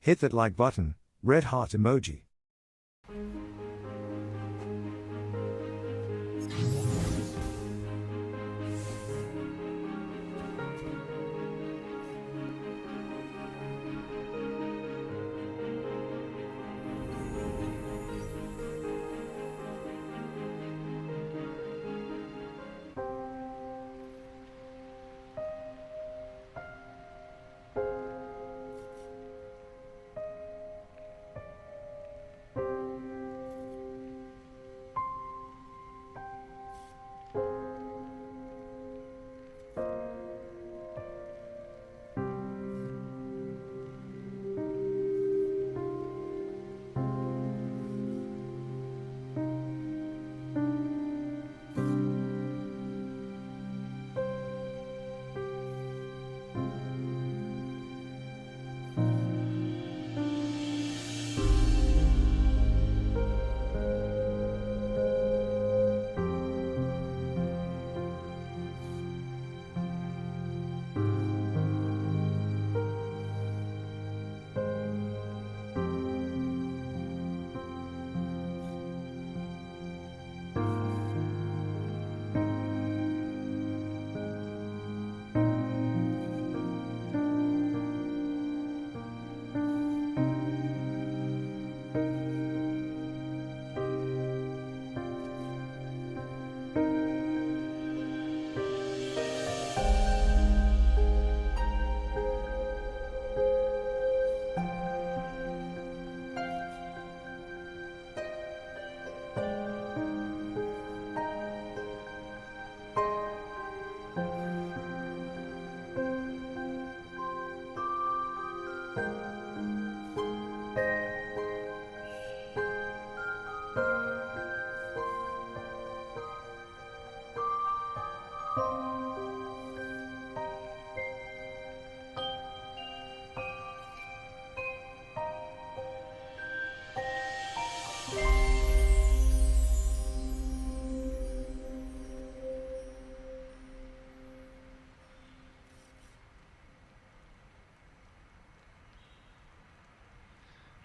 Hit that like button, red heart emoji.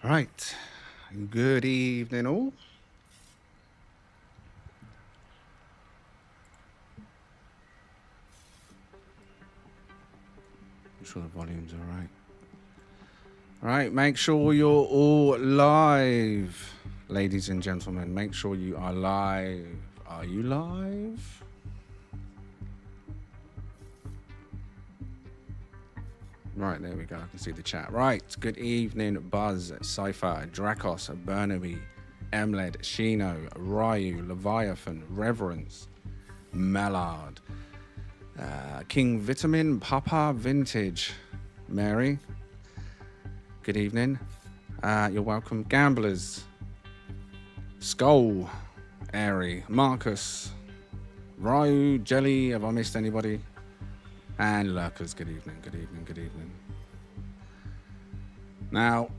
Right, good evening all. I'm sure the volume's all right. Right, make sure you're all live, ladies and gentlemen. Make sure you are live. Are you live? Right, there we go. I can see the chat. Right, good evening, Buzz, Cypher, Dracos, Burnaby, Emled, Shino, Ryu, Leviathan, Reverence, Mallard, King Vitamin, Papa Vintage, Mary. Good evening. You're welcome. Gamblers, Skull, Airy, Marcus, Ryu, Jelly. Have I missed anybody? And Lurkers, good evening, good evening, good evening. Now,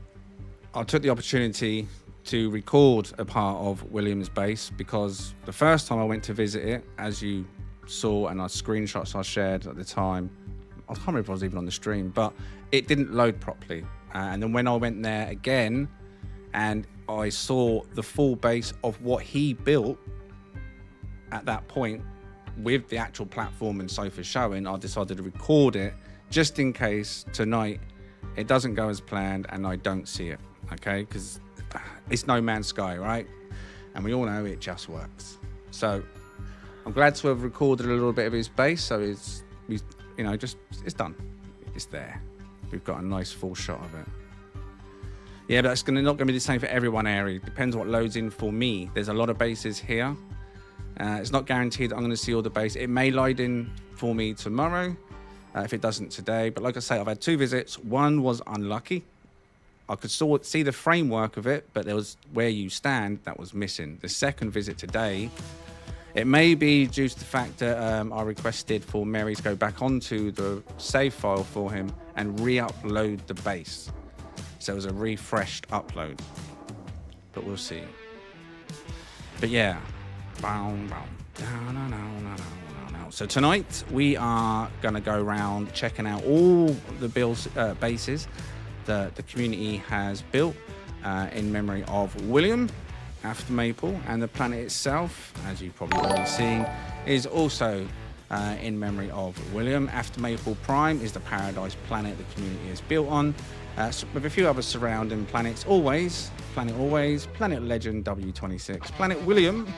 I took the opportunity to record a part of William's base because the first time I went to visit it, as you saw and our screenshots I shared at the time, I can't remember if I was even on the stream, but it didn't load properly. And then when I went there again and I saw the full base of what he built at that point, with the actual platform and sofa showing, I decided to record it just in case tonight it doesn't go as planned and I don't see it, okay? Because it's No Man's Sky, right? And we all know it just works. So I'm glad to have recorded a little bit of his base, so it's done. It's there. We've got a nice full shot of it. Yeah, but it's not going to be the same for everyone area. It depends what loads in for me. There's a lot of bases here. It's not guaranteed that I'm going to see all the base. It may load in for me tomorrow, if it doesn't today. But like I say, I've had 2 visits. One was unlucky. I could still see the framework of it, but there was where you stand that was missing. The second visit today, it may be due to the fact that I requested for Mary to go back onto the save file for him and re-upload the base. So it was a refreshed upload. But we'll see. But yeah. So tonight we are going to go around checking out all the bases that the community has built in memory of William, Aftmaple, and the planet itself, as you've probably already seen, is also in memory of William. Aftmaple Prime is the Paradise Planet the community is built on, with a few other surrounding planets. Planet Legend W26, Planet William,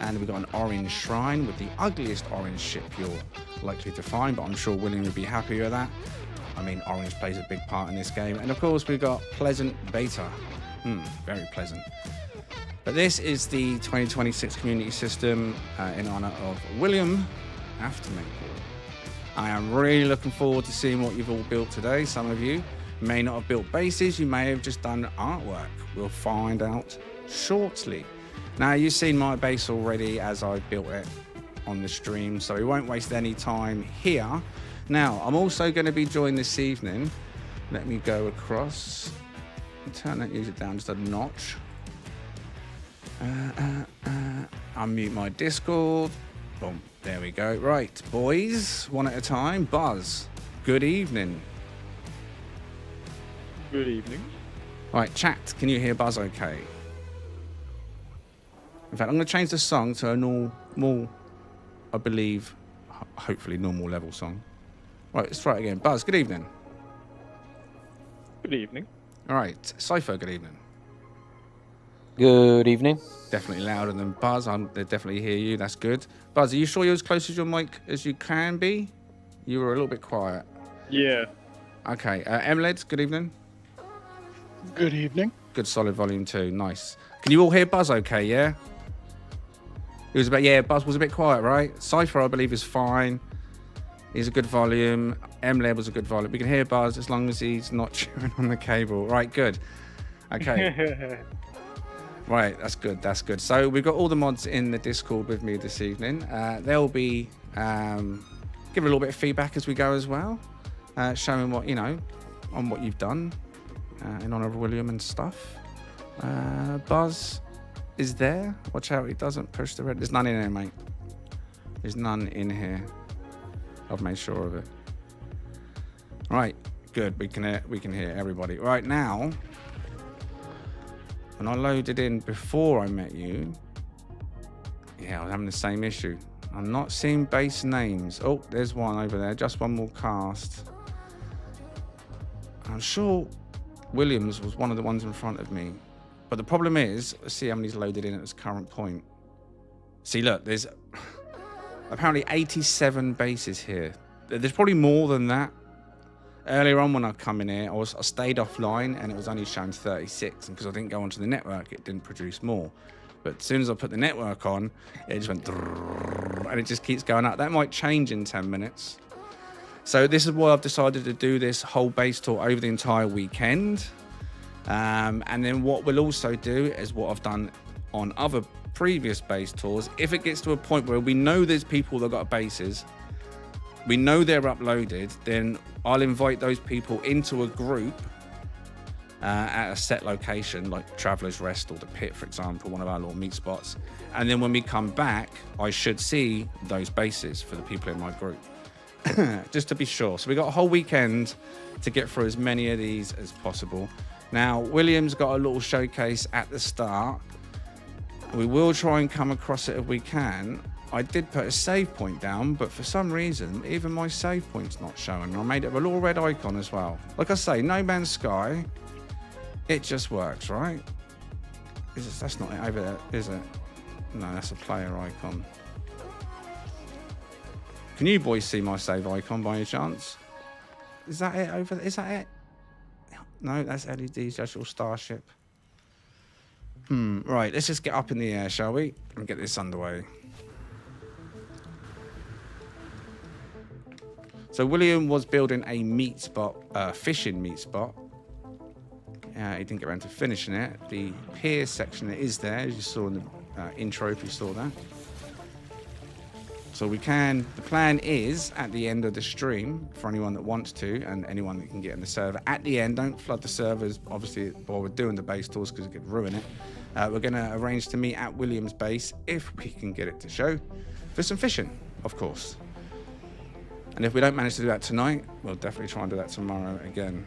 and we've got an orange shrine with the ugliest orange ship you're likely to find, but I'm sure William would be happy with that. I mean, orange plays a big part in this game. And of course, we've got Pleasant Beta. Very pleasant. But this is the 2026 community system in honor of William Aftmaple. I am really looking forward to seeing what you've all built today. Some of you may not have built bases. You may have just done artwork. We'll find out shortly. Now, you've seen my base already as I built it on the stream, so we won't waste any time here. Now, I'm also going to be joined this evening. Let me go across and turn that user down just a notch. Unmute my Discord. Boom. There we go. Right, boys, one at a time. Buzz, good evening. Good evening. Right, chat, can you hear Buzz okay? In fact, I'm going to change the song to a normal, I believe, hopefully normal level song. Right, let's try it again. Buzz, good evening. Good evening. All right, Cypher, good evening. Good evening. Definitely louder than Buzz. They definitely hear you. That's good. Buzz, are you sure you're as close as your mic as you can be? You were a little bit quiet. Yeah. Okay, Emled, good evening. Good evening. Good solid volume too. Nice. Can you all hear Buzz okay, yeah? Buzz was a bit quiet, right? Cypher, I believe, is fine. He's a good volume. Emled was a good volume. We can hear Buzz as long as he's not chewing on the cable. Right, good. Okay. Right, that's good. That's good. So we've got all the mods in the Discord with me this evening. They'll be giving a little bit of feedback as we go as well, showing what on what you've done in honor of William and stuff. Buzz is there. Watch out, he doesn't push the red. There's none in here, mate. There's none in here. I've made sure of it. Right, good. We can hear everybody. Right now. When I loaded in before I met you, yeah, I was having the same issue. I'm not seeing base names. Oh, there's one over there. Just one more cast. I'm sure Williams was one of the ones in front of me. But the problem is, let's see how many's loaded in at this current point. See, look, there's apparently 87 bases here. There's probably more than that. Earlier on when I come in here, I stayed offline and it was only showing 36. And because I didn't go onto the network, it didn't produce more. But as soon as I put the network on, it just went and it just keeps going up. That might change in 10 minutes. So this is why I've decided to do this whole base tour over the entire weekend. And then what we'll also do is what I've done on other previous base tours. If it gets to a point where we know there's people that got bases, we know they're uploaded, then I'll invite those people into a group at a set location, like Traveller's Rest or the Pit, for example, one of our little meet spots. And then when we come back, I should see those bases for the people in my group, just to be sure. So we got a whole weekend to get through as many of these as possible. Now, William's got a little showcase at the start. We will try and come across it if we can. I did put a save point down, but for some reason, even my save point's not showing. I made it a little red icon as well. Like I say, No Man's Sky, it just works, right? That's not it over there, is it? No, that's a player icon. Can you boys see my save icon by any chance? Is that it over there? Is that it? No, that's LED's actual starship. Right, let's just get up in the air, shall we? And get this underway. So William was building a meat spot, fishing meat spot. He didn't get around to finishing it. The pier section is there, as you saw in the intro, if you saw that. So the plan is, at the end of the stream, for anyone that wants to, and anyone that can get in the server, at the end, don't flood the servers, obviously, while we're doing the base tours, because it could ruin it. We're going to arrange to meet at William's base, if we can get it to show, for some fishing, of course. And if we don't manage to do that tonight, we'll definitely try and do that tomorrow again.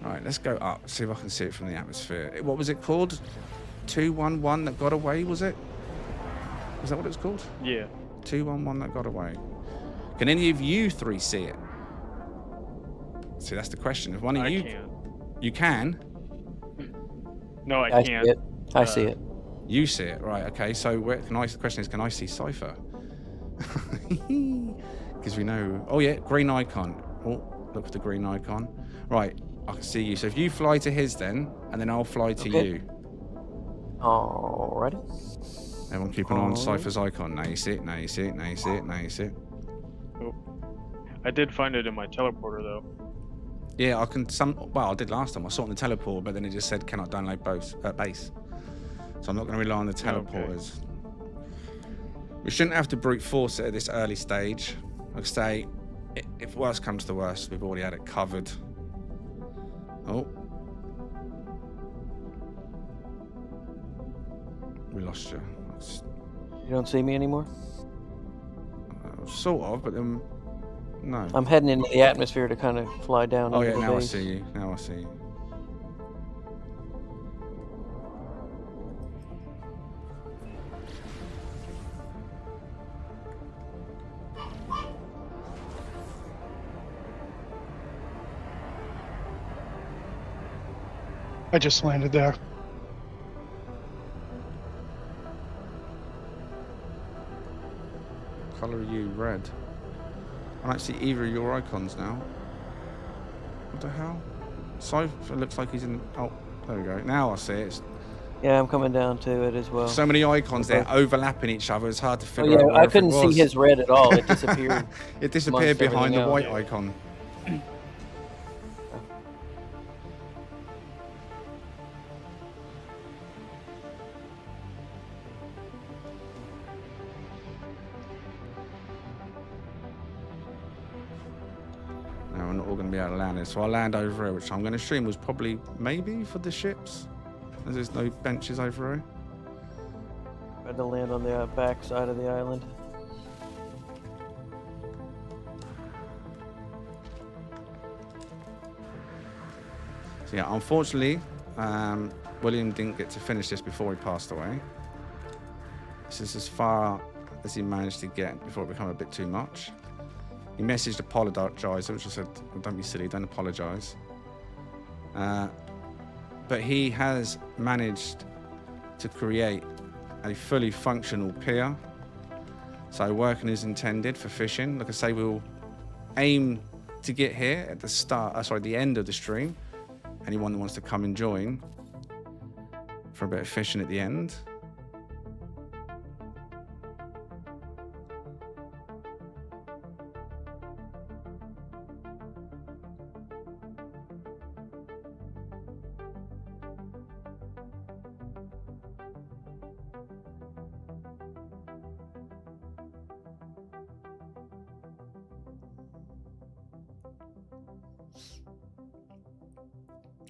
All right, let's go up, see if I can see it from the atmosphere. What was it called? 211 that got away, was it? Is that what it's called? Yeah. 211 that got away. Can any of you three see it? See, that's the question. If one of you... Can. You can? No, I I can't. see it. I see it. You see it, right? Okay, so the question is, can I see Cypher? Because we know... Oh, yeah, green icon. Oh, look for the green icon. Right, I can see you. So if you fly to his then, and then I'll fly to you. Alrighty. Everyone keep an eye on Cypher's icon. Now you see it, now you see it, now you see it, now you see it. Oh. I did find it in my teleporter, though. Yeah, I can... Well, I did last time. I saw it on the teleporter, but then it just said, cannot download base. So I'm not going to rely on the teleporters. Okay. We shouldn't have to brute force it at this early stage. Like I say, if worse comes to worse, we've already had it covered. Oh. We lost you. You don't see me anymore? Sort of, but then... No. I'm heading into the atmosphere to kind of fly down. Oh, yeah, the now base. I see you. Now I see you. I just landed there. Colour are you? Red. I don't see either of your icons now. What the hell? Cypher looks like he's in... Oh, there we go. Now I see it. Yeah, I'm coming down to it as well. So many icons there overlapping each other. It's hard to Oh, figure yeah, out where I couldn't it was. see his red at all. It disappeared. It disappeared behind the everything white else. icon. Now we're not all going to be able to land it. So I'll land over here, which I'm going to assume was probably maybe for the ships. As there's no benches over here. Tried to land on the back side of the island. So yeah, unfortunately, William didn't get to finish this before he passed away. This is as far as he managed to get before it became a bit too much. He messaged apologising, which I said, well, don't be silly, don't apologise. But he has managed to create a fully functional pier. So working as intended for fishing. Like I say, we'll aim to get here at the the end of the stream. Anyone that wants to come and join for a bit of fishing at the end.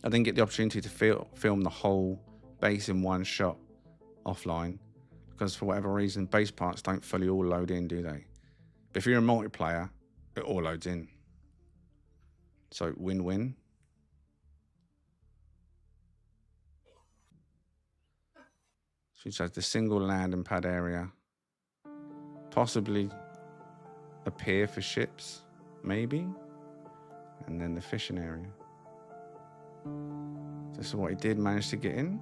I didn't get the opportunity to film the whole base in one shot offline because for whatever reason, base parts don't fully all load in, do they? But if you're a multiplayer, it all loads in. So win-win. So it has the single land and pad area. Possibly a pier for ships, maybe. And then the fishing area. This is what he did manage to get in.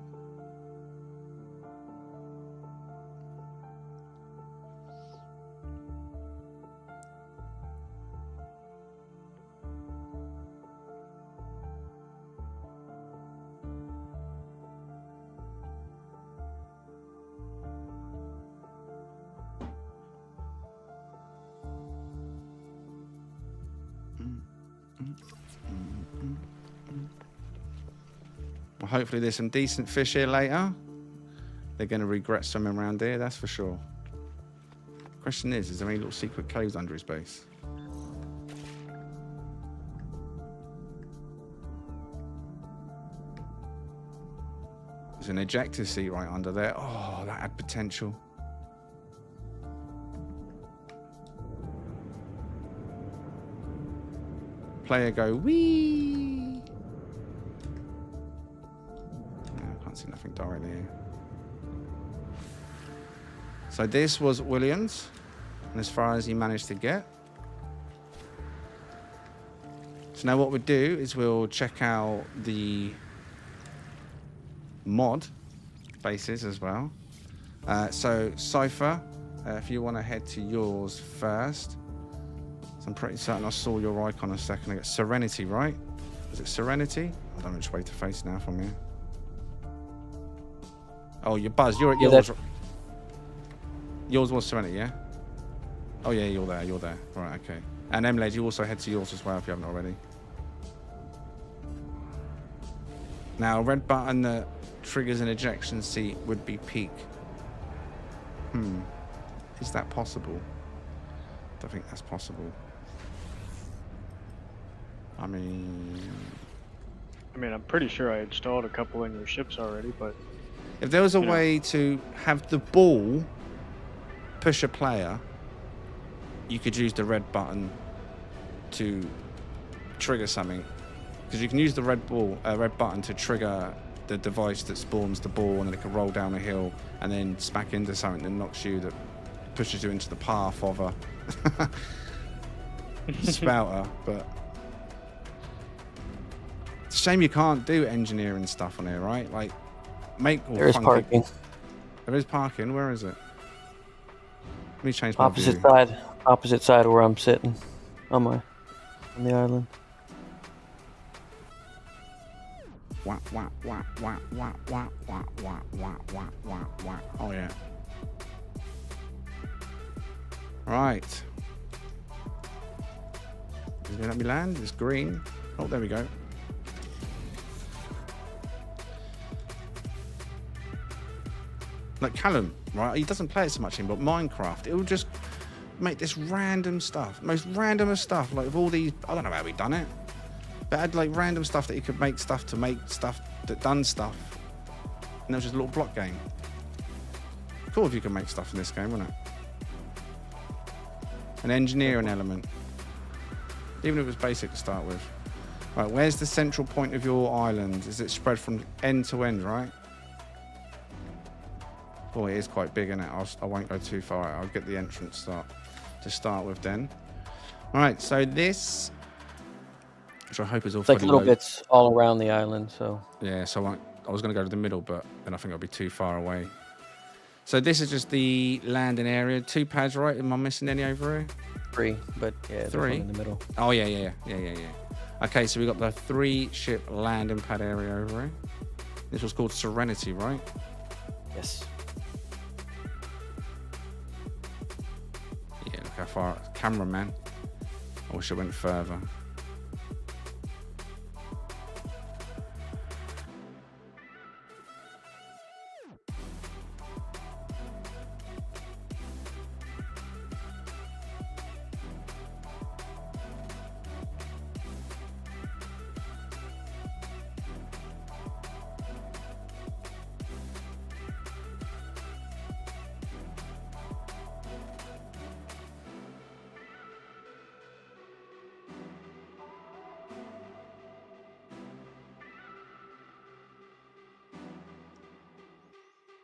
Well, hopefully there's some decent fish here later. They're going to regret swimming around here, that's for sure. Question is there any little secret caves under his base? There's an ejector seat right under there. Oh, that had potential. Player go, wee! I can't see nothing directly here. So this was Williams, and as far as he managed to get. So now what we'll do is we'll check out the mod bases as well. So Cypher, if you want to head to yours first. So I'm pretty certain I saw your icon a second ago. Serenity, right? Is it Serenity? I don't know which way to face now from here. Oh, you're Buzz. You're at yours. Yours was Serenity, yeah? Oh, yeah, you're there. You're there. Right, okay. And Emled, you also head to yours as well if you haven't already. Now, a red button that triggers an ejection seat would be peak. Is that possible? I don't think that's possible. I mean, I'm pretty sure I installed a couple in your ships already, but if there was a way to have the ball push a player, you could use the red button to trigger something. Because you can use the red button to trigger the device that spawns the ball, and then it can roll down a hill and then smack into something that knocks you, that pushes you into the path of a spouter. But it's a shame you can't do engineering stuff on here, right? Like, there is parking. There is parking. Where is it? Let me change my Opposite view. side. Opposite side where I'm sitting on the island. Wah, wah, wah, wah, wah, wah, wah, wah, wah, wah, wah, wah. Oh, yeah. Right. Is it let me land? It's green. Oh, there we go. Like Callum, right? He doesn't play it so much in, but Minecraft, it will just make this random stuff, most randomest stuff. Like with all these, I don't know how he done it, but had like random stuff that he could make stuff to make stuff that done stuff, and it was just a little block game. Cool if you could make stuff in this game, wouldn't it? An engineering element, even if it was basic to start with. Right, where's the central point of your island? Is it spread from end to end, right? Oh, it is quite big, isn't it? I won't go too far. I'll get the entrance to start with then. All right, so this, which I hope is all It's like fully little loaded. bits all around the island, so. Yeah, so I was going to go to the middle, but then I think I'll be too far away. So this is just the landing area. 2 pads, right? Am I missing any over here? 3, but yeah, there's 3 one in the middle. Oh, yeah. Okay, so we got the 3-ship landing pad area over here. This was called Serenity, right? Yes. Yeah, look how far. Cameraman. I wish I went further.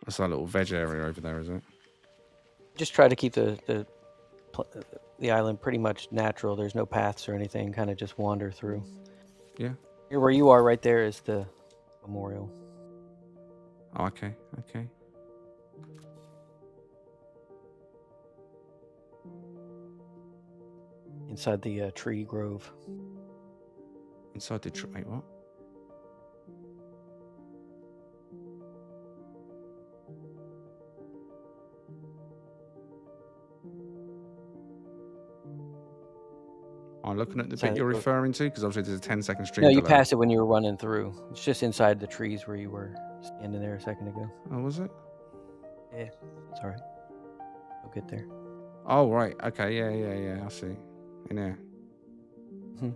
That's that little veg area over there, is it? Just try to keep the island pretty much natural. There's no paths or anything. Kind of just wander through. Yeah. Here where you are, right there, is the memorial. Oh, okay. Inside the tree grove. Inside the tree. Wait, what? I'm looking at the Inside bit the you're boat. referring to because obviously there's a 10-second stream No, you delay. passed it when you were running through. It's just inside the trees where you were standing there a second ago. Oh, was it? Yeah, it's all right. We'll get there. Oh, right. Okay. Yeah. I see. In here. Mhm.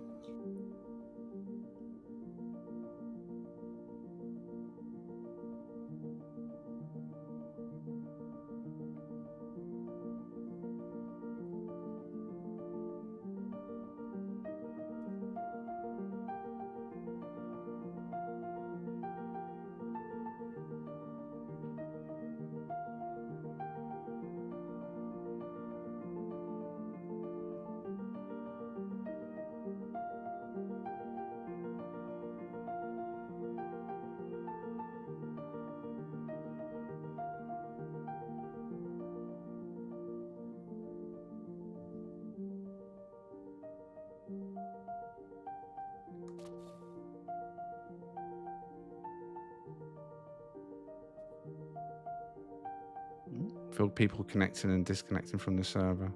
Feel people connecting and disconnecting from the server.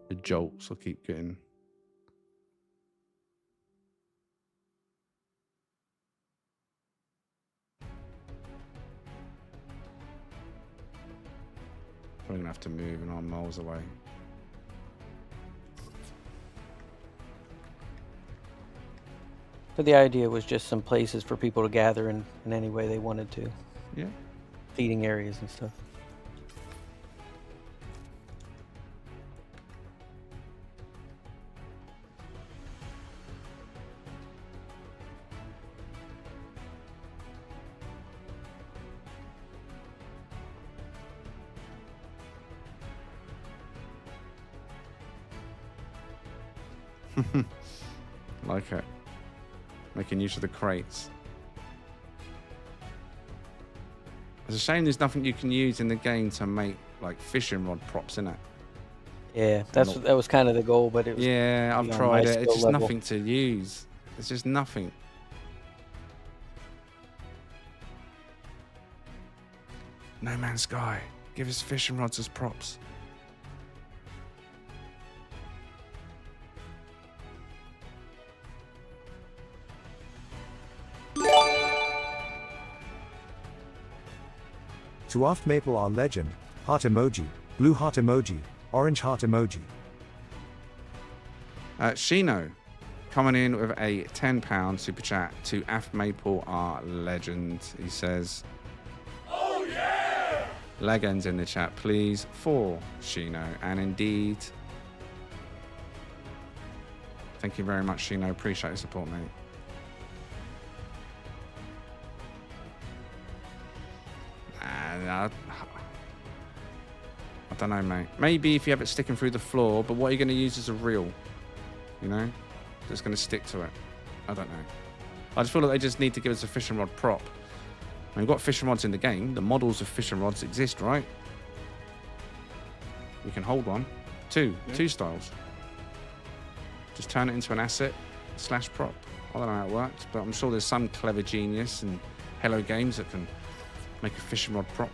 The jolts I keep getting. We're going to have to move and I'm miles away. But the idea was just some places for people to gather in any way they wanted to. Yeah. Feeding areas and stuff. Like it. Making use of the crates. It's a shame there's nothing you can use in the game to make like fishing rod props, innit? Yeah, that was kind of the goal, but it was Yeah, I've beyond tried my it. It's skill just level. nothing to use. It's just nothing. No Man's Sky. Give us fishing rods as props. To Aftmaple our legend, heart emoji, blue heart emoji, orange heart emoji. Shino coming in with a £10 super chat to Aftmaple our legend. He says, "Oh yeah!" Legends in the chat, please, for Shino. And indeed, thank you very much, Shino. Appreciate your support, mate. And I don't know, mate. Maybe if you have it sticking through the floor, but what are you going to use as a reel? You know? That's going to stick to it. I don't know. I just feel like they just need to give us a fishing rod prop. I mean, we've got fishing rods in the game. The models of fishing rods exist, right? We can hold one. Two styles. Just turn it into an asset / prop. I don't know how it works, but I'm sure there's some clever genius in Hello Games that can make a fishing rod prop.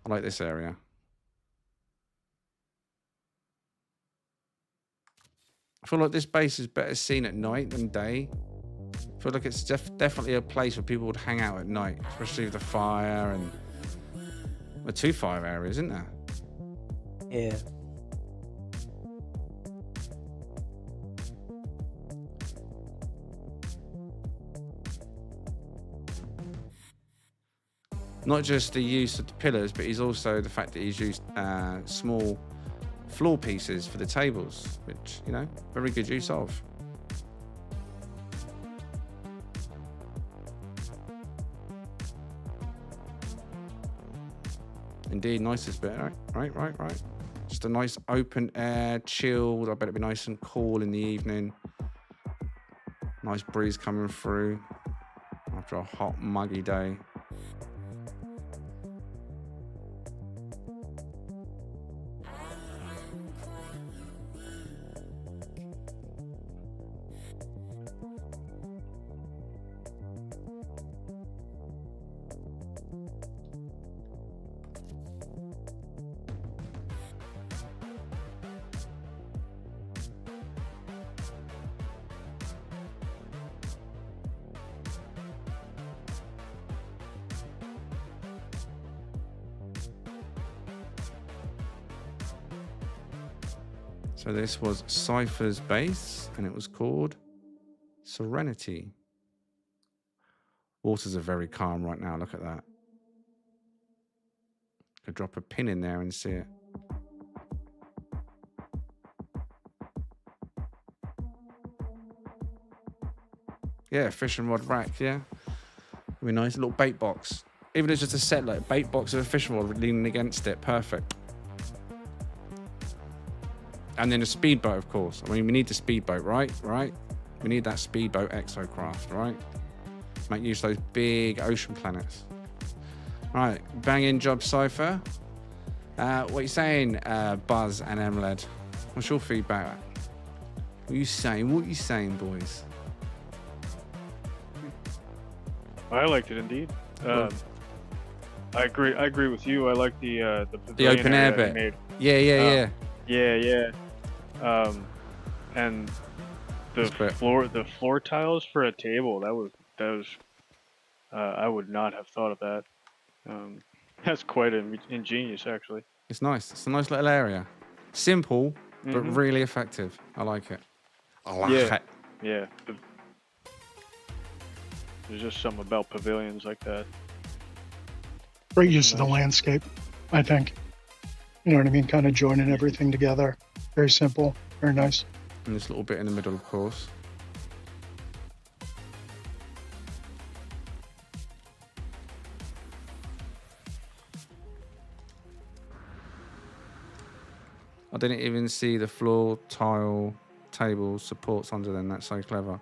I like this area. I feel like this base is better seen at night than day. I feel like it's definitely a place where people would hang out at night, especially with the fire and the 2 fire areas, isn't there? Yeah. Not just the use of the pillars, but he's also the fact that he's used small floor pieces for the tables, which, you know, very good use of. Indeed, nicest bit, right. Just a nice open air, chilled. I bet it'd be nice and cool in the evening. Nice breeze coming through after a hot, muggy day. So this was Cypher's base, and it was called Serenity. Waters are very calm right now. Look at that. Could drop a pin in there and see it. Yeah, fishing rod rack, yeah. It'd be nice, a little bait box. Even if it's just a set, like bait box with a fishing rod leaning against it, perfect. And then a speedboat, of course. I mean, we need the speedboat, right? Right? We need that speedboat exocraft, right? Make use of those big ocean planets. Right, banging job, Cypher. What are you saying, Buzz and Emled? What's your feedback? What are you saying? What are you saying, boys? I liked it indeed. I agree with you. I like the open air bit. made. Yeah. And the floor tiles for a table. That was. I would not have thought of that. That's quite ingenious, actually. It's nice. It's a nice little area. Simple, but really effective. I like it. I like it. Yeah. There's just something about pavilions like that. Great use of the landscape, I think. You know what I mean? Kind of joining everything together. Very simple. Very nice. And this little bit in the middle, of course. I didn't even see the floor, tile, table, supports under them. That's so clever.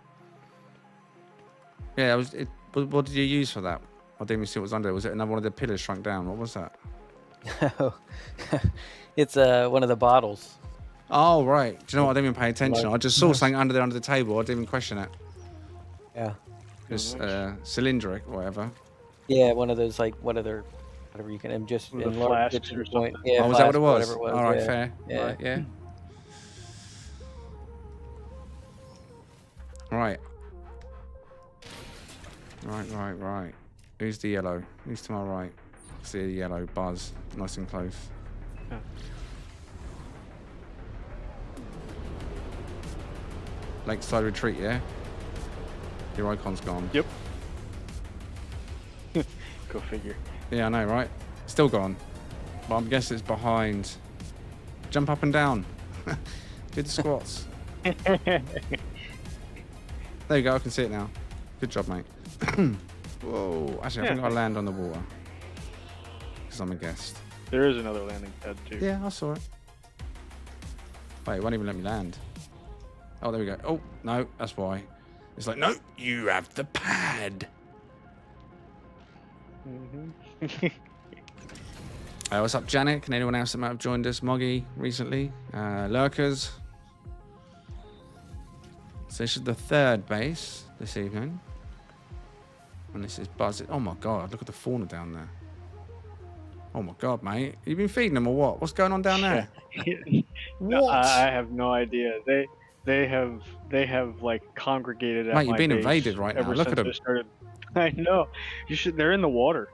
Yeah, what did you use for that? I didn't even see what was under there. Was it another one of the pillars shrunk down? What was that? It's one of the bottles. Oh, right. Do you know what? I didn't even pay attention. I just saw something under the table. I didn't even question it. Yeah. It's cylindric or whatever. Yeah, one of those, like, whatever you can just With the enlarge flasks it or to the point. something. Yeah, Oh, was that what it flask, was? whatever All right, yeah. fair. Yeah. Right, yeah. Right. Right. Who's the yellow? Who's to my right? See the yellow Buzz, nice and close. Yeah. Lakeside Retreat, yeah? Your icon's gone. Yep. Go figure. Yeah, I know, right? Still gone. But I'm guessing it's behind. Jump up and down. Do the squats. There you go, I can see it now. Good job, mate. Whoa. Actually, I think I'll land on the water. Because I'm a guest. There is another landing pad too. Yeah, I saw it. Wait, it won't even let me land. Oh, there we go. Oh, no, that's why. It's like, no, you have the pad. What's up, Janet? And anyone else that might have joined us? Moggy recently. Lurkers. So this is the third base this evening. And this is Buzz. Oh my god, look at the fauna down there. Oh my god, mate. You been feeding them or what? What's going on down there? No, What? I have no idea. They have like congregated at Mate, you're my being base invaded right now. ever Look at since them. I started. I know. They're in the water.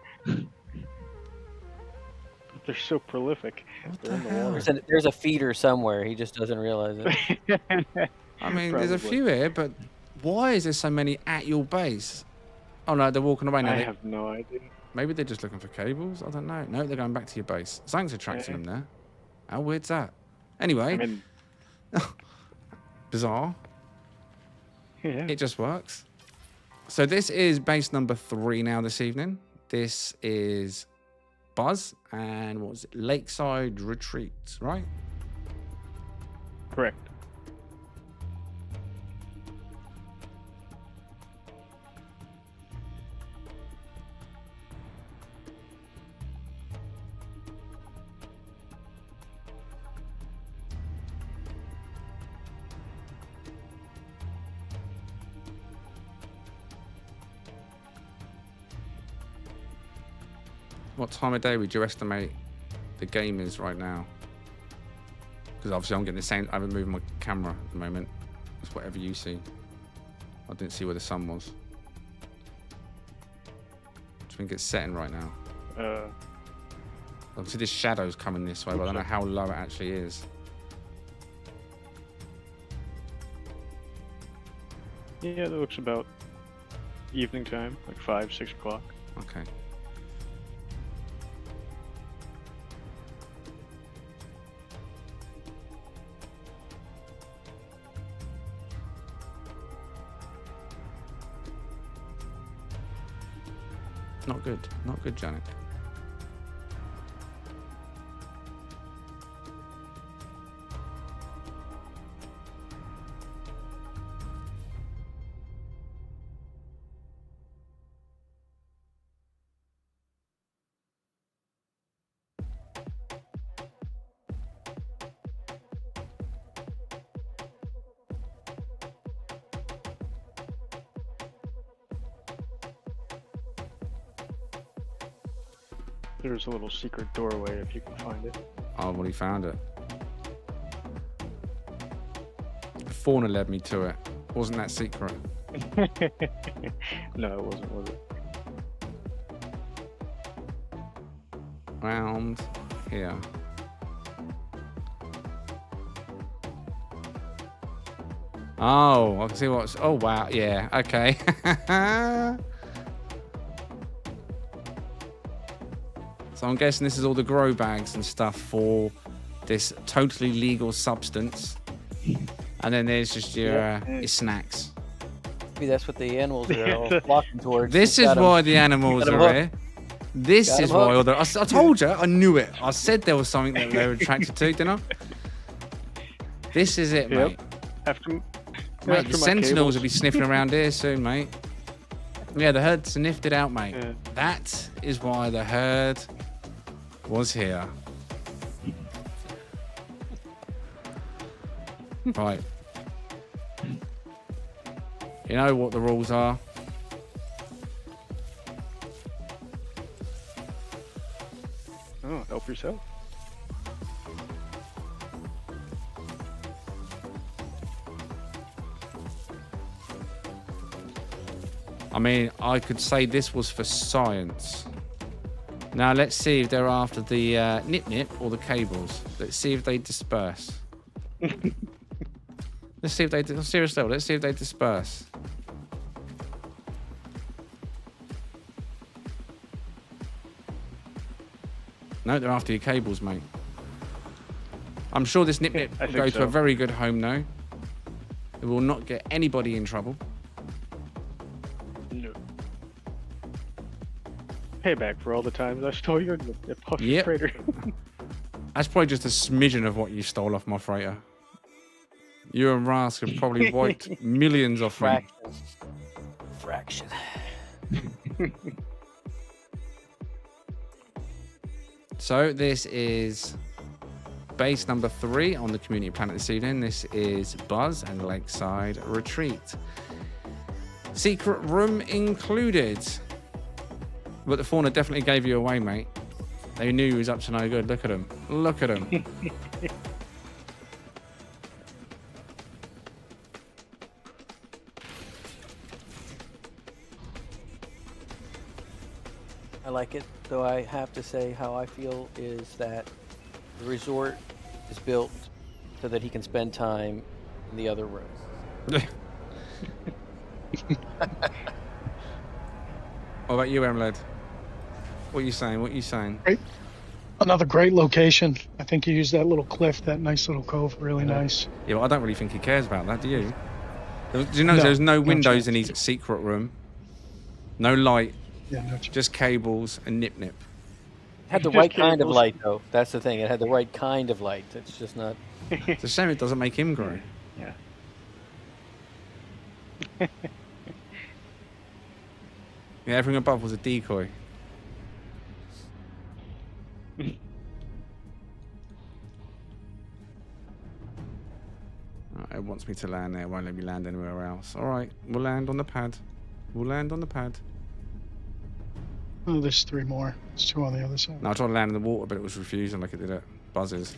They're so prolific. What They're the in the hell? water. There's a feeder somewhere. He just doesn't realize it. I mean, there's a Probably. few here, but why is there so many at your base? Oh no, they're walking away now. I have no idea. Maybe they're just looking for cables. I don't know. No, they're going back to your base. Something's attracting them there. How weird's that? Anyway, I mean, bizarre. yeah. It just works. So this is base number 3 now this evening. This is Buzz and what was it? Lakeside Retreat, right? Correct. What time of day would you estimate the game is right now? Because obviously I'm getting the same. I haven't moved my camera at the moment. It's whatever you see. I didn't see where the sun was. I think it's setting right now. Obviously, this shadow's coming this way, but I don't know how low it actually is. Yeah, that looks about evening time, like 5, 6 o'clock. Okay. Not good. Not good, Janet. There's a little secret doorway if you can find it. Oh, well, he found it. Fauna led me to it. Wasn't that secret? No, it wasn't, was it? Round here. Oh, I can see what's. Oh, wow. Yeah. Okay. So I'm guessing this is all the grow bags and stuff for this totally legal substance. And then there's just your snacks. Maybe that's what the animals are all flocking towards. This is why the animals are here. This is why all the... I told you, I knew it. I said there was something that they were attracted to, didn't I? This is it, mate. Mate, the sentinels will be sniffing around here soon, mate. Yeah, the herd sniffed it out, mate. Yeah. That is why the herd was here. Right. You know what the rules are. Oh, help yourself. I mean, I could say this was for science. Now, let's see if they're after the nip-nip or the cables. Let's see if they disperse. Let's see if they... Seriously, let's see if they disperse. No, they're after your cables, mate. I'm sure this nip-nip will go to a very good home now. It will not get anybody in trouble. No. Payback for all the times I stole your puff Yep. freighter. That's probably just a smidgen of what you stole off my freighter. You and Rask have probably wiped millions off me. Fraction. So this is base number 3 on the community planet this evening. This is Buzz and Lakeside Retreat. Secret room included. But the fauna definitely gave you away, mate. They knew you was up to no good. Look at him. Look at him. I like it, though I have to say how I feel is that the resort is built so that he can spend time in the other room. What about you, Emled? What are you saying? What are you saying? Great. Another great location. I think you used that little cliff, that nice little cove, really nice. Yeah, well, I don't really think he cares about that, do you? Do you know No, there's no no windows in chance. his secret room? No light, Yeah, no chance. just cables and nip-nip. It had the Just right kind of cables. light, though. That's the thing. It had the right kind of light. It's just not... It's a shame it doesn't make him grow. Yeah. Yeah, everything above was a decoy. It wants me to land there. It won't let me land anywhere else. All right, we'll land on the pad. We'll land on the pad. Oh, there's 3 more. There's 2 on the other side. No, I tried to land in the water, but it was refusing like it did at Buzz's.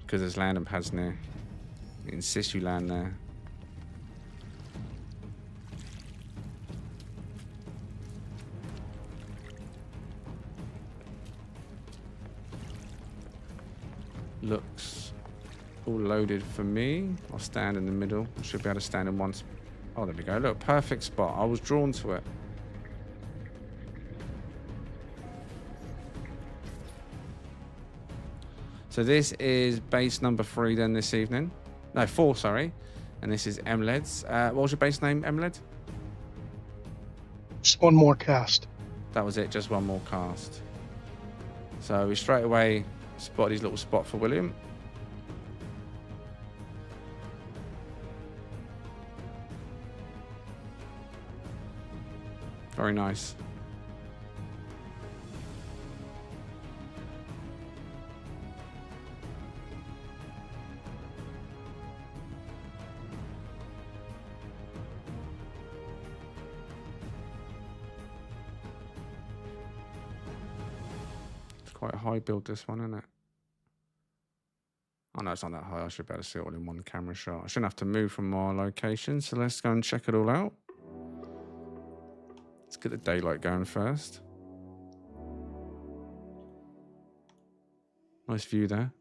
Because there's landing pads near. It insists you land there. Looks all loaded for me. I'll stand in the middle. I should be able to stand in one. Oh, there we go. Look, perfect spot. I was drawn to it. So this is base number 3 then this evening. No, 4, sorry. And this is Emled's. What was your base name, Emled? Just one more cast. That was it, just one more cast. So we straight away spotted his little spot for William. Very nice. It's quite a high build, this one, isn't it? Oh no, it's not that high. I should be able to see it all in one camera shot. I shouldn't have to move from our location, so let's go and check it all out. Let's get the daylight going first. Nice view there.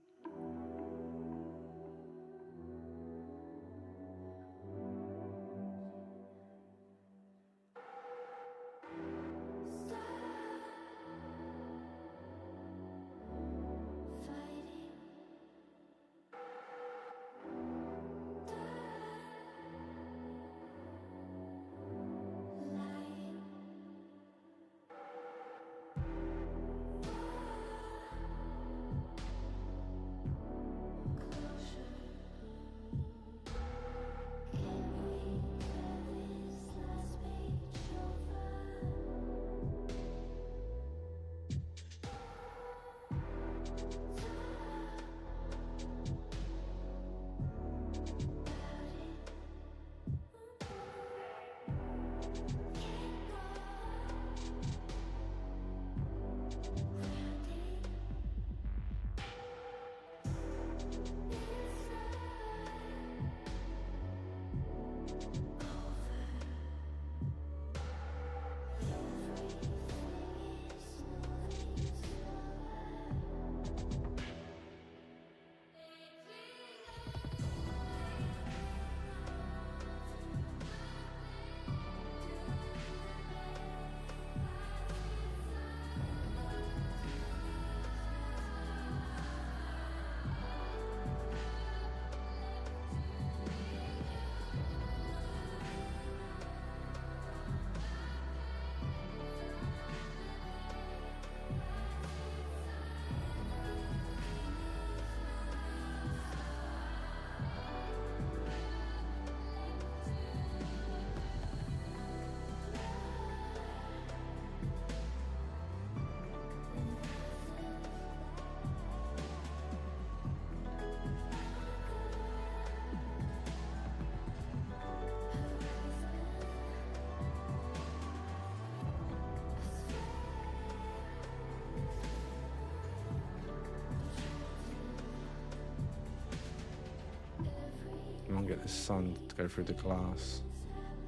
I'm gonna get the sun to go through the glass.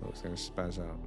Looks like it's gonna spaz out.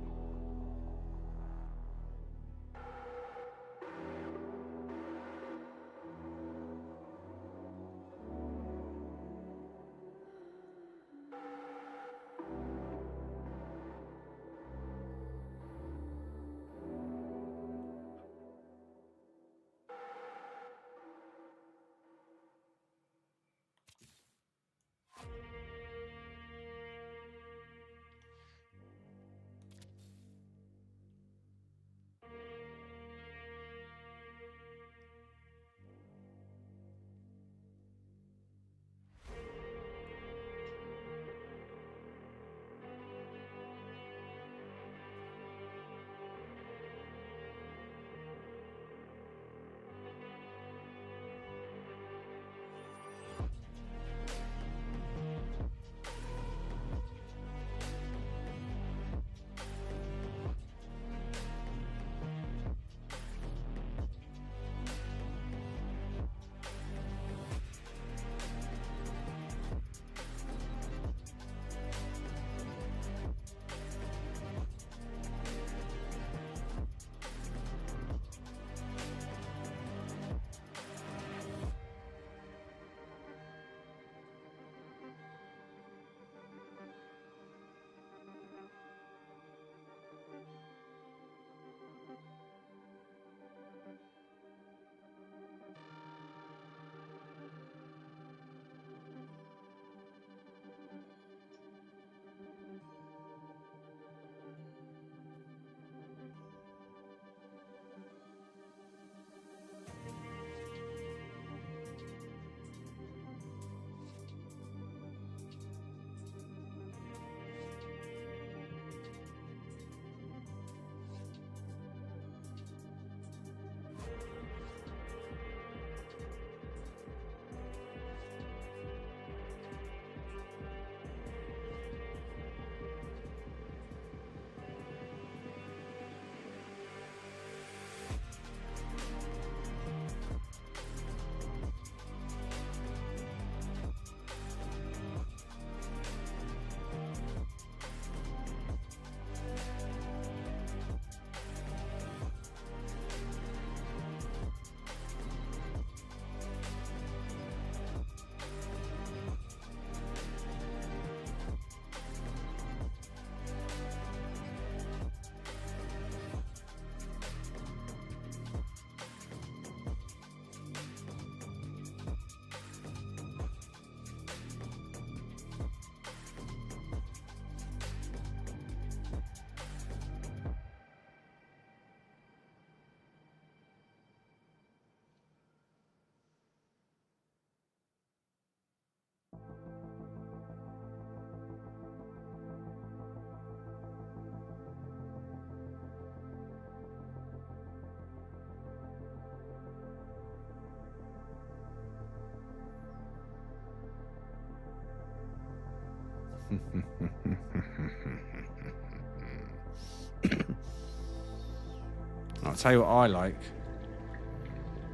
I'll tell you what I like.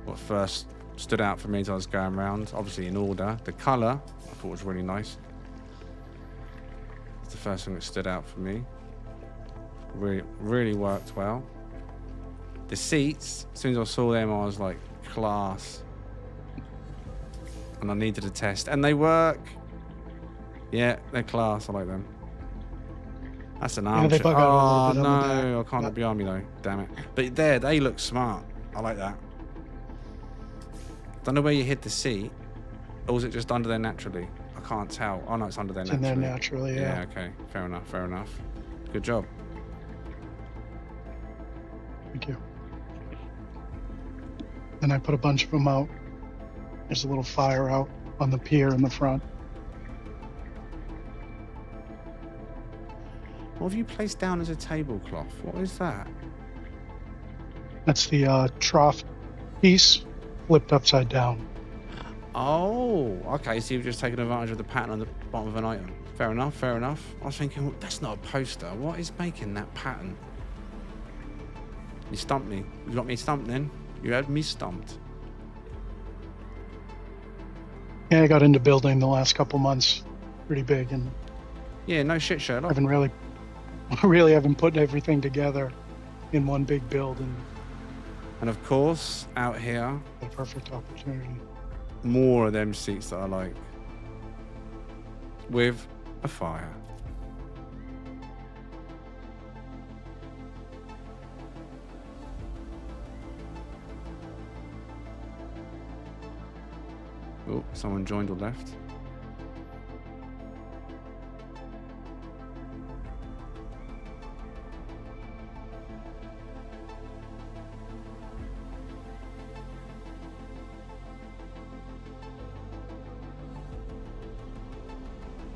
What first stood out for me as I was going around, obviously in order. The colour, I thought was really nice. It's the first thing that stood out for me. Really worked well. The seats, as soon as I saw them, I was like, class. And I needed a test, and they work. Yeah, they're class. I like them. That's an arm. they bug out a Oh little bit on the back. no, I can't look behind me though. Damn it. But there, they look smart. I like that. Don't know where you hid the seat, or was it just under there naturally? I can't tell. Oh no, it's under there It's naturally. in there naturally, yeah. Okay, fair enough. Fair enough. Good job. Thank you. Then I put a bunch of them out. There's a little fire out on the pier in the front. What have you placed down as a tablecloth? What is that? That's the trough piece flipped upside down. Oh, okay. So you've just taken advantage of the pattern on the bottom of an item. Fair enough. Fair enough. I was thinking, well, that's not a poster. What is making that pattern? You stumped me. You got me stumped then. You had me stumped. Yeah, I got into building the last couple months pretty big, and Yeah, no shit, I Sherlock. haven't really haven't put everything together in one big build, and And of course, out here, the perfect opportunity. more of them seats that I like. With a fire. Oh, someone joined or left.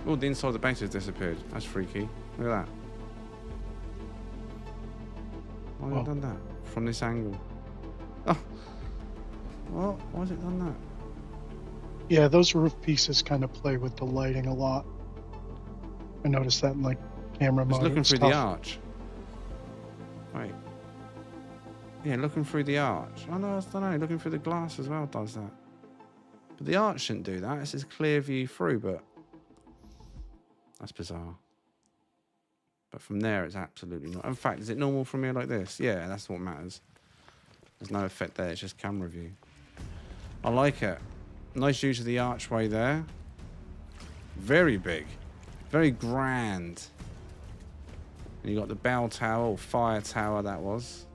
Oh, the inside of the base has disappeared. That's freaky. Look at that. Why have I done that? From this angle. Oh! What? Why has it done that? Yeah, those roof pieces kind of play with the lighting a lot. I noticed that in like camera Just mode. looking It's through the tough. arch. Wait. Yeah, looking through the arch. Oh no, I don't know. Looking through the glass as well does that. But the arch shouldn't do that. It's just clear view through, but that's bizarre. But from there, it's absolutely not. In fact, is it normal from here like this? Yeah, that's what matters. There's no effect there. It's just camera view. I like it. Nice use of the archway there. Very big. Very grand. And you got the bell tower, or fire tower that was.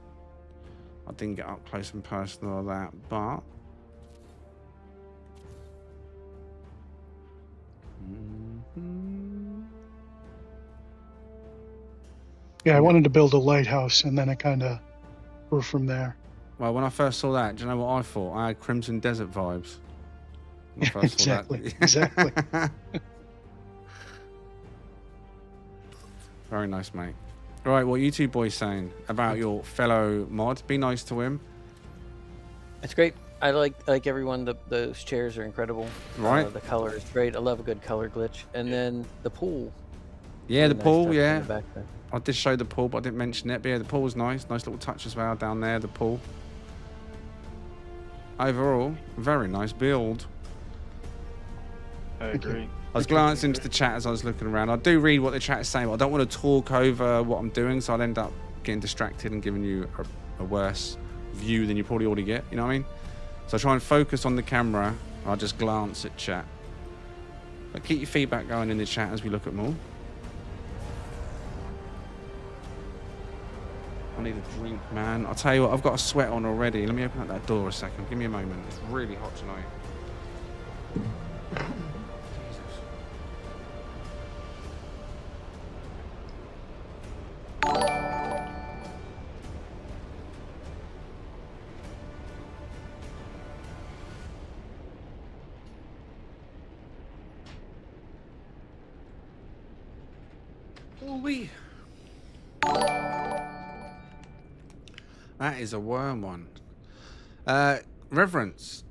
I didn't get up close and personal of that, but... Yeah, I wanted to build a lighthouse, and then it kind of grew from there. Well, when I first saw that, do you know what I thought? I had Crimson Desert vibes. When I first saw that. Exactly, exactly. Very nice, mate. All right, what are you two boys saying about your fellow mod? Be nice to him. It's great. I like everyone. Those chairs are incredible. Right. The color is great. I love a good color glitch. And then the pool. Yeah, Really the nice pool, touch in yeah. the back there. I did show the pool, but I didn't mention it. But yeah, the pool was nice. Nice little touch as well down there, the pool. Overall, very nice build. I agree. I was glancing into the chat as I was looking around. I do read what the chat is saying, but I don't want to talk over what I'm doing, so I'll end up getting distracted and giving you a worse view than you probably already get. You know what I mean? So I try and focus on the camera. I'll just glance at chat. But keep your feedback going in the chat as we look at more. I need a drink, man. I'll tell you what, I've got a sweat on already. Let me open up that door a second. Give me a moment. It's really hot tonight. Jesus. Ooh-wee. That is a worm one. Reverence.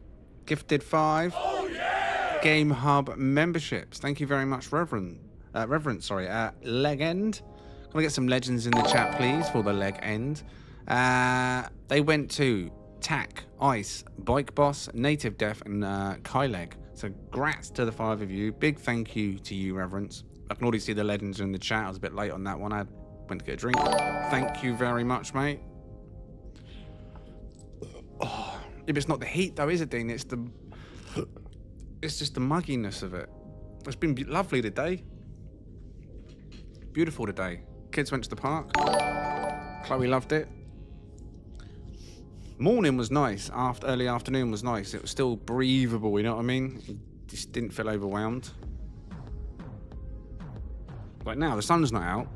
Gifted 5. Oh, yeah! Game Hub memberships. Thank you very much, Reverend. Reverence, sorry. Legend. Can I get some legends in the chat, please, for the leg end? They went to Tack, Ice, Bike Boss, Native Def, and Kyleg. So grats to the 5 of you. Big thank you to you, Reverence. I can already see the legends in the chat. I was a bit late on that one. I went to get a drink. Thank you very much, mate. Oh, if it's not the heat, though, is it, Dean? It's just the mugginess of it. It's been lovely today. Beautiful today. Kids went to the park. Chloe loved it. Morning was nice. Early afternoon was nice. It was still breathable, you know what I mean? You just didn't feel overwhelmed. Like now, the sun's not out.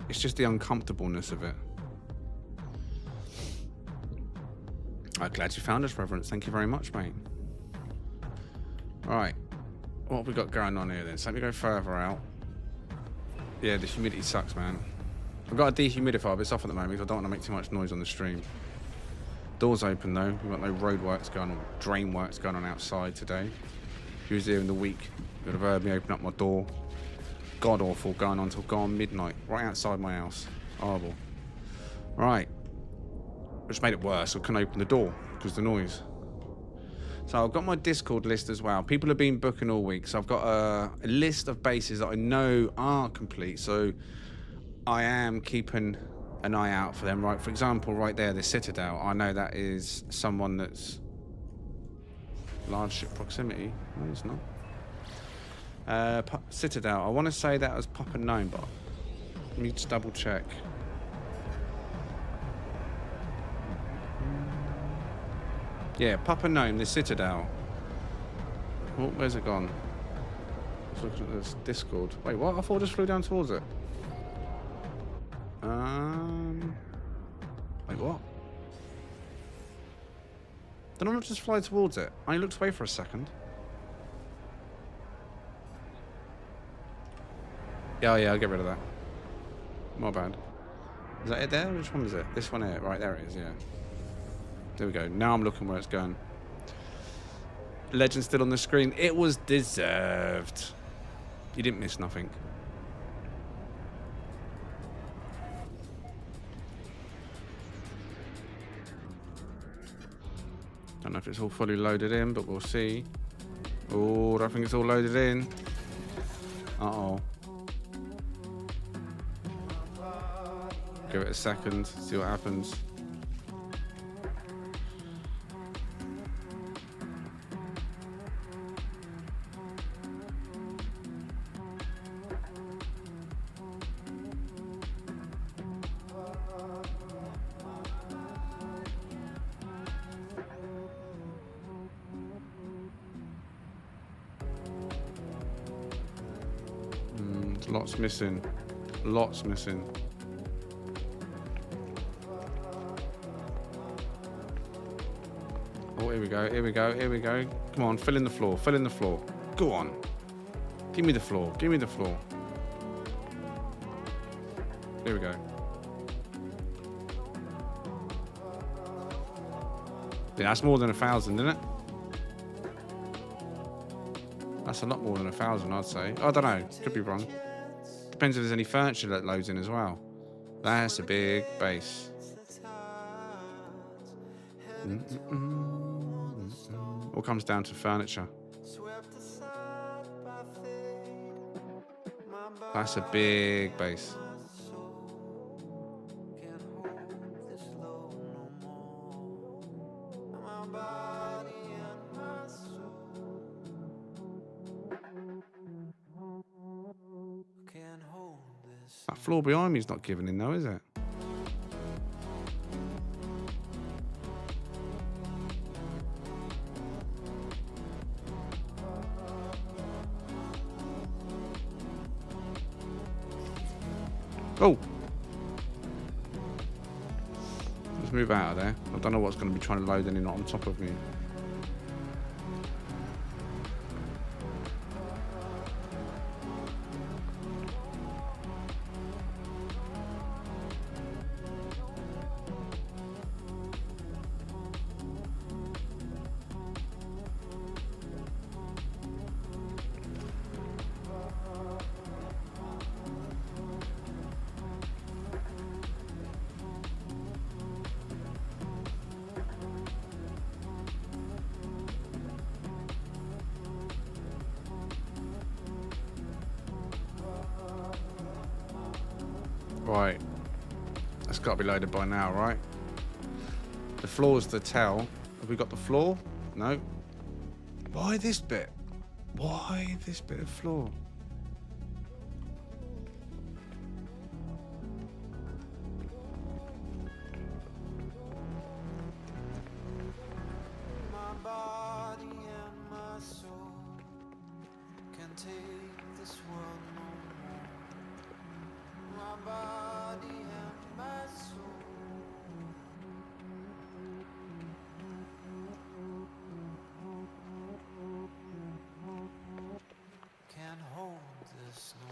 It's just the uncomfortableness of it. I'm glad you found us, Reverence. Thank you very much, mate. Right. What have we got going on here then? So let me go further out. Yeah, the humidity sucks, man. I've got a dehumidifier, but it's off at the moment because I don't want to make too much noise on the stream. Doors open though. We've got no road works going on, drain works going on outside today. If you was here in the week, you would have heard me open up my door. God awful, going on till gone midnight, right outside my house. Horrible. Right. Which made it worse. I couldn't open the door because of the noise. So I've got my Discord list as well. People have been booking all week, so I've got a list of bases that I know are complete. So I am keeping an eye out for them. Right, for example, right there, the Citadel. I know that is someone that's large ship proximity. No, it's not. Citadel. I want to say that was Papa Gnome, but let me just double check. Yeah, Papa Gnome, the Citadel. Oh, where's it gone? Let's look at this Discord. Wait, what? I thought I just flew down towards it. Wait, what? Did I not just fly towards it? I looked away for a second. Yeah, I'll get rid of that. My bad. Is that it there? Which one is it? This one here. Right, there it is, yeah. There we go. Now I'm looking where it's going. Legend still on the screen. It was deserved. You didn't miss nothing. Don't know if it's all fully loaded in, but we'll see. Oh, I don't think it's all loaded in. Uh-oh. Give it a second, see what happens. Lots missing. Lots missing. Oh, here we go, here we go, here we go. Come on, fill in the floor, fill in the floor. Go on. Give me the floor, give me the floor. Here we go. Yeah, that's more than 1,000, isn't it? That's a lot more than 1,000, I'd say. I don't know, could be wrong. Depends if there's any furniture that loads in as well. That's a big base. All comes down to furniture. That's a big base. That floor behind me is not giving in though, is it? Oh! Let's move out of there. I don't know what's going to be trying to load any not on top of me. Right. That's got to be loaded by now, right? The floor's the tell. Have we got the floor? No. Why this bit? Why this bit of floor? My body and my soul can take this world no more. My body and my soul can't hold this no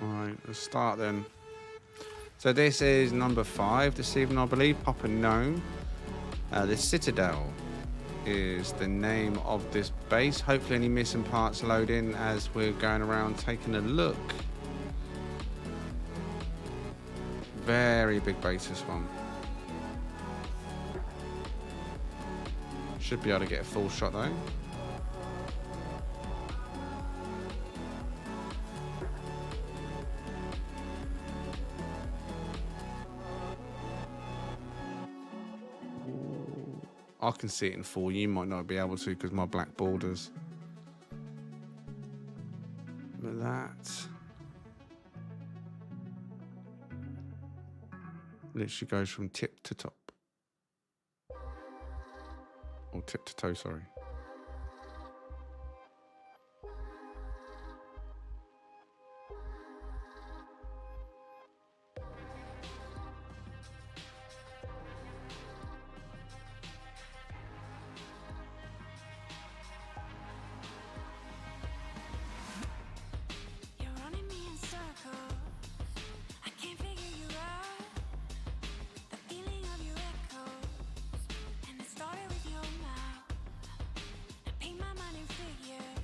more. Alright, let's start then. So this is number 5 this evening, I believe. Papa Gnome. The Citadel is the name of this base. Hopefully any missing parts load in as we're going around taking a look. Very big base, this one. Should be able to get a full shot though. I can see it in full. You might not be able to because my black borders. But that literally goes from tip to top. Or tip to toe, sorry. You're running me in circles. I can't figure you out. The feeling of your echoes, and it started with your mouth. I paint my mind in figures.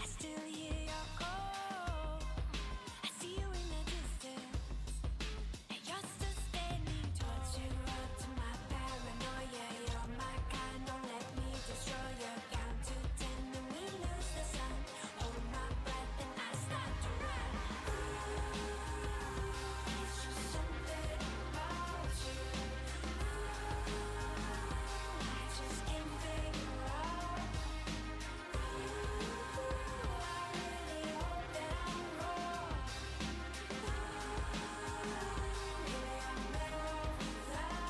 I still hear your call. I see you in the distance, and you're still standing tall. You up to my paranoia. You're my kind. Don't let me destroy you. Count to 10 and we lose the sun. Hold my breath and I start to run. It's just something about you. I just can't figure out. I really hope that I'm wrong. Maybe I'm better off without.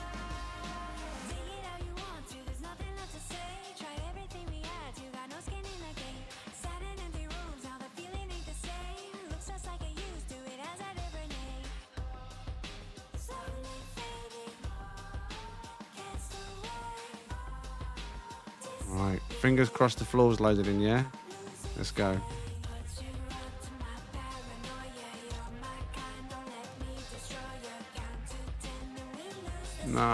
Take it how you want to. There's nothing left to say. Tried everything we had to. Got no skin in the game. Sat in empty rooms. Now the feeling ain't the same. Looks just like it used to. It has a different name. Slowly fading. Gets away. Alright, fingers crossed the floor's loaded in, yeah? Let's go. Put you up to my paranoia. You're my kind. Don't let me destroy you. Count to 10 and we lose the No.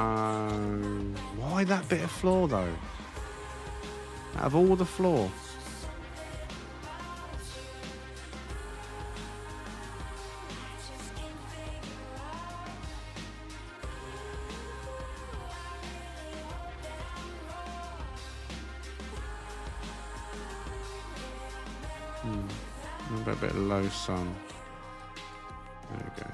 Why that bit of floor though? Out of all the floor. just can't figure out. I really hope that I'm wrong. A bit of low sun. There we go.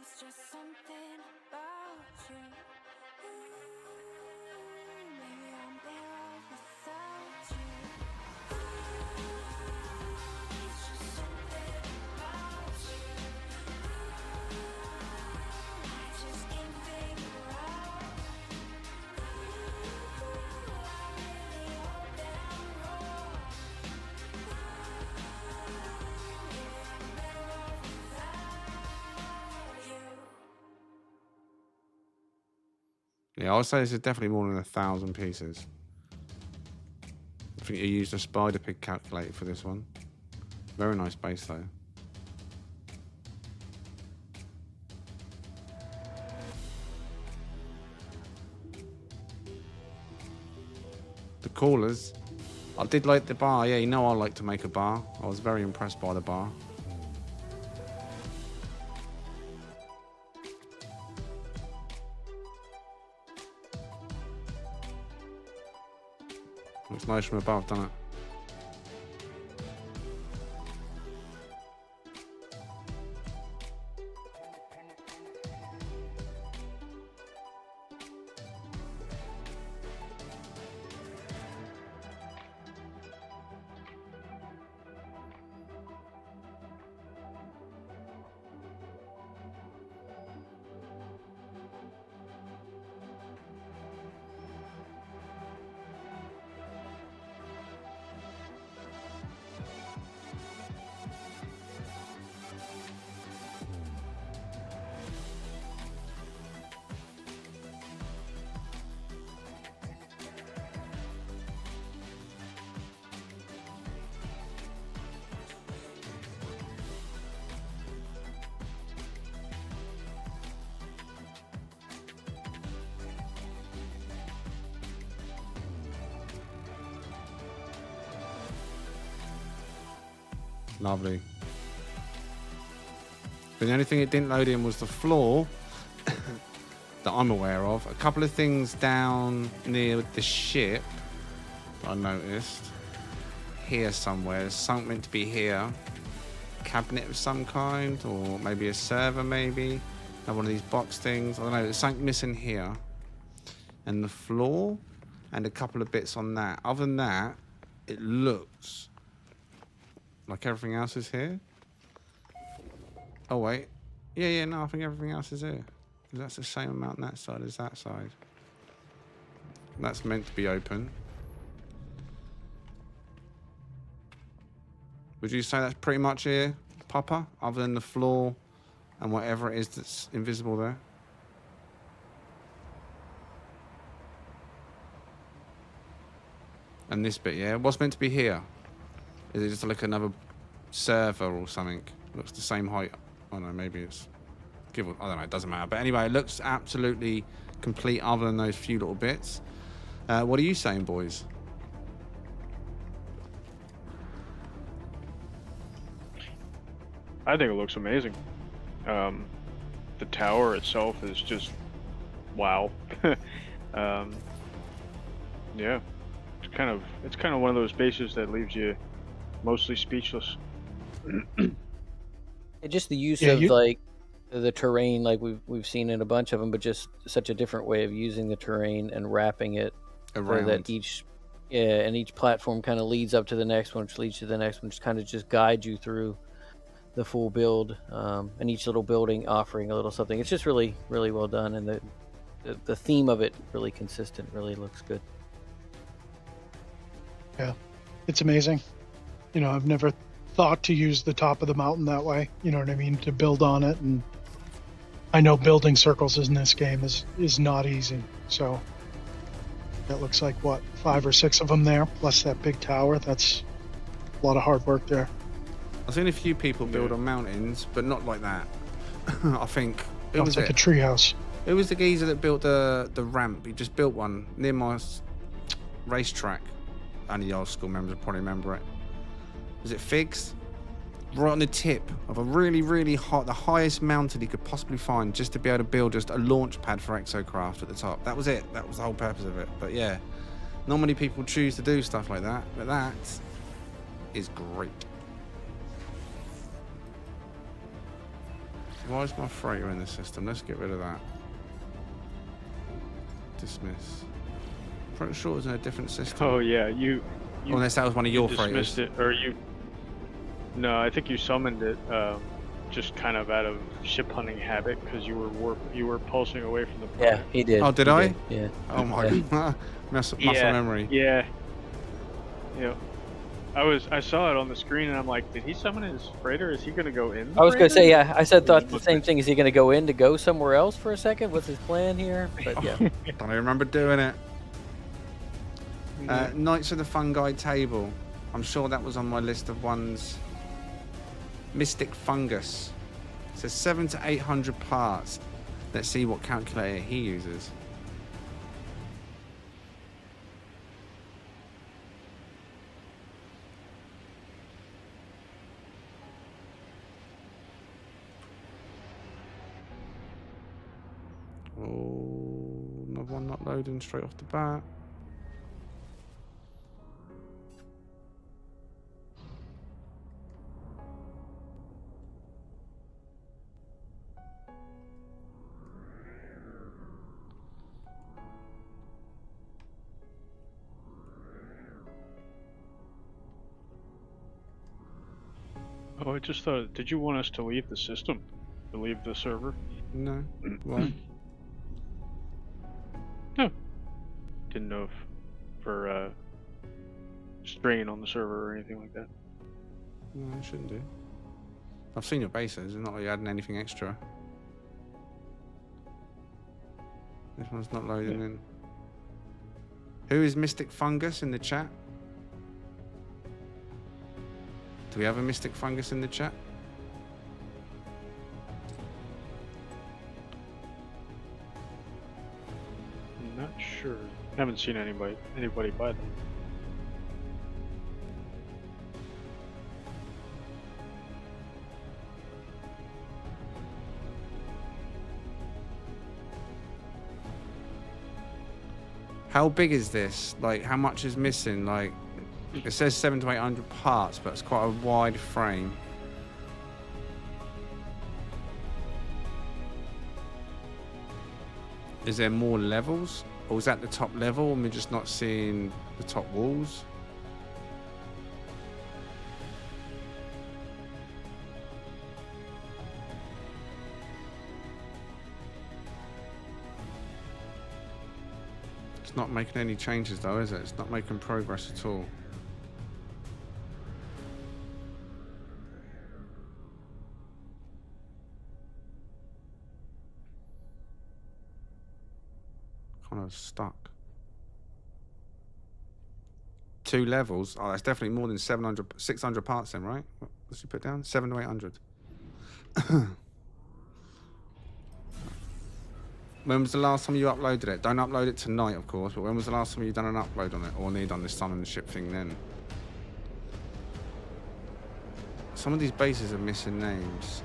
It's just something about you. Maybe I'm better off without you. It's just something about you. I just can't figure out. I really hope that I'm wrong. Maybe I'm better off without you. Yeah, I would say this is definitely more than 1,000 pieces. I think you used a spider pig calculator for this one. Very nice base though. the coolers. I did like the bar. Yeah, you know I like to make a bar. I was very impressed by the bar. Looks nice from above, doesn't it? Lovely. But the only thing it didn't load in was the floor that I'm aware of. A couple of things down near the ship that I noticed. Here somewhere. There's something meant to be here. Cabinet of some kind, or maybe a server maybe. One of these box things. I don't know. There's something missing here. And the floor and a couple of bits on that. Other than that, it looks like everything else is here. Oh wait, yeah, no, I think everything else is here. That's the same amount on that side as that side. That's meant to be open. Would you say that's pretty much here, Papa? Other than the floor and whatever it is that's invisible there? And this bit, yeah? What's meant to be here? Is it just like another server or something? Looks the same height. Oh no, maybe it's... I don't know, it doesn't matter. But anyway, it looks absolutely complete other than those few little bits. What are you saying, boys? I think it looks amazing. The tower itself is just wow. Yeah, it's kind of one of those bases that leaves you mostly speechless. And just the use of like the terrain, like we've seen in a bunch of them, but just such a different way of using the terrain and wrapping it Around. so that each platform kind of leads up to the next one, which leads to the next one, just kind of just guide you through the full build, and each little building offering a little something. It's just really, really well done, and the theme of it really consistent. Really looks good. Yeah, it's amazing. You know, I've never thought to use the top of the mountain that way. You know what I mean? To build on it, and I know building circles in this game is not easy. So that looks like what, 5 or 6 of them there, plus that big tower. That's a lot of hard work there. I've seen a few people build on mountains, but not like that. I think it was like a treehouse. It was the geezer that built the ramp. He just built one near my racetrack. Only the old school members will probably remember it. Was it Figs? Right on the tip of a really, really hot, the highest mountain he could possibly find, just to be able to build just a launch pad for Exocraft at the top. That was it. That was the whole purpose of it. But yeah, not many people choose to do stuff like that. But that is great. Why is my freighter in the system? Let's get rid of that. Dismiss. Pretty sure it was in a different system. Oh yeah, you unless that was one of your freighters. Dismissed it, or you. No, I think you summoned it, just kind of out of ship hunting habit, because you were pulsing away from the planet. Yeah, he did. Oh, did He I? did. Yeah. Oh my god. Muscle memory. Yeah. Yeah. I saw it on the screen and I'm like, did he summon his freighter? Is he gonna go in? I was gonna say, yeah. I thought the same thing. Is he gonna go in to go somewhere else for a second? What's his plan here? But yeah. Don't even remember doing it. Knights of the Fungi table. I'm sure that was on my list of ones. Mystic Fungus. It says 700 to 800 parts. Let's see what calculator he uses. Oh, another one not loading straight off the bat. Oh, I just thought, did you want us to leave the system? To leave the server? No. Why? No. Didn't know if for strain on the server or anything like that. No, I shouldn't do. I've seen your bases. It's not like you're adding anything extra. This one's not loading in. Who is Mystic Fungus in the chat? Do we have a Mystic Fungus in the chat? I'm not sure. Haven't seen anybody buy them. How big is this? Like, how much is missing? Like, it says 700 to 800 parts, but it's quite a wide frame. Is there more levels? Or is that the top level and we're just not seeing the top walls? It's not making any changes though, is it? It's not making progress at all. Kind of stuck. 2 levels. Oh, that's definitely more than 600 parts then, right? What's you put down? 700 to 800. When was the last time you uploaded it? Don't upload it tonight, of course, but when was the last time you done an upload on it? Or need done this sun and ship thing then? Some of these bases are missing names.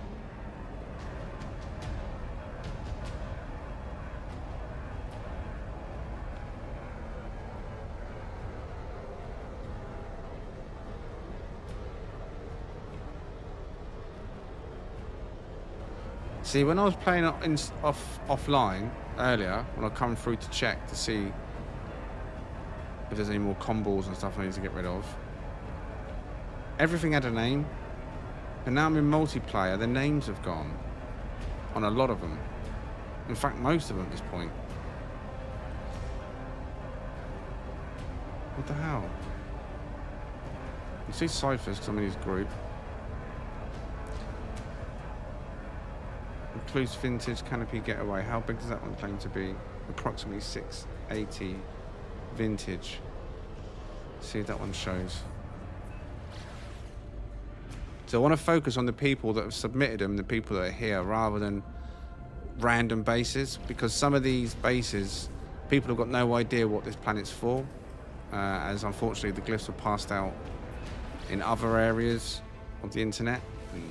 See, when I was playing offline earlier, when I come through to check to see if there's any more combos and stuff I need to get rid of, everything had a name. And now I'm in multiplayer, the names have gone on a lot of them. In fact, most of them at this point. What the hell? You see ciphers because I'm in his group. Includes vintage Canopy Getaway. How big does that one claim to be? Approximately 680 vintage. See if that one shows. So I want to focus on the people that have submitted them, the people that are here, rather than random bases, because some of these bases, people have got no idea what this planet's for, as unfortunately the glyphs were passed out in other areas of the internet. And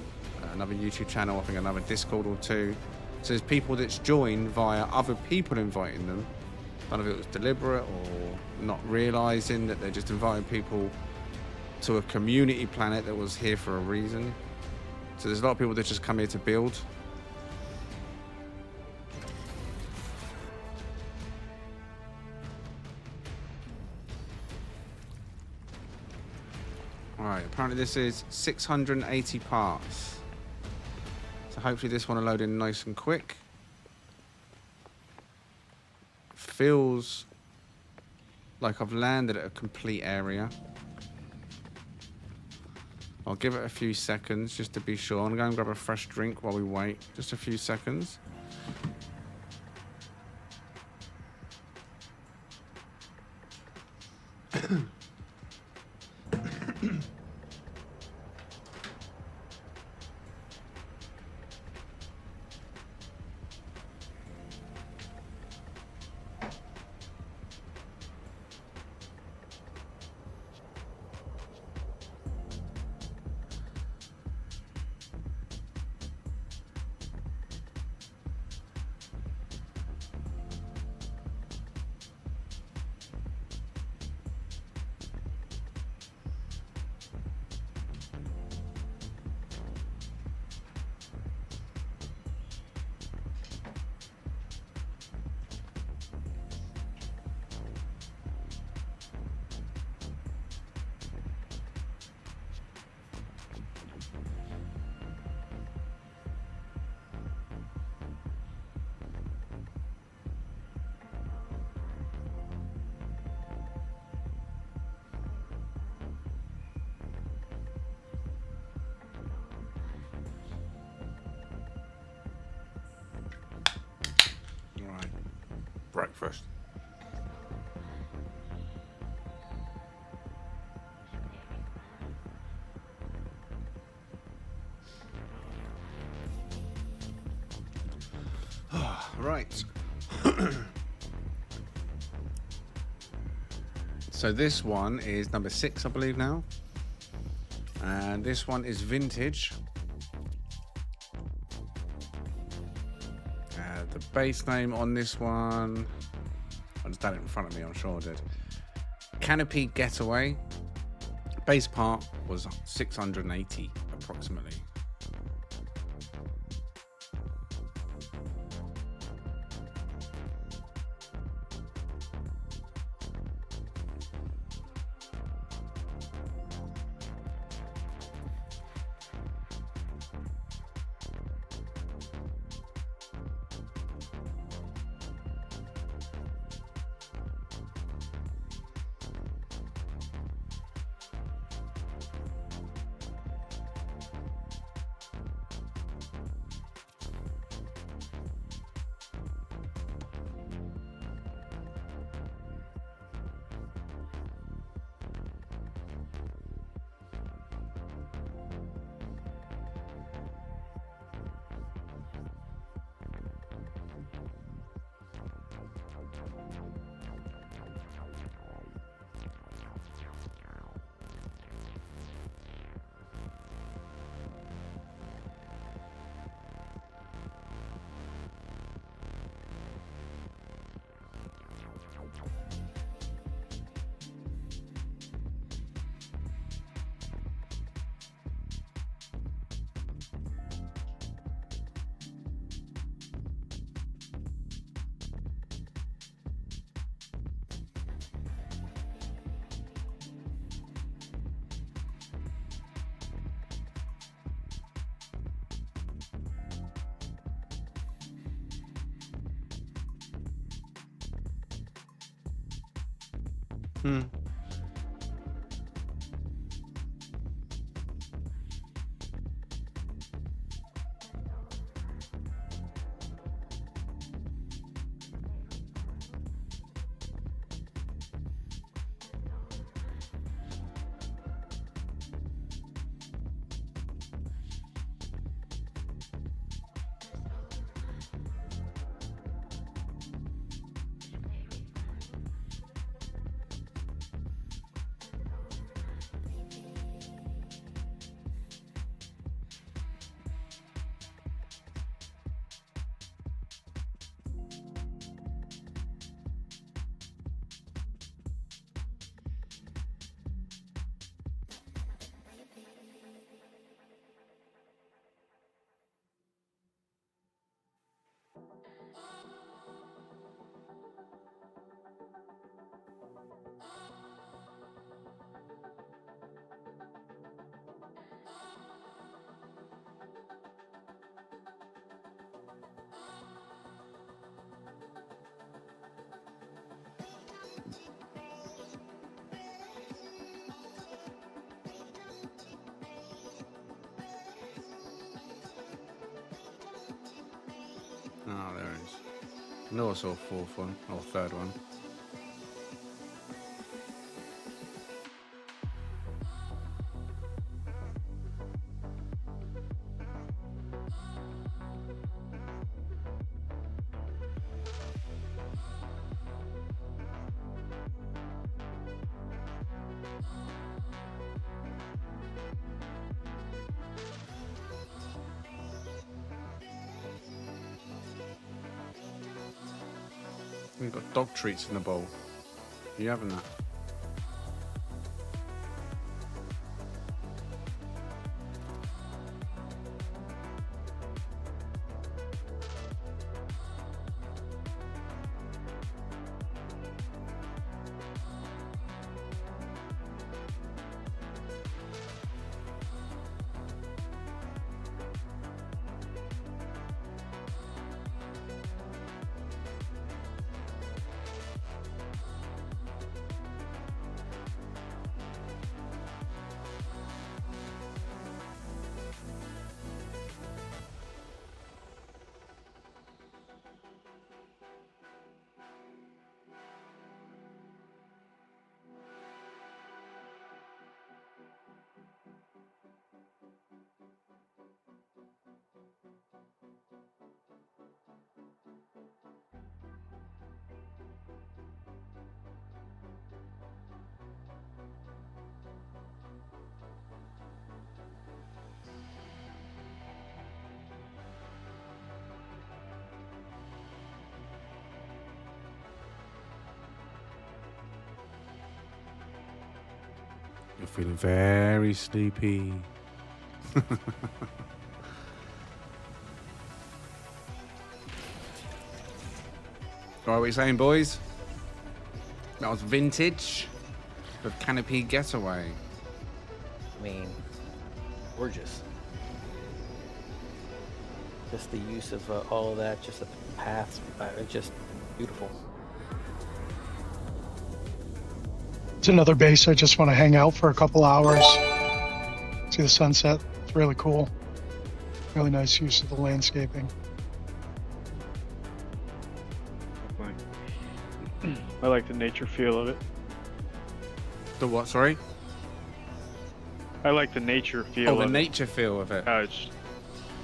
another YouTube channel, I think another Discord or two. So there's people that's joined via other people inviting them. None of it was deliberate or not realizing that they're just inviting people to a community planet that was here for a reason. So there's a lot of people that just come here to build. Alright, apparently this is 680 parts. So hopefully this one will load in nice and quick. Feels like I've landed at a complete area. I'll give it a few seconds just to be sure. I'm going to go and grab a fresh drink while we wait. Just a few seconds. first. Right. So this one is number 6, I believe now. And this one is vintage. The base name on this one, I just had it in front of me, I'm sure I did. Canopy Getaway. Base part was 680 approximately. Oh, there it is. No, I saw 4th one, or 3rd one. We've got dog treats in the bowl. You having that? You're feeling very sleepy. All right, what are you saying, boys? That was vintage of Canopy Getaway. I mean, gorgeous. Just the use of all of that, just the paths, just beautiful. It's another base I just want to hang out for a couple hours. See the sunset. It's really cool. Really nice use of the landscaping. I like the nature feel of it. The what, sorry? I like the nature feel Oh, the of nature feel of it. it. How it's,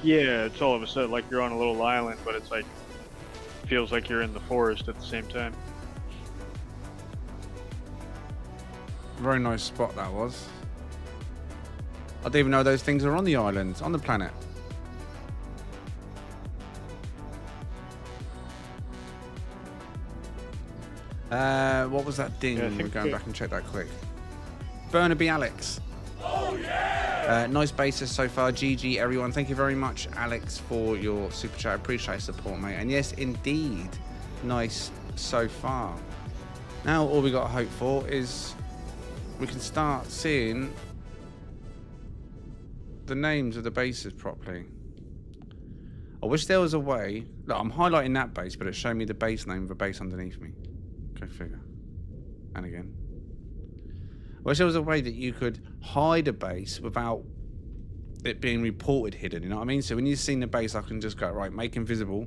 yeah, it's all of a sudden like you're on a little island, but it's like, feels like you're in the forest at the same time. Very nice spot that was. I didn't even know those things are on the island, on the planet. What was that ding? Yeah, I We're think going back and check that quick. Burnaby Alex. Oh yeah! Nice basis so far. GG everyone. Thank you very much, Alex, for your super chat. Appreciate support, mate. And yes, indeed, nice so far. Now all we got to hope for is we can start seeing the names of the bases properly. I wish there was a way. Look, I'm highlighting that base, but it's showing me the base name of a base underneath me. Go figure. And again. I wish there was a way that you could hide a base without it being reported hidden, you know what I mean? So when you've seen the base, I can just go, right, make invisible,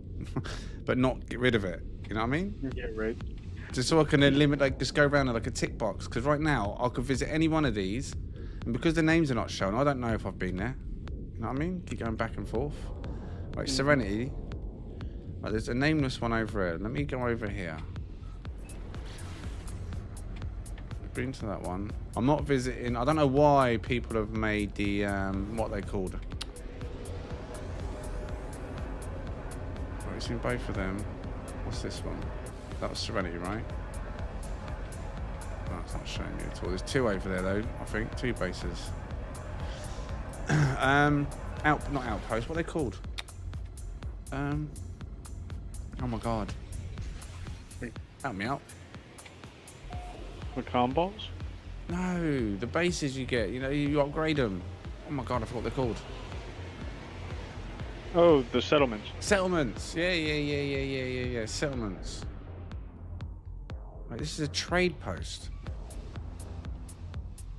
but not get rid of it. You know what I mean? Yeah, right. Just so I can limit, like, just go around it like a tick box. Because right now, I could visit any one of these, and because the names are not shown, I don't know if I've been there. You know what I mean? Keep going back and forth. Right, Serenity. Right, there's a nameless one over here. Let me go over here. Been to that one. I'm not visiting. I don't know why people have made the what they called. Right, we've seen both of them. What's this one? That was Serenity, right? No, it's not showing you at all. There's two over there though. I think 2 bases. Not outpost. What are they called? Oh my god. Help me out. The comballs? No, the bases you get, you know, you upgrade them. Oh my god, I forgot what they're called. Oh, the settlements. Settlements. Yeah. Settlements. Right, this is a trade post.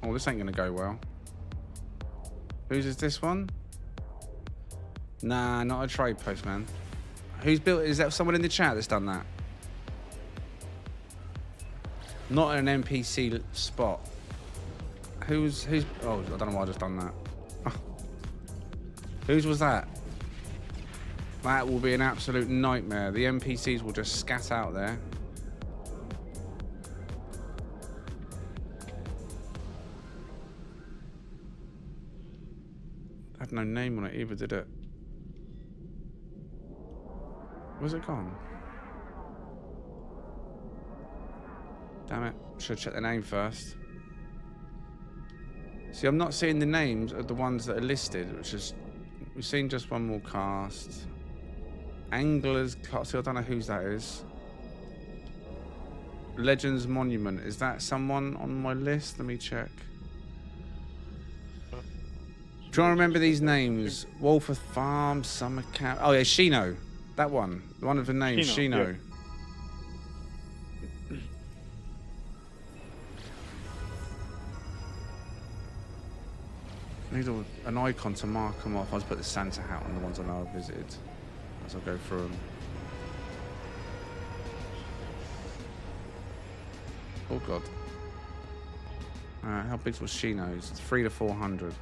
Oh, this ain't gonna go well. Whose is this one? Nah, not a trade post, man. Who's built? Is that someone in the chat that's done that? Not an NPC spot. Who's? Oh, I don't know why I just done that. Whose was that? That will be an absolute nightmare. The NPCs will just scat out there. Had no name on it either, did it? Where's it gone? Damn it. Should check the name first. See, I'm not seeing the names of the ones that are listed, which is... We've seen just one more cast. Anglers Cast. See, I don't know whose that is. Legends Monument. Is that someone on my list? Let me check. Do you remember these names? Walford Farm, Summer Camp. Oh, yeah, Shino. That one. One of the names, Shino. Yeah. I need an icon to mark them off. I'll just put the Santa hat on the ones I know I've visited as I go through them. Oh god. How big was Shino's? It's 300 to 400.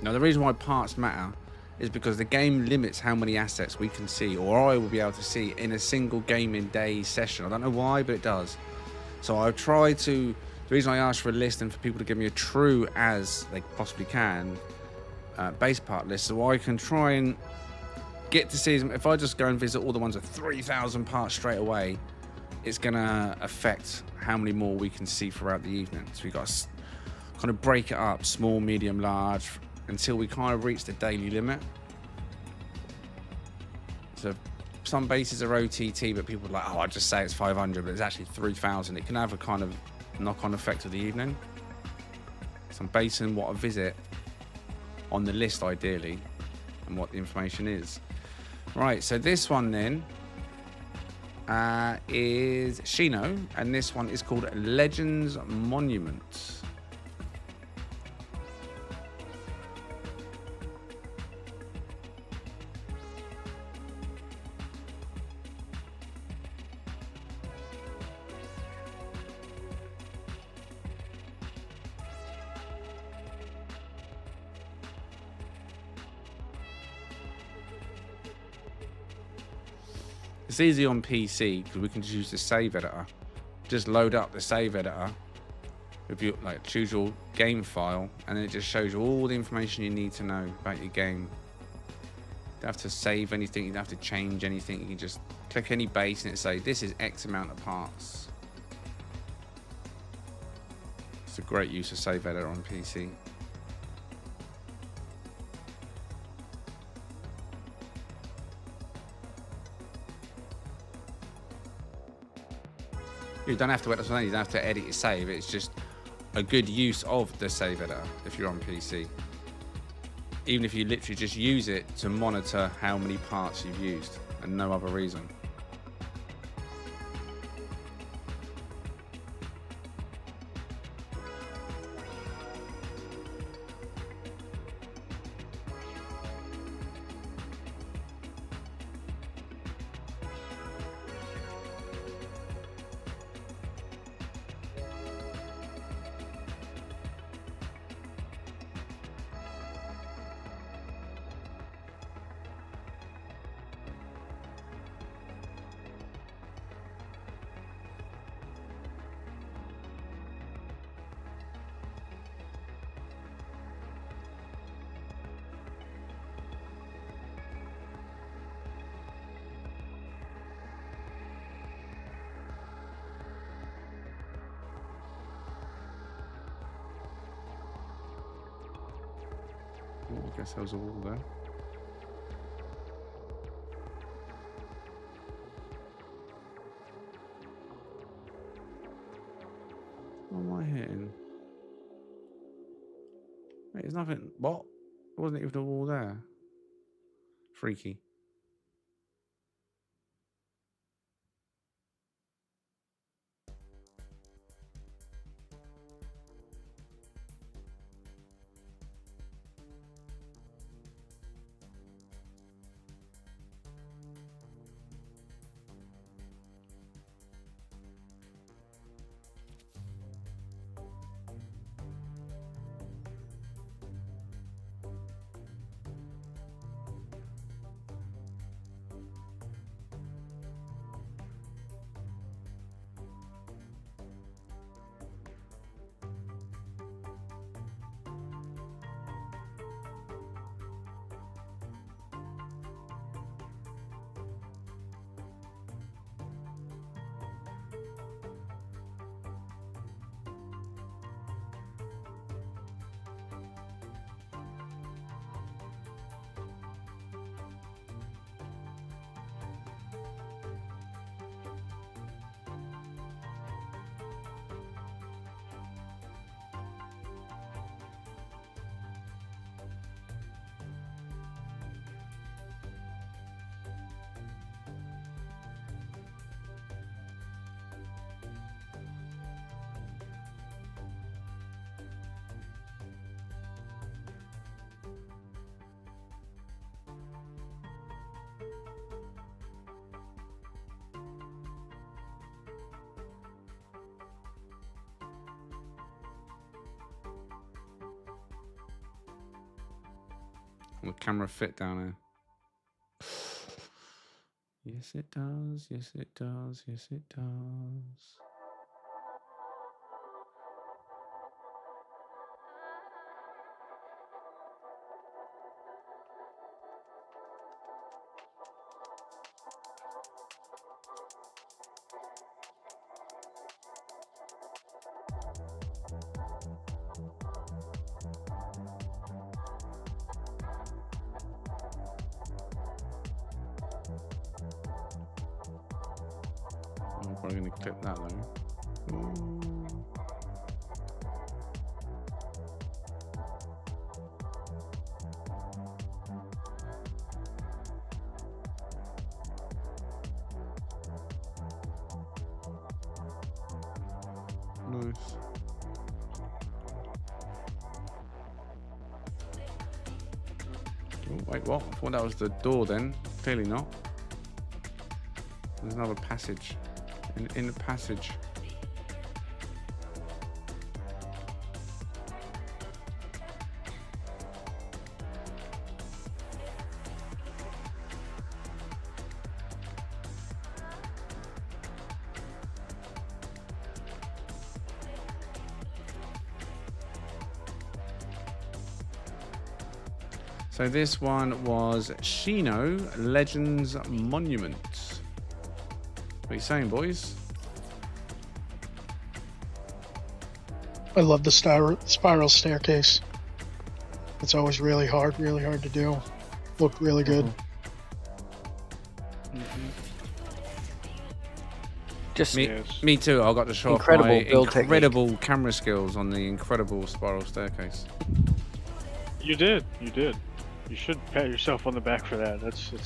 Now the reason why parts matter is because the game limits how many assets we can see, or I will be able to see in a single gaming day session. I don't know why, but it does. So I've tried to, the reason I asked for a list and for people to give me a true as they possibly can base part list, so I can try and get to see them. If I just go and visit all the ones with 3,000 parts straight away, it's going to affect how many more we can see throughout the evening. So we've got to kind of break it up, small, medium, large, until we kind of reach the daily limit. So some bases are OTT, but people are like, oh, I'll just say it's 500, but it's actually 3,000. It can have a kind of knock-on effect of the evening. So I'm basing what I visit on the list, ideally, and what the information is. Right, so this one then is Shino, and this one is called Legends Monument. It's easy on PC because we can just use the save editor. Just load up the save editor. If you like, choose your game file, and then it just shows you all the information you need to know about your game. You don't have to save anything. You don't have to change anything. You can just click any base and it say this is X amount of parts. It's a great use of save editor on PC. You don't have to edit, you don't have to edit your save. It's just a good use of the save editor if you're on PC. Even if you literally just use it to monitor how many parts you've used and no other reason. I guess that was all there. What am I hitting? Wait, there's nothing. What? There wasn't even a wall there. Freaky. Will the camera fit down here? Yes, it does. Yes, it does. Yes, it does. Probably going to clip that though. Nice. Oh, wait, what? I thought that was the door then. Clearly not. There's another passage. In the passage. So this one was Shino Legends Monument. What are you saying, boys? I love the spiral staircase. It's always really hard to do. Looked really good. Just Me too. I got to show off Incredible my build incredible camera skills on the incredible spiral staircase. You did. You should pat yourself on the back for that. That's your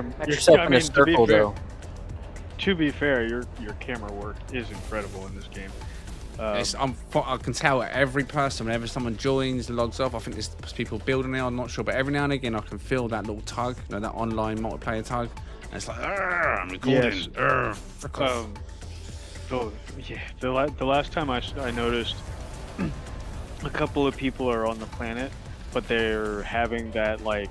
pat yourself in a circle, though. To be fair, your camera work is incredible in this game. I can tell every person, whenever someone joins, logs off, I think there's people building it, I'm not sure, but every now and again I can feel that little tug, you know, that online multiplayer tug, and it's like, I'm recording. Yes. Frick off. The last time I noticed a couple of people are on the planet, but they're having that like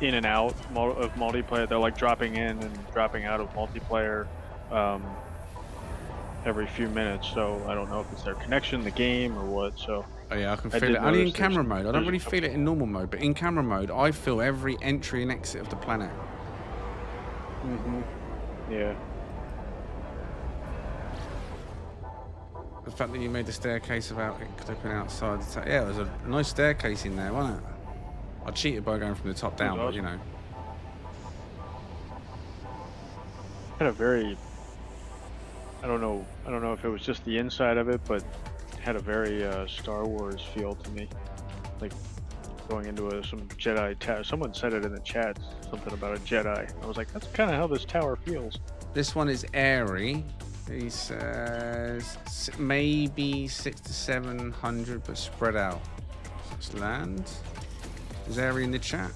in and out of multiplayer. They're like dropping in and dropping out of multiplayer every few minutes. So I don't know if it's their connection, the game, or what. So oh yeah, I can feel it. Only in camera mode. I don't really feel it in normal mode, but in camera mode, I feel every entry and exit of the planet. Yeah. The fact that you made the staircase about it clipping outside. Yeah, it was a nice staircase in there, wasn't it? I cheated by going from the top down, but you know. Had a very, I don't know if it was just the inside of it, but it had a very Star Wars feel to me. Like going into some Jedi tower. Someone said it in the chat, something about a Jedi. I was like, that's kind of how this tower feels. This one is airy. He says maybe 600 to 700, but spread out. Let's land. Is airy in the chat?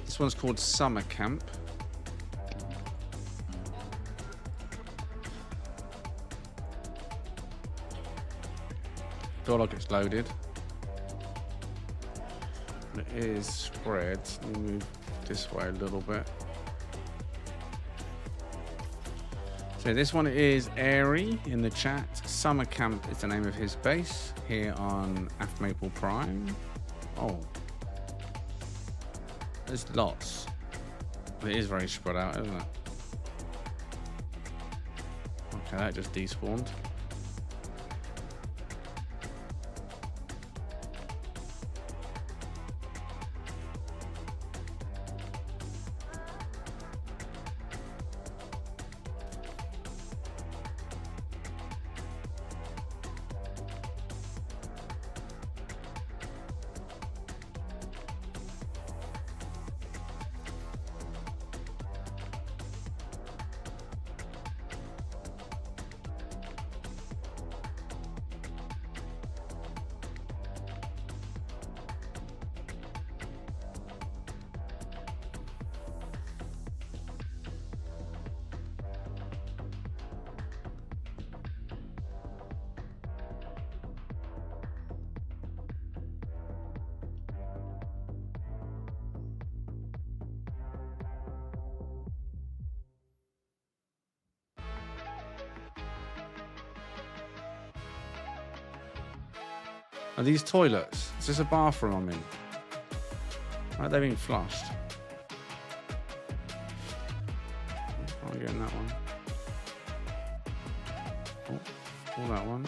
This one's called Summer Camp. Feel like it's loaded. It is spread. Let me move this way a little bit. So this one is Airy in the chat. Summer Camp is the name of his base here on Aftmaple Prime. Oh. There's lots. It is very spread out, isn't it? Okay, that just despawned. Are these toilets? Is this a bathroom I'm in? Why are they being flushed? Can't get in that one. Oh, that one.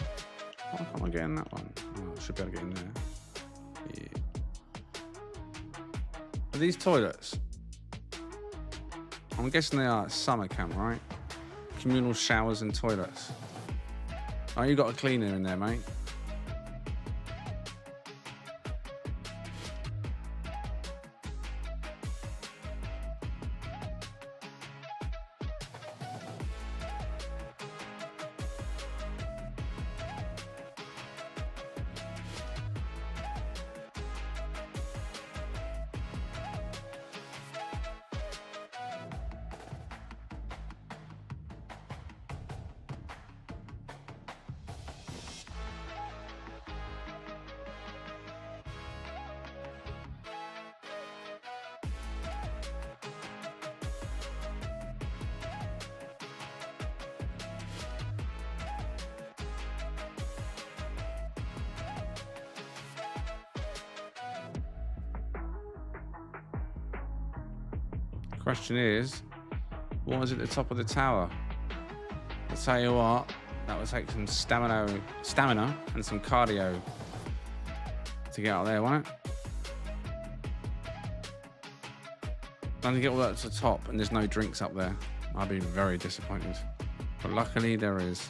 Why can't I get in that one? Oh, I should be able to get in there. Yeah. Are these toilets? I'm guessing they are at summer camp, right? Communal showers and toilets. Oh, you got a cleaner in there, mate. Question is, what was at the top of the tower? I'll tell you what, that would take some stamina and some cardio to get out there, won't it? Trying to get all that to the top and there's no drinks up there. I'd be very disappointed. But luckily there is.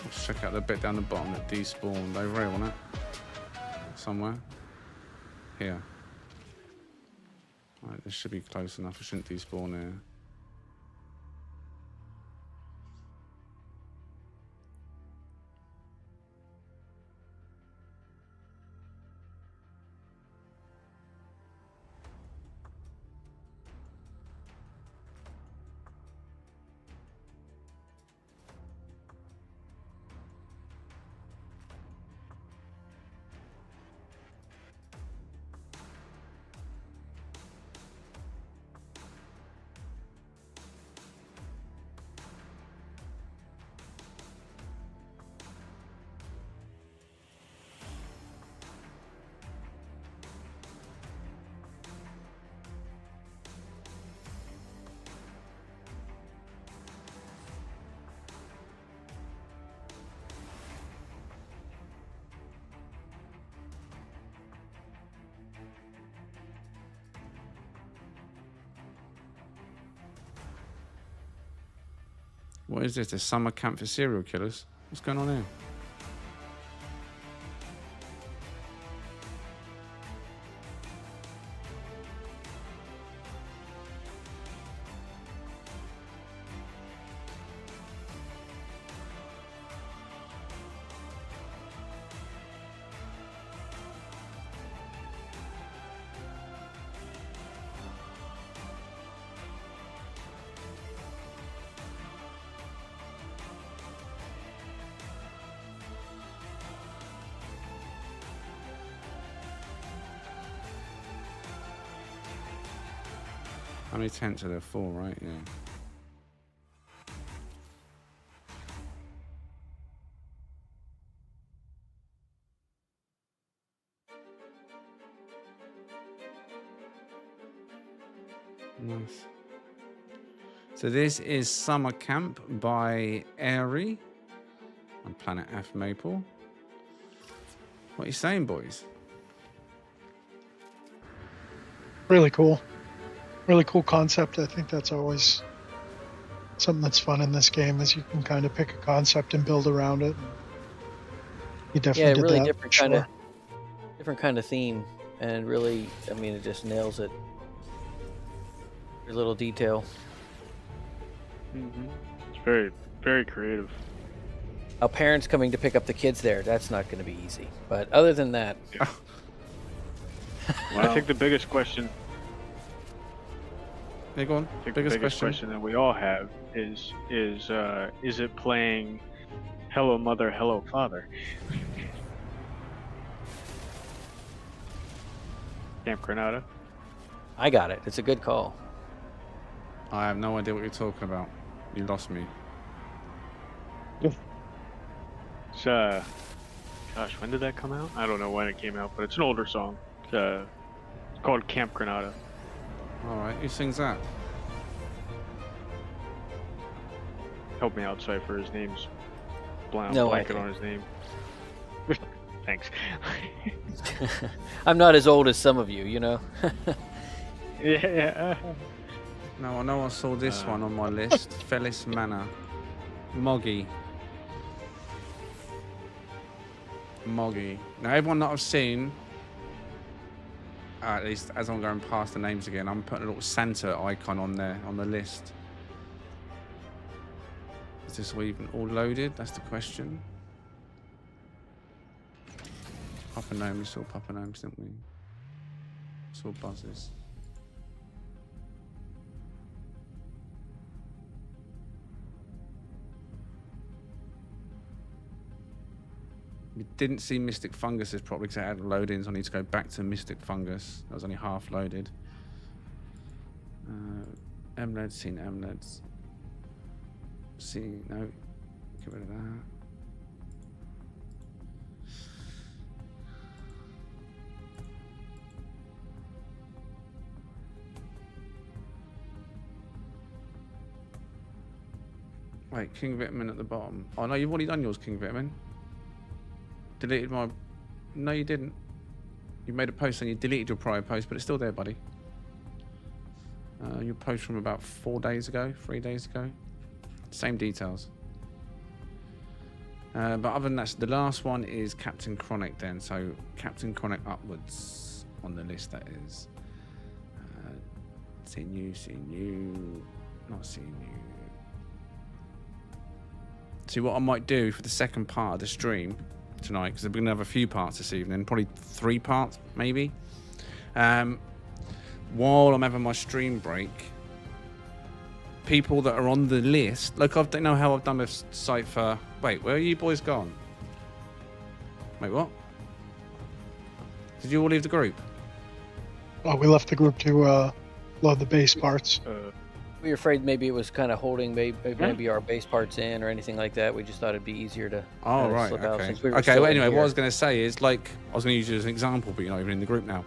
Let's check out the bit down the bottom that despawned over here, wasn't it? Somewhere. Here. Right, this should be close enough. It shouldn't despawn here. What is this? A summer camp for serial killers? What's going on here? How many tents are there? 4, right? Yeah. Nice. So this is Summer Camp by Airy on planet Aftmaple. What are you saying, boys? Really cool. Really cool concept. I think that's always something that's fun in this game, is you can kind of pick a concept and build around it. He Yeah, definitely did really that. different kind of theme, and really, I mean, it just nails it. Every little detail. It's very, very creative. Now, parents coming to pick up the kids there—that's not going to be easy. But other than that, I think the biggest question, Yeah, go on. I think the biggest question that we all have is it playing Hello Mother, Hello Father? Camp Granada. I got it. It's a good call. I have no idea what you're talking about. You lost me. It's gosh, when did that come out? I don't know when it came out, but it's an older song. It's called Camp Granada. All right, who sings that? Help me out, Cypher. His name's blanket idea. on his name. Thanks. I'm not as old as some of you, you know. Yeah. No, I know I saw this one on my list. Felis Mana. Moggy. Now, everyone that I've seen, at least as I'm going past the names again, I'm putting a little Santa icon on there on the list. Is this all even all loaded? That's the question. Papa Gnome, we saw Papa Gnomes, didn't we? Saw buzzes. We didn't see Mystic Funguses properly because it had load-ins. I need to go back to Mystic Fungus. That was only half loaded. Emleds, seen Emleds. See, no. Get rid of that. Wait, King Vitamin at the bottom. Oh no, you've already done yours, King Vitamin. Deleted my... No, you didn't. You made a post and you deleted your prior post, but it's still there, buddy. Your post from about 4 days ago, 3 days ago. Same details. But other than that, the last one is Captain Chronic then. So Captain Chronic upwards on the list, that is. Seeing you. Not seeing you. See what I might do for the second part of the stream tonight, because we're going to have a few parts this evening, probably 3 parts maybe. While I'm having my stream break, people that are on the list, like I don't know how I've done this site for... Wait, where are you boys gone? Wait, what? Did you all leave the group? Oh, we left the group to load the base parts. We were afraid maybe it was kind of holding maybe our base parts in or anything like that. We just thought it'd be easier to right, slip out okay. since we were Okay, still well, in anyway, what I here. was going to say is, like, I was going to use you as an example, but you're not even in the group now.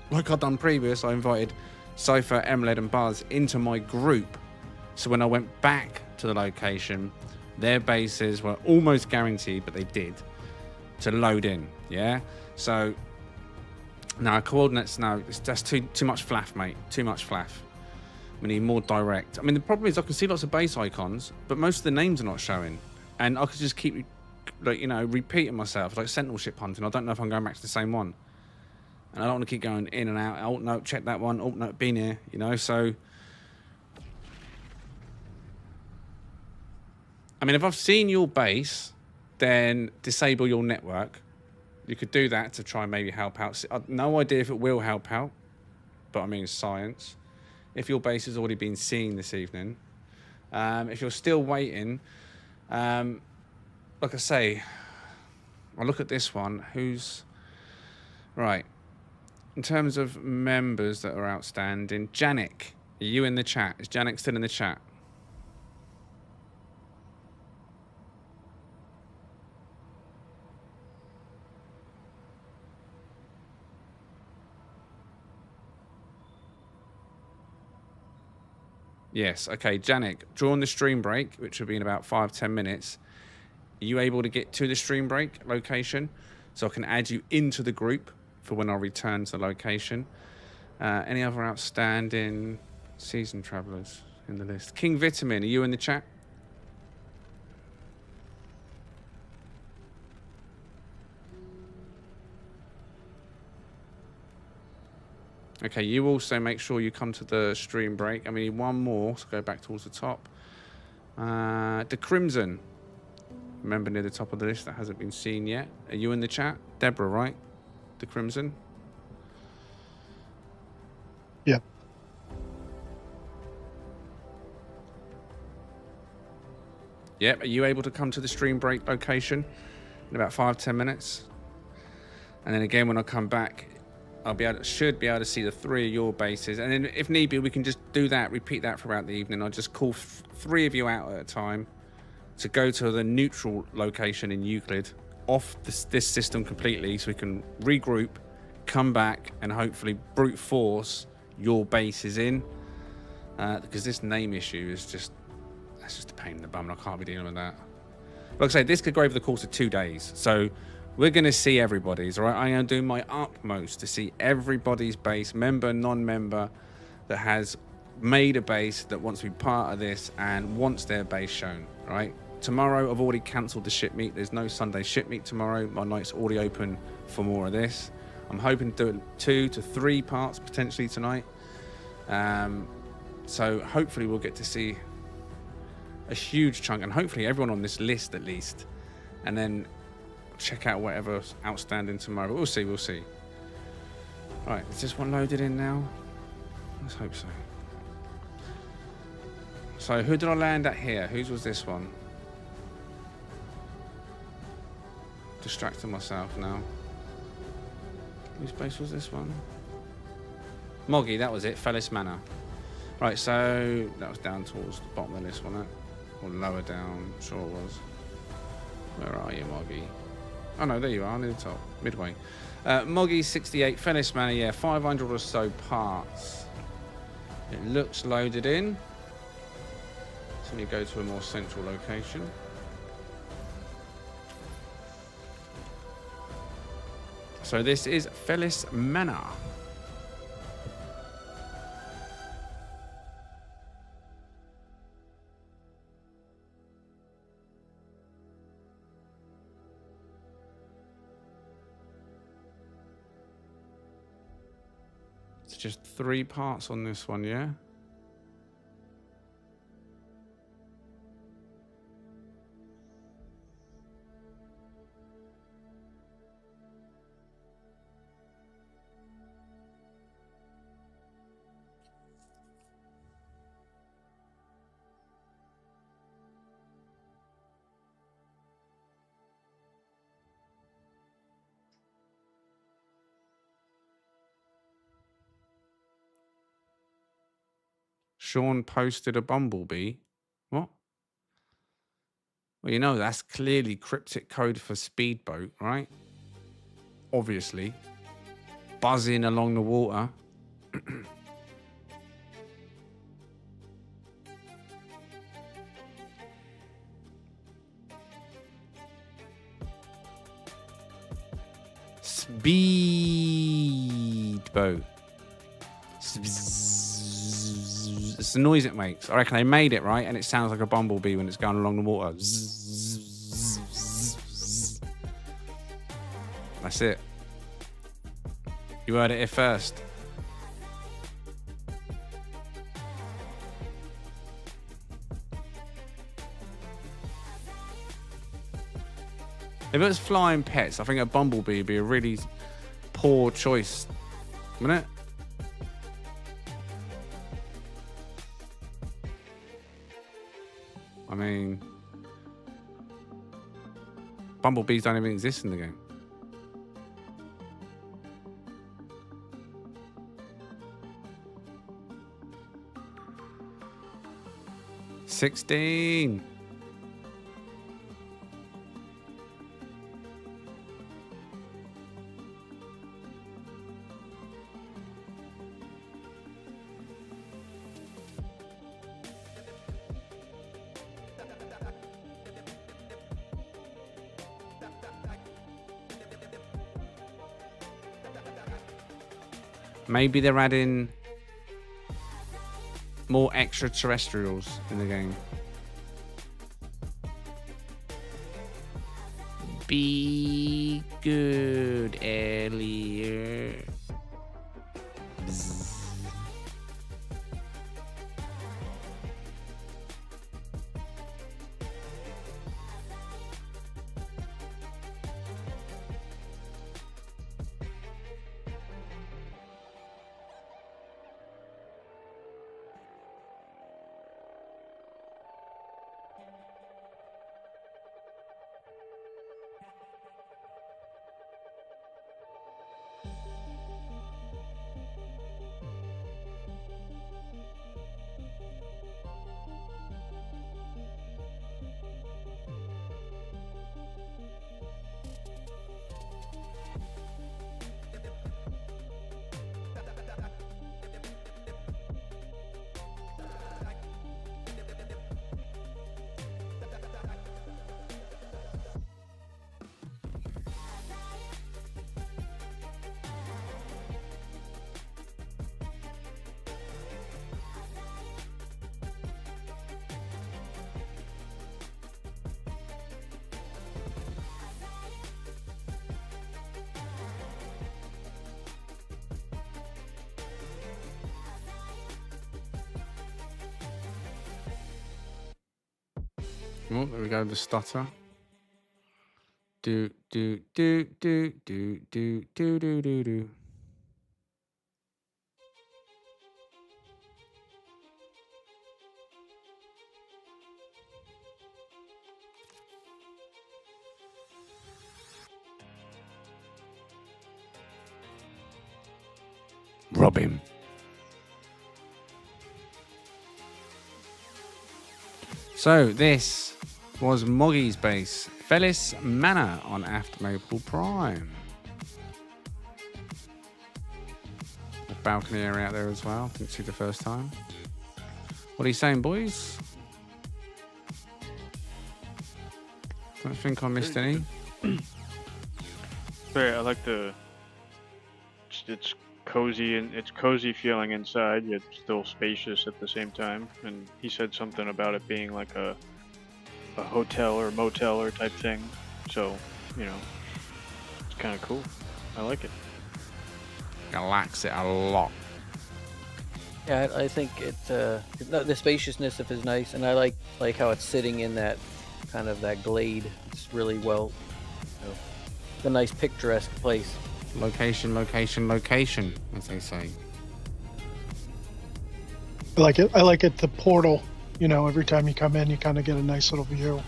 Like I've done previous, I invited Cypher, Emled and Buzz into my group. So when I went back to the location, their bases were almost guaranteed, but they did, to load in, yeah? So, now coordinates, no, that's too much flaff, mate, too much flaff. We need more direct. I mean, the problem is I can see lots of base icons, but most of the names are not showing. And I could just keep, like, you know, repeating myself, like Sentinel ship hunting. I don't know if I'm going back to the same one. And I don't want to keep going in and out. Oh, no, check that one. Oh, no, been here, you know, so... I mean, if I've seen your base, then disable your network. You could do that to try and maybe help out. I've no idea if it will help out, but I mean, science. If your base has already been seen this evening, if you're still waiting, like I say, I look at this one, who's... Right. In terms of members that are outstanding, Janik, are you in the chat? Is Janik still in the chat? Yes, okay, Janik, during the stream break, which will be in about 5-10 minutes, are you able to get to the stream break location so I can add you into the group for when I return to the location? Any other outstanding season travelers in the list? King Vitamin, are you in the chat? Okay, you also make sure you come to the stream break. And we need one more, so go back towards the top. The Crimson. Remember, near the top of the list that hasn't been seen yet. Are you in the chat? Deborah, right? The Crimson? Yep. Yep. Are you able to come to the stream break location in about 5-10 minutes? And then again, when I come back, should be able to see the 3 of your bases. And then if need be, we can just do that, repeat that throughout the evening. I'll just call 3 of you out at a time to go to the neutral location in Euclid, off this system completely, so we can regroup, come back, and hopefully brute force your bases in. Because this name issue is that's just a pain in the bum, and I can't be dealing with that. Like I say, this could go over the course of 2 days. So we're going to see everybody's, all right? I am doing my utmost to see everybody's base, member, non-member, that has made a base that wants to be part of this and wants their base shown, right? Tomorrow, I've already cancelled the ship meet. There's no Sunday ship meet tomorrow. My night's already open for more of this. I'm hoping to do it 2 to 3 parts potentially tonight. So hopefully we'll get to see a huge chunk, and hopefully everyone on this list at least, and then check out whatever's outstanding tomorrow. But we'll see, we'll see. All right, is this one loaded in now? Let's hope so. So who did I land at here? Whose was this one? Distracting myself now. Whose base was this one? Moggy, that was it. Felis Mana. Right, so that was down towards the bottom of the list, wasn't it? Or lower down, sure it was. Where are you, Moggy? Oh no, there you are, near the top, midway. Moggy 68, Felis Mana, yeah, 500 or so parts. It looks loaded in. So we go to a more central location. So this is Felis Mana. It's just 3 parts on this one, yeah? Sean posted a bumblebee. What? Well, you know, that's clearly cryptic code for speedboat, right? Obviously. Buzzing along the water. Speedboat. It's the noise it makes. I reckon they made it right, and it sounds like a bumblebee when it's going along the water. That's it. You heard it here first. If it was flying pets, I think a bumblebee would be a really poor choice, wouldn't it? I mean, bumblebees don't even exist in the game. $16. Maybe they're adding more extraterrestrials in the game. Be good, Elliot. Bzz. Oh, there we go. The stutter. Do do do do do do do do do do. Rob him. So this was Moggy's base, Felis Mana on Aftmaple Prime. A balcony area out there as well. Didn't see the first time. What are you saying, boys? Don't think I missed any. Very, I like the. It's cozy and it's cozy feeling inside, yet still spacious at the same time. And he said something about it being like a hotel or motel or type thing. So, you know, it's kind of cool. I like it. I likes it a lot. Yeah, I think the spaciousness of it is nice, and I like how it's sitting in that kind of that glade. It's really well, you know, a nice picturesque place. Location, location, location, as they say. I like it. I like it. The portal. You know, every time you come in, you kind of get a nice little view.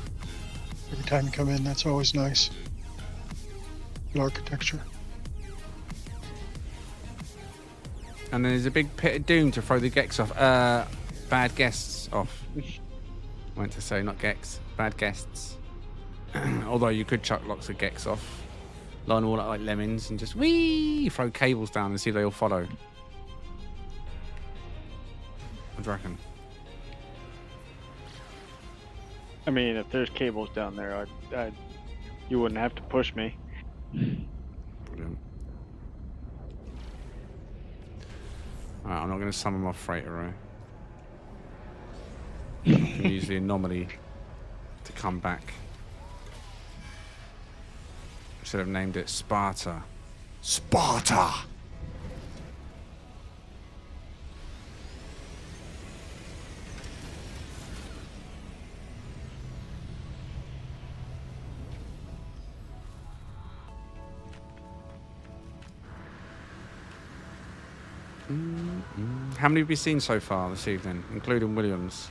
Every time you come in, that's always nice. Good architecture. And then there's a big pit of doom to throw the Gex off. Bad guests off. I meant to say, not Gex. Bad guests. Although you could chuck lots of Gex off. Line them all up like lemons and just whee! Throw cables down and see if they all follow. What do you reckon? I mean, if there's cables down there, you wouldn't have to push me. Brilliant. Alright, I'm not going to summon my freighter array. I can use the anomaly to come back. Should have named it Sparta. Sparta! How many have you seen so far this evening, including Williams?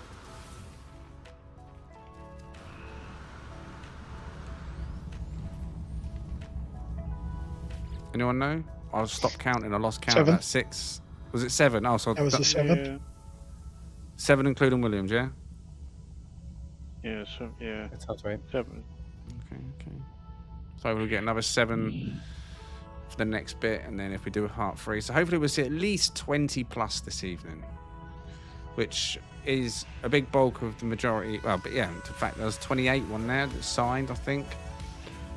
Anyone know? I stopped counting. I lost count 7. at 6. Was it 7? Oh, so That was the 7th. Yeah. 7 including Williams, yeah? Yeah. So yeah. That sounds right. 7. Okay. So we'll get another 7 for the next bit, and then if we do a part 3. So hopefully we'll see at least 20 plus this evening, which is a big bulk of the majority. Well, but yeah, in fact, there's 28 one there that's signed, I think.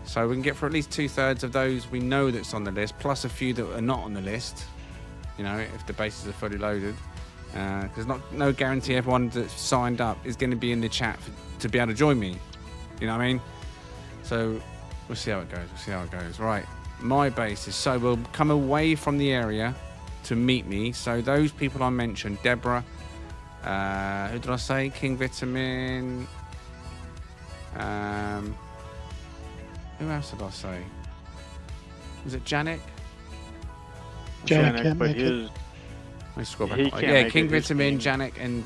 So we can get for at least 2/3 of those we know that's on the list, plus a few that are not on the list, you know, if the bases are fully loaded. There's no guarantee everyone that's signed up is going to be in the chat to be able to join me. You know what I mean? So we'll see how it goes. Right. My base is so we'll come away from the area to meet me. So those people I mentioned, Deborah, who did I say? King Vitamin. Who else did I say? Was it Janik? Janik can't but make it. his Let me scroll back. He can't Yeah, make King it, his Vitamin, team. Janik, and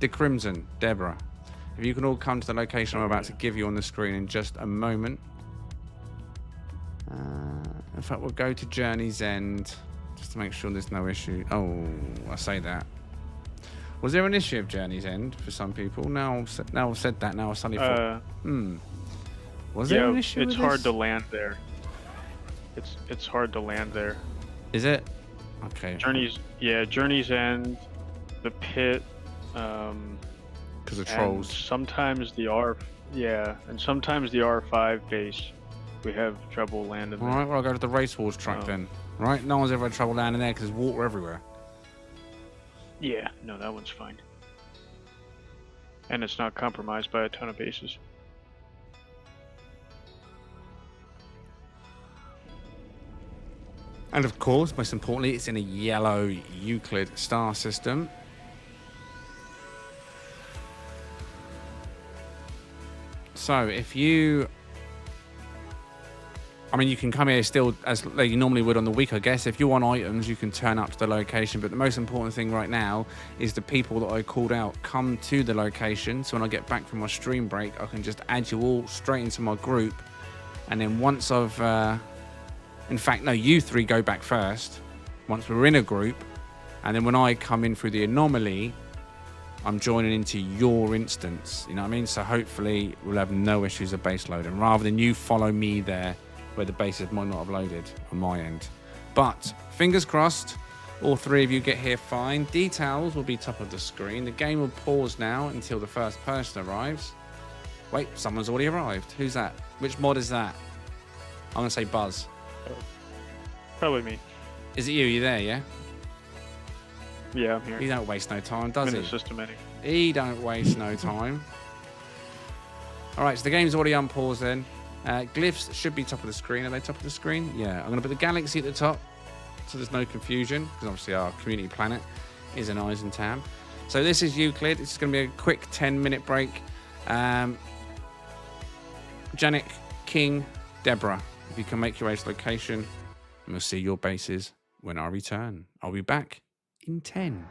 the Crimson, Deborah. If you can all come to the location I'm about to give you on the screen in just a moment. In fact, we'll go to Journey's End just to make sure there's no issue. Oh, I say that. Was there an issue of Journey's End for some people? Now I've said that. Now I suddenly thought, Was there an issue it's with hard this? to land there. It's hard to land there. Is it? Okay. Journey's End, the pit, Because of and trolls. sometimes the R5 base, we have trouble landing there. All right, well, I'll go to the Race Wars track Oh. then. Right? No one's ever had trouble landing there because there's water everywhere. Yeah, no, that one's fine. And it's not compromised by a ton of bases. And of course, most importantly, it's in a yellow Euclid star system. So if you, I mean, you can come here still as like you normally would on the week, I guess. If you want items, you can turn up to the location. But the most important thing right now is the people that I called out come to the location. So when I get back from my stream break, I can just add you all straight into my group. And then once I've, in fact, no, you three go back first. Once we're in a group. And then when I come in through the anomaly, I'm joining into your instance. You know what I mean? So hopefully we'll have no issues of base loading rather than you follow me there where the bases might not have loaded on my end. But fingers crossed, all three of you get here fine. Details will be top of the screen. The game will pause now until the first person arrives. Wait, someone's already arrived. Who's that? Which mod is that? I'm gonna say Buzz. Probably me. Is it you? You there? Yeah. Yeah, I'm here. He don't waste no time, I'm does in he? the systematic. He don't waste no time. All right, so the game's already unpaused then. Glyphs should be top of the screen. Are they top of the screen? Yeah. I'm going to put the galaxy at the top so there's no confusion because obviously our community planet is an Eisen tab. So this is Euclid. It's going to be a quick 10-minute break. Janik, King, Deborah, if you can make your way to location, and we'll see your bases when I return. I'll be back in 10.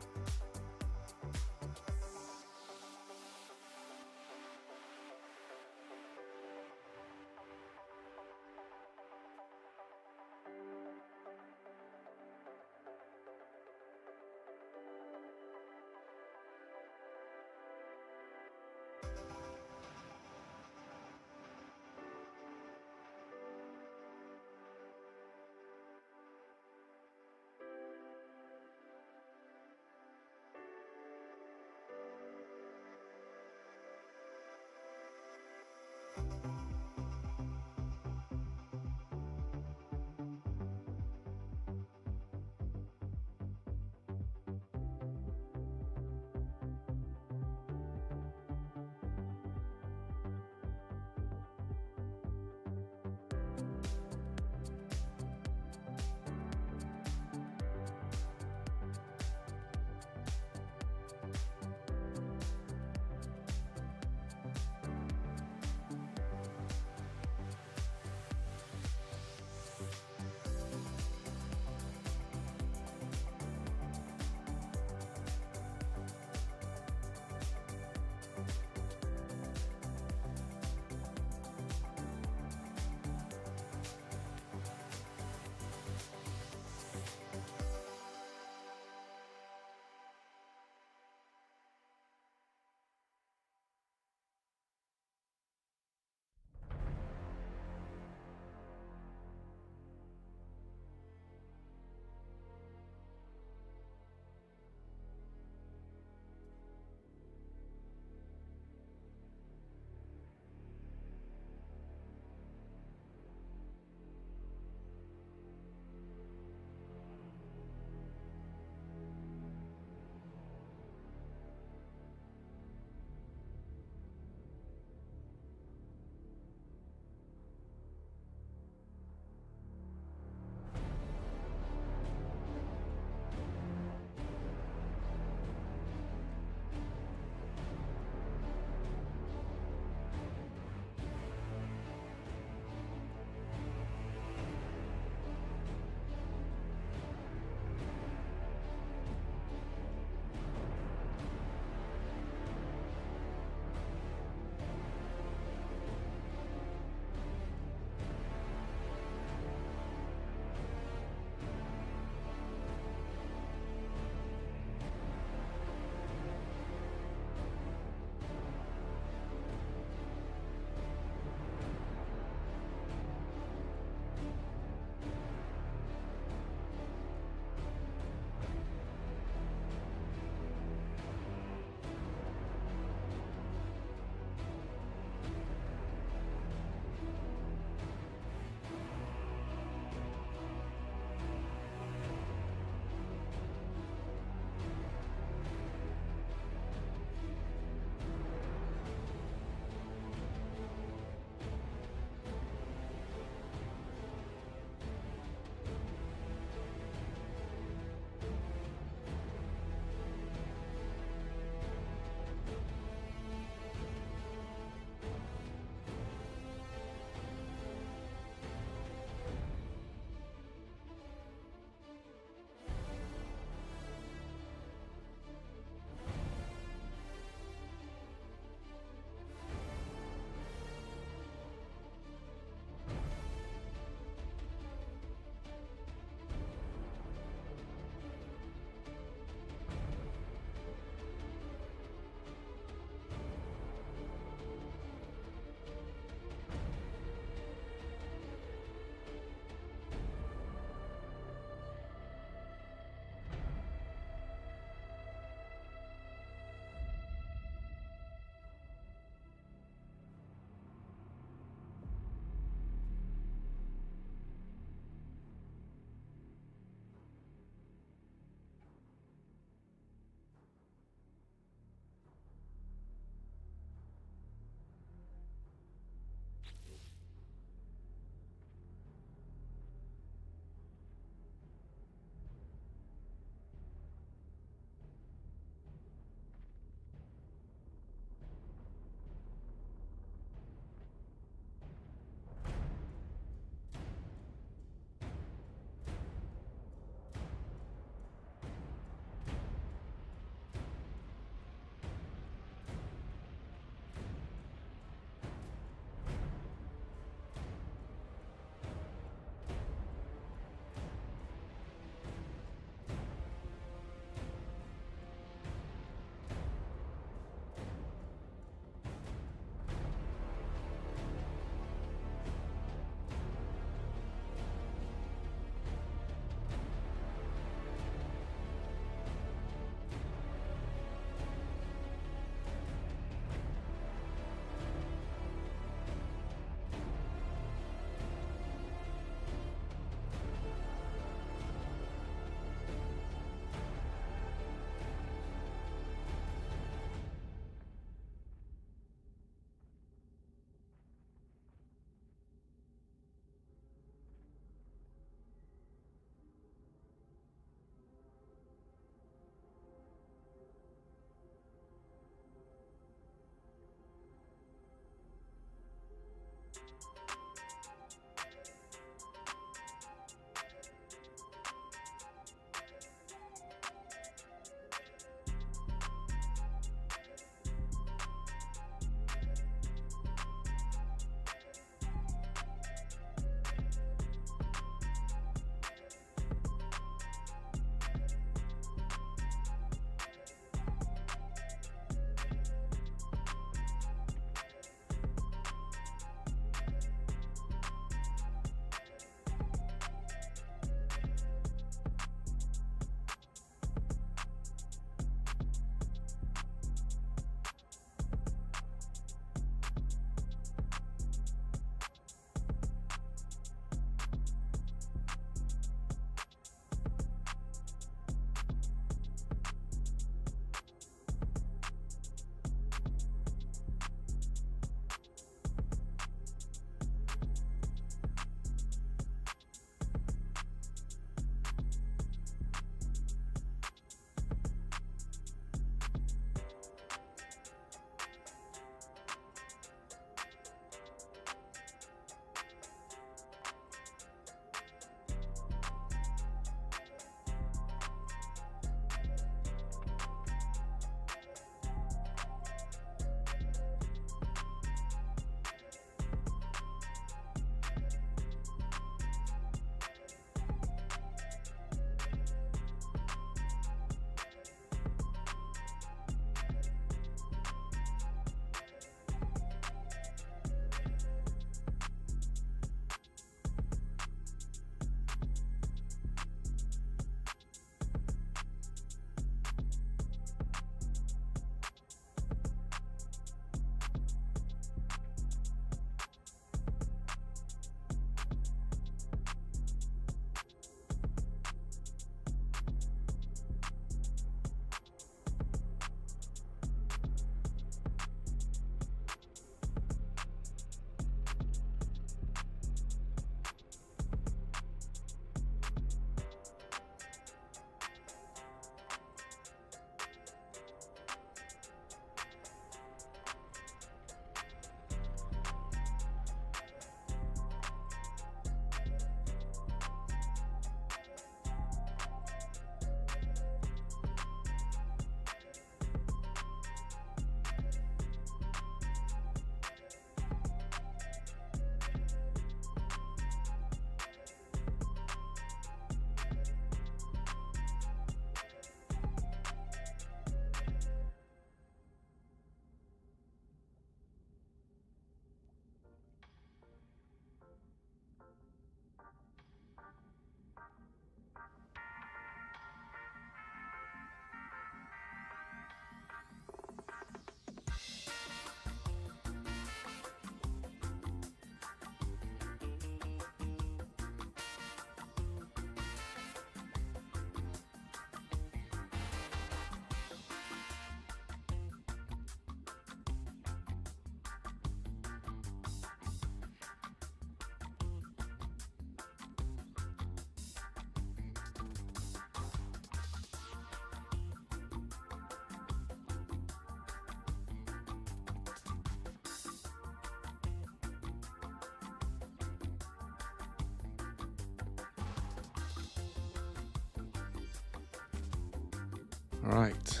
All right.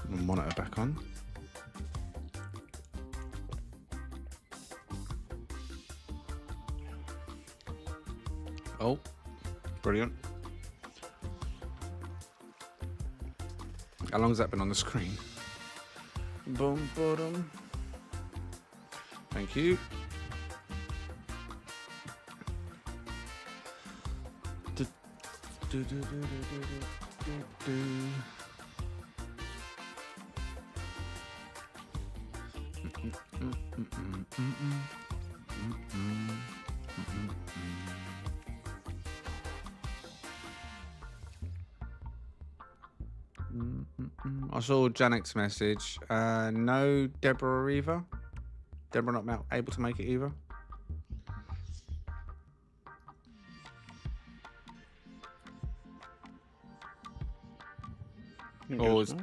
My monitor back on. Oh, brilliant. How long has that been on the screen? Boom, bottom. Thank you. Do, do, do, do, do, do, do, do. I saw Janek's message. No, Deborah either. Deborah not able to make it either. Or has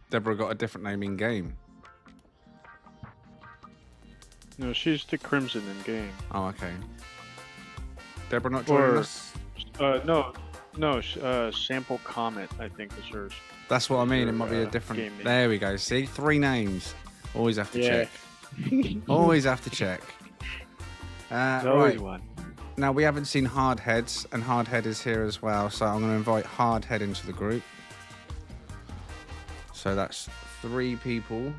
Deborah got a different name in game? No, she's the Crimson in game. Oh, okay. Deborah not joining us? No, Sample Comet, I think is hers. That's what I mean. It Her, might be a game different. name. There we go. See, 3 names. Always have to Yeah. check. Always have to check. There's always Right. one. Now we haven't seen Hardheads, and Hardhead is here as well. So I'm going to invite Hardhead into the group. So that's 3 people.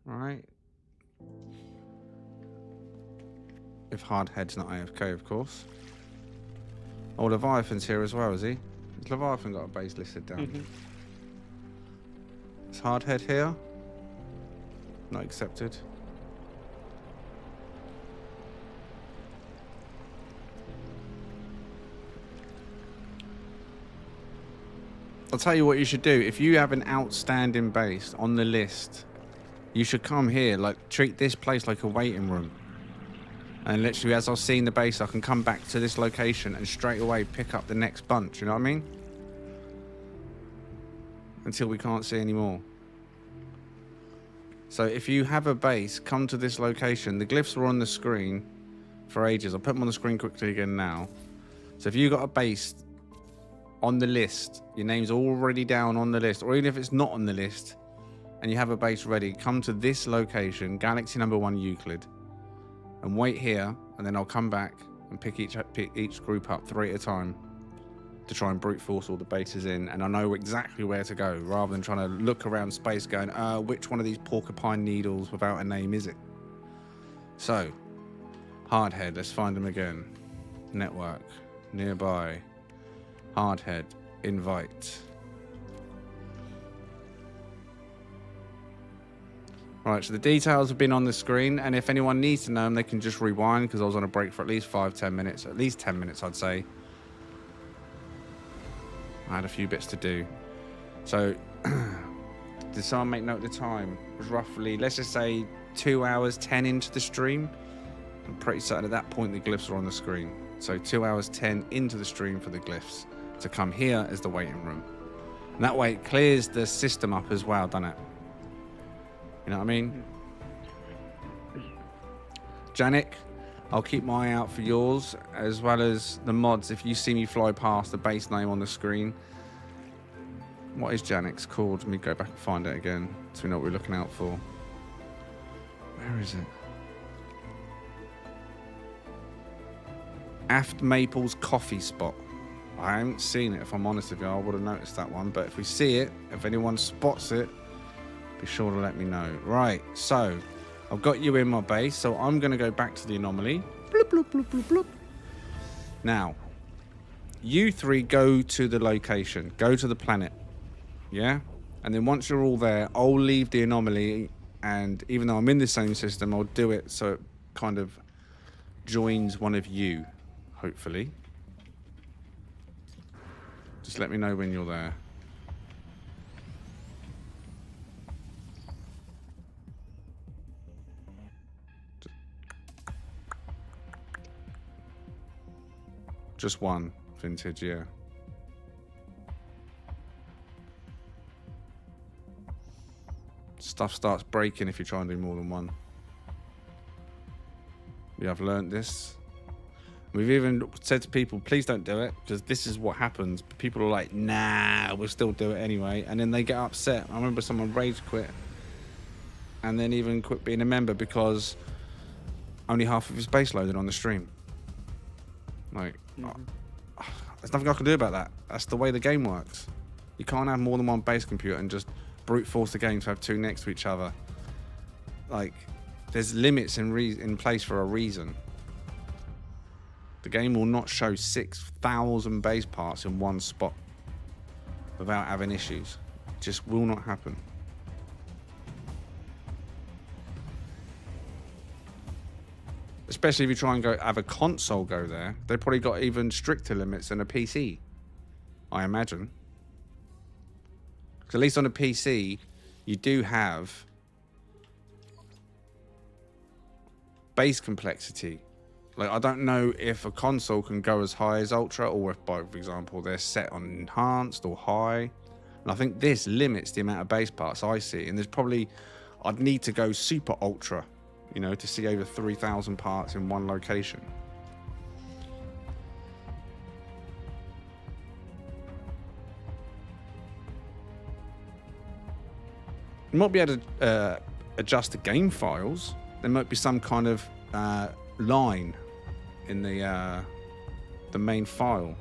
All right. If Hardhead's not AFK, of course. Oh, Leviathan's here as well, is he? Has Leviathan got a base listed down? Mhm. Is Hardhead here? Not accepted. I'll tell you what you should do. If you have an outstanding base on the list, you should come here. Like, treat this place like a waiting room. And literally, as I've seen the base, I can come back to this location and straight away pick up the next bunch. You know what I mean? Until we can't see any more. So if you have a base, come to this location. The glyphs were on the screen for ages. I'll put them on the screen quickly again now. So if you got a base on the list, your name's already down on the list, or even if it's not on the list, and you have a base ready, come to this location, Galaxy number 1 Euclid, and wait here, and then I'll come back and pick each group up 3 at a time to try and brute force all the bases in, and I know exactly where to go, rather than trying to look around space going, which one of these porcupine needles without a name is it? So, Hardhead, let's find him again. Network, nearby, Hardhead, invite. Right, so the details have been on the screen, and if anyone needs to know them, they can just rewind, because I was on a break for at least 5-10 minutes, at least 10 minutes, I'd say. I had a few bits to do. So, did someone make note of the time? It was roughly, let's just say, 2 hours 10 into the stream. I'm pretty certain at that point the glyphs are on the screen. So 2 hours 10 into the stream for the glyphs to come here as the waiting room. And that way it clears the system up as well, doesn't it? You know what I mean? Janik, I'll keep my eye out for yours, as well as the mods. If you see me fly past the base name on the screen. What is Janik's called? Let me go back and find it again, so we know what we're looking out for. Where is it? Aftmaple's coffee spot. I haven't seen it, if I'm honest with you. I would have noticed that one, but if we see it, if anyone spots it, be sure to let me know. Right, so I've got you in my base, so I'm going to go back to the anomaly. Bloop, bloop, bloop, bloop, bloop. Now, you 3 go to the location, go to the planet, yeah? And then once you're all there, I'll leave the anomaly, and even though I'm in the same system, I'll do it so it kind of joins one of you, hopefully. Just let me know when you're there. Just one vintage, yeah. Stuff starts breaking if you try and do more than one. Yeah, I've learned this. We've even said to people, please don't do it, because this is what happens. But people are like, nah, we'll still do it anyway. And then they get upset. I remember someone rage quit and then even quit being a member because only half of his base loaded on the stream. Like, there's nothing I can do about that. That's the way the game works. You can't have more than one base computer and just brute force the game to have two next to each other. Like, there's limits in place for a reason. The game will not show 6,000 base parts in one spot without having issues. It just will not happen. Especially if you try and have a console go there, they've probably got even stricter limits than a PC, I imagine. Because at least on a PC, you do have base complexity. Like, I don't know if a console can go as high as Ultra, or if, for example, they're set on Enhanced or High. And I think this limits the amount of base parts I see. And there's probably, I'd need to go Super Ultra, you know, to see over 3,000 parts in one location. You might be able to adjust the game files. There might be some kind of line in the main file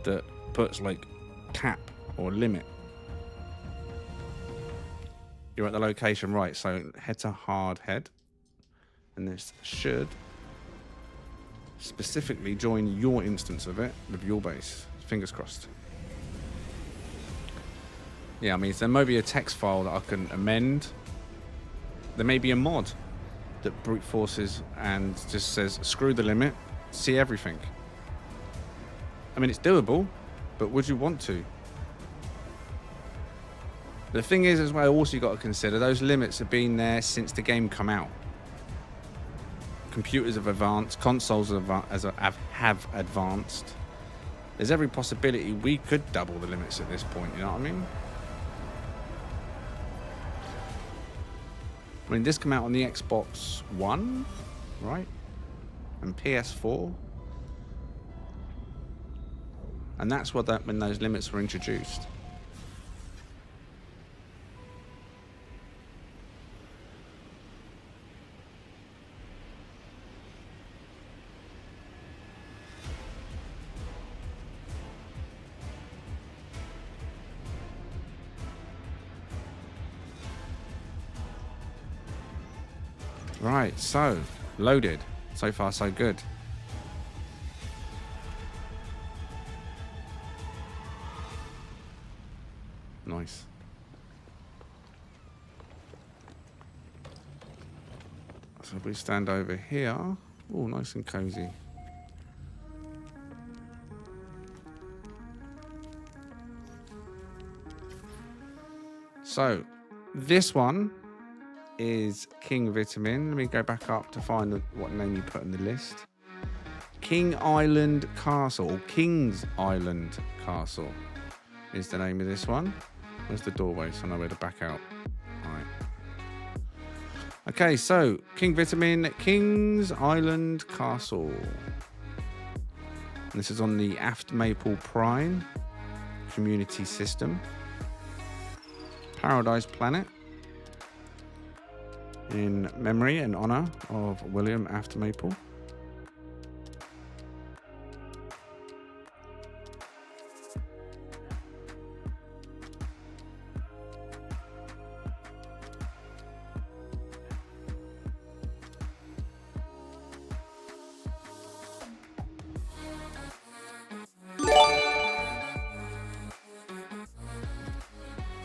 that puts like cap or limit. You're at the location, right? So head to hard head, and this should specifically join your instance of it with your base. Fingers crossed. Yeah, I mean, there may be a text file that I can amend. There may be a mod that brute forces and just says, screw the limit, see everything. I mean, it's doable, but would you want to? The thing is, as well, also you got to consider those limits have been there since the game come out. Computers have advanced, consoles have advanced. There's every possibility we could double the limits at this point, you know what I mean? I mean, this came out on the Xbox One, right? And PS4. And that's when those limits were introduced. Right, so loaded. So far, so good. Nice. So we stand over here. Oh, nice and cozy. So this one is King Vitamin. Let me go back up to find what name you put in the list. King Island Castle, or King's Island Castle is the name of this one. Where's the doorway so I know where to back out? Alright. Okay, so King Vitamin, King's Island Castle. And this is on the Aftmaple Prime community system. Paradise Planet. In memory and honor of William Aftmaple.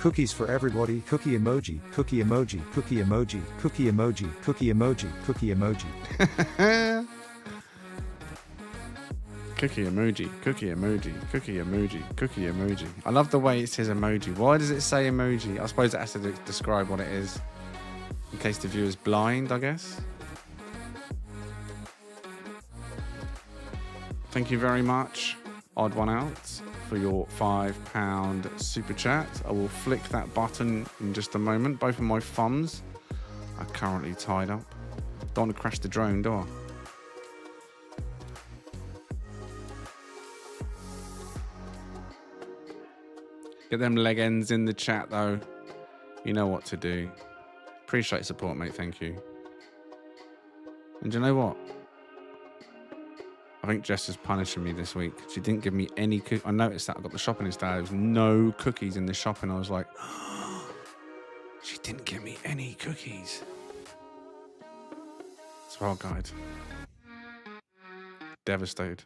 Cookies for everybody, cookie emoji, cookie emoji, cookie emoji, cookie emoji, cookie emoji, cookie emoji. Cookie emoji, cookie emoji, cookie emoji, cookie emoji. I love the way it says emoji. Why does it say emoji? I suppose it has to describe what it is. In case the viewer's blind, I guess. Thank you very much, Odd One Out, for your £5 super chat. I will flick that button in just a moment. Both of my thumbs are currently tied up. Don't want to crash the drone, do I? Get them leg ends in the chat, though. You know what to do. Appreciate your support, mate. Thank you. And do you know what? I think Jess is punishing me this week. She didn't give me any I noticed that I got the shopping list. There was no cookies in the shop, and I was like, she didn't give me any cookies. Swell guide. Devastated.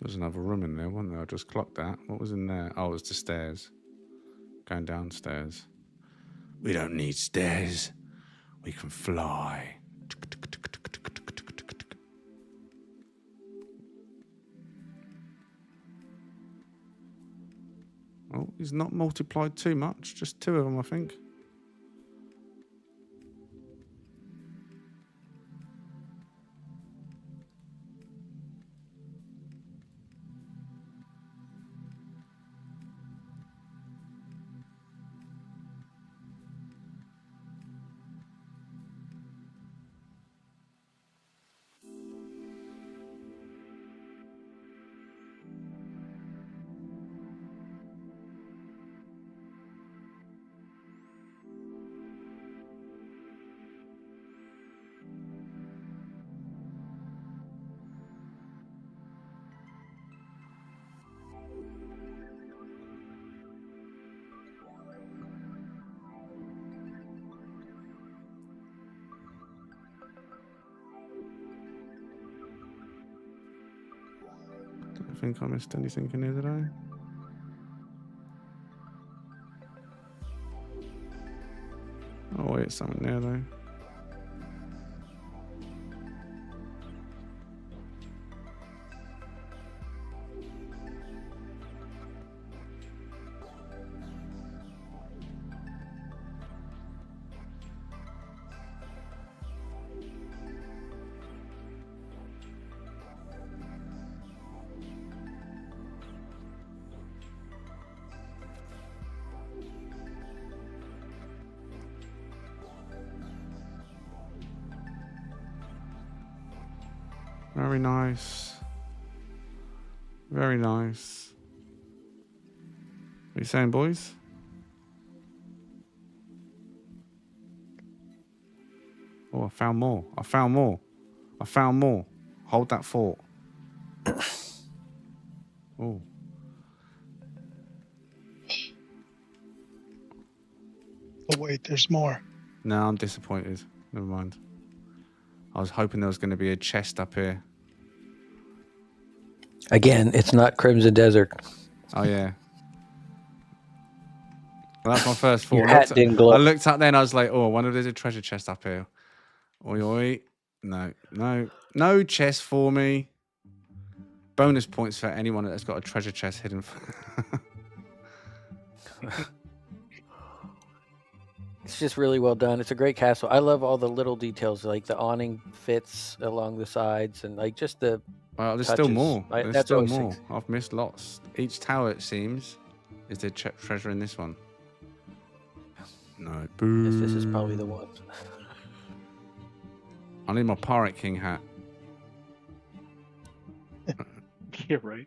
There's another room in there, wasn't there? I just clocked that. What was in there? Oh, it was the stairs. Going downstairs. We don't need stairs. We can fly. Oh, he's not multiplied too much. Just 2 of them, I think. I think I missed anything in here, did I? Oh wait, something there though. Very nice. Very nice. What are you saying, boys? Oh, I found more. I found more. I found more. Hold that thought. Oh. Oh, wait, there's more. No, I'm disappointed. Never mind. I was hoping there was going to be a chest up here. Again, it's not Crimson Desert. Oh, yeah. Well, that's my first thought. Your hat didn't glow. I looked up there and I was like, oh, I wonder if there's a treasure chest up here. Oi, oi. No, no. No chest for me. Bonus points for anyone that's got a treasure chest hidden. It's just really well done. It's a great castle. I love all the little details, like the awning fits along the sides, and like just the. Well, there's touches. still more. There's That's still always more. things. I've missed lots. Each tower, it seems, is there treasure in this one. No. Boo. This is probably the one. I need my Pirate King hat. Yeah, right.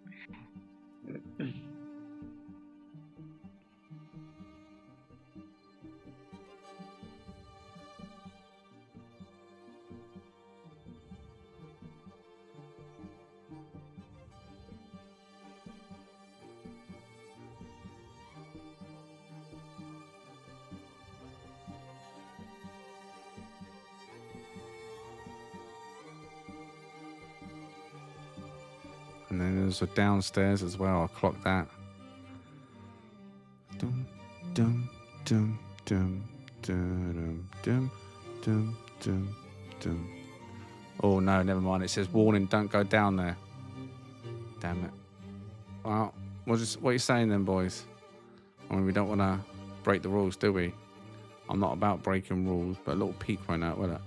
And then there's a downstairs as well. I'll clock that. Dum, dum, dum, dum, dum, dum, dum, dum, dum. Oh no, never mind. It says warning, don't go down there. Damn it. Well, what are you saying then, boys? I mean, we don't want to break the rules, do we? I'm not about breaking rules, but a little peek won't hurt, will it?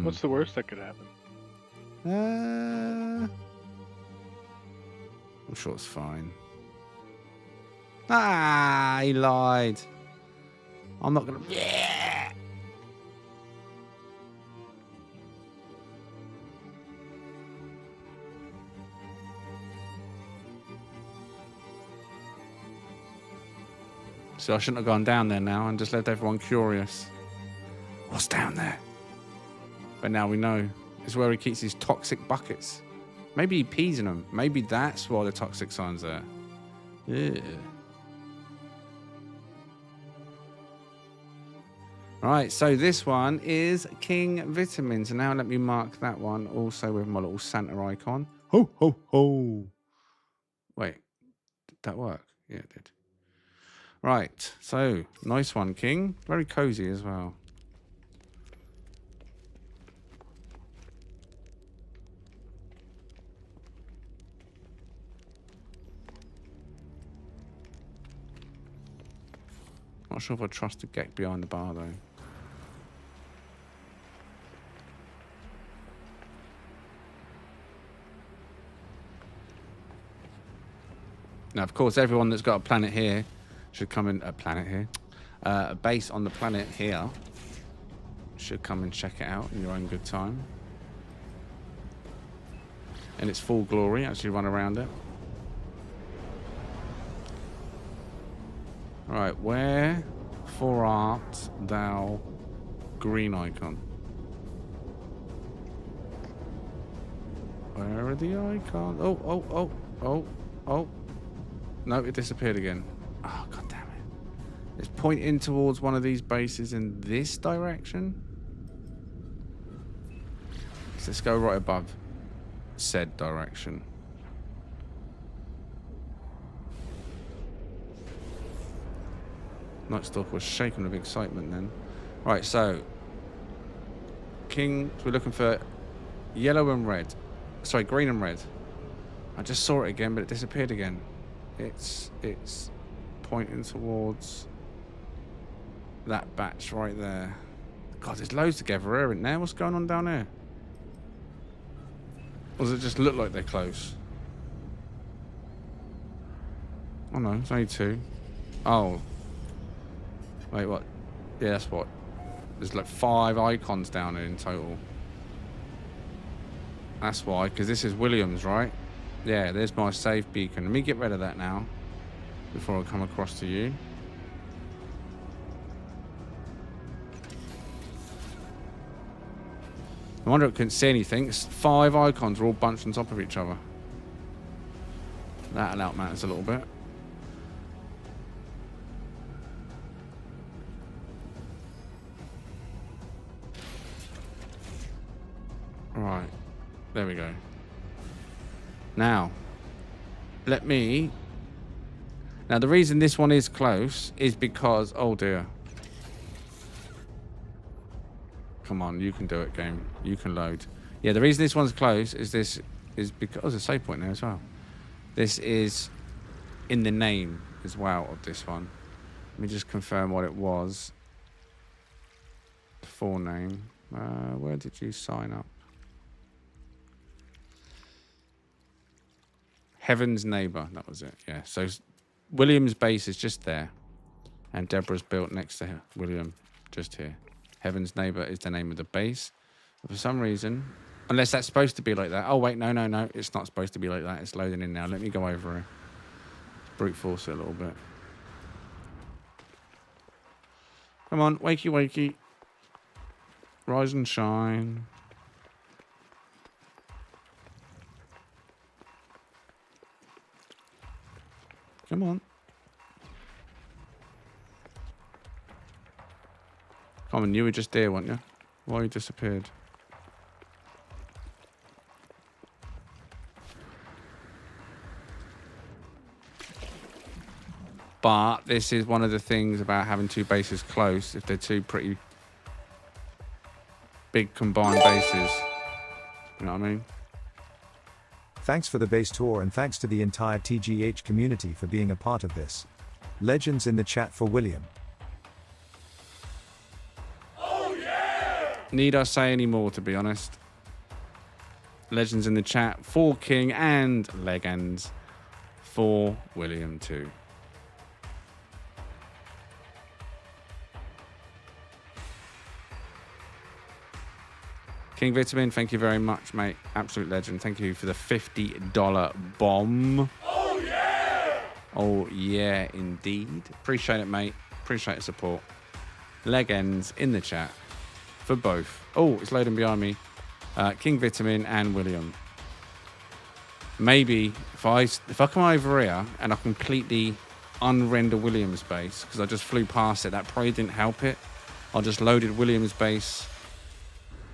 What's the worst that could happen? I'm sure it's fine. Ah, he lied. I'm not gonna. Yeah. So I shouldn't have gone down there now and just left everyone curious. What's down there? But now we know. It's where he keeps his toxic buckets. Maybe he pees in them. Maybe that's why the toxic sign's there. Yeah. Right, so this one is King Vitamins. And now let me mark that one also with my little Santa icon. Ho, ho, ho. Wait, did that work? Yeah, it did. Right, so nice one, King. Very cozy as well. Not sure if I trust the Gek behind the bar though. Now, of course, everyone that's got a planet here should come in. A base on the planet here should come and check it out in your own good time. In its full glory, actually run around it. Right, where for art thou green icon? Where are the icons? Oh. No, it disappeared again. Oh, god damn it. It's pointing towards one of these bases in this direction. So let's go right above said direction. Night Stalker was shaking with excitement then. Right, so King, we're looking for yellow and red. Sorry, green and red. I just saw it again, but it disappeared again. It's pointing towards that batch right there. God, there's loads together here, isn't there? What's going on down here? Or does it just look like they're close? Oh no, it's only two. Oh. Wait, what? Yeah, that's what. There's like 5 icons down here in total. That's why, because this is Williams, right? Yeah, there's my save beacon. Let me get rid of that now before I come across to you. I wonder if I couldn't see anything. 5 icons are all bunched on top of each other. That'll outmap us a little bit. Right, there we go. Now, let me... Now, the reason this one is close is because... Oh, dear. Come on, you can do it, game. You can load. Yeah, the reason this one's close is this... is because... Oh, there's a save point there as well. This is in the name as well of this one. Let me just confirm what it was. Full name. Where did you sign up? Heaven's Neighbour, that was it, yeah. So William's base is just there. And Deborah's built next to William, just here. Heaven's Neighbour is the name of the base. But for some reason, Unless that's supposed to be like that. Oh, wait, no. It's not supposed to be like that. It's loading in now. Let me go over it. Brute force it a little bit. Come on, wakey, wakey. Rise and shine. Come on. Come on, you were just there, weren't you? Why you disappeared? But this is one of the things about having two bases close. If they're two pretty big combined bases. You know what I mean? Thanks for the base tour and thanks to the entire TGH community for being a part of this. Legends in the chat for William. Need I say any more, to be honest? Legends in the chat for King and Legends for William too. King Vitamin, thank you very much, mate. Absolute legend. Thank you for the $50 bomb. Oh, yeah! Oh, yeah, indeed. Appreciate it, mate. Appreciate the support. Legends in the chat for both. Oh, it's loading behind me. King Vitamin and William. Maybe if I come over here and I completely unrender William's base, because I just flew past it, that probably didn't help it. I just loaded William's base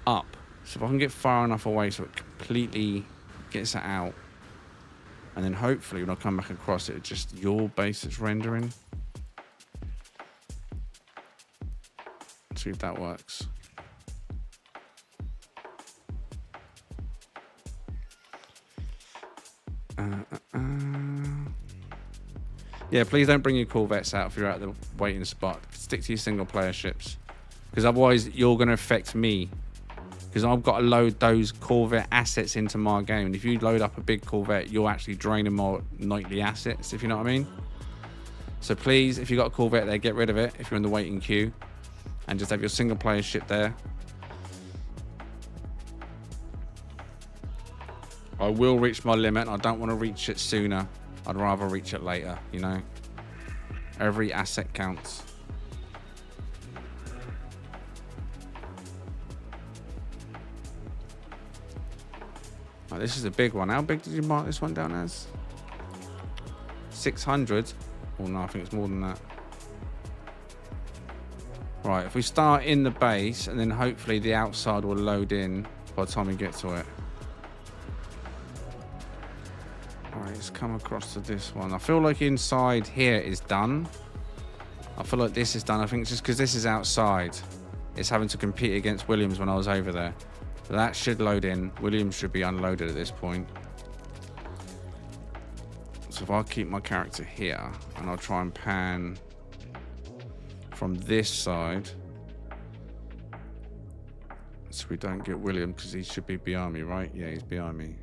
up. So if I can get far enough away so it completely gets it out, and then hopefully when I come back across it, it's just your base that's rendering. Let's see if that works. Yeah, please don't bring your Corvettes out if you're at the waiting spot. Stick to your single player ships, because otherwise you're going to affect me, because I've got to load those Corvette assets into my game, and if you load up a big Corvette, you're actually draining my nightly assets, if you know what I mean. So please, if you've got a Corvette there, get rid of it if you're in the waiting queue, and just have your single player ship there. I will reach my limit. I don't want to reach it sooner. I'd rather reach it later, you know. Every asset counts. Oh, this is a big one. How big did you mark this one down as? 600? Oh no, I think it's more than that. Right, if we start in the base and then hopefully the outside will load in by the time we get to it. Alright, let's come across to this one. I feel like inside here is done. I feel like this is done. I think it's just because this is outside. It's having to compete against Williams when I was over there. But that should load in. Williams should be unloaded at this point. So if I keep my character here and I'll try and pan from this side so we don't get William, because he should be behind me, right? Yeah, he's behind me.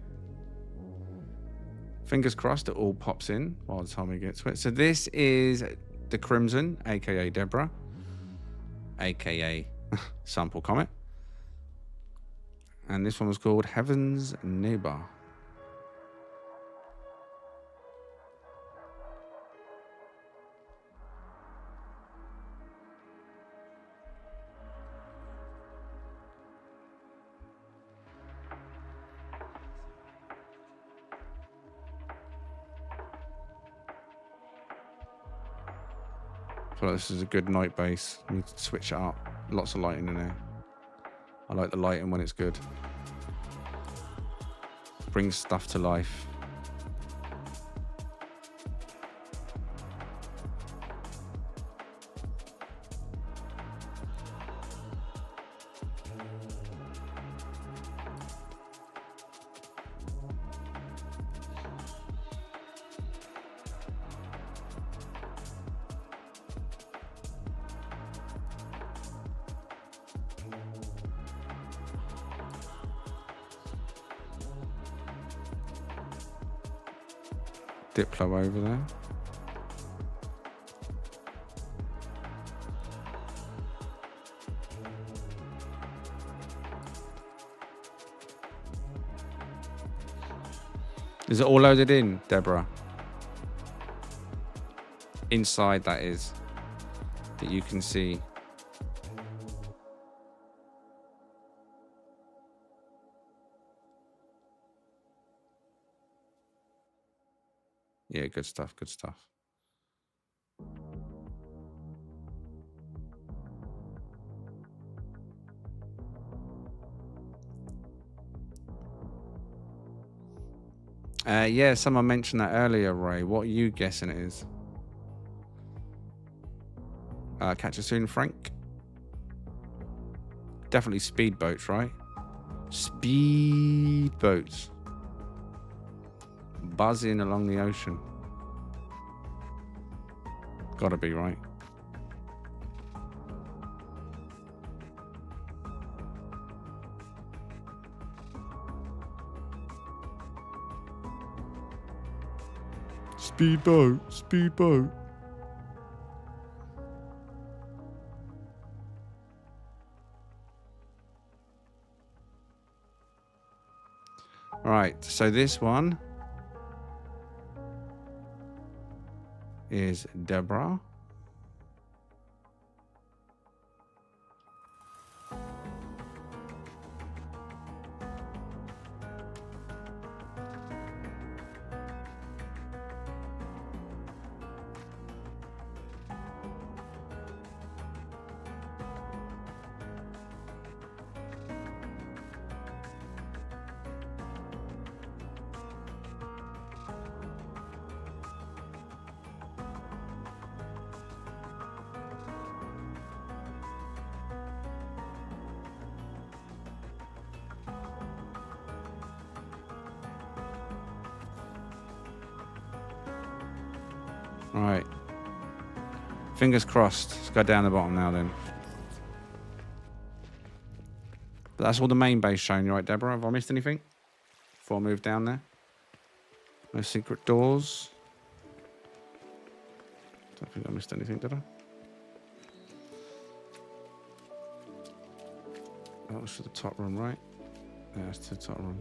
Fingers crossed it all pops in by the time we get to it. So this is the Crimson, aka Deborah, aka Sample Comet. And this one was called Heaven's Neighbor. So this is a good night base. You need to switch it up. Lots of lighting in there. I like the lighting when it's good. Brings stuff to life. Diplo over there. Is it all loaded in, Deborah? Inside, that is. That you can see. Yeah, good stuff, good stuff. Yeah, someone mentioned that earlier, Ray. What are you guessing it is? Catch you soon, Frank. Definitely speedboats, right? Speedboats. Buzzing along the ocean. Gotta be, right? Speedboat, speedboat. Right, so this one is Deborah. All right. Fingers crossed. Let's go down the bottom now then. But that's all the main base showing you, right, Deborah? Have I missed anything before I move down there? No secret doors. Don't think I missed anything, did I? That was to the top room, right? Yeah, that's to the top room.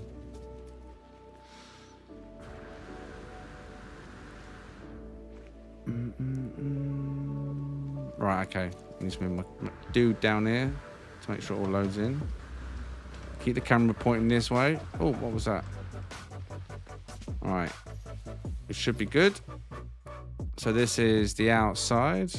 Right, okay. I need to move my dude down here to make sure it all loads in. Keep the camera pointing this way. Oh, what was that? All right. It should be good. So this is the outside.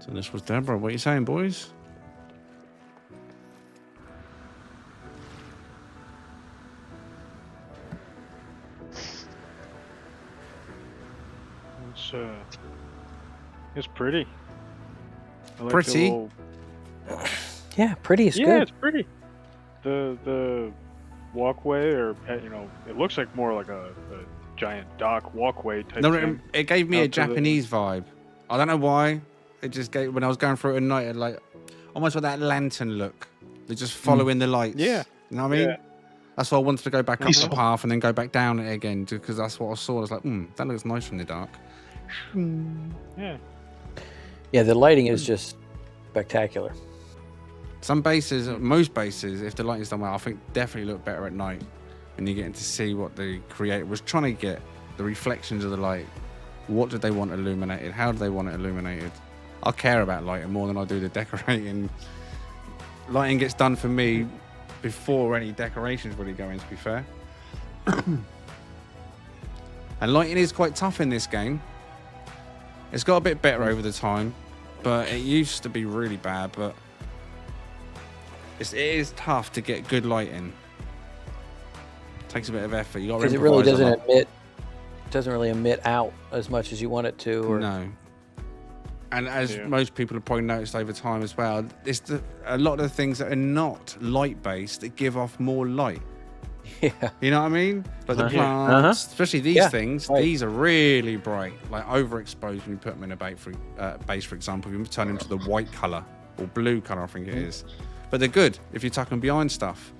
So this was Deborah. What are you saying, boys? It's pretty. I like Pretty? The little, Yeah, pretty is yeah, good. it's pretty. The walkway, or it looks like more like a giant dock walkway type No, thing. it gave me Out a to the- Japanese vibe. I don't know why. It just gave, when I was going through it at night, it like almost with that lantern look. They're just following the lights. Yeah. You know what I mean? Yeah. That's why I wanted to go back up Peaceful. the path and then go back down it again, because that's what I saw. I was like, that looks nice from the dark. Yeah. Yeah, the lighting is just spectacular. Some bases, most bases, if the lighting's done well, I think definitely look better at night when you're getting to see what the creator was trying to get, the reflections of the light. What did they want illuminated? How do they want it illuminated? I care about lighting more than I do the decorating. Lighting gets done for me before any decorations really go in, to be fair. And lighting is quite tough in this game. It's got a bit better over the time, but it used to be really bad, but it is tough to get good lighting. It takes a bit of effort. You got to Because it really improvise a lot. doesn't really emit out as much as you want it to. Or No. And as Yeah. most people have probably noticed over time as well, it's a lot of the things that are not light-based that give off more light. yeah, You know what I mean? Like the Uh-huh. plants, especially these Yeah, things. right. These are really bright, like overexposed when you put them in a base, for example. You turn them to the white color or blue color, I think it is. But they're good if you tuck them behind stuff.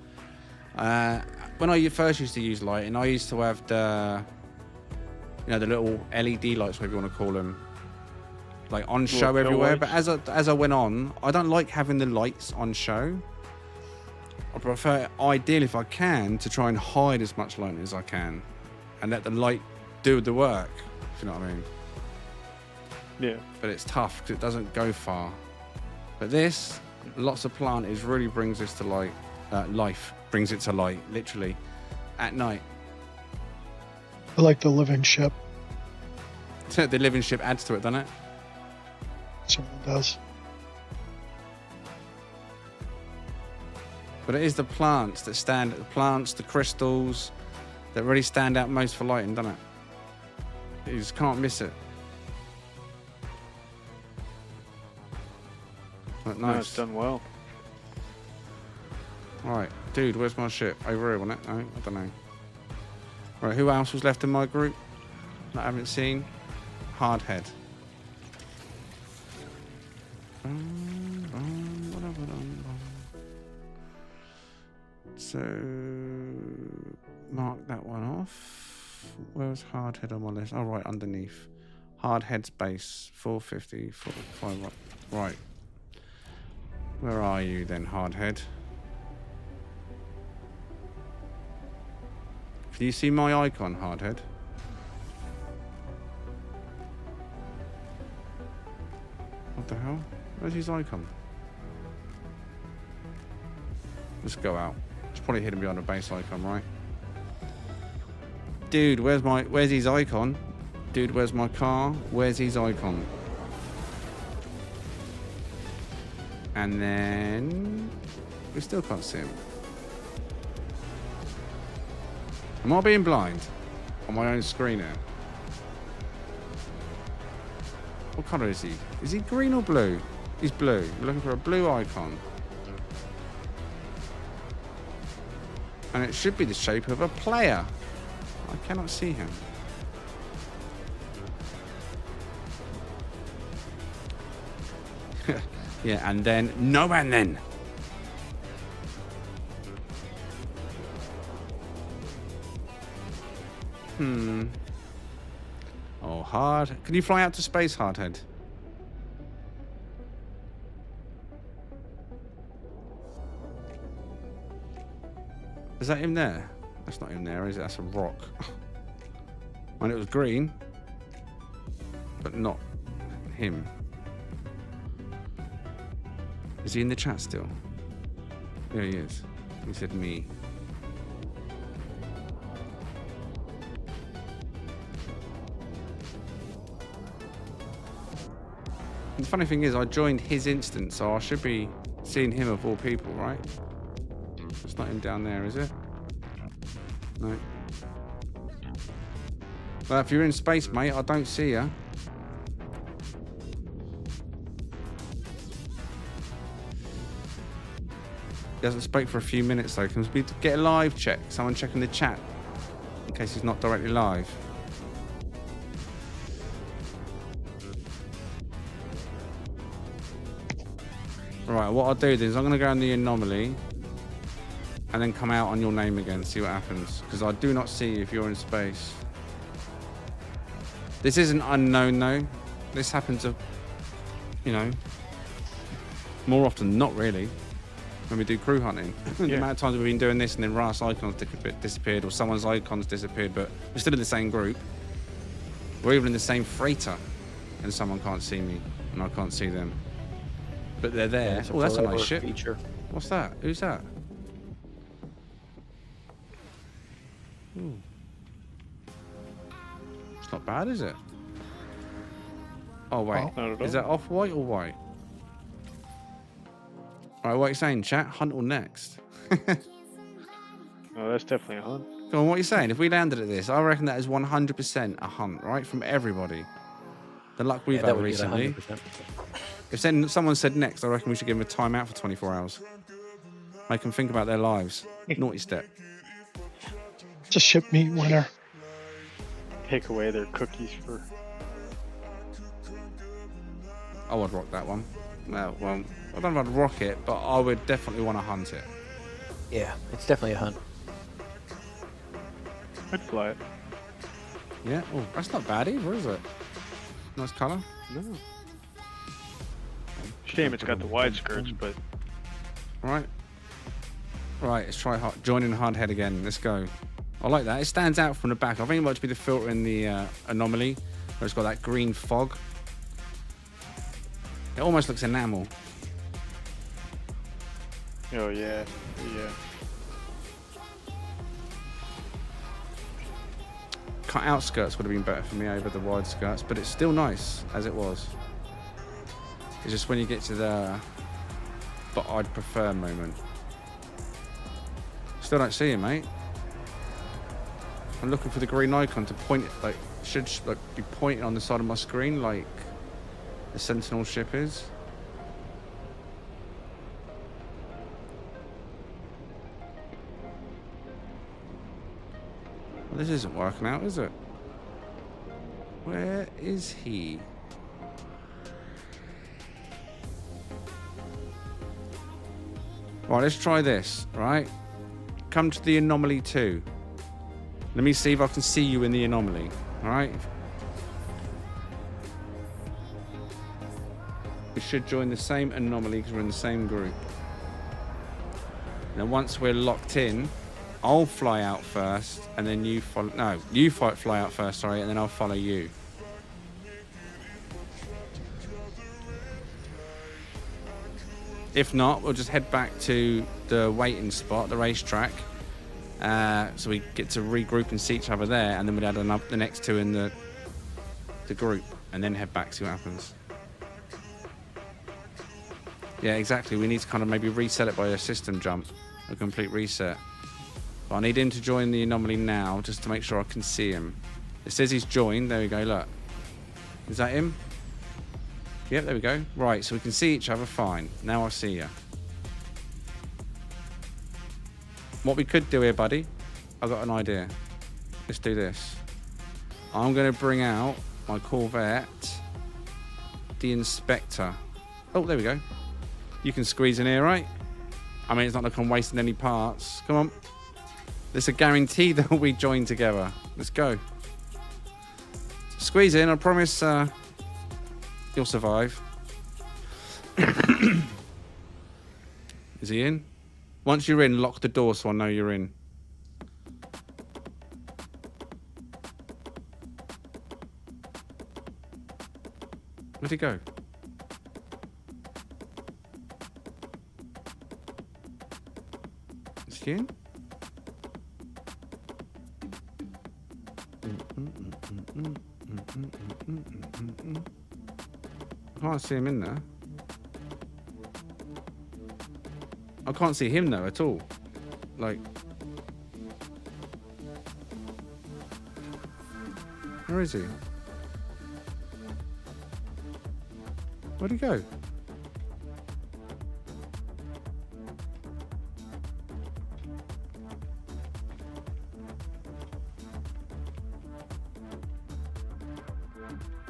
When I first used to use lighting, I used to have the little LED lights, whatever you want to call them, like on show pill everywhere. lights? But as I went on, I don't like having the lights on show. I prefer, ideally, if I can, to try and hide as much light as I can and let the light do the work, if you know what I mean. Yeah. But it's tough because it doesn't go far. But this, lots of planters really brings this to light. Life brings it to light, literally, at night. I like the living ship. The living ship adds to it, doesn't it? Certainly does. But it is the plants that stand, the crystals, that really stand out most for lighting, doesn't it? You just can't miss it. But No, nice. it's done well. Right, dude, where's my ship? Over here, wasn't it? No, I don't know. Right, who else was left in my group that I haven't seen? Hardhead. So, mark that one off. Where's Hardhead on my list? Oh, right, underneath. Hardhead's base, 450, 455. Right. Where are you then, Hardhead? Can you see my icon, Hardhead? What the hell? Where's his icon? Let's go out. It's probably hidden behind a base icon, right? Dude, where's his icon? Dude, where's my car? Where's his icon? And then we still can't see him. Am I being blind on my own screen here? What colour is he? Is he green or blue? He's blue. We're looking for a blue icon. And it should be the shape of a player. I cannot see him. Yeah, and then no, and then. Oh, hard. Can you fly out to space, Hardhead? Is that him there? That's not him there, is it? That's a rock. And it was green, but not him. Is he in the chat still? There he is. He said me. The funny thing is, I joined his instance, so I should be seeing him of all people, right? It's not him down there, is it? No. Well, if you're in space, mate, I don't see you. He hasn't spoke for a few minutes, though. Can we get a live check? Someone checking the chat, in case he's not directly live. Right, what I'll do then is I'm going to go on the anomaly and then come out on your name again, see what happens. Because I do not see if you're in space. This isn't unknown, though. This happens, you know, more often than not, really, when we do crew hunting. The amount of times we've been doing this and then Rast's icon's disappeared or someone's icon's disappeared, but we're still in the same group. We're even in the same freighter and someone can't see me and I can't see them. But they're there. Oh, that's a nice ship. Feature. What's that? Who's that? Ooh. It's not bad, is it? Oh, wait. Is that off-white or white? Alright, what are you saying, chat? Hunt or next? Oh, that's definitely a hunt. Come on, what are you saying? If we landed at this, I reckon that is 100% a hunt, right? From everybody. The luck we've had recently. If someone said next, I reckon we should give them a timeout for 24 hours. Make them think about their lives. Naughty step. It's a ship meet winner. Take away their cookies for. I would rock that one. Well, I don't know if I'd rock it, but I would definitely want to hunt it. Yeah, it's definitely a hunt. I'd fly it. Yeah. Oh, that's not bad either, is it? Nice colour. No. Shame it's got the wide skirts, but. Right. Right, let's try joining hard head again. Let's go. I like that. It stands out from the back. I think it might be the filter in the anomaly, where it's got that green fog. It almost looks enamel. Oh, yeah. Yeah. Cut out skirts would have been better for me over the wide skirts, but it's still nice as it was. It's just when you get to the but I'd prefer moment. Still don't see him, mate. I'm looking for the green icon to point it, like, should like be pointing on the side of my screen like the Sentinel ship is. Well, this isn't working out, is it? Where is he? Right, let's try this, right? Come to the anomaly 2. Let me see if I can see you in the anomaly, all right? We should join the same anomaly because we're in the same group. Now, once we're locked in, I'll fly out first, and then you follow. No, you fly out first, sorry, and then I'll follow you. If not, we'll just head back to the waiting spot, the racetrack. So we get to regroup and see each other there, and then we'd add the next two in the group, and then head back, see what happens. Yeah, exactly. We need to kind of maybe reset it by a system jump, a complete reset. But I need him to join the anomaly now, just to make sure I can see him. It says he's joined. There we go, look. Is that him? Yep, there we go. Right, so we can see each other fine. Now I see you. What we could do here, buddy, I've got an idea. Let's do this. I'm going to bring out my Corvette, the Inspector. Oh, there we go. You can squeeze in here, right? I mean, it's not like I'm wasting any parts. Come on. There's a guarantee that we join together. Let's go. Squeeze in. I promise you'll survive. Is he in? Once you're in, lock the door so I know you're in. Where'd he go? Is he in? I can't see him in there. I can't see him though at all. Like, where is he? Where'd he go?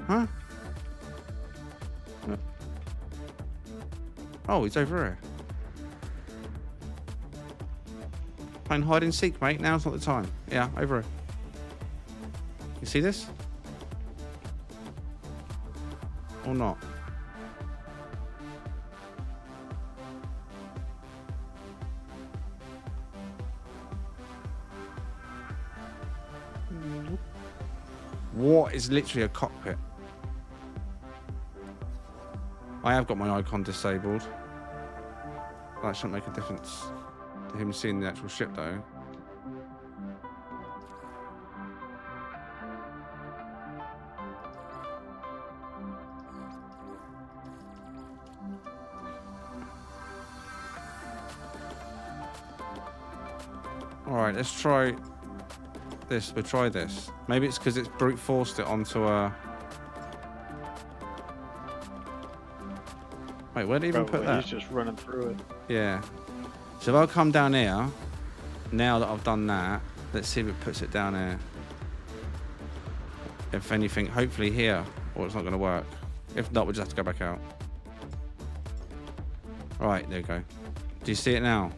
Huh? Oh, he's over here. Playing hide and seek, mate. Now's not the time. Yeah, over here. You see this? Or not? What is literally a cockpit? I have got my icon disabled. That shouldn't make a difference to him seeing the actual ship though. Alright, let's try this. We'll try this. Maybe it's because it's brute forced it onto a... Wait, where did he even put that? He's just running through it. Yeah. So if I come down here, now that I've done that, let's see if it puts it down here. If anything, hopefully here, or it's not going to work. If not, we'll just have to go back out. Right, there we go. Do you see it now?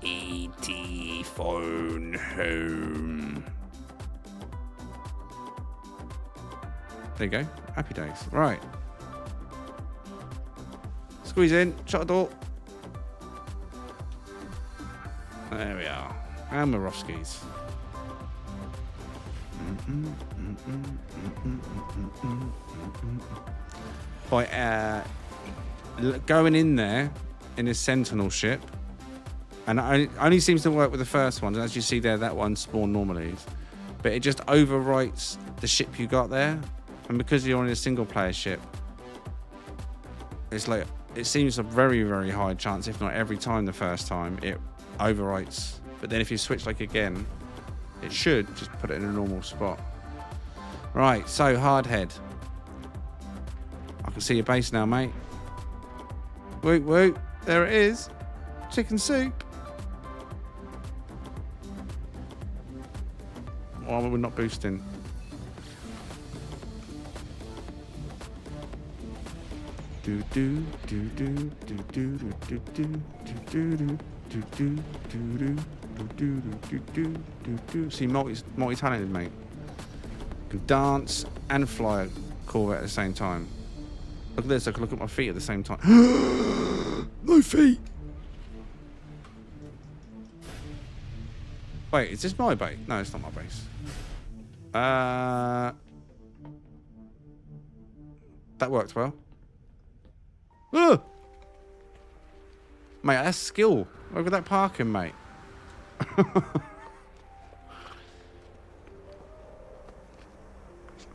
ET phone home. There you go. Happy days. Right. Squeeze in. Shut the door. There we are. And Morovskis. By going in there in a Sentinel ship, and it only seems to work with the first one. As you see there, that one spawned normally, but it just overwrites the ship you got there. And because you're on a single player ship, it's like, it seems a very, very high chance, if not every time the first time, it overwrites. But then if you switch like again, it should just put it in a normal spot. Right, so Hardhead. I can see your base now, mate. Woot woot, there it is. Chicken soup. Why are we not boosting? Do do do do do do do do do do do do do do do do. See, multi-talented, mate. Can dance and fly a Corvette at the same time. Look at this. I can look at my feet at the same time. My feet. Wait, is this my base? No, it's not my base. That worked well. Mate, that's skill. Look at that parking, mate.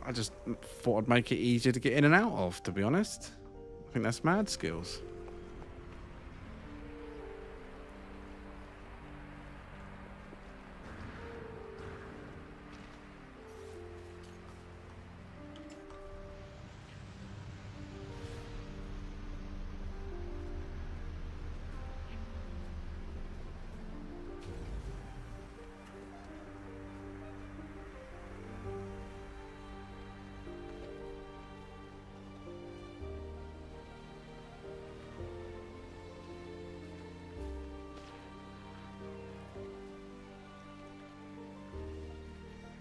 I just thought I'd make it easier to get in and out of, to be honest. I think that's mad skills.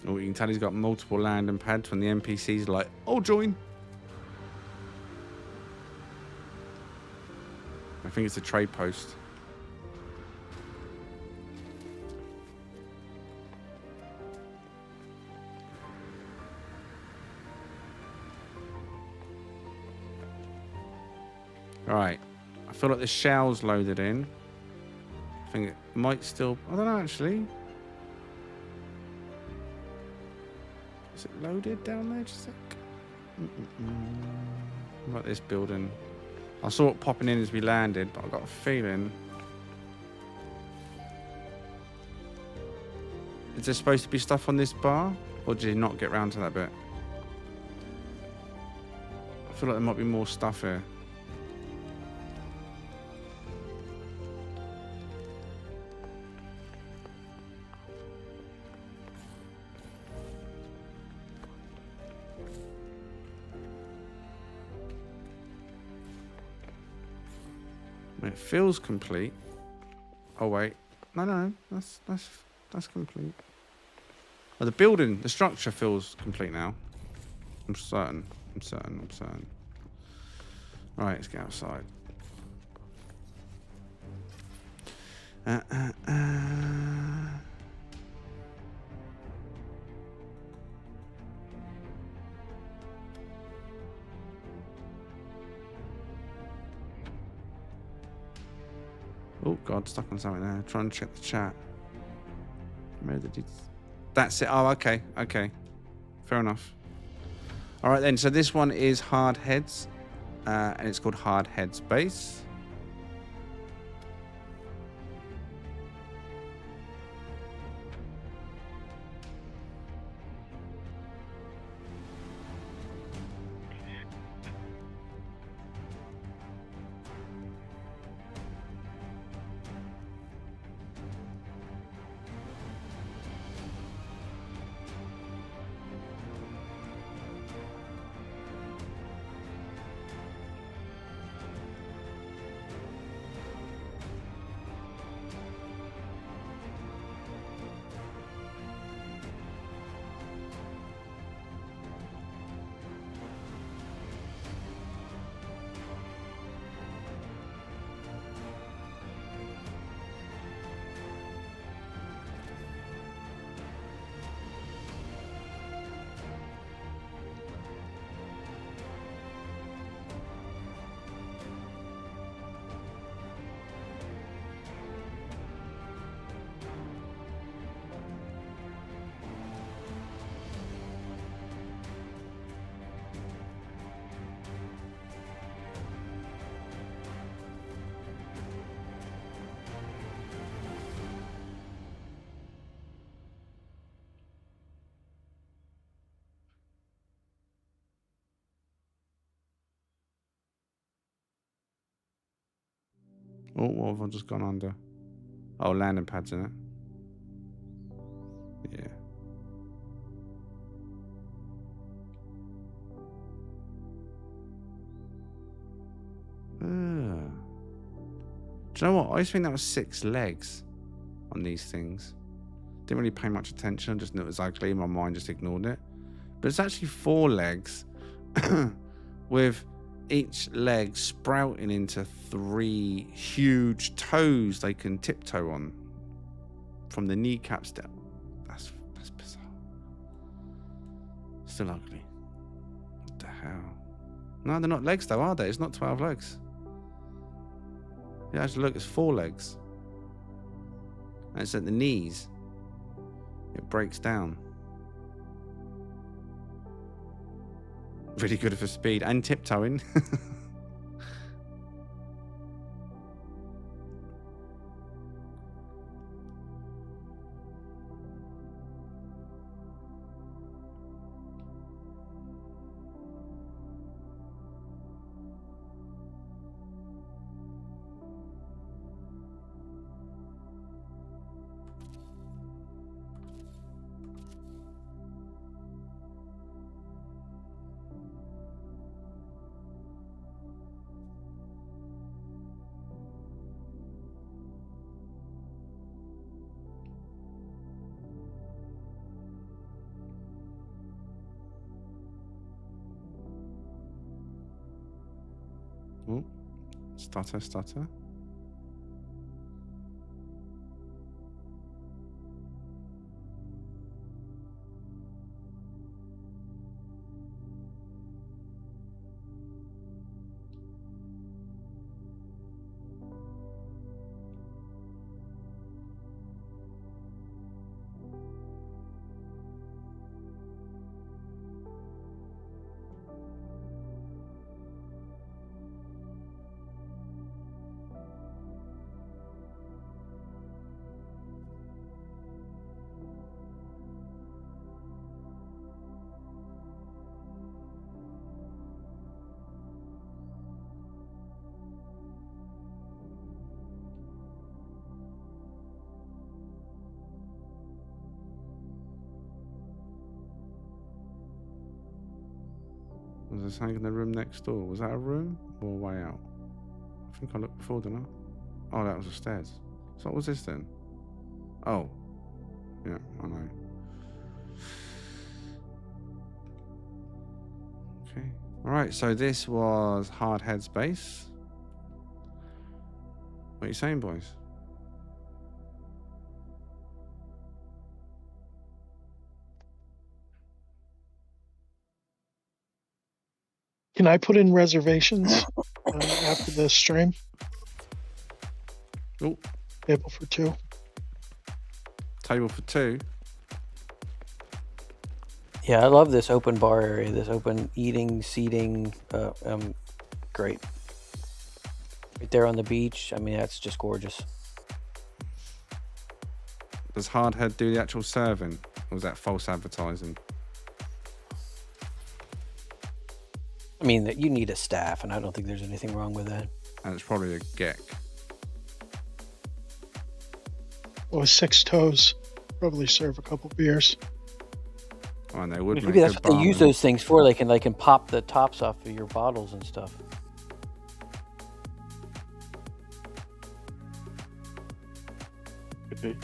Oh, you can tell he's got multiple landing pads when the NPCs are like, I'll join. I think it's a trade post. Right. I feel like the shell's loaded in. I think it might still... I don't know, actually. Is it loaded down there? Just a sec. What about this building? I saw it popping in as we landed, but I got a feeling... Is there supposed to be stuff on this bar? Or did you not get round to that bit? I feel like there might be more stuff here. It feels complete. Oh wait, no, that's complete. Oh, the building, the structure feels complete now. I'm certain. Right, let's get outside. Oh God, stuck on something there. Trying to check the chat. Where did it? That's it. Oh, okay. Fair enough. All right then. So this one is Hard Heads, and it's called Hard Heads Base. Oh, what have I just gone under? Oh, landing pads in it. Yeah. Do you know what? I used to think that was 6 legs on these things. Didn't really pay much attention. Just knew it was ugly. My mind just ignored it. But it's actually 4 legs with each leg sprouting into 3 huge toes they can tiptoe on from the kneecaps down. That's bizarre. Still ugly. What the hell? No, they're not legs though, are they? It's not 12 legs. Yeah, actually look, it's 4 legs. And it's at the knees. It breaks down. Really good for speed and tiptoeing. Oh, stutter. Was there something in the room next door? Was that a room or a way out? I think I looked before, didn't I? Oh, that was the stairs. So what was this then? Oh. Yeah, I know. Okay. Alright, so this was Hardhead's base. What are you saying, boys? Can I put in reservations after this stream? Oh, Table for two. table for two. Yeah, I love this open bar area, this open eating, seating. Great. Right there on the beach. I mean, that's just gorgeous. Does Hardhead do the actual serving? Or was that false advertising? I mean, that you need a staff, and I don't think there's anything wrong with that. And it's probably a geck. Well, 6 toes. Probably serve a couple beers. Oh, and they would Maybe make that's good what they use barmen. those things for. They can pop the tops off of your bottles and stuff. Could be.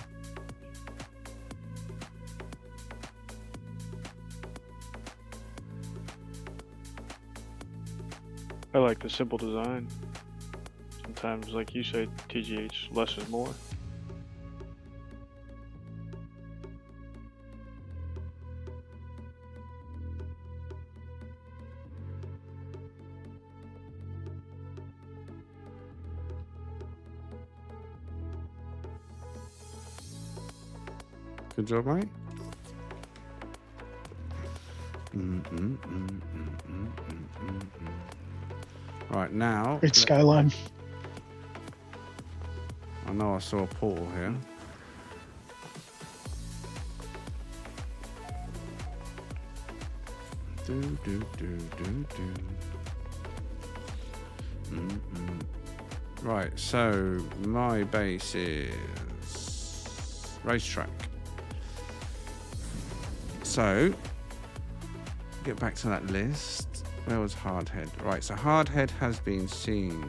I like the simple design. Sometimes, like you said, TGH, less is more. Good job, mate. Right, now... Great skyline. I know I saw a portal here. Right, so my base is racetrack. So get back to that list. Where was Hardhead? Right, so Hardhead has been seen.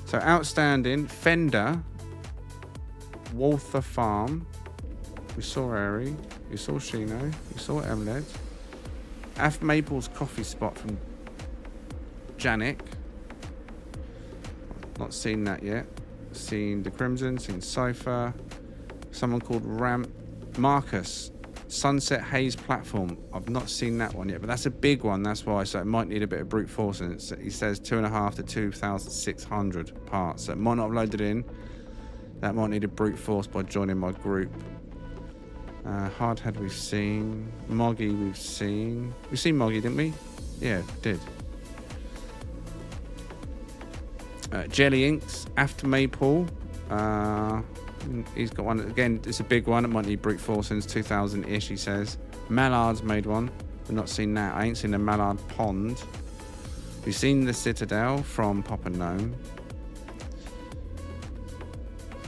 So outstanding, Fender, Walther Farm, we saw Airy, we saw Shino, we saw Emled, Aftmaple's coffee spot from Janik. Not seen that yet. Seen the Crimson, seen Cypher, someone called Ramp, Marcus, Sunset Haze Platform. I've not seen that one yet, but that's a big one. That's why, so it might need a bit of brute force. And he says 2.5 to 2,600 parts. So it might not have loaded in. That might need a brute force by joining my group. Hardhead we've seen. Moggy we've seen. We've seen Moggy, didn't we? Yeah, did. Jelly Inks, Aftmaple. He's got one again. It's a big one. It might need brute force since 2000-ish. He says. Mallard's made one. We've not seen that. I ain't seen the Mallard Pond. We've seen the Citadel from Papa Gnome.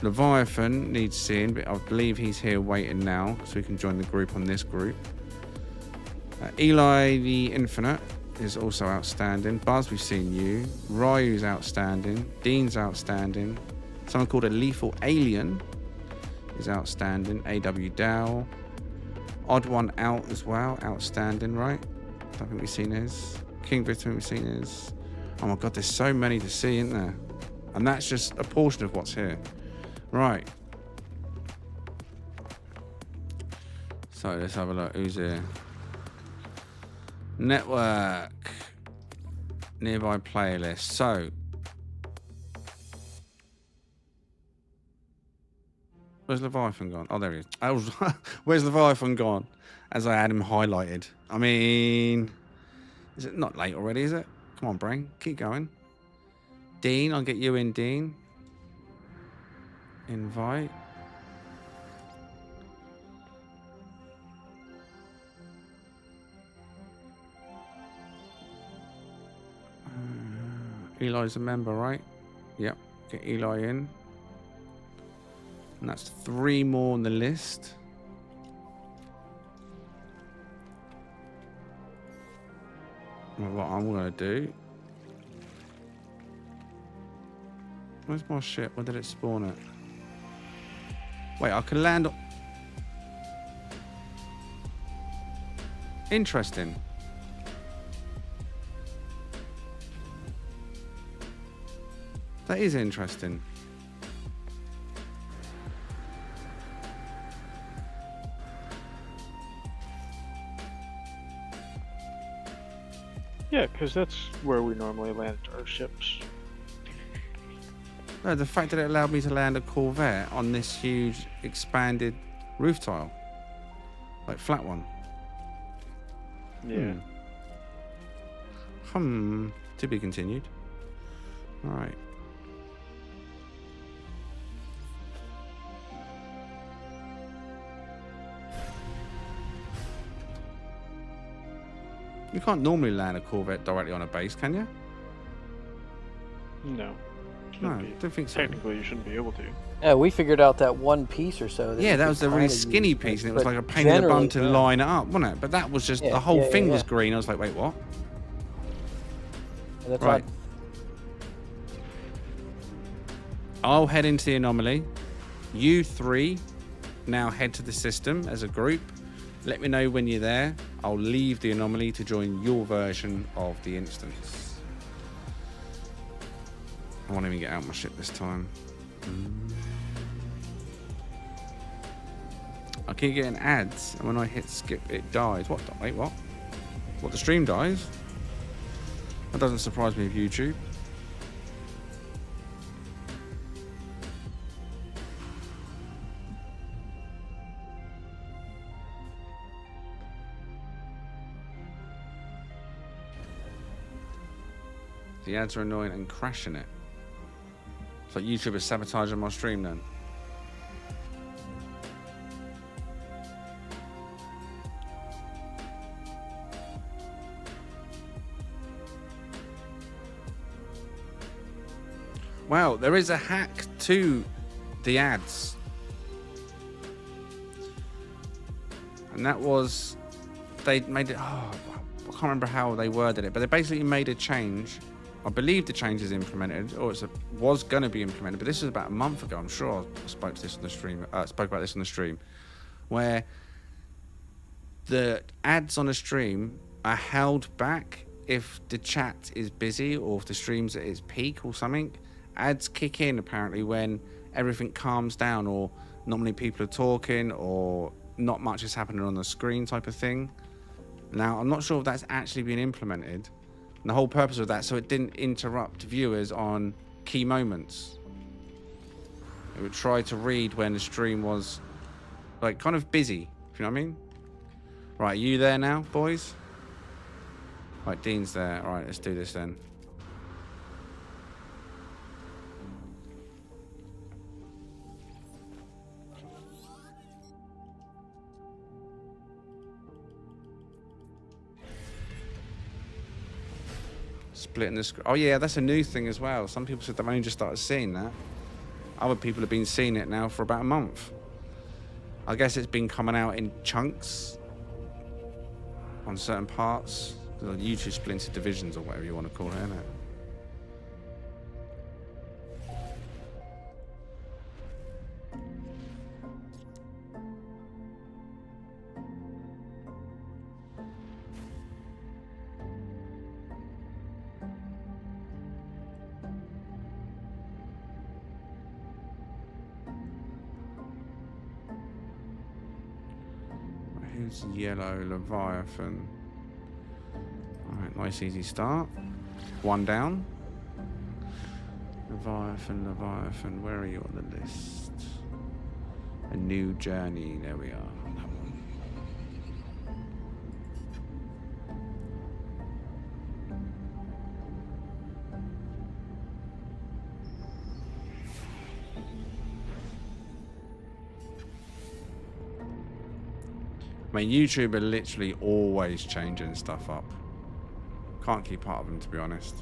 Leviathan needs seeing, but I believe he's here waiting now, so we can join the group on this group. Eli the Infinite is also outstanding. Buzz, we've seen you. Ryu's outstanding. Dean's outstanding. Someone called a Lethal Alien is outstanding. AW Dow. Odd One Out as well. Outstanding, right? I don't think we've seen his. King Victor, we've seen his. Oh my god, there's so many to see, isn't there? And that's just a portion of what's here. Right. So let's have a look. Who's here? Network. Nearby playlist. So. Where's Leviathan gone? Oh, there he is. Where's Leviathan gone? As I had him highlighted. I mean, is it not late already, is it? Come on, brain. Keep going. Dean, I'll get you in, Dean. Invite. Eli's a member, right? Yep. Get Eli in. And that's 3 more on the list. Well, what I'm gonna do. Where's my ship? Where did it spawn it? Wait, I can land. Interesting. That is interesting. Yeah, because that's where we normally land our ships. No, the fact that it allowed me to land a Corvette on this huge expanded roof tile. Like flat one. Yeah. To be continued. Alright. You can't normally land a Corvette directly on a base, can you? No. No, Shouldn't I be. don't think so. Technically, you shouldn't be able to. Yeah, we figured out that one piece or so. Yeah, that was the really kinda skinny use, piece, and it was but like a pain in the bum to generally, line it up, wasn't it? But that was just, Yeah, the whole yeah, thing yeah, was yeah. green. I was like, wait, what? That's Right. right. I'll head into the anomaly. You three now head to the system as a group. Let me know when you're there. I'll leave the anomaly to join your version of the instance. I won't even get out my ship this time. I keep getting ads, and when I hit skip, it dies. What? Wait, what? What, the stream dies? That doesn't surprise me with YouTube. The ads are annoying and crashing it. It's like YouTube is sabotaging my stream then. Wow, there is a hack to the ads. And that was, they made it, I can't remember how they worded it, but they basically made a change. I believe the change is implemented, or was going to be implemented, but this was about a month ago. I'm sure I spoke to this on the stream. Spoke about this on the stream, where the ads on the stream are held back if the chat is busy or if the stream's at its peak or something. Ads kick in apparently when everything calms down, or not many people are talking, or not much is happening on the screen, type of thing. Now, I'm not sure if that's actually been implemented. And the whole purpose of that, so it didn't interrupt viewers on key moments. It would try to read when the stream was like kind of busy, if you know what I mean. Right, are you there now, boys? Right, Dean's there. All right, let's do this then. Splitting the screen. Oh yeah, that's a new thing as well. Some people said they've only just started seeing that. Other people have been seeing it now for about a month. I guess it's been coming out in chunks on certain parts. YouTube split into divisions or whatever you want to call it, innit? Here's yellow Leviathan. Alright, nice easy start. One down. Leviathan, where are you on the list? A new journey, there we are. That one. I mean, YouTube are literally always changing stuff up. Can't keep up with them, to be honest.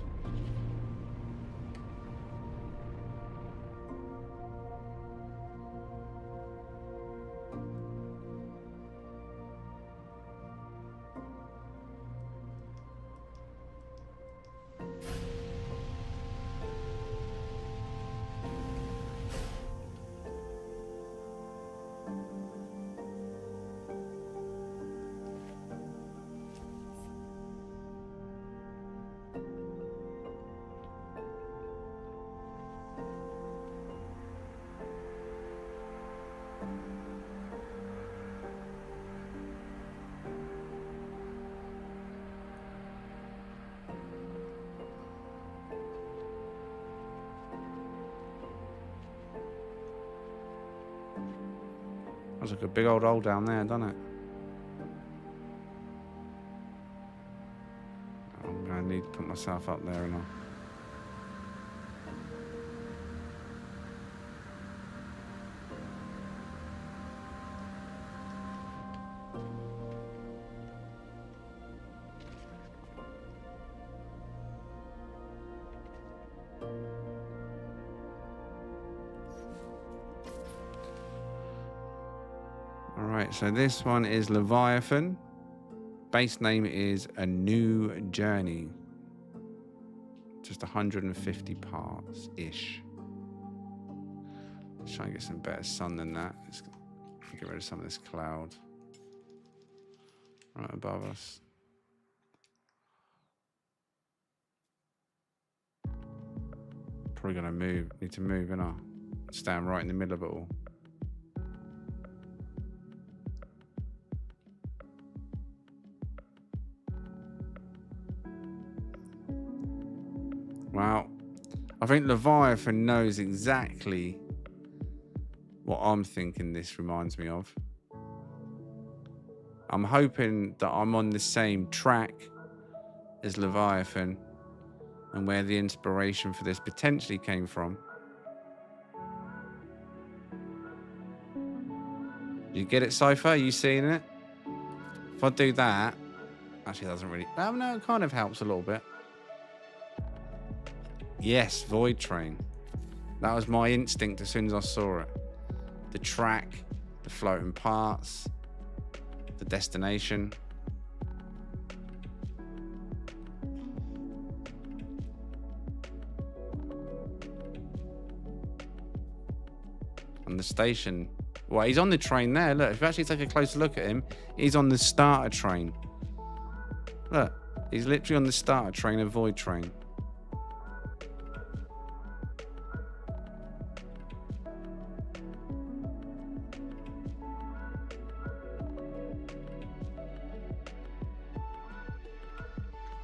Looks like a big old hole down there, doesn't it? I'm going to need to put myself up there and all. Alright, so this one is Leviathan. Base name is A New Journey. Just 150 parts-ish. Let's try and get some better sun than that. Let's get rid of some of this cloud. Right above us. Probably gonna move. Need to move, innit? Stand right in the middle of it all. Wow. I think Leviathan knows exactly what I'm thinking this reminds me of. I'm hoping that I'm on the same track as Leviathan and where the inspiration for this potentially came from. You get it, Cypher? Are you seeing it? If I do that, actually it doesn't really... Well, no, it kind of helps a little bit. Yes, Void Train. That was my instinct as soon as I saw it. The track, the floating parts, the destination. And the station. Well, he's on the train there. Look, if you actually take a closer look at him, he's on the starter train. Look, he's literally on the starter train of Void Train.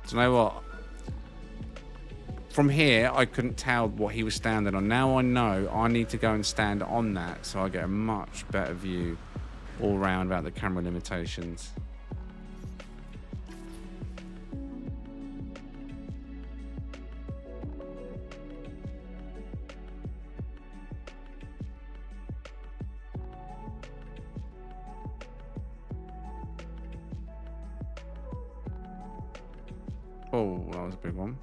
Do you know what? From here, I couldn't tell what he was standing on. Now I know I need to go and stand on that so I get a much better view all round about the camera limitations. Oh, that was a big one.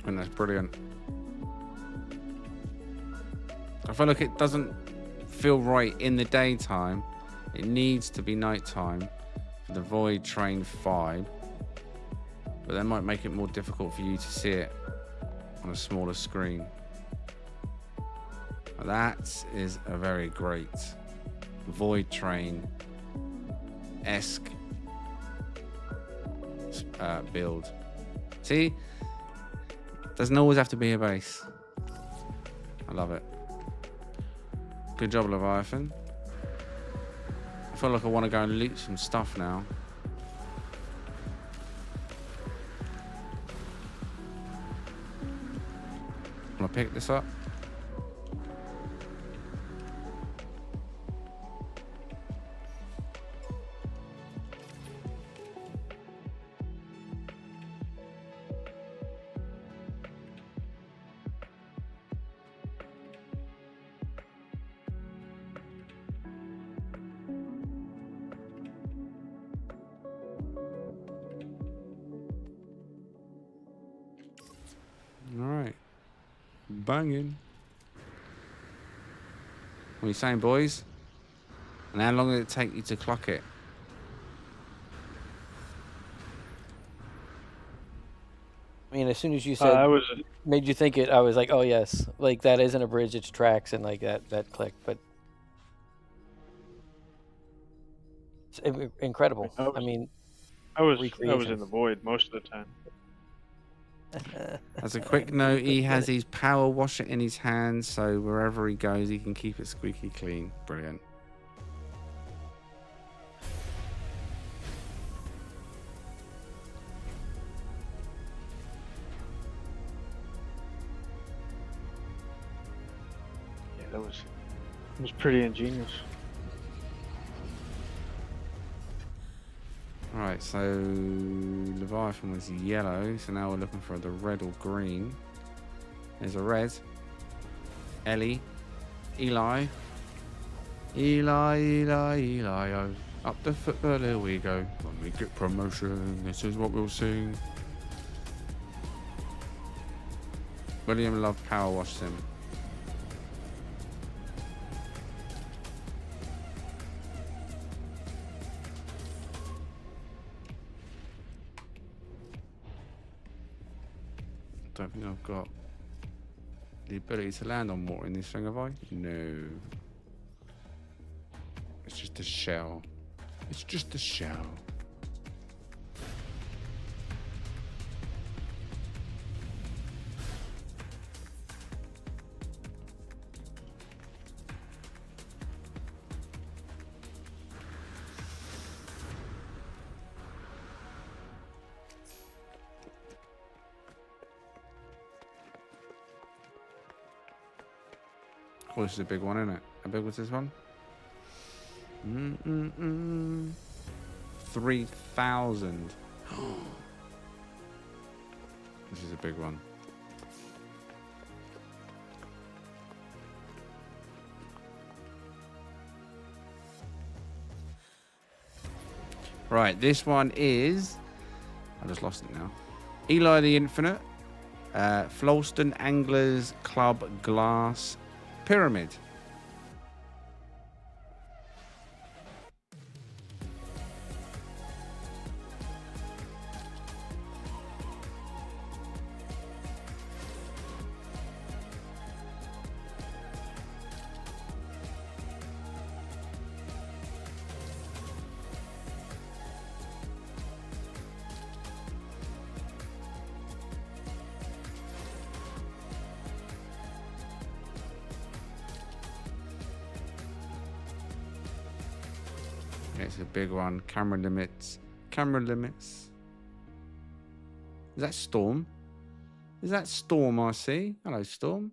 And that's brilliant. I feel like it doesn't feel right in the daytime. It needs to be nighttime for the Void Train vibe. But that might make it more difficult for you to see it on a smaller screen. That is a very great Void Train-esque build. See? Doesn't always have to be a base. I love it. Good job, Leviathan. I feel like I want to go and loot some stuff now. Want to pick this up? Banging. What are you saying, boys? And how long did it take you to clock it? I mean, as soon as you said, I was made you think it, I was like, oh yes, like that isn't a bridge, it's tracks, and like that clicked. But it's incredible. I mean, I was recreation. in the void most of the time. As a quick note, he has his power washer in his hand, so wherever he goes, he can keep it squeaky clean. Brilliant. Yeah, that was pretty ingenious. Right, so Leviathan was yellow, so now we're looking for the red or green. There's a red. Ellie. Eli. Oh, up the football, here we go. When we get promotion, this is what we'll sing. William loved Power Wash Sim. Don't think I've got the ability to land on water in this thing, have I? No. It's just a shell. It's just a shell. Oh, this is a big one, isn't it? How big was this one? 3,000. This is a big one. Right, this one is... I just lost it now. Eli the Infinite. Flolston Anglers Club Glass Pyramid. Yeah, it's a big one. Camera limits. Camera limits. Is that Storm? Is that Storm I see? Hello, Storm.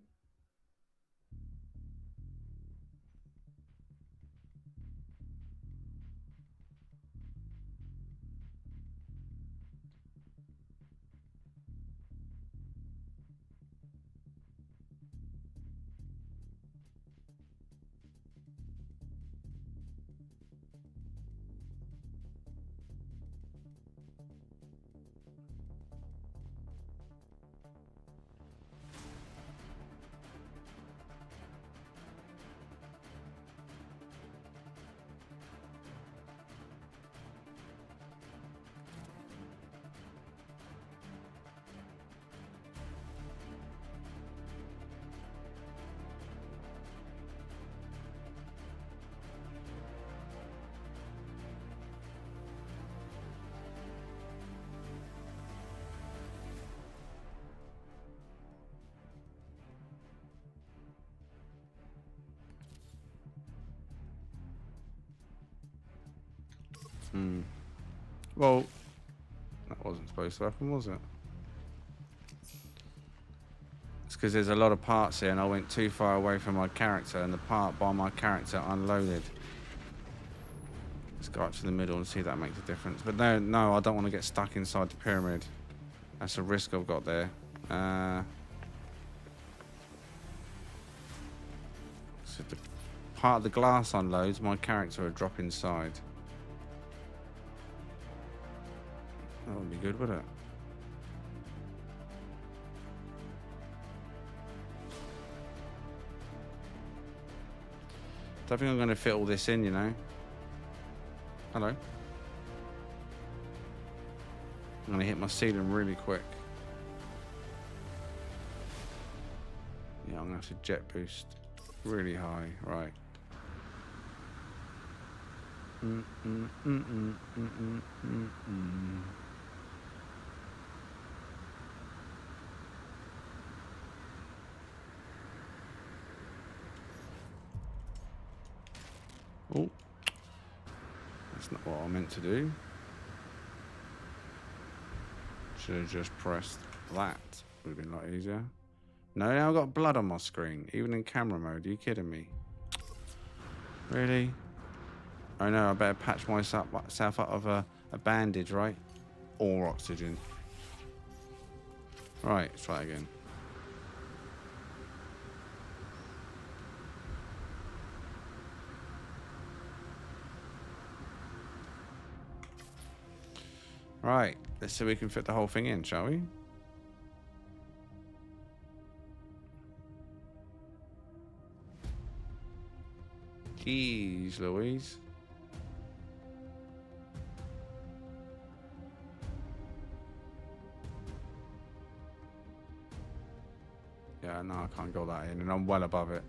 Well, that wasn't supposed to happen, was it? It's because there's a lot of parts here and I went too far away from my character and the part by my character unloaded. Let's go up to the middle and see if that makes a difference. But no, I don't want to get stuck inside the pyramid. That's a risk I've got there. So if the part of the glass unloads, my character will drop inside. That would be good, wouldn't it? Don't think I'm going to fit all this in, you know. Hello. I'm going to hit my ceiling really quick. Yeah, I'm going to have to jet boost really high. Right. Oh, that's not what I meant to do. Should have just pressed that. Would have been a lot easier. No, now I've got blood on my screen, even in camera mode. Are you kidding me? Really? Oh no, I better patch myself up of a bandage, right? Or oxygen. Right, let's try it again. Right, let's see if we can fit the whole thing in, shall we? Jeez, Louise. Yeah, no, I can't go that in, and I'm well above it.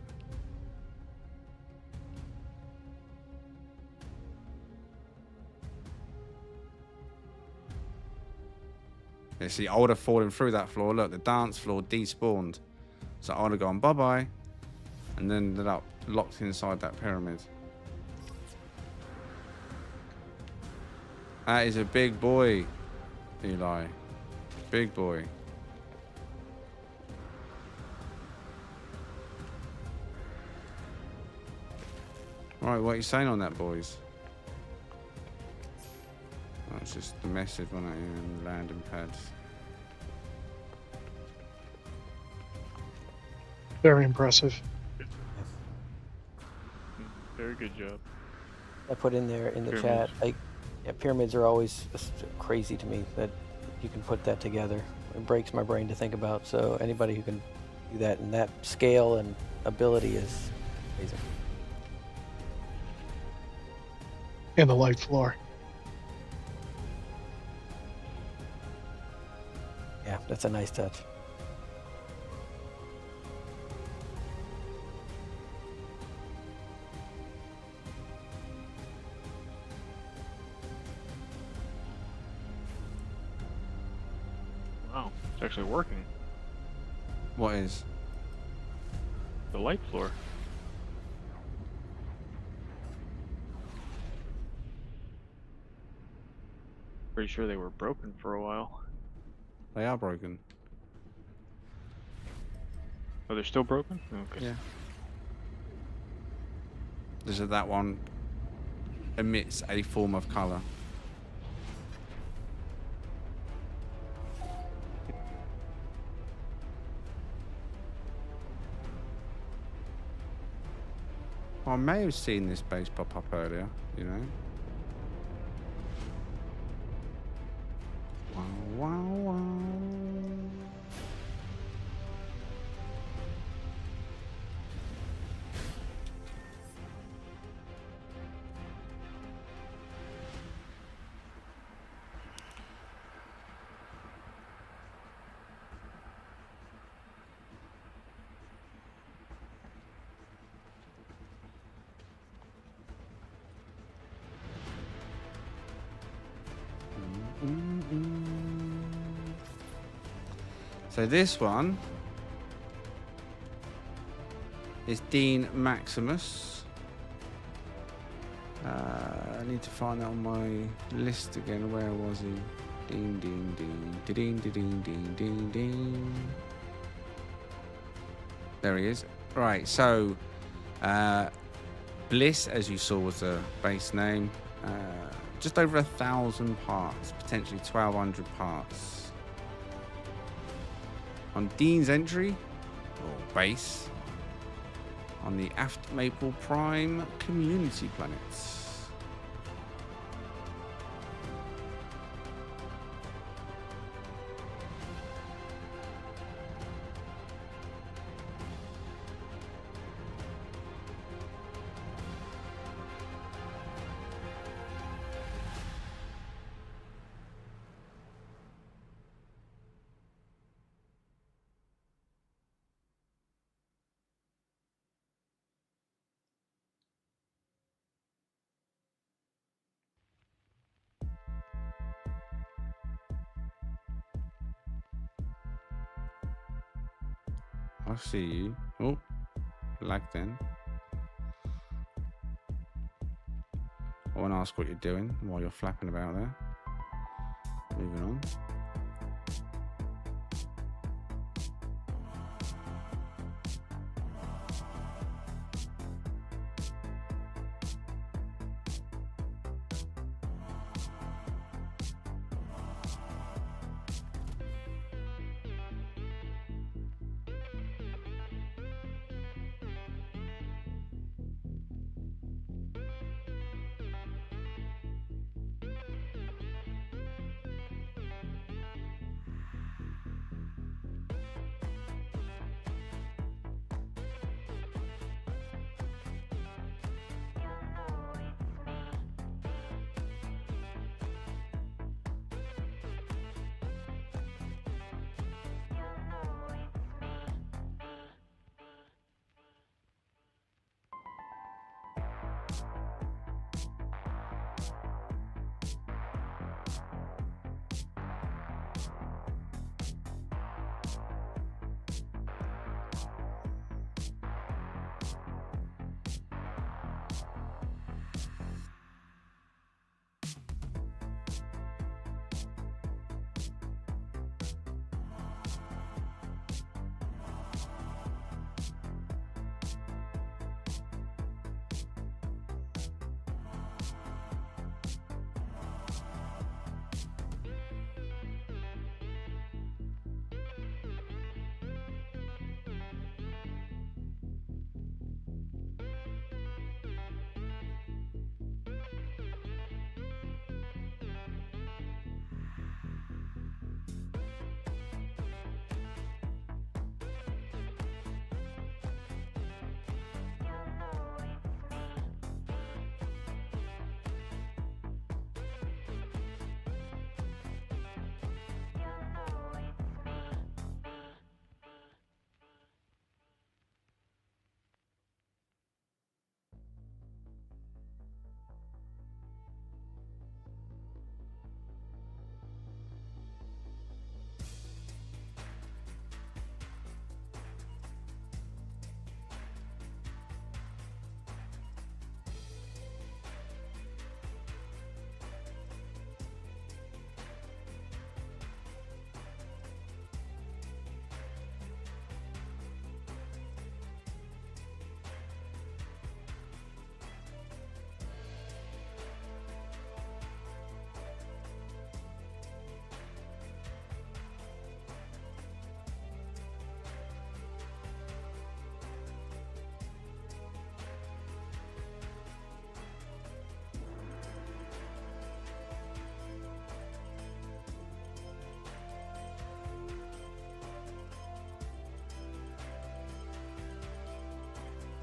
Yeah, see, I would have fallen through that floor. Look, the dance floor despawned. So I would have gone bye-bye. And then ended up locked inside that pyramid. That is a big boy, Eli. Big boy. Right, what are you saying on that, boys? Oh, it's just the message on it in landing pads. Very impressive. Very good job. I put in there in the Pyramids. chat, like, yeah, pyramids are always just crazy to me that you can put that together. It breaks my brain to think about. So anybody who can do that in that scale and ability is amazing. And the light floor. Yeah, that's a nice touch. Wow, it's actually working. What is? The light floor. Pretty sure they were broken for a while. They are broken. Oh, they're still broken? Okay. Yeah. This is that one emits a form of color. I may have seen this base pop up earlier, you know. Wow, wow, wow. So this one is Dean Maximus. I need to find that on my list again. Where was he? Dean, Dean, Dean, Dean, Dean, Dean, Dean, Dean. There he is. Right. So Bliss, as you saw, was the base name. Just over 1,000 parts, potentially 1,200 parts. On Dean's entry, or base, on the Aftmaple Prime Community Planet. I see you. Oh, lag then. I won't ask what you're doing while you're flapping about there. Moving on.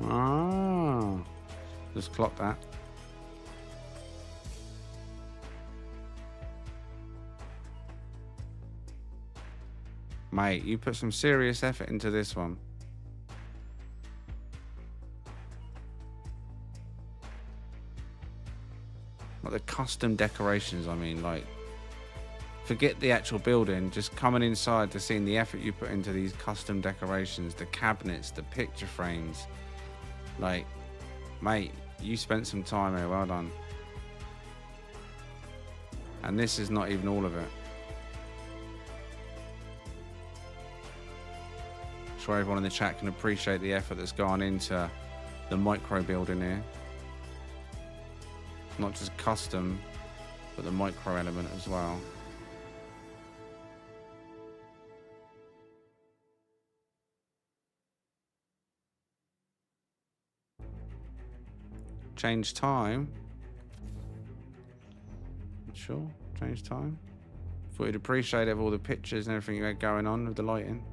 Ah, just clock that. Mate, you put some serious effort into this one. Like the custom decorations, I mean, like, forget the actual building, just coming inside to seeing the effort you put into these custom decorations, the cabinets, the picture frames. Like, mate, you spent some time here, well done. And this is not even all of it. Sure everyone in the chat can appreciate the effort that's gone into the micro building here. Not just custom, but the micro element as well. Change time. Sure, change time. Thought you'd appreciate it with all the pictures and everything you had going on with the lighting.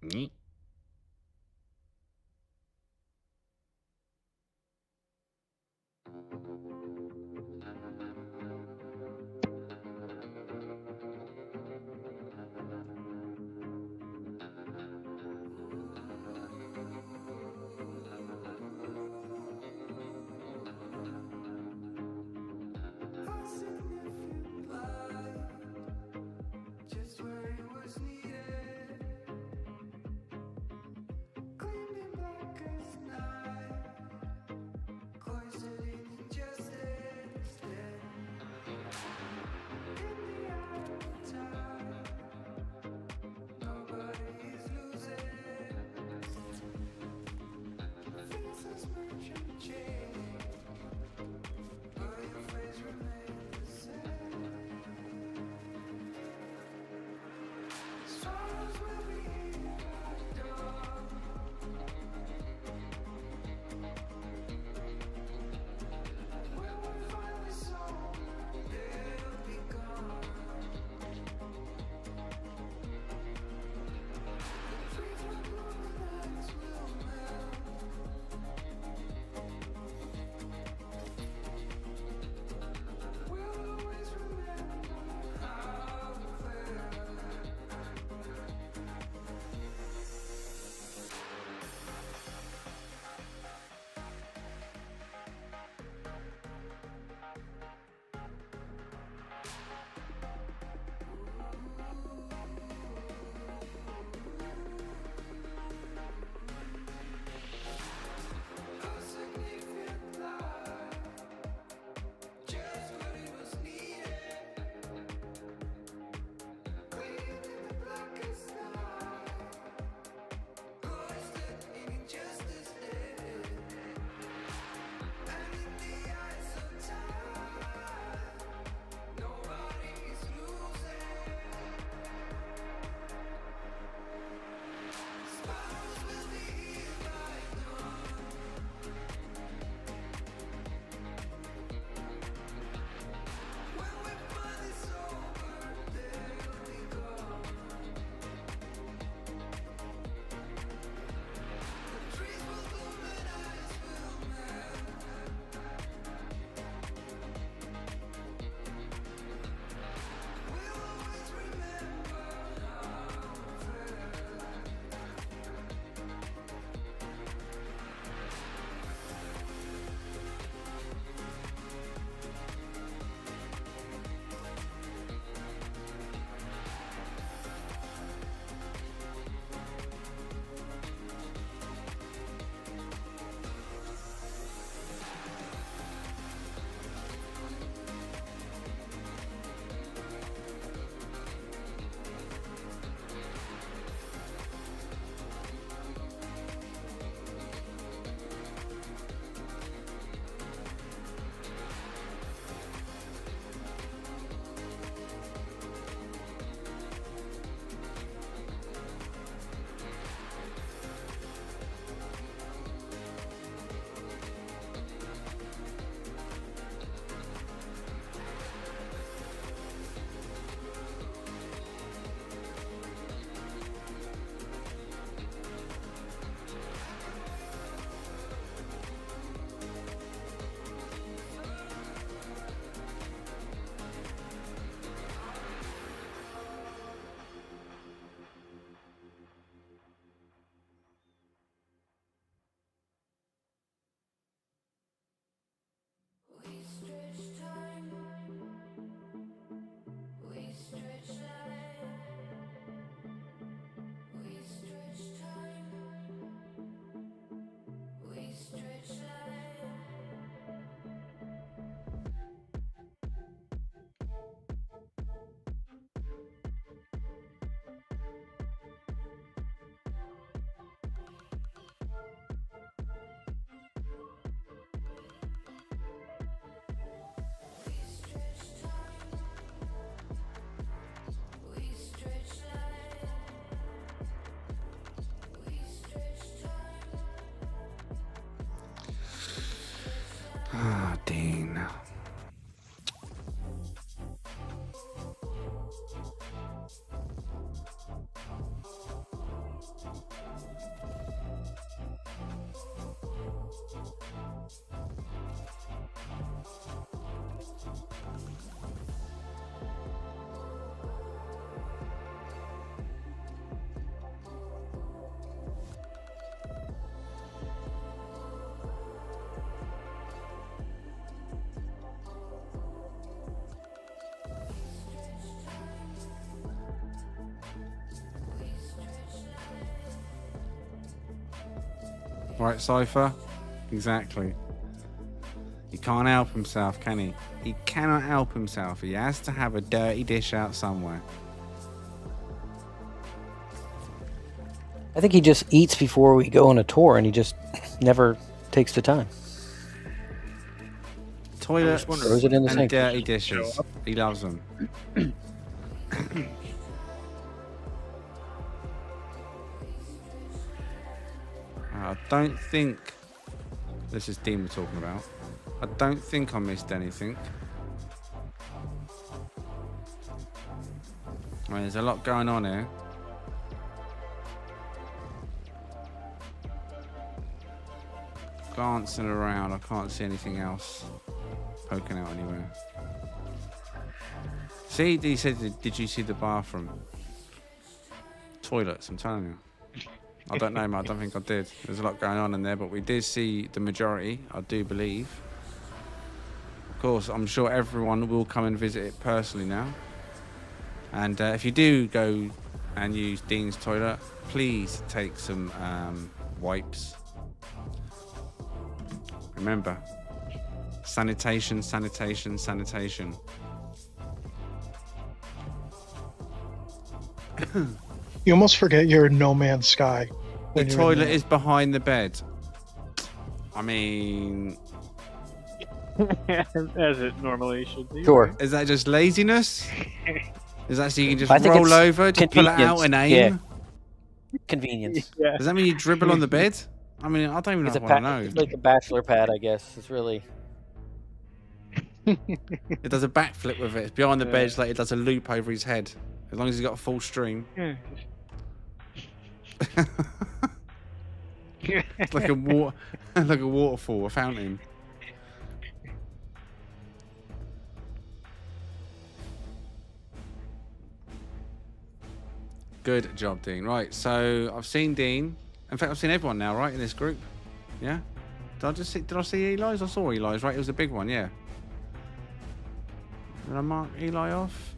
Yeet. Just where it was needed. Right, Cypher? Exactly. He can't help himself, can he? He cannot help himself. He has to have a dirty dish out somewhere. I think he just eats before we go on a tour, and he just never takes the time. Toilets Throws it in the and sink. dirty dishes. He loves them. I don't think this is Dean we're talking about. I don't think I missed anything. I mean, there's a lot going on here. Glancing around, I can't see anything else poking out anywhere. See, he said, did you see the bathroom? Toilets, I'm telling you. I don't know, mate. I don't think I did. There's a lot going on in there, but we did see the majority, I do believe. Of course, I'm sure everyone will come and visit it personally now. And if you do go and use Dean's toilet, please take some wipes. Remember, sanitation, sanitation, sanitation. You almost forget you're in No Man's Sky. The when you're in toilet there. is behind the bed. I mean, As it normally should be. Sure. is that just laziness? Is that so you can just I think roll it's over, just pull it out and aim? Yeah. Convenience. Yeah. Does that mean you dribble on the bed? I mean, I don't even It's a want to know. it's like a bachelor pad, I guess. It's really. It does a backflip with it. It's behind the bed. It's like it does a loop over his head. As long as he's got a full stream. Yeah. It's like a like a waterfall, a fountain. Good job, Dean. Right, so I've seen Dean. In fact, I've seen everyone now, right, in this group. Yeah. Did I see Eli's? I saw Eli's, right? It was a big one, yeah. Did I mark Eli off?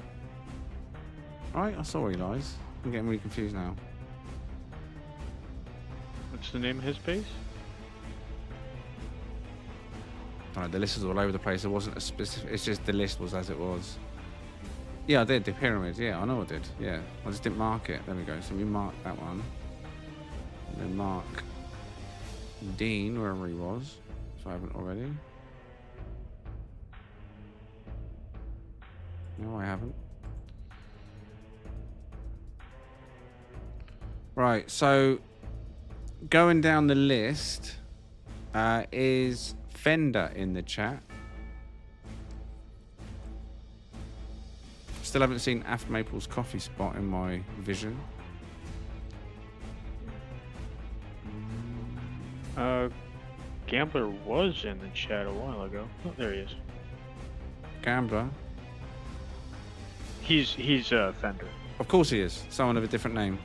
Right, I saw Eli's. I'm getting really confused now. What's the name of his base? Alright, the list is all over the place. It wasn't a specific. It's just the list was as it was. Yeah, I did the pyramids. Yeah, I know I did. Yeah, I just didn't mark it. There we go. So we mark that one. And then mark Dean wherever he was. If I haven't already. No, I haven't. Right. So going down the list is Fender in the chat. Still haven't seen Aftmaple's coffee spot in my vision. Gambler was in the chat a while ago. Oh, there he is. Gambler. He's Fender. Of course he is. Someone of a different name.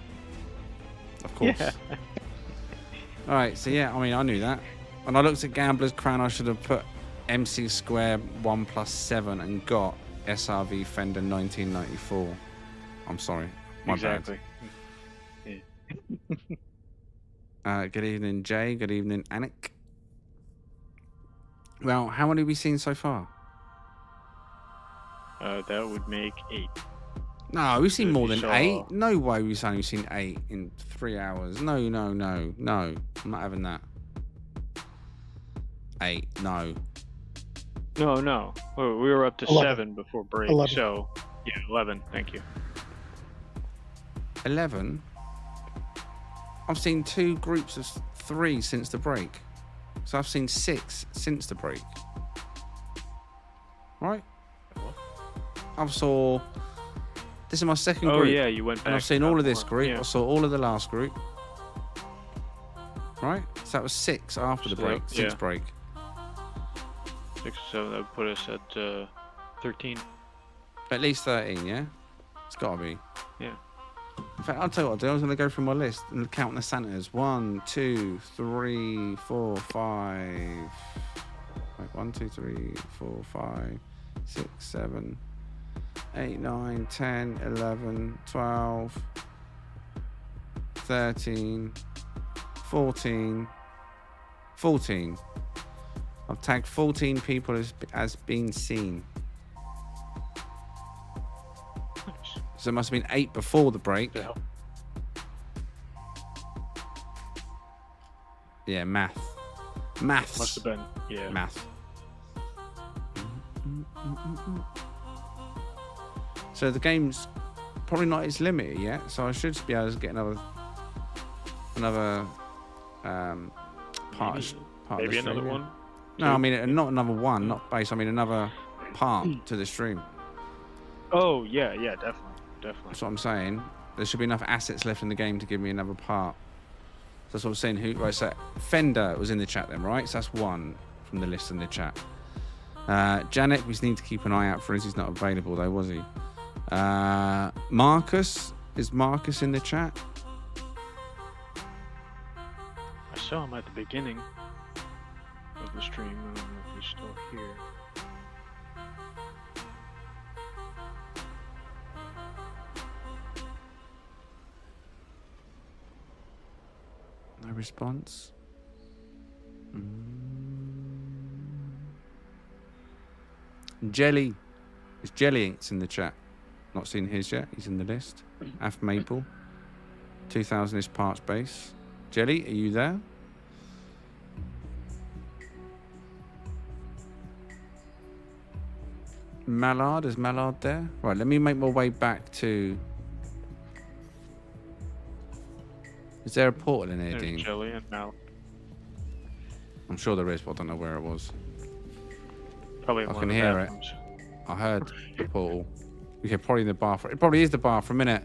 Of course. Yeah. Alright, so yeah, I mean, I knew that. When I looked at Gambler's crown, I should have put MC Square 1+7 and got SRV Fender 1994. I'm sorry. My Exactly. bad. Good evening, Jay. Good evening, Anik. Well, how many have we seen so far? That would make 8. No, we've seen If more you than saw- 8. No way we've only seen 8 in 3 hours. No. I'm not having that. 8, no. No. Oh, we were up to 11. 7 before break. 11. So, yeah, 11. Thank you. 11? I've seen 2 groups of 3 since the break. So I've seen 6 since the break. Right? I've saw... This is my second Oh, group. yeah, you went back. And I've seen up all of this more. group. Yeah. I saw all of the last group. Right? So that was 6 after the So, break. Since yeah. break. 6 or 7, that would put us at 13. At least 13, yeah? It's got to be. Yeah. In fact, I'll tell you what I'll do. I was going to go through my list and count the Santas. 1, 2, 3, 4, 5. Wait, 1, 2, 3, 4, 5, 6, 7, 8, 9, 10, 11, 12, 13, 14, 14. I've tagged 14 people as being seen. So it must have been 8 before the break. Yeah. Yeah, maths. Must have been. Yeah. Math. So the game's probably not its limit yet, so I should be able to get another part of Maybe the another stream. one. No, I mean not another one, not base. I mean another part to the stream. Oh yeah, definitely. That's what I'm saying. There should be enough assets left in the game to give me another part. So that's what I'm saying. Who? Right, so Fender was in the chat then, right? So that's one from the list in the chat. Janet, we just need to keep an eye out for him. He's not available though, was he? Marcus, is Marcus in the chat? I saw him at the beginning of the stream. I don't know if he's still here. No response. Jelly. It's Jelly Inks in the chat. Not seen his yet. He's in the list. Aftmaple. 2000-ish parts base. Jelly, are you there? Mallard, is Mallard there? Right, let me make my way back to... Is there a portal in here, There's Dean? Jelly and Mal. I'm sure there is, but I don't know where it was. Probably I one can of the hear it. bathrooms. I heard the portal. Okay, probably in the bathroom. It probably is the bathroom, innit?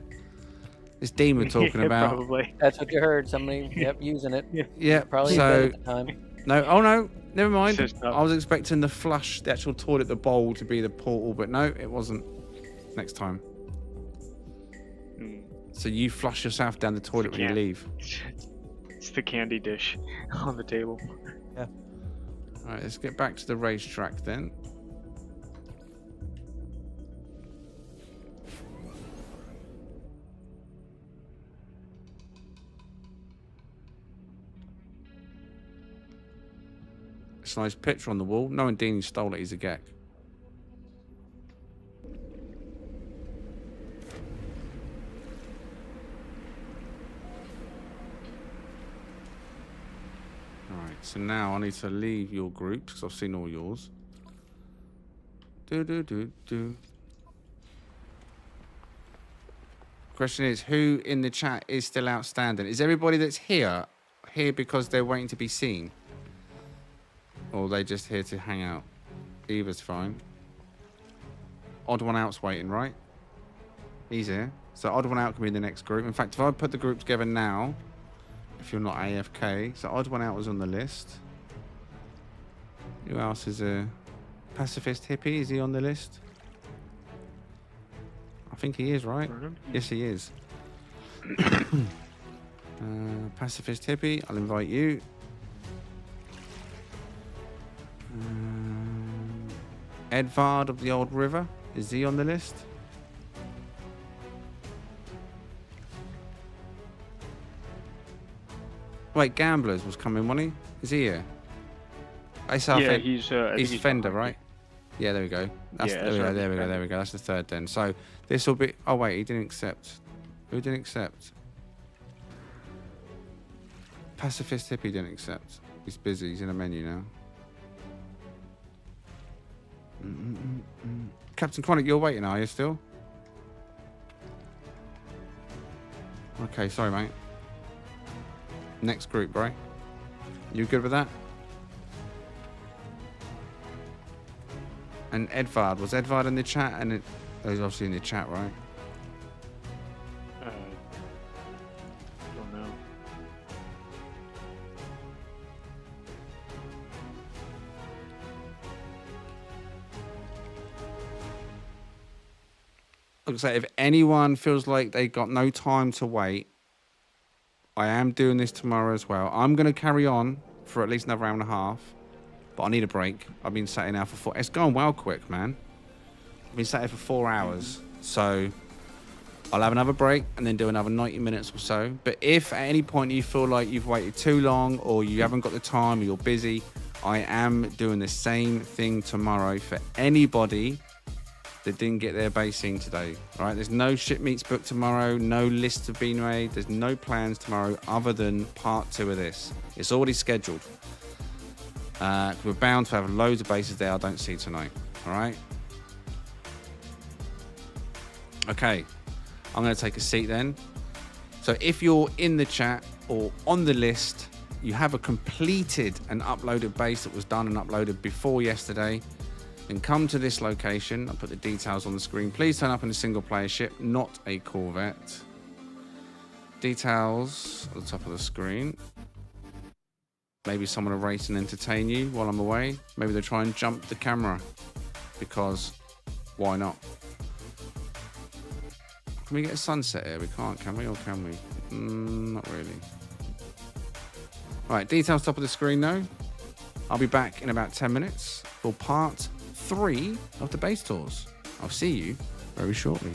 This Dean we're talking Yeah, about. Probably. That's what you heard. Somebody, using it. Yeah, Probably so... at the time. No, oh no, never mind. It's just not- I was expecting the flush, the actual toilet, the bowl to be the portal, but no, it wasn't. Next time. Mm. So you flush yourself down the toilet when you can't. leave. It's the candy dish on the table. All right, let's get back to the racetrack then. It's a nice picture on the wall. Knowing Dean stole it, he's a geck. Alright, so now I need to leave your groups because I've seen all yours. Question is, who in the chat is still outstanding? Is everybody that's here because they're waiting to be seen? Or are they just here to hang out? Either's fine. Odd one out's waiting, right? He's here. So odd one out can be in the next group. In fact, if I put the group together now, if you're not AFK, so odd one out was on the list. Who else is a pacifist hippie? Is he on the list? I think he is, right? Yes, he is. Pacifist hippie, I'll invite you. Edvard of the Old River, is he on the list? Wait, Gamblers was coming, wasn't he? Is he here? I saw Yeah, he's. I think he's he's Fender, behind right? Yeah, there we go. That's, Yeah, there we that's go. right, There we go. Fender. There we go. That's the third then. So this will be. Oh wait, he didn't accept. Who didn't accept? Pacifist hippie didn't accept. He's busy. He's in a menu now. Captain Chronic, you're waiting, are you still? Okay, sorry, mate. Next group, right? You good with that? And Edvard, was Edvard in the chat? And it, oh, he's obviously in the chat, right? Don't know. Like I say, if anyone feels like they got no time to wait, I am doing this tomorrow as well. I'm going to carry on for at least another hour and a half, but I need a break. I've been sat here now for 4. It's gone well quick, man. I've been sat here for 4 hours, so I'll have another break and then do another 90 minutes or so. But if at any point you feel like you've waited too long or you haven't got the time or you're busy, I am doing the same thing tomorrow for anybody that didn't get their basing today. All right, there's no ship meets booked tomorrow, no lists have been made, there's no plans tomorrow other than part 2 of this. It's already scheduled. We're bound to have loads of bases there I don't see tonight. All right. Okay, I'm going to take a seat then. So if you're in the chat or on the list, you have a completed and uploaded base that was done and uploaded before yesterday, then come to this location. I'll put the details on the screen. Please turn up in a single player ship, not a Corvette. Details at the top of the screen. Maybe someone will race and entertain you while I'm away. Maybe they'll try and jump the camera because why not? Can we get a sunset here? We can't, can we? Or can we? Not really. Right, details top of the screen though. I'll be back in about 10 minutes for part 3 of the base tours. I'll see you very shortly.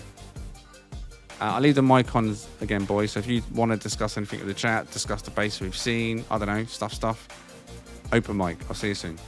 I'll leave the mic on again, boys. So if you want to discuss anything in the chat, discuss the base we've seen, I don't know, stuff, open mic. I'll see you soon.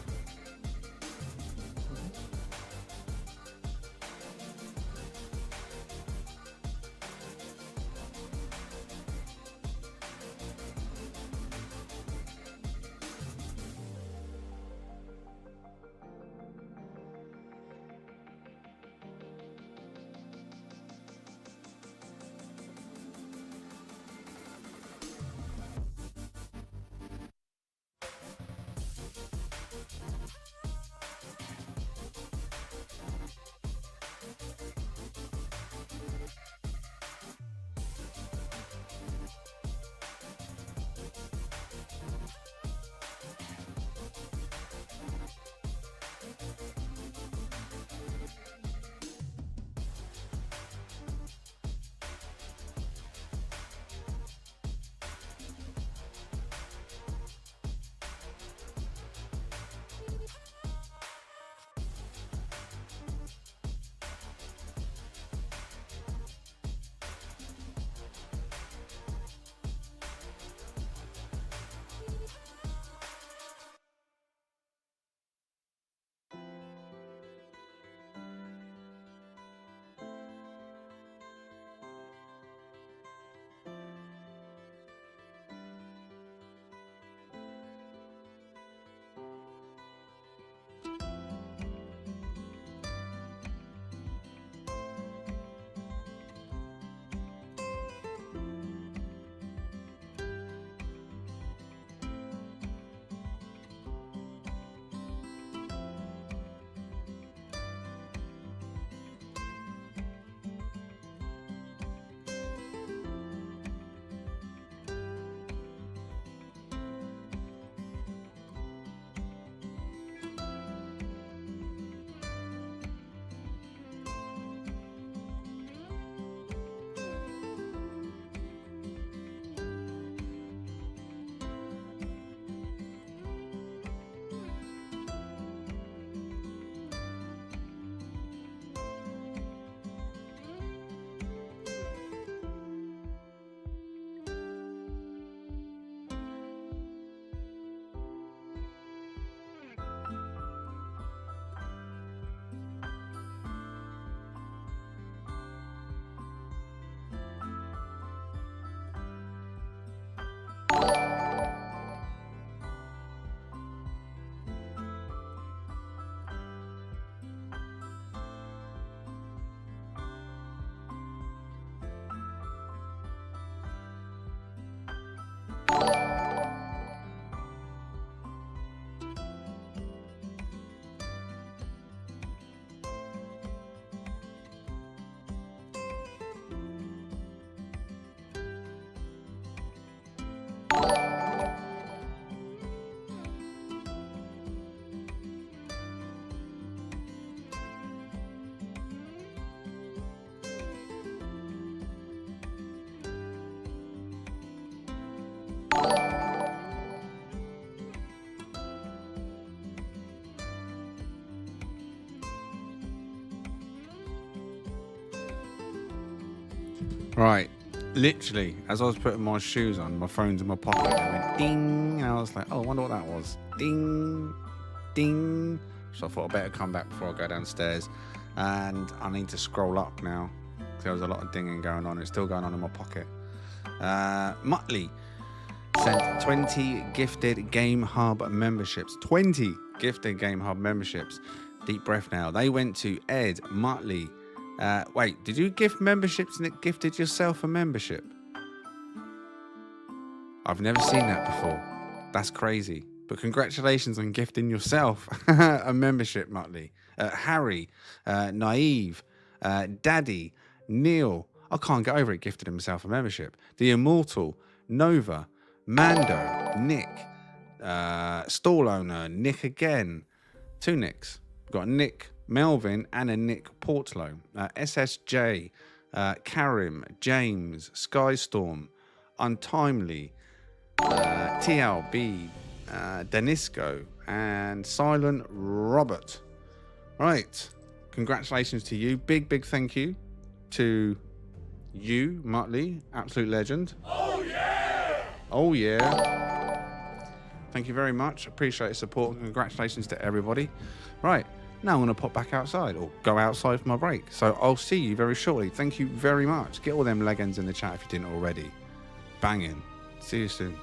Right. Literally, as I was putting my shoes on, my phone's in my pocket, and it went ding, and I was like, oh, I wonder what that was. Ding, ding. So I thought I better come back before I go downstairs. And I need to scroll up now, because there was a lot of dinging going on. It's still going on in my pocket. Muttley sent 20 gifted Game Hub memberships. 20 gifted Game Hub memberships. Deep breath now. They went to Ed, Muttley. Wait, did you gift memberships and it gifted yourself a membership? I've never seen that before. That's crazy. But congratulations on gifting yourself a membership, Muttley. Harry, Naive, Daddy, Neil. I can't get over it, gifted himself a membership. The Immortal, Nova, Mando, Nick, Stall Owner, Nick again. 2 Nicks. We've got Nick Melvin and a Nick Portlow. SSJ, Karim, James, Skystorm, Untimely, TLB, Denisco, and Silent Robert. Right. Congratulations to you. Big thank you to you, Muttley. Absolute legend. Oh, yeah! Oh, yeah. Thank you very much. Appreciate the support and congratulations to everybody. Right. Now I'm going to pop back outside or go outside for my break. So I'll see you very shortly. Thank you very much. Get all them leggings in the chat if you didn't already. Banging. See you soon.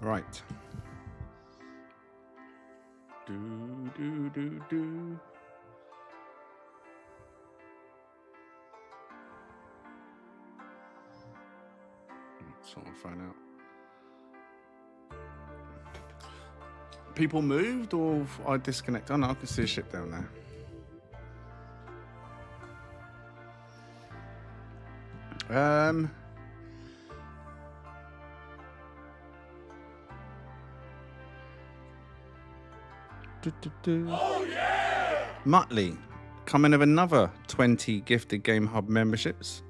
Right. Do. Someone phone out. People moved or I disconnect? Oh no, I can see a ship down there. Oh yeah! Muttley, coming of another 20 gifted Game Hub memberships.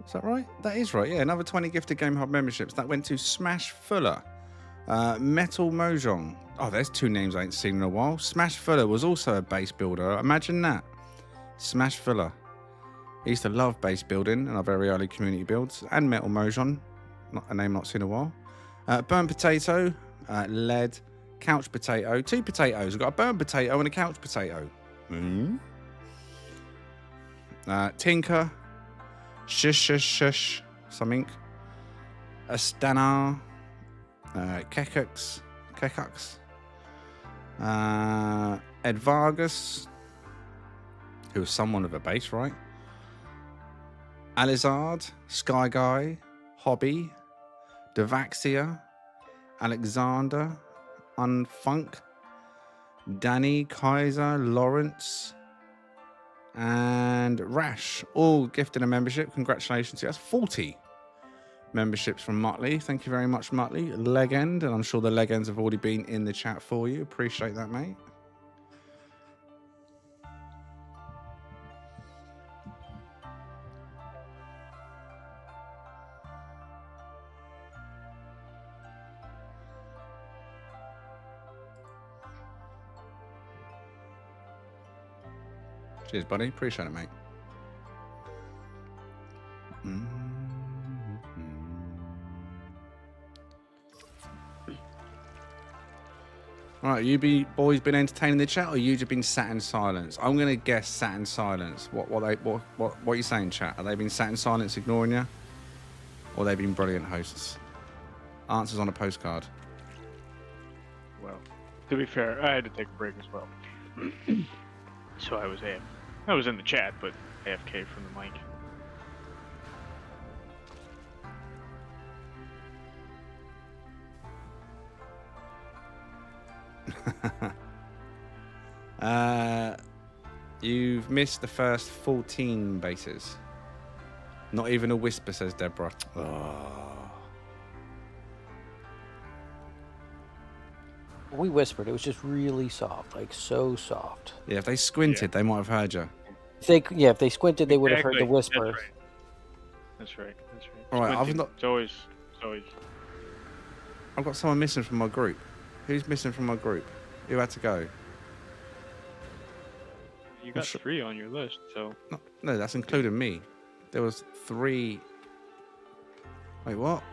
Is that right? That is right. Yeah, another 20 gifted Game Hub memberships. That went to Smash Fuller, Metal Mojong. Oh, there's two names I ain't seen in a while. Smash Fuller was also a base builder. Imagine that. Smash Fuller. He used to love base building and our very early community builds. And Metal Mojong, not a name not seen in a while. Burnt Potato, Lead, Couch Potato. Two potatoes. We've got a burnt potato and a couch potato. Tinker. Shush, something. Astana, Kekux, Ed Vargas, who was someone of a base, right? Alizard, Sky Guy, Hobby, Devaxia, Alexander, Unfunk, Danny, Kaiser, Lawrence, and Rash, all gifted a membership. Congratulations to you. That's 40 memberships from Muttley. Thank you very much, Muttley. Legend, and I'm sure the Legends have already been in the chat for you. Appreciate that, mate. Cheers, buddy. Appreciate it, mate. All right, boys been entertaining the chat, or you just been sat in silence? I'm gonna guess sat in silence. What are you saying, chat? Have they been sat in silence, ignoring you, or they've been brilliant hosts? Answers on a postcard. Well, to be fair, I had to take a break as well. So I was in the chat, but AFK from the mic. You've missed the first 14 bases. Not even a whisper, says Deborah. Oh. We whispered. It was just really soft, like so soft. Yeah, if they squinted, they might have heard you. If they squinted, they would have heard the Exactly. whisper. That's right. All right, Squinting. It's always. I've got someone missing from my group. Who's missing from my group? Who had to go? You got 3 on your list, so. No, that's including me. There was 3. Wait, what?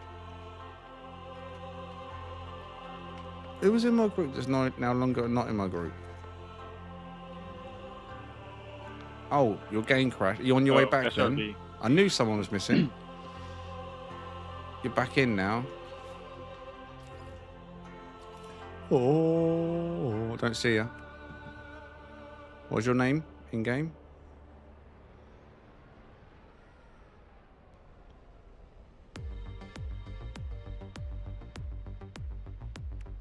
Who was in my group that's now longer not in my group? Oh, your game crashed. You're on your way back SRB. then? I knew someone was missing. You're back in now. Oh, don't see ya. What's your name in game?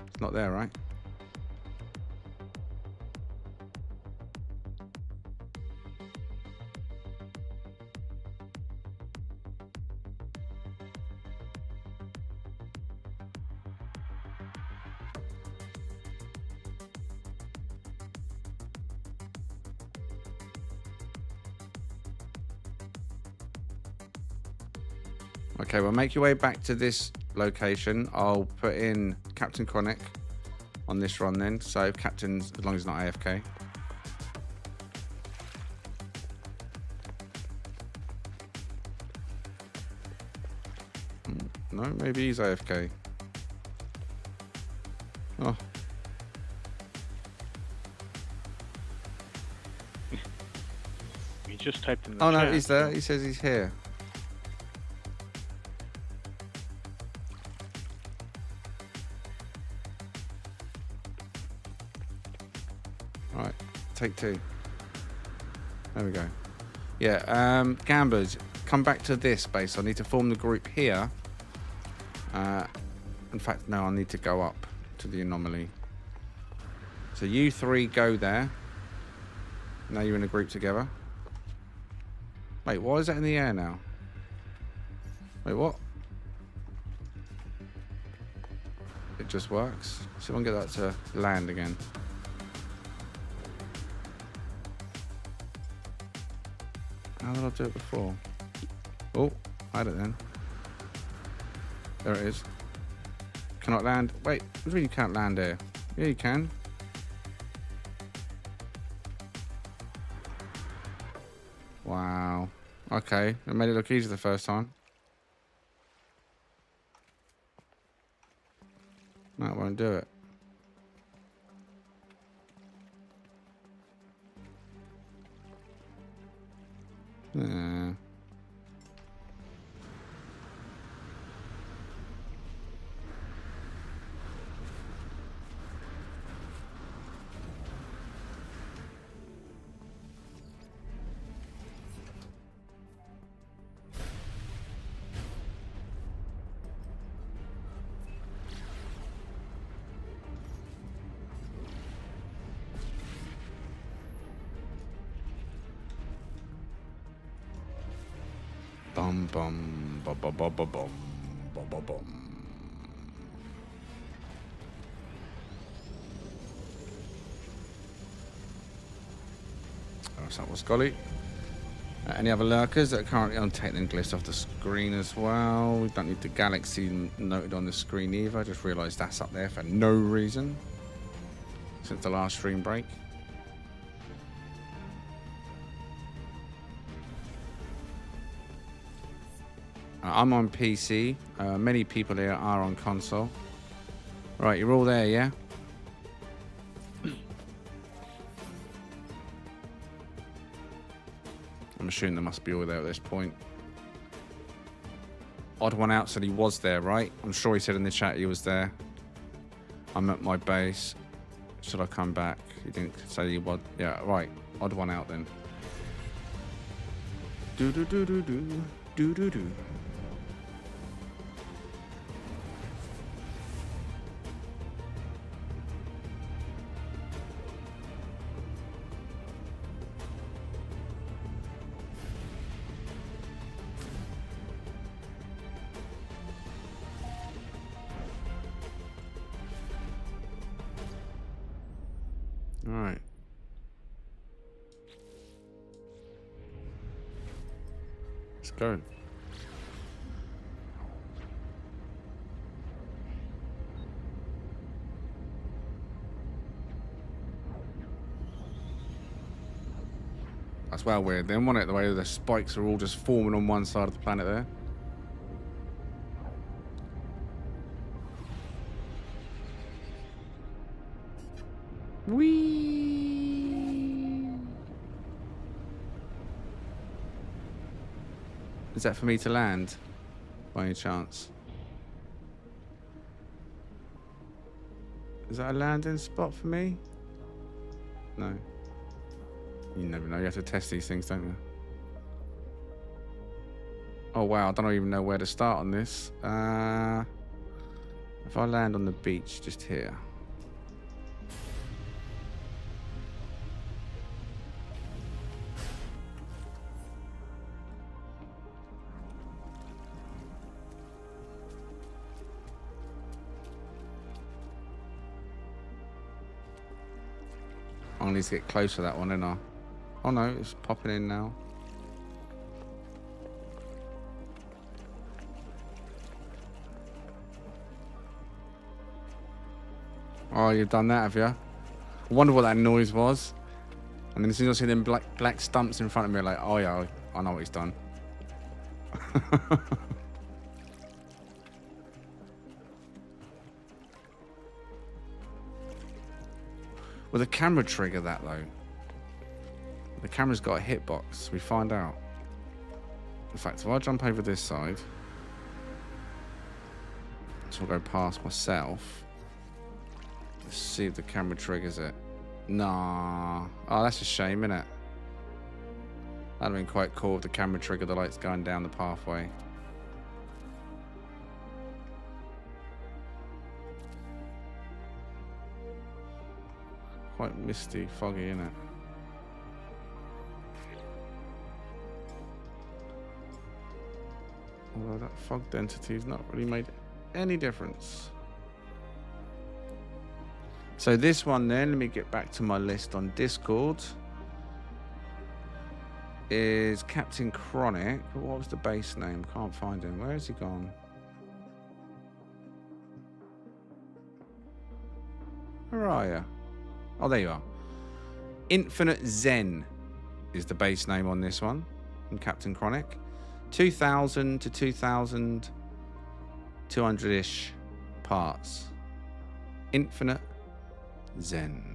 It's not there, right? Okay, well, make your way back to this location. I'll put in Captain Chronic on this run then. So Captain, as long as it's not AFK. No, maybe he's AFK. Oh. He just typed in the Oh, no, chat, he's there. so- He says he's here. Alright, take 2. There we go. Yeah, Gambers, come back to this base. I need to form the group here. In fact, no, I need to go up to the anomaly. So you 3 go there. Now you're in a group together. Wait, why is that in the air now? Wait, what? It just works. See if I can get that to land again. How did I do it before? Oh, I had it then. There it is. Cannot land. Wait, what do you mean you can't land here? Yeah, you can. Wow. Okay, it made it look easy the first time. No, it won't do it. Nah. Bum bum bum bum bum bum bum bum bum bum. Oh, so that was Scully. Any other lurkers that are currently on taking glyphs off the screen as well? We don't need the galaxy noted on the screen either. I just realised that's up there for no reason since the last stream break. I'm on PC. Many people here are on console. Right, you're all there, yeah? I'm assuming they must be all there at this point. Odd One Out said he was there, right? I'm sure he said in the chat he was there. I'm at my base. Should I come back? He didn't say he was. Yeah, right. Odd One Out then. Do do do do do do do do. Alright. Let's go. That's well weird then, wasn't it? The way the spikes are all just forming on one side of the planet there. Whee! Is that for me to land? By any chance? Is that a landing spot for me? No. You never know. You have to test these things, don't you? Oh wow, I don't even know where to start on this. If I land on the beach just here. I need to get close to that one, don't I? Oh no, it's popping in now. Oh, you've done that, have you? I wonder what that noise was. And then as soon as I see them black stumps in front of me, I'm like, oh yeah, I know what he's done. Will the camera trigger that though? The camera's got a hitbox. We find out. In fact, if I jump over this side, so I'll go past myself. Let's see if the camera triggers it. Nah. Oh, that's a shame, innit? That'd have been quite cool if the camera triggered the lights going down the pathway. Quite misty, foggy, innit? Although that fog density's not really made any difference. So this one then, let me get back to my list on Discord, is Captain Chronic. What was the base name? Can't find him. Where has he gone? Where are you? Oh, there you are. Infinite Zen is the base name on this one from Captain Chronic. 2,000 to 2,200-ish parts. Infinite Zen.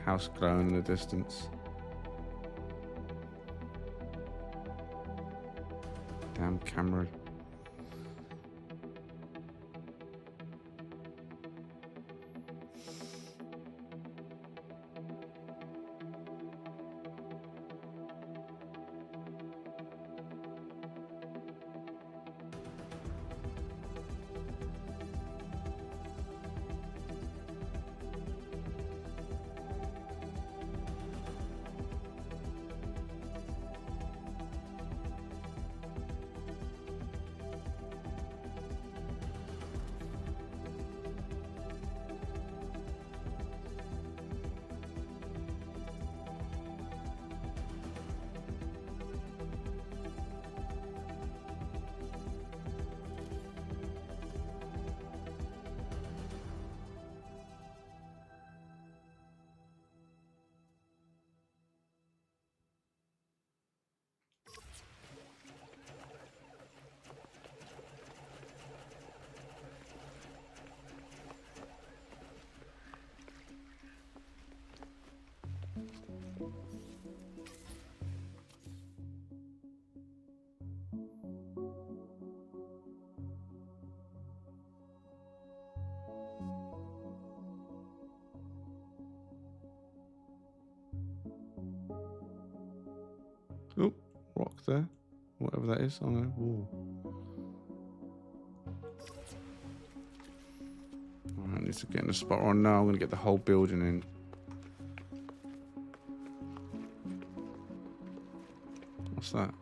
House glowing in the distance. Damn camera. Oh, rock there. Whatever that is. Oh no. Ooh. Alright, I need to get in the spot on now. I'm going to get the whole building in. What's that?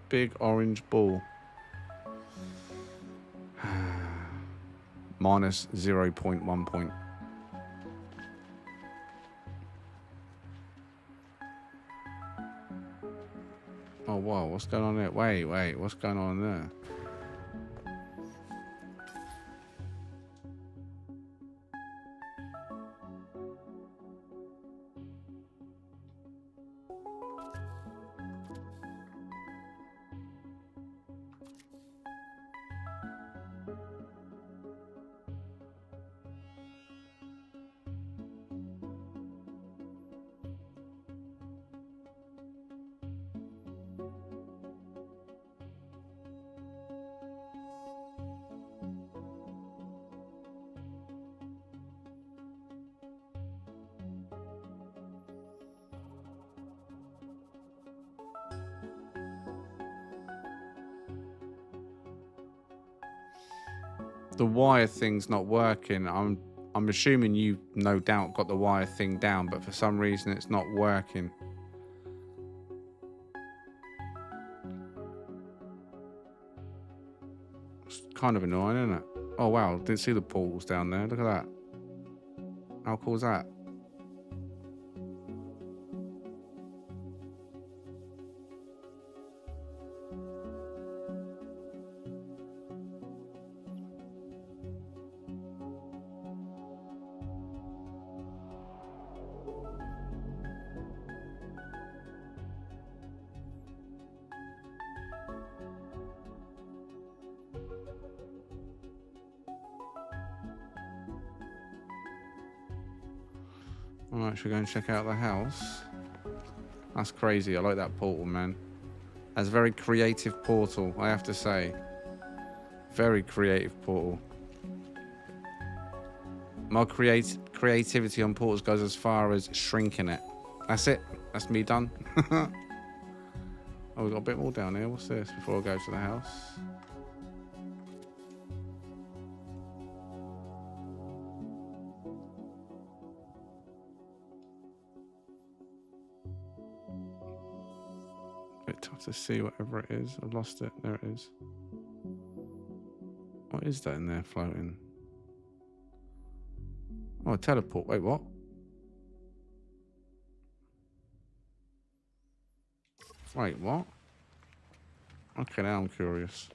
Big orange ball. Minus 0.1 point. Oh wow, what's going on there? Wait, what's going on there? the wire thing's not working. I'm assuming you no doubt got the wire thing down, but for some reason it's not working. It's kind of annoying, isn't it? Oh wow, didn't see the portals down there. Look at that. How cool is that? Alright, should we go and check out the house? That's crazy. I like that portal, man. That's a very creative portal, I have to say. Very creative portal. My creativity on portals goes as far as shrinking it. That's it. That's me done. Oh, we've got a bit more down here. What's this before I go to the house? Bit tough to see whatever it is. I've lost it. There it is. What is that in there floating? Oh, a teleport. Wait, what? Wait, what? Okay, now I'm curious.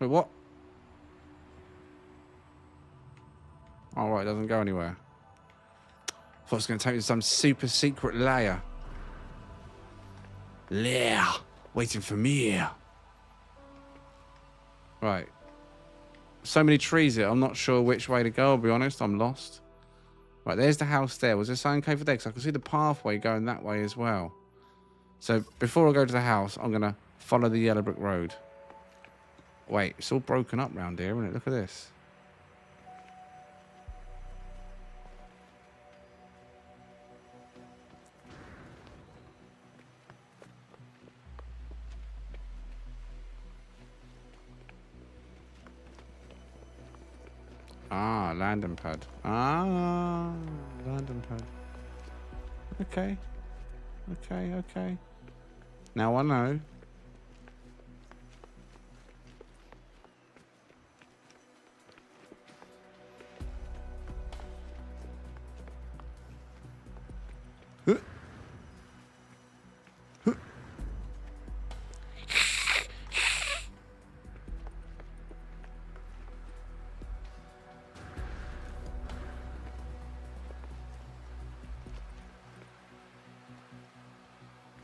Wait, what? All right, it doesn't go anywhere. Thought it was going to take me to some super secret lair. Lair, waiting for me here. Right. So many trees here. I'm not sure which way to go. I'll be honest. I'm lost. Right, there's the house there. Was there something over there? Because I can see the pathway going that way as well. So before I go to the house, I'm going to follow the yellow brick road. Wait, it's all broken up round here, isn't it? Look at this. Ah, landing pad. Ah, landing pad. Okay. Okay, okay. Now I know.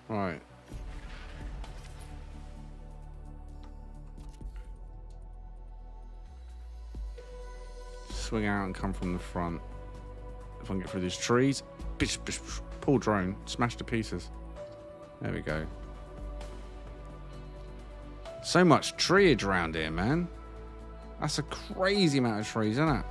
Right. Swing out and come from the front. If I can get through these trees. Bish, bish, bish. Poor drone. Smashed to pieces. There we go. So much treeage around here, man. That's a crazy amount of trees, isn't it?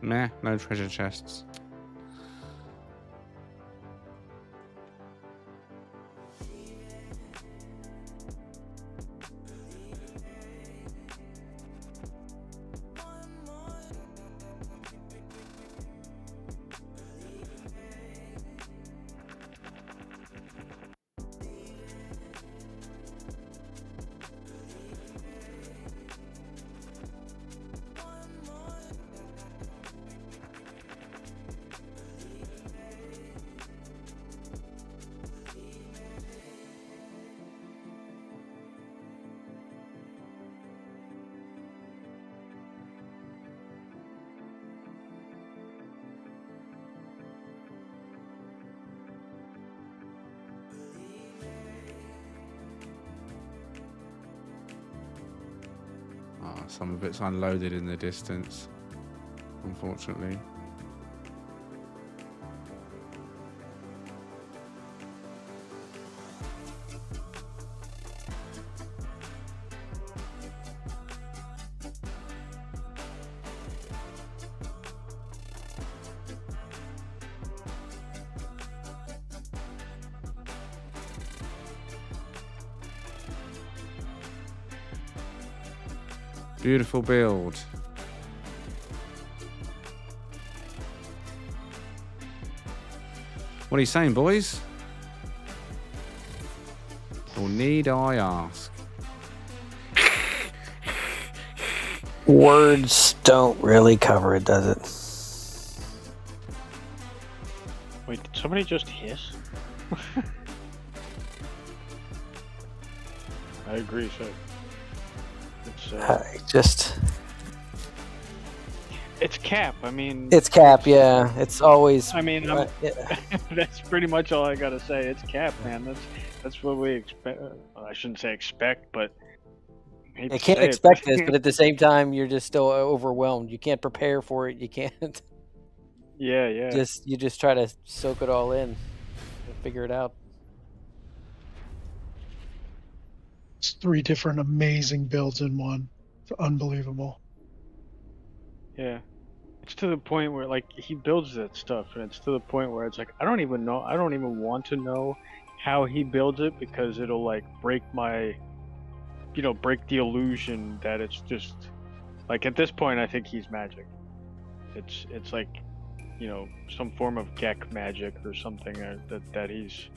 Meh, no treasure chests. Some of it's unloaded in the distance, unfortunately. Beautiful build. What are you saying, boys? Or need I ask? Words don't really cover it, does it? Wait, did somebody just hiss? I agree, so it's it's Cap. I mean, it's Cap. Yeah, it's always. I mean, yeah. That's pretty much all I gotta say. It's Cap, man. That's what we expect. I shouldn't say expect, but I can't expect this. But at the same time, you're just still overwhelmed. You can't prepare for it. You can't. Yeah. You just try to soak it all in, and figure it out. It's 3 different amazing builds in one. It's unbelievable. Yeah. It's to the point where, like, he builds that stuff, and it's to the point where it's like, I don't even want to know how he builds it, because it'll, like, break the illusion that it's just, like, at this point, I think he's magic. It's like, some form of Gek magic or something that he's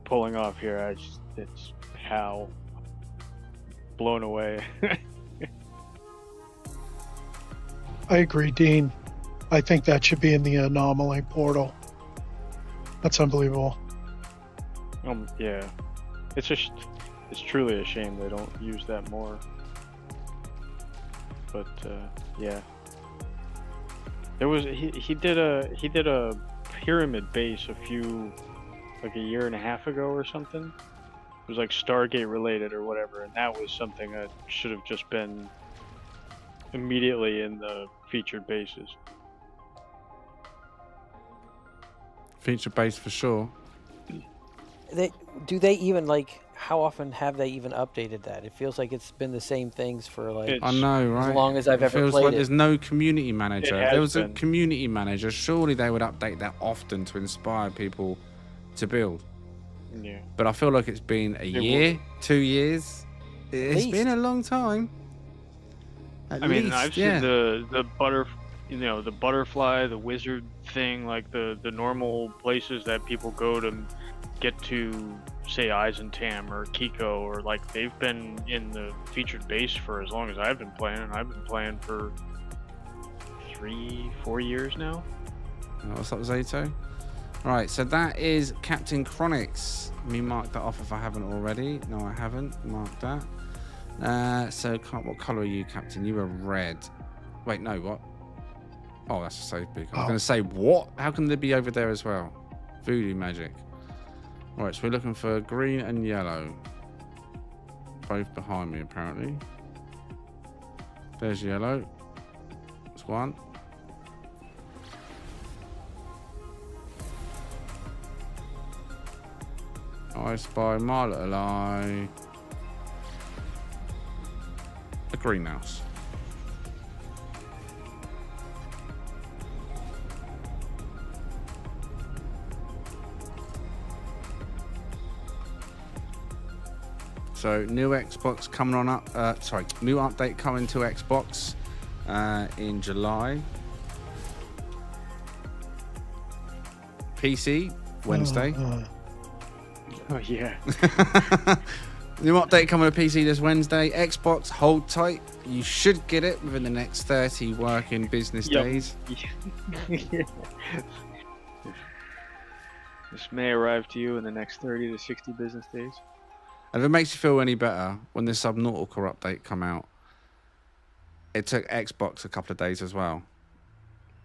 pulling off here. It's how blown away. I agree, Dean. I think that should be in the anomaly portal. That's unbelievable. Yeah. It's truly a shame they don't use that more. But yeah. There was he did a pyramid base a year and a half ago or something. It was like Stargate related or whatever, and that was something that should have just been immediately in the featured bases. Feature base for sure. Do they even, like, how often have they even updated that? It feels like it's been the same things for, like, I know, right? as long as I've ever feels played like it. There's no community manager. If there was been. a community manager, surely they would update that often to inspire people to build. Yeah. But I feel like it's been a year, 2 years. It's been a long time. I've seen the butterfly, the wizard thing, like the normal places that people go to get to, say, Eisentam or Kiko, or like they've been in the featured base for as long as I've been playing, and I've been playing for 3-4 years now. What's up, Zato? Right, so that is Captain Chronix. Let me mark that off if I haven't already. No, I haven't. Mark that. So what colour are you, Captain? You were red. Wait, no, what? Oh, that's a safe big. I was going to say, what? How can they be over there as well? Voodoo magic. Right, so we're looking for green and yellow. Both behind me, apparently. There's yellow. That's one. I spy my little eye. A greenhouse. So new Xbox coming on up. New update coming to Xbox in July. PC Wednesday. Oh yeah. New update coming to PC this Wednesday. Xbox, hold tight. You should get it within the next 30 working business Yep. days. This may arrive to you in the next 30 to 60 business days. And if it makes you feel any better, when the Subnautica update come out, it took Xbox a couple of days as well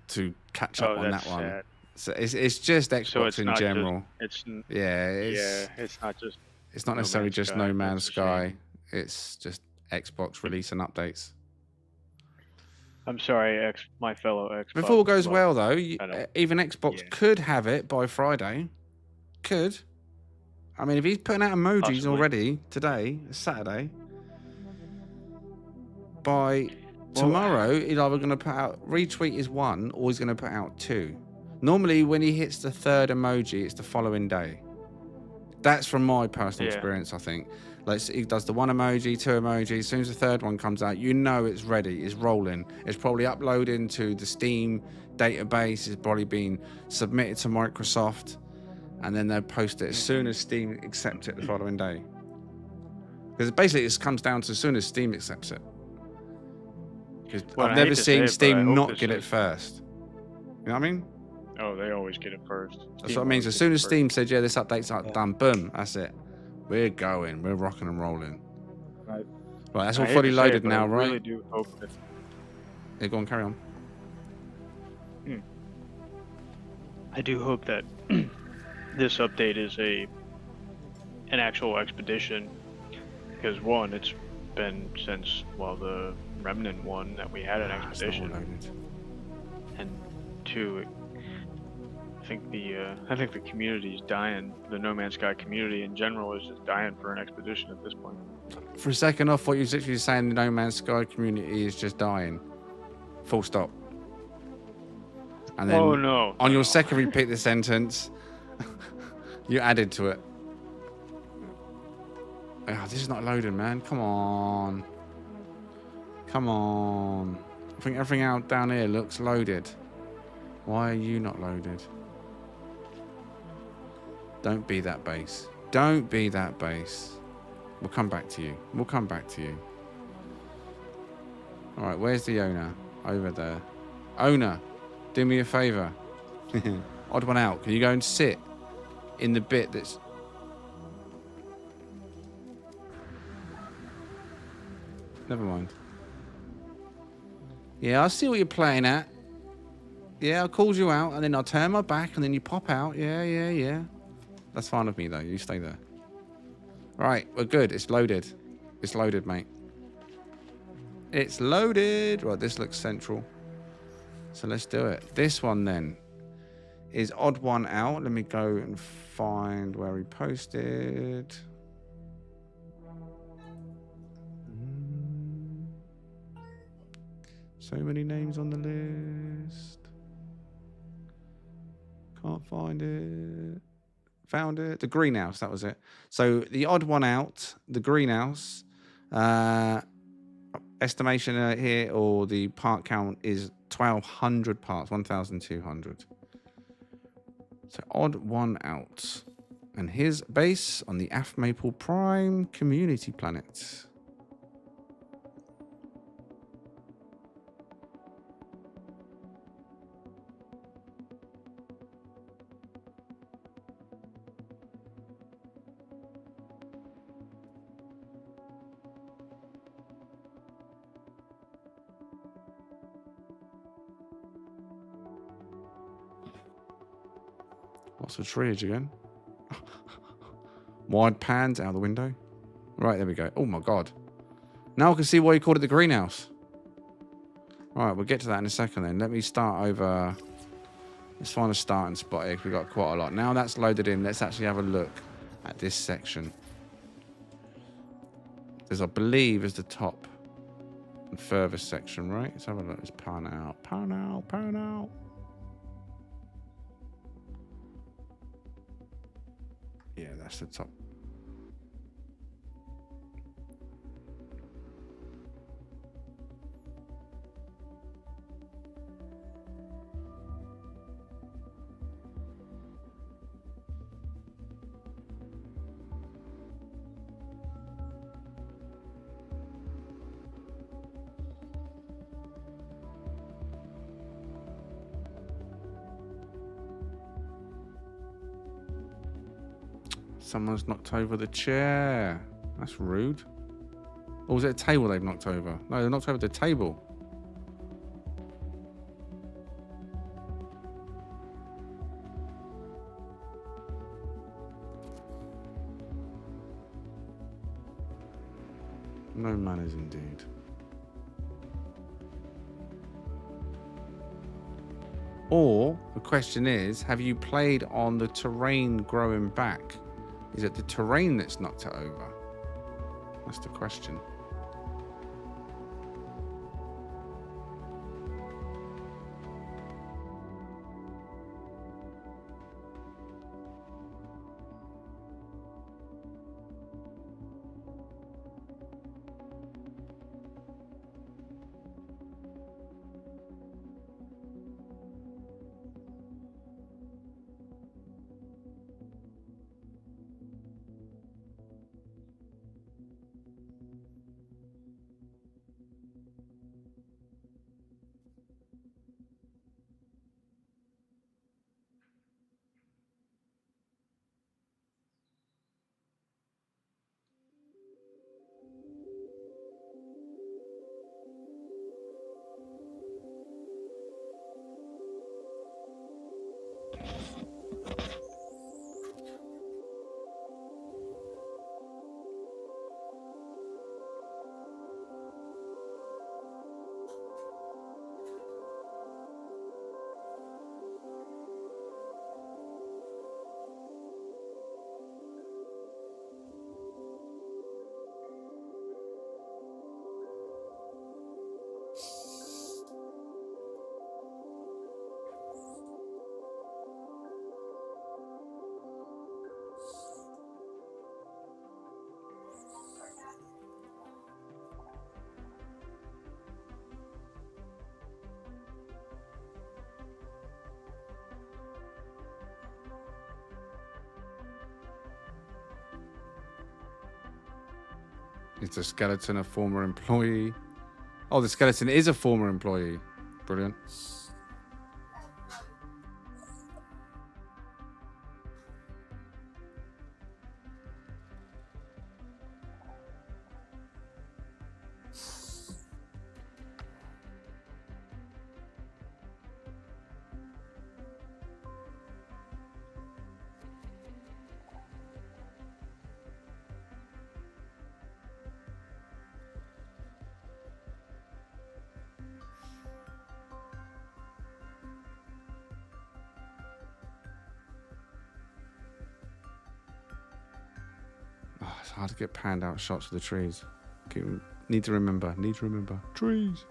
to catch up on that's that one. sad. So it's just Xbox So it's in not general. Just, it's It's not just. it's not No necessarily Man's just Sky, No that's Man's a Sky. shame. It's just Xbox releasing updates. I'm sorry, my fellow Xbox. If all goes lovers. well, though, I know. even Xbox Yeah. could have it by Friday. Could. I mean, if he's putting out emojis Possibly. already today, it's Saturday, by tomorrow, he's either going to put out retweet is 1 or he's going to put out 2. Normally, when he hits the 3rd emoji, it's the following day. That's from my personal Yeah. experience, I think. Like, he does the 1 emoji, 2 emojis. As soon as the 3rd one comes out, you know it's ready, it's rolling. It's probably uploading to the Steam database. It's probably been submitted to Microsoft, and then they'll post it as soon as Steam accepts it the following day. Because basically, it comes down to as soon as Steam accepts it. Because Well, I've I never hate to say seen it, but I Steam hope not this get it is- first. You know what I mean? Oh, they always get it first. That's what it means. As soon as Steam said, yeah, this update's done, boom, that's it. We're going. We're rocking and rolling. Right. Right, that's all fully loaded now, I right? really do hope that. Yeah, go on, carry on. I do hope that this update is an actual expedition, because one, it's been since the Remnant one that we had an It's not all expedition, loaded. and two, I think the community is dying. The No Man's Sky community in general is just dying for an expedition at this point. For a second, I thought you was literally saying the No Man's Sky community is just dying. Full stop. And then Oh no! on no, your no. second repeat the sentence, you added to it. Oh, this is not loading, man. Come on. Come on. I think everything out down here looks loaded. Why are you not loaded? Don't be that base. Don't be that base. We'll come back to you. We'll come back to you. All right, where's the owner? Over there. Owner, do me a favor. Odd one out. Can you go and sit in the bit that's... Never mind. Yeah, I see what you're playing at. Yeah, I called you out, and then I'll turn my back, and then you pop out. Yeah. That's fine with me, though. You stay there. Right, we're good. It's loaded. It's loaded, mate. It's loaded. Right, this looks central. So let's do it. This one, then, is odd one out. Let me go and find where he posted. So many names on the list. Can't find it. Found it. The greenhouse, that was it. So the odd one out, the greenhouse, estimation here, or the part count is 1,200 parts, 1,200. So odd one out. And his base on the Aftmaple Prime Community Planet. What's the treeage again? Wide pans out the window. Right, there we go. Oh my god. Now I can see why you called it the greenhouse. Right, we'll get to that in a second then. Let me start over. Let's find a starting spot here, 'cause we've got quite a lot. Now that's loaded in, let's actually have a look at this section. There's, I believe, is the top and furthest section, right? Let's have a look. Let's pan out. Pan out. Pan out. Yeah, that's the top. Someone's knocked over the chair. That's rude. Or was it a table they've knocked over? No, they knocked over the table. No manners indeed. Or the question is, have you played on the terrain growing back? Is it the terrain that's knocked it over? That's the question. Is the skeleton a former employee? Oh, the skeleton is a former employee. Brilliant. Oh, it's hard to get panned out shots of the trees. Need to remember. Trees.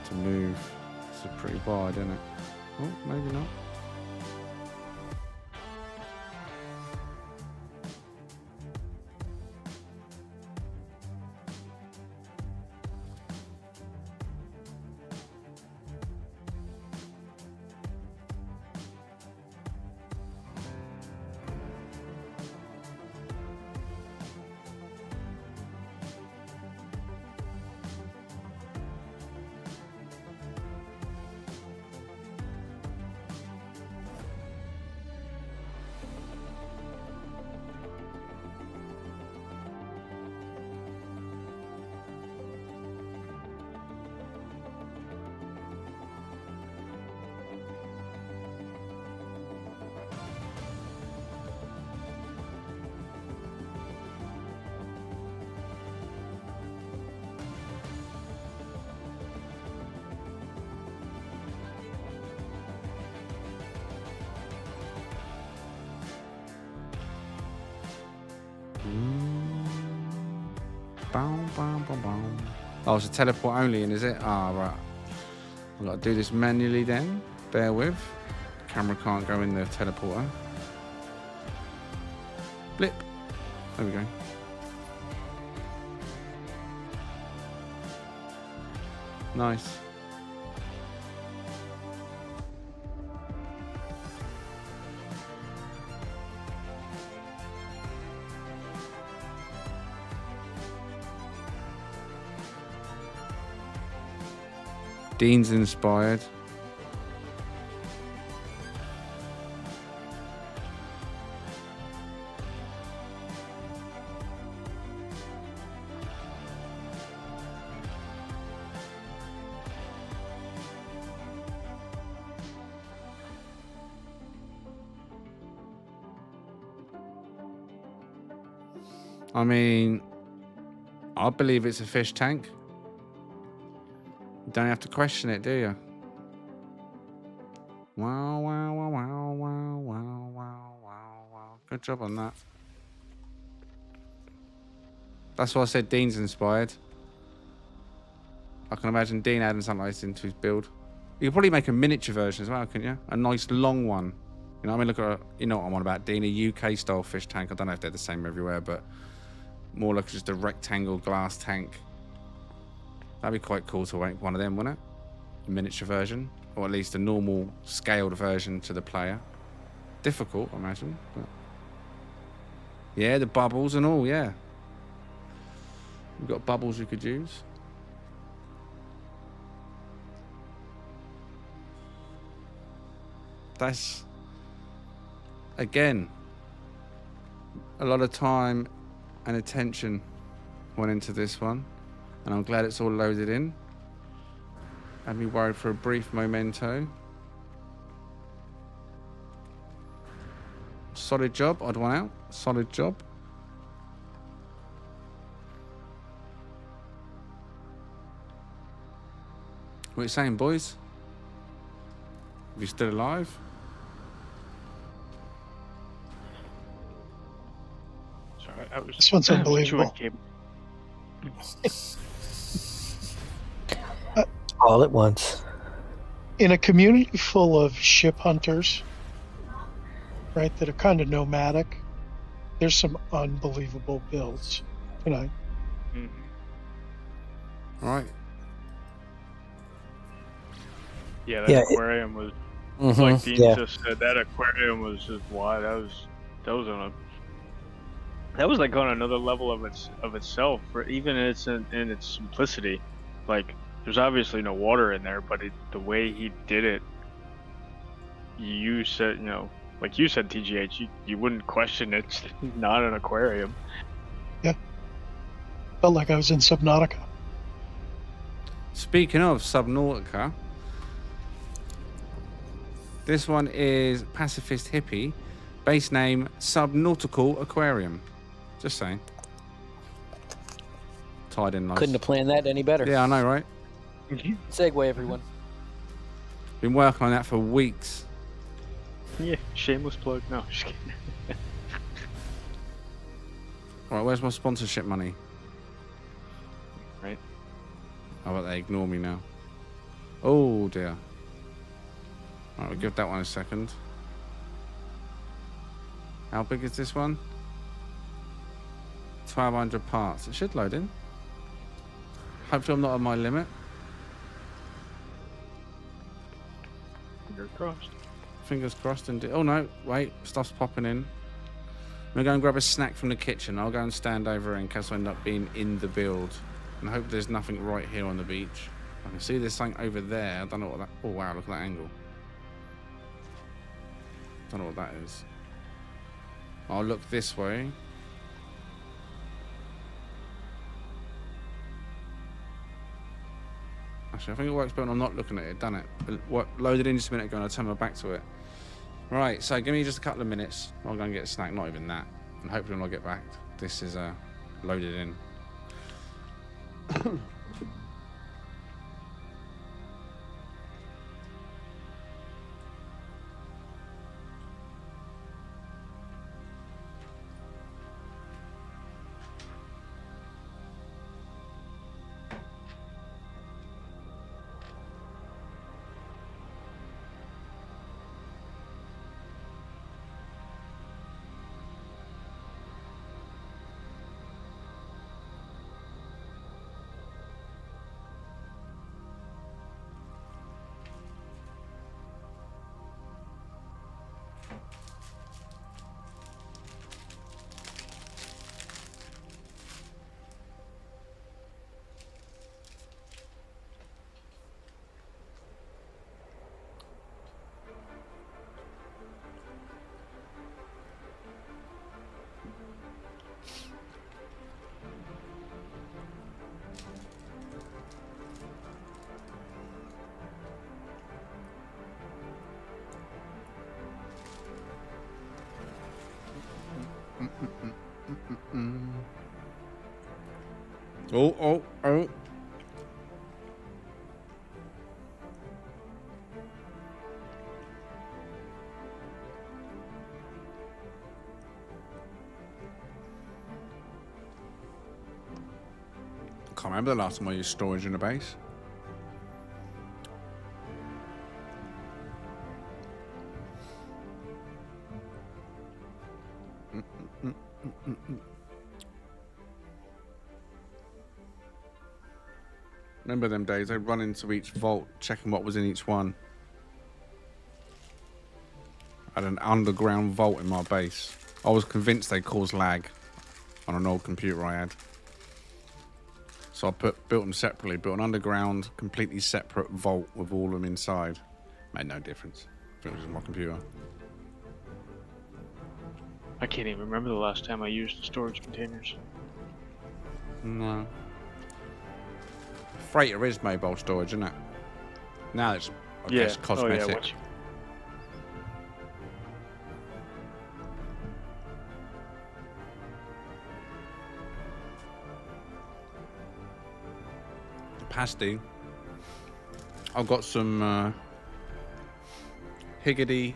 to move. It's pretty wide, isn't it? Oh, maybe not. Oh, it's a teleport only, and is it? Ah, right. I've got to do this manually then. Bear with. Camera can't go in the teleporter. Blip. There we go. Nice. Dean's inspired. I mean, I believe it's a fish tank. You don't have to question it, do you? Wow, wow, wow, wow, wow, wow, wow, wow, wow. Good job on that. That's why I said Dean's inspired. I can imagine Dean adding something like this into his build. You could probably make a miniature version as well, couldn't you? A nice long one. You know what I mean? Look at, you know what I'm on about, Dean, a UK style fish tank. I don't know if they're the same everywhere, but more like just a rectangle glass tank. That'd be quite cool to make one of them, wouldn't it? A miniature version, or at least a normal scaled version to the player. Difficult, I imagine. But yeah, the bubbles and all, yeah. We've got bubbles you could use. That's, again, a lot of time and attention went into this one, and I'm glad it's all loaded in. Had me worried for a brief momento. Solid job, odd one out. Solid job. What are you saying, boys? Are you still alive? Sorry, I was. This one's unbelievable. All at once. In a community full of ship hunters, right, that are kind of nomadic, there's some unbelievable builds tonight. All right. Yeah, that aquarium was like Dean just said. That aquarium was just wild. That was like on another level of itself. For even in its simplicity, like there's obviously no water in there, but the way he did it, you said, you know, like you said, TGH, you wouldn't question it's not an aquarium. Yeah, felt like I was in Subnautica. Speaking of Subnautica, this one is Pacifist Hippie, base name Subnautical Aquarium. Just saying. Tied in nice. Couldn't have planned that any better. Yeah, I know, right? Segue, everyone. Been working on that for weeks. Yeah, shameless plug. No, just kidding. Alright, where's my sponsorship money? Right. How about they ignore me now? Oh dear. Alright, we'll give that one a second. How big is this one? 1,200 parts. It should load in. Hopefully I'm not on my limit. Fingers crossed. Fingers crossed. Oh no, wait, stuff's popping in. I'm gonna go and grab a snack from the kitchen. I'll go and stand over in case I end up being in the build. And I hope there's nothing right here on the beach. I can see there's something over there. I don't know what that... Oh wow, look at that angle. Don't know what that is. I'll look this way. Actually, I think it works better when I'm not looking at it, done it? What loaded in just a minute ago and I turned my back to it. Right, so give me just a couple of minutes. I'll go and get a snack, not even that. And hopefully when I get back, this is loaded in. Oh. Can't remember the last time I used storage in a base. Remember them days? I'd run into each vault, checking what was in each one. I had an underground vault in my base. I was convinced they caused lag on an old computer I had. So I built them separately, built an underground, completely separate vault with all of them inside. Made no difference. It was my computer. I can't even remember the last time I used storage containers. No. Freighter is mobile storage, isn't it? Now it's, I guess, cosmetic. Oh, yeah, watch. Pasty. I've got some Higgity,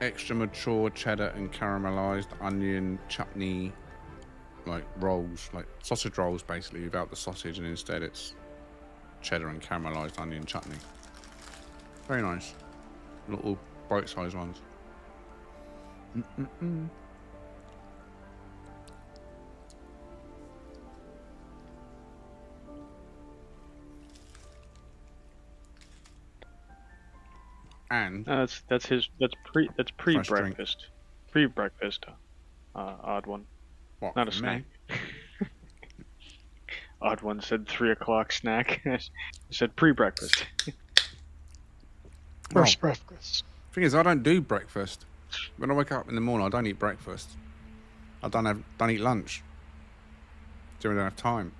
extra mature cheddar and caramelized onion chutney, like rolls, like sausage rolls basically, without the sausage, and instead it's cheddar and caramelized onion chutney. Very nice. Little bite-sized ones. And that's pre-breakfast. Pre-breakfast. Odd one. what, Not a for snack. me? Odd one said 3 o'clock snack. It said pre-breakfast. First breakfast. Thing is, I don't do breakfast. When I wake up in the morning, I don't eat breakfast. I don't eat lunch. So I don't have time.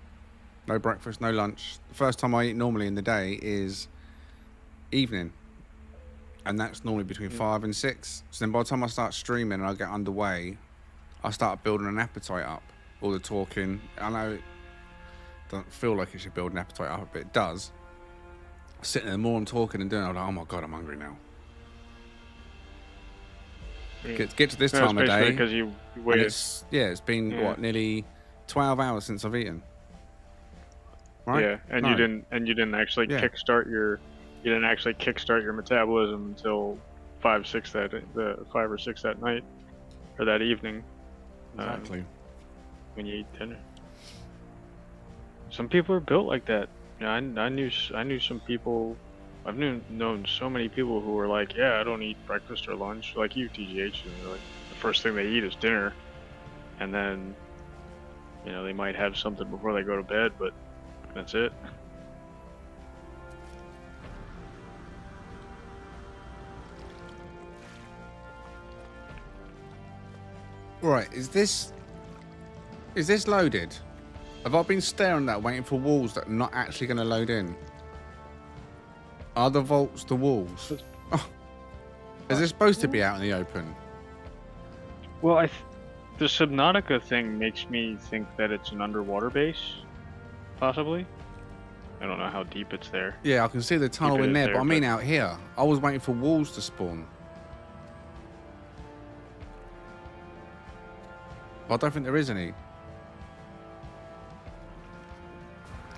No breakfast, no lunch. The first time I eat normally in the day is evening. And that's normally between 5 and 6. So then by the time I start streaming and I get underway, I start building an appetite up. All the talking. I know it doesn't feel like it should build an appetite up, but it does. Sitting there, the more I'm talking and doing it, I'm like, oh my God, I'm hungry now. Get to this time of day. Because you waited. It's been what, nearly 12 hours since I've eaten. Right? Yeah, and No. you didn't actually kickstart you didn't actually kickstart your metabolism until 5 or 6 that night or that evening. Exactly. When you eat dinner. Some people are built like that. You know, I knew some people. I've known so many people who were like, yeah, I don't eat breakfast or lunch like you, TGH. And they're like, the first thing they eat is dinner, and then, you know, they might have something before they go to bed, but that's it. Right, is this loaded? Have I been staring at that, waiting for walls that are not actually going to load in? Are the vaults the walls? Oh. Is this supposed to be out in the open? Well, the Subnautica thing makes me think that it's an underwater base, possibly. I don't know how deep it's there. Yeah, I can see the tunnel in there, but I mean out here. I was waiting for walls to spawn. I don't think there is any.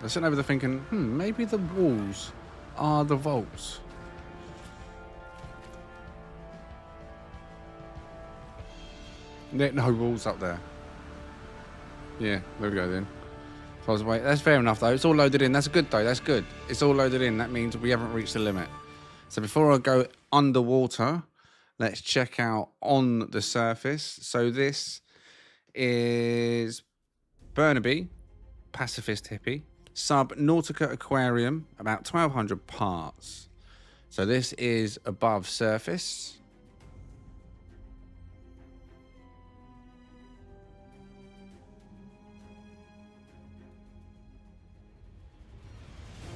I'm sitting over there thinking, maybe the walls are the vaults. There no walls up there. Yeah, there we go then. So I was waiting. That's fair enough though. It's all loaded in. That's good though. That's good. It's all loaded in. That means we haven't reached the limit. So before I go underwater, let's check out on the surface. So this is Burnaby, Pacifist Hippie, Subnautica Aquarium, about 1,200 parts. So this is above surface.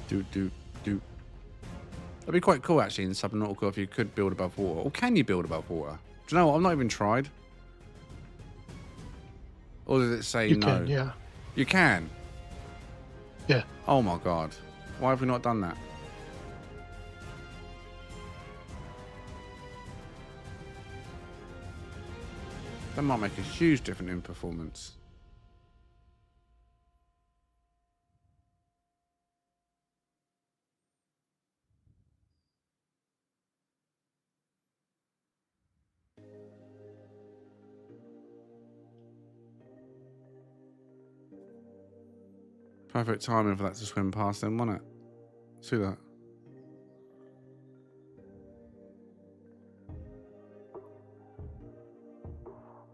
That'd be quite cool actually in Subnautica if you could build above water. Or can you build above water? Do you know what? I've not even tried. Or does it say You no? can, yeah. You can? Yeah. Oh my god. Why have we not done that? That might make a huge difference in performance. Perfect timing for that to swim past them, wasn't it? See that?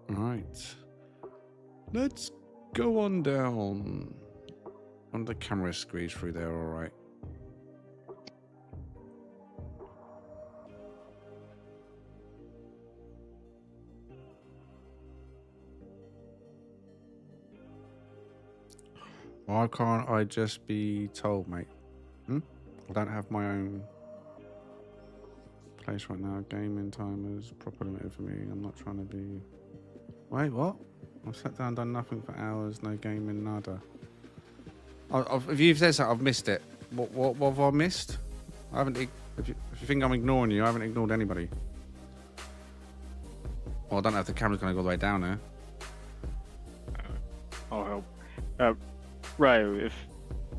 Right. Let's go on down. On the camera squeeze through there, alright. Why can't I just be told, mate? I don't have my own place right now. Gaming time is properly limited for me. I'm not trying to be... Wait, what? I've sat down, done nothing for hours, no gaming, nada. If you've said so, I've missed it. What have I missed? I haven't... If you think I'm ignoring you, I haven't ignored anybody. Well, I don't know if the camera's going to go all the way down there. I'll help. Right, if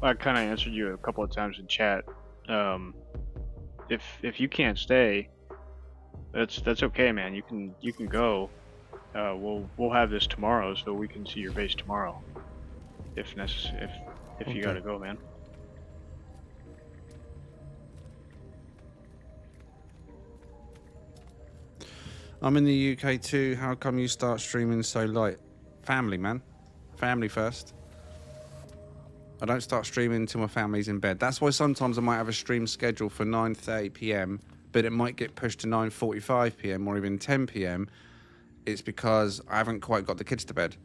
I kind of answered you a couple of times in chat, if you can't stay, that's okay, man. You can go. We'll have this tomorrow, so we can see your base tomorrow, if necessary. If you gotta go, man. I'm in the UK too. How come you start streaming so late? Family, man. Family first. I don't start streaming until my family's in bed. That's why sometimes I might have a stream scheduled for 9:30 p.m, but it might get pushed to 9:45 p.m. or even 10 p.m. It's because I haven't quite got the kids to bed.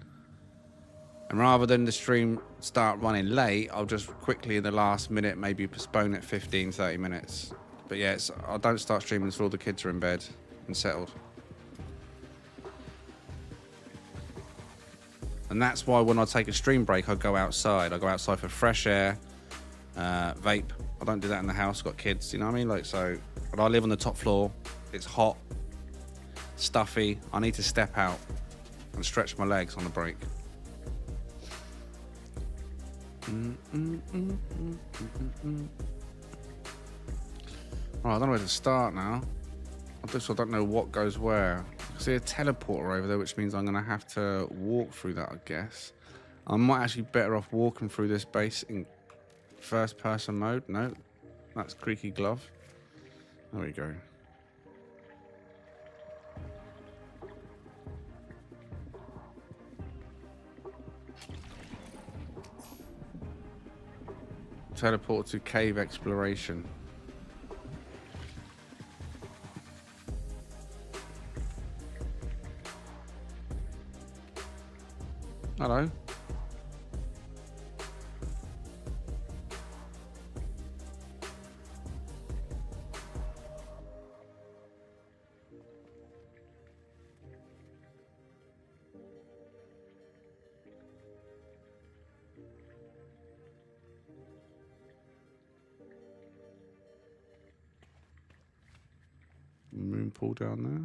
And rather than the stream start running late, I'll just quickly in the last minute maybe postpone it 15-30 minutes. But yeah, I don't start streaming until all the kids are in bed and settled. And that's why when I take a stream break, I go outside. I go outside for fresh air, vape. I don't do that in the house. I've got kids, you know what I mean? Like, so, but I live on the top floor. It's hot, stuffy. I need to step out and stretch my legs on the break. Right, I don't know where to start now. I just don't know what goes where. I see a teleporter over there, which means I'm going to have to walk through that, I guess. I might actually be better off walking through this base in first person mode. No, that's Creaky Glove. There we go. Teleport to cave exploration. Hello. Moon pool down there.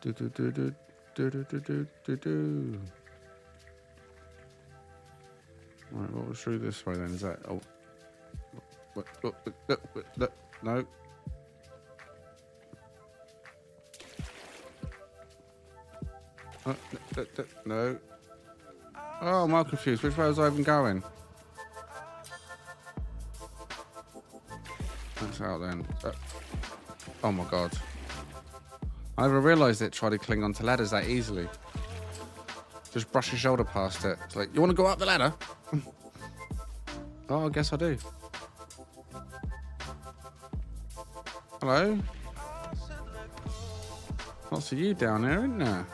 Do do do do do do do do do do. Right, what was through this way then? Is that no? No. Oh, I'm all confused. Which way was I even going? That's out then. Oh my god. I never realised it tried to cling onto ladders that easily. Just brush your shoulder past it. It's like, you want to go up the ladder? Oh, I guess I do. Hello? Lots of you down there, isn't there?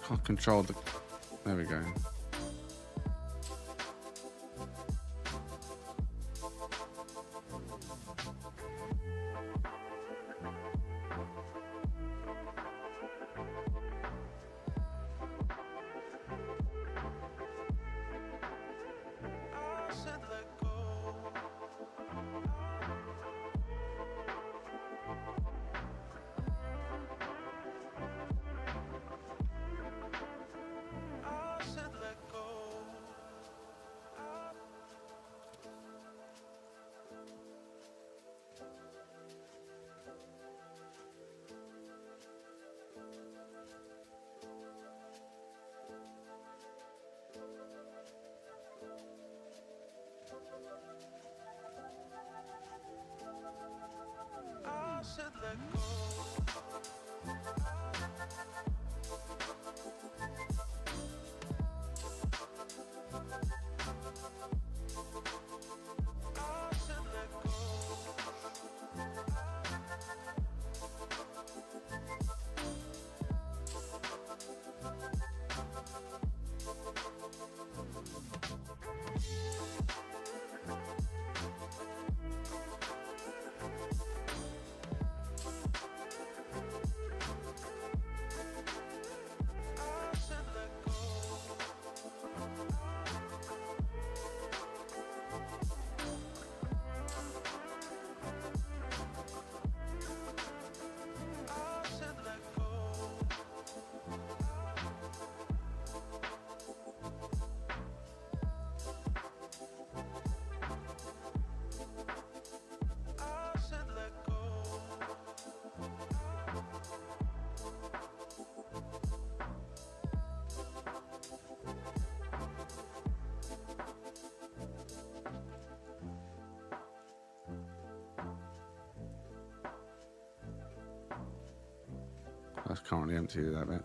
Can't control the... There we go. That's currently empty, that bit.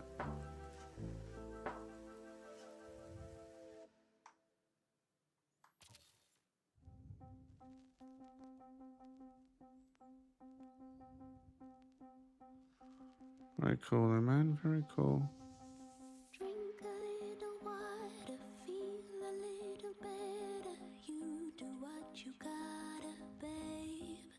Very cool then, man. Very cool. Drink a little water, feel a little better. You do what you gotta, babe.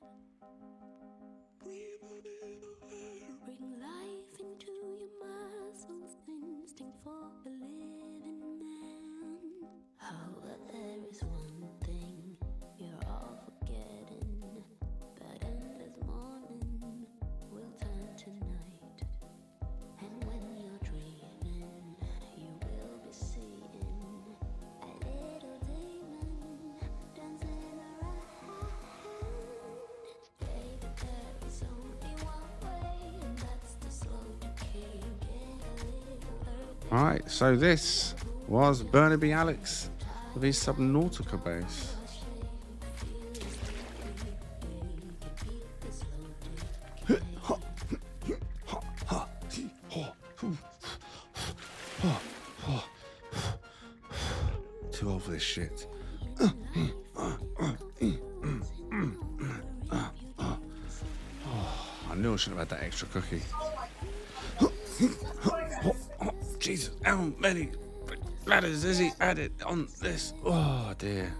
Bring life into your muscles, instinct for a living man. However, there is one thing you're all forgetting. That endless All right, so this was Burnaby Alex with his Subnautica base. Too old for this shit. I knew I shouldn't have had that extra cookie. Jesus, how many ladders has he added on this? Oh dear.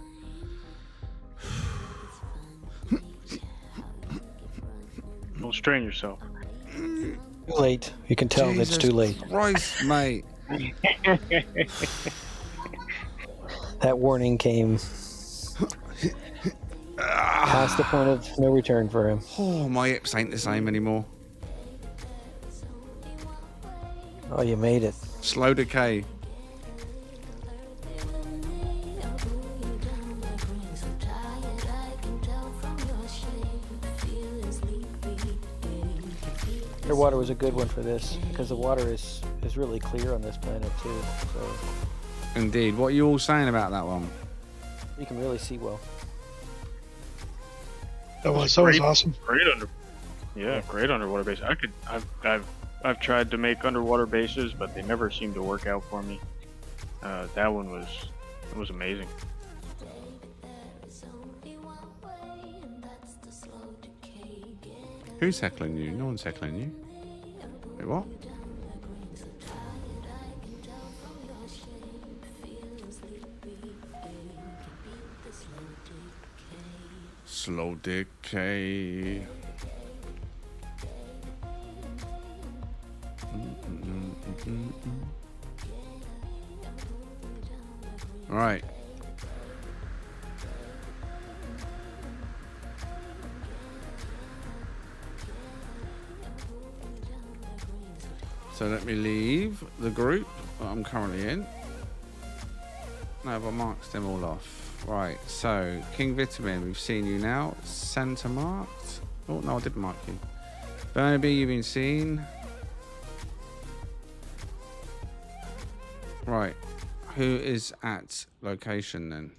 Don't strain yourself. Too late. You can tell Jesus it's too late. Christ, mate. That warning came past the point of no return for him. Oh, my hips ain't the same anymore. Oh, you made it. Slow decay. Their water was a good one for this because the water is really clear on this planet too. So Indeed. What are you all saying about that one? you can really see well. That was Great. awesome. Great underwater base. I've tried to make underwater bases, but they never seem to work out for me. That one was amazing. Who's heckling you? No one's heckling you. Wait, what? Slow decay. All right. So let me leave the group that I'm currently in. No, I've marked them all off. Right, so King Vitamin, we've seen you now. Santa marked. Oh, no, I didn't mark you. Burnaby, you've been seen. Right, who is at location then?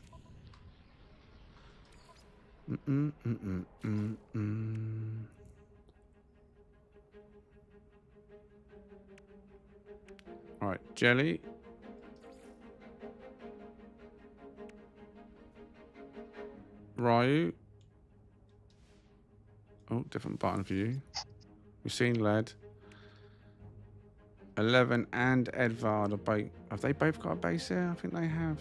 All right, Jelly. Ryu. Oh, different button for you. We've seen Led. 11 and Edvard are both. Have they both got a base here? I think they have.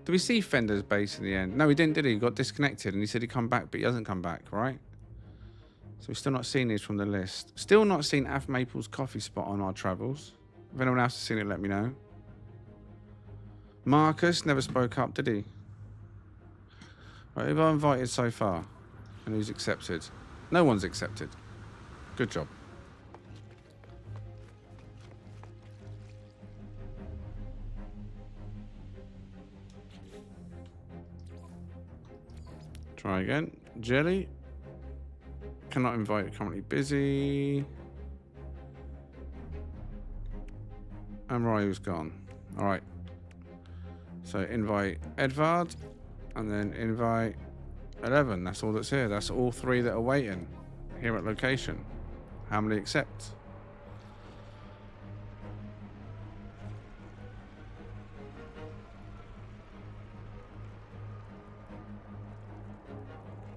Did we see Fender's base in the end? No, he didn't, did he? He got disconnected and he said he'd come back, but he hasn't come back, right? So we've still not seen these from the list. Still not seen Aftmaple's coffee spot on our travels. If anyone else has seen it, let me know. Marcus never spoke up, did he? Right, who have I invited so far? And who's accepted? No one's accepted. Good job. Try again. Jelly. Cannot invite, currently busy. And Ryu's gone. Alright. So invite Edvard and then invite 11. That's all that's here. That's all three that are waiting here at location. How many accept?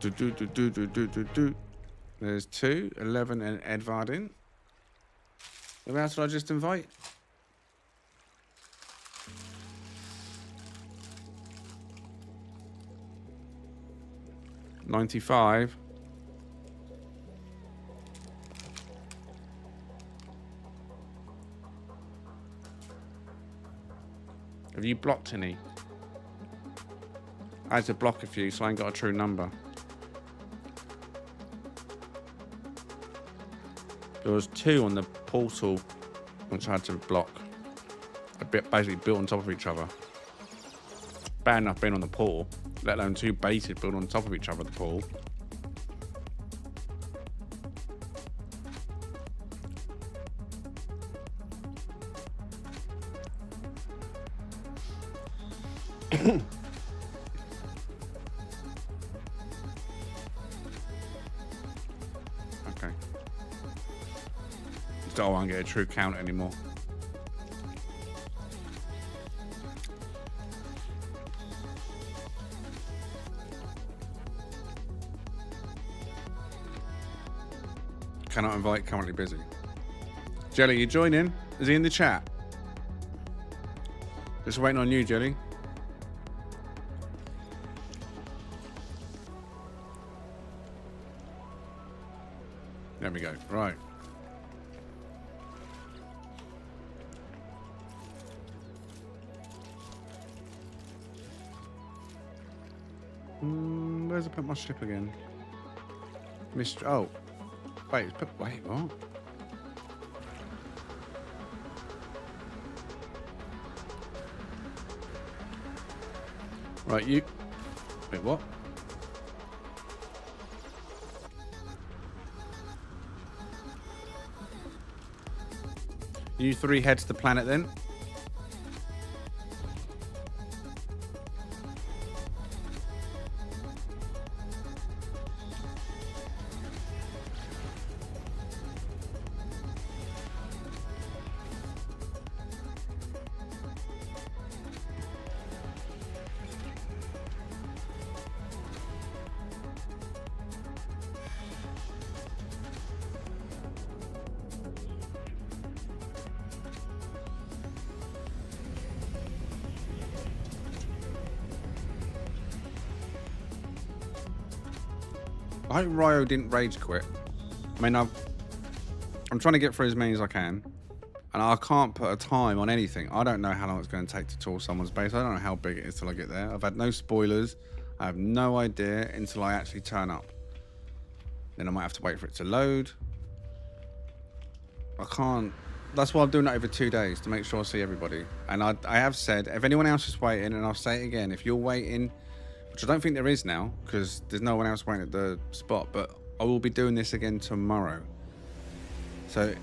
There's 2, 11 and Edvard in. Who else did I just invite? $95. Have you blocked any? I had to block a few, so I ain't got a true number. There was 2 on the portal, which I had to block. A bit basically built on top of each other. Bad enough being on the portal, let alone 2 bases built on top of each other at the pool. Okay. Just don't want to get a true count anymore. Cannot invite, currently busy. Jelly, you join in? Is he in the chat? Just waiting on you, Jelly. There we go. Right. Where's I put my ship again? Mr. Oh. Wait, wait, what? Right, you... Wait, what? You three head to the planet then? I hope Ryo didn't rage quit. I mean, I'm trying to get through as many as I can, and I can't put a time on anything. I don't know how long it's going to take to tour someone's base. I don't know how big it is till I get there. I've had no spoilers. I have no idea until I actually turn up. Then I might have to wait for it to load. I can't. That's why I'm doing it over 2 days, to make sure I see everybody. And I have said, if anyone else is waiting, and I'll say it again, if you're waiting, which I don't think there is now, because there's no one else waiting at the spot, but I will be doing this again tomorrow. So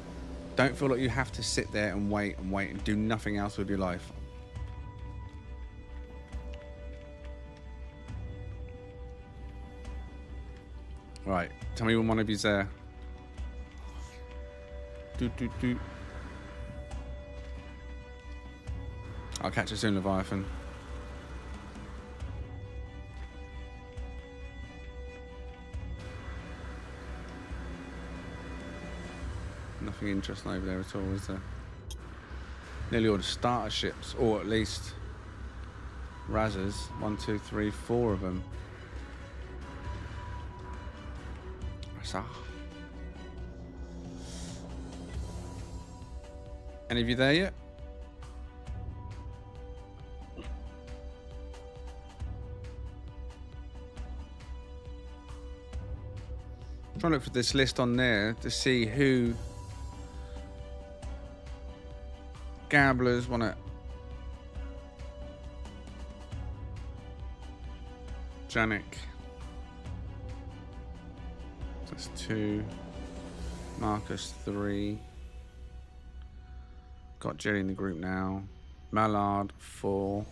don't feel like you have to sit there and wait and do nothing else with your life. Right, tell me when one of you's there. I'll catch you soon, Leviathan. Nothing interesting over there at all, is there? Nearly all the starter ships, or at least Razzers. 1, 2, 3, 4 of them. Razza. Any of you there yet? I'm trying to look for this list on there to see who gamblers want to. Janik. That's 2. Marcus 3. Got Jelly in the group now. Mallard 4.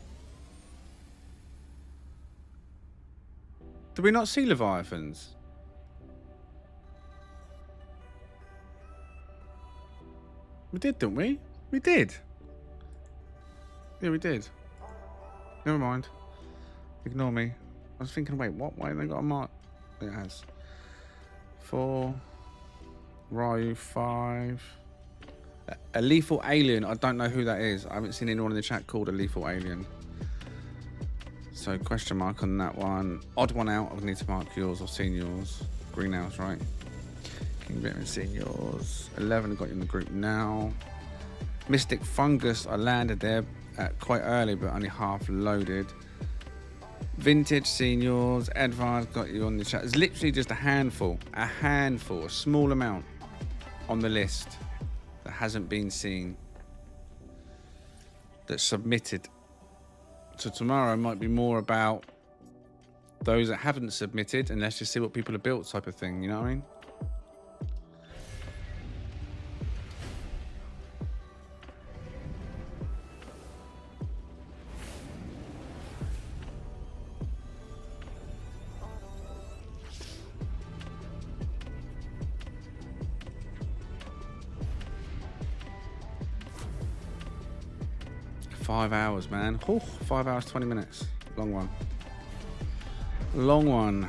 Did we not see Leviathans? We did, didn't we? We did. Yeah, we did. Never mind. Ignore me. I was thinking, wait, what? Why have they got a mark? It has. 4. Ryu 5. A lethal alien. I don't know who that is. I haven't seen anyone in the chat called a lethal alien. So question mark on that one. Odd one out. I need to mark yours. I've seen yours. Greenhouse, right? King Bitman, seen yours. 11 got you in the group now. Mystic Fungus. I landed there quite early, but only half loaded. Vintage Seniors, Advance got you on the chat. It's literally just a handful, a small amount on the list that hasn't been seen, that's submitted. So tomorrow might be more about those that haven't submitted, and let's just see what people have built type of thing, you know what I mean? 5 hours, man. Oh, 5 hours, 20 minutes. Long one. Long one.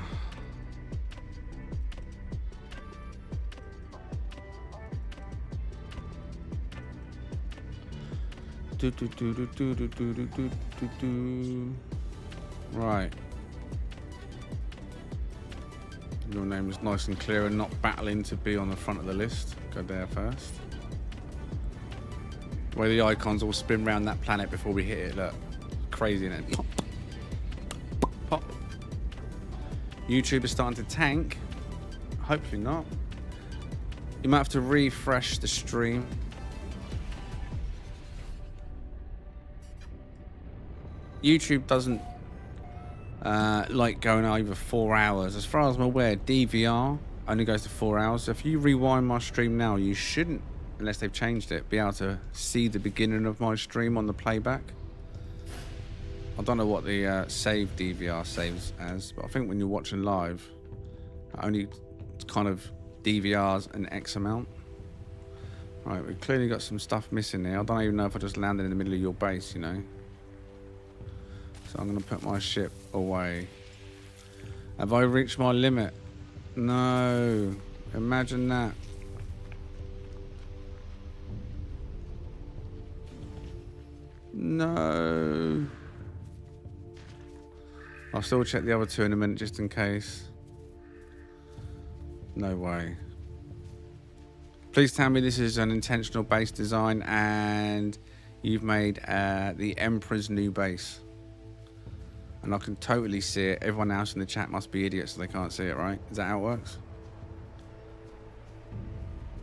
Right. Your name is nice and clear and not battling to be on the front of the list. Go there first. Where the icons all spin around that planet before we hit it. Look. Crazy, isn't it? Pop. Pop. YouTube is starting to tank. Hopefully not. You might have to refresh the stream. YouTube doesn't like going over 4 hours. As far as I'm aware, DVR only goes to 4 hours. So if you rewind my stream now, you shouldn't, unless they've changed it, be able to see the beginning of my stream on the playback. I don't know what the save DVR saves as, but I think when you're watching live, only kind of DVRs an X amount. Right, we've clearly got some stuff missing here. I don't even know if I just landed in the middle of your base, you know. So I'm going to put my ship away. Have I reached my limit? No. Imagine that. No. I'll still check the other two in a minute just in case. No way. Please tell me this is an intentional base design and you've made the Emperor's new base. And I can totally see it. Everyone else in the chat must be idiots so they can't see it, right? Is that how it works?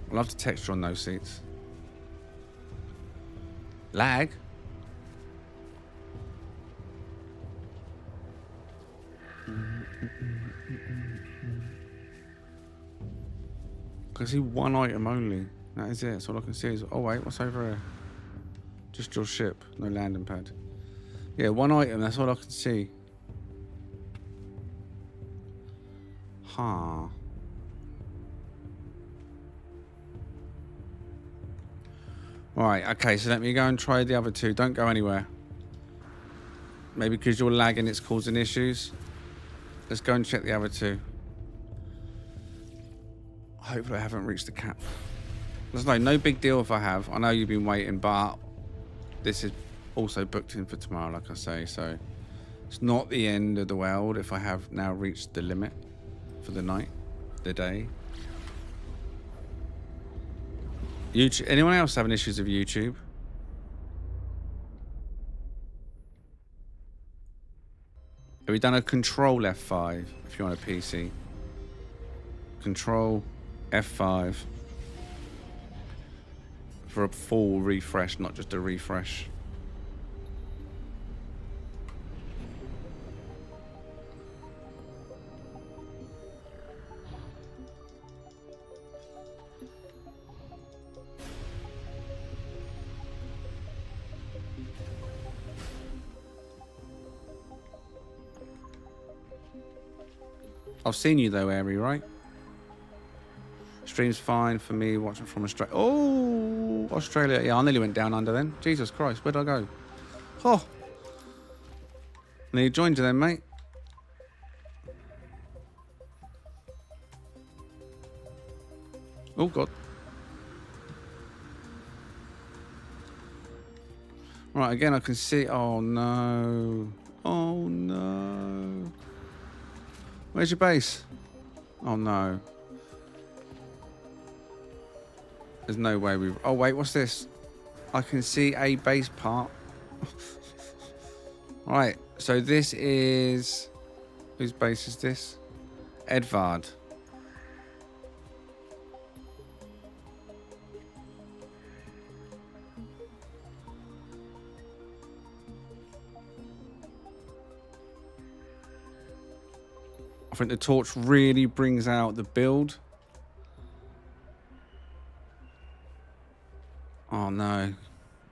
I love the texture on those seats. Lag? I can see one item only. That is it. That's all I can see is... Oh, wait. What's over here? Just your ship. No landing pad. Yeah, one item. That's all I can see. Huh. Right. Okay, so let me go and try the other two. Don't go anywhere. Maybe because you're lagging, it's causing issues. Let's go and check the other two. Hopefully I haven't reached the cap. There's no big deal if I have. I know you've been waiting, but this is also booked in for tomorrow, like I say. So it's not the end of the world if I have now reached the limit for the night, the day. YouTube. Anyone else having issues with YouTube? Have we done a Control F5 if you're on a PC? Control F5 for a full refresh, not just a refresh. I've seen you though, Airy, right? Stream's fine for me watching from Australia. Oh, Australia. Yeah, I nearly went down under then. Jesus Christ, where'd I go? Oh. Nearly joined you then, mate. Oh, God. Right, again, I can see. Oh, no. Oh, no. Where's your base? Oh, no. There's no way we... Oh, wait, what's this? I can see a base part. Right, so this is... Whose base is this? Edvard. I think the torch really brings out the build. Oh no.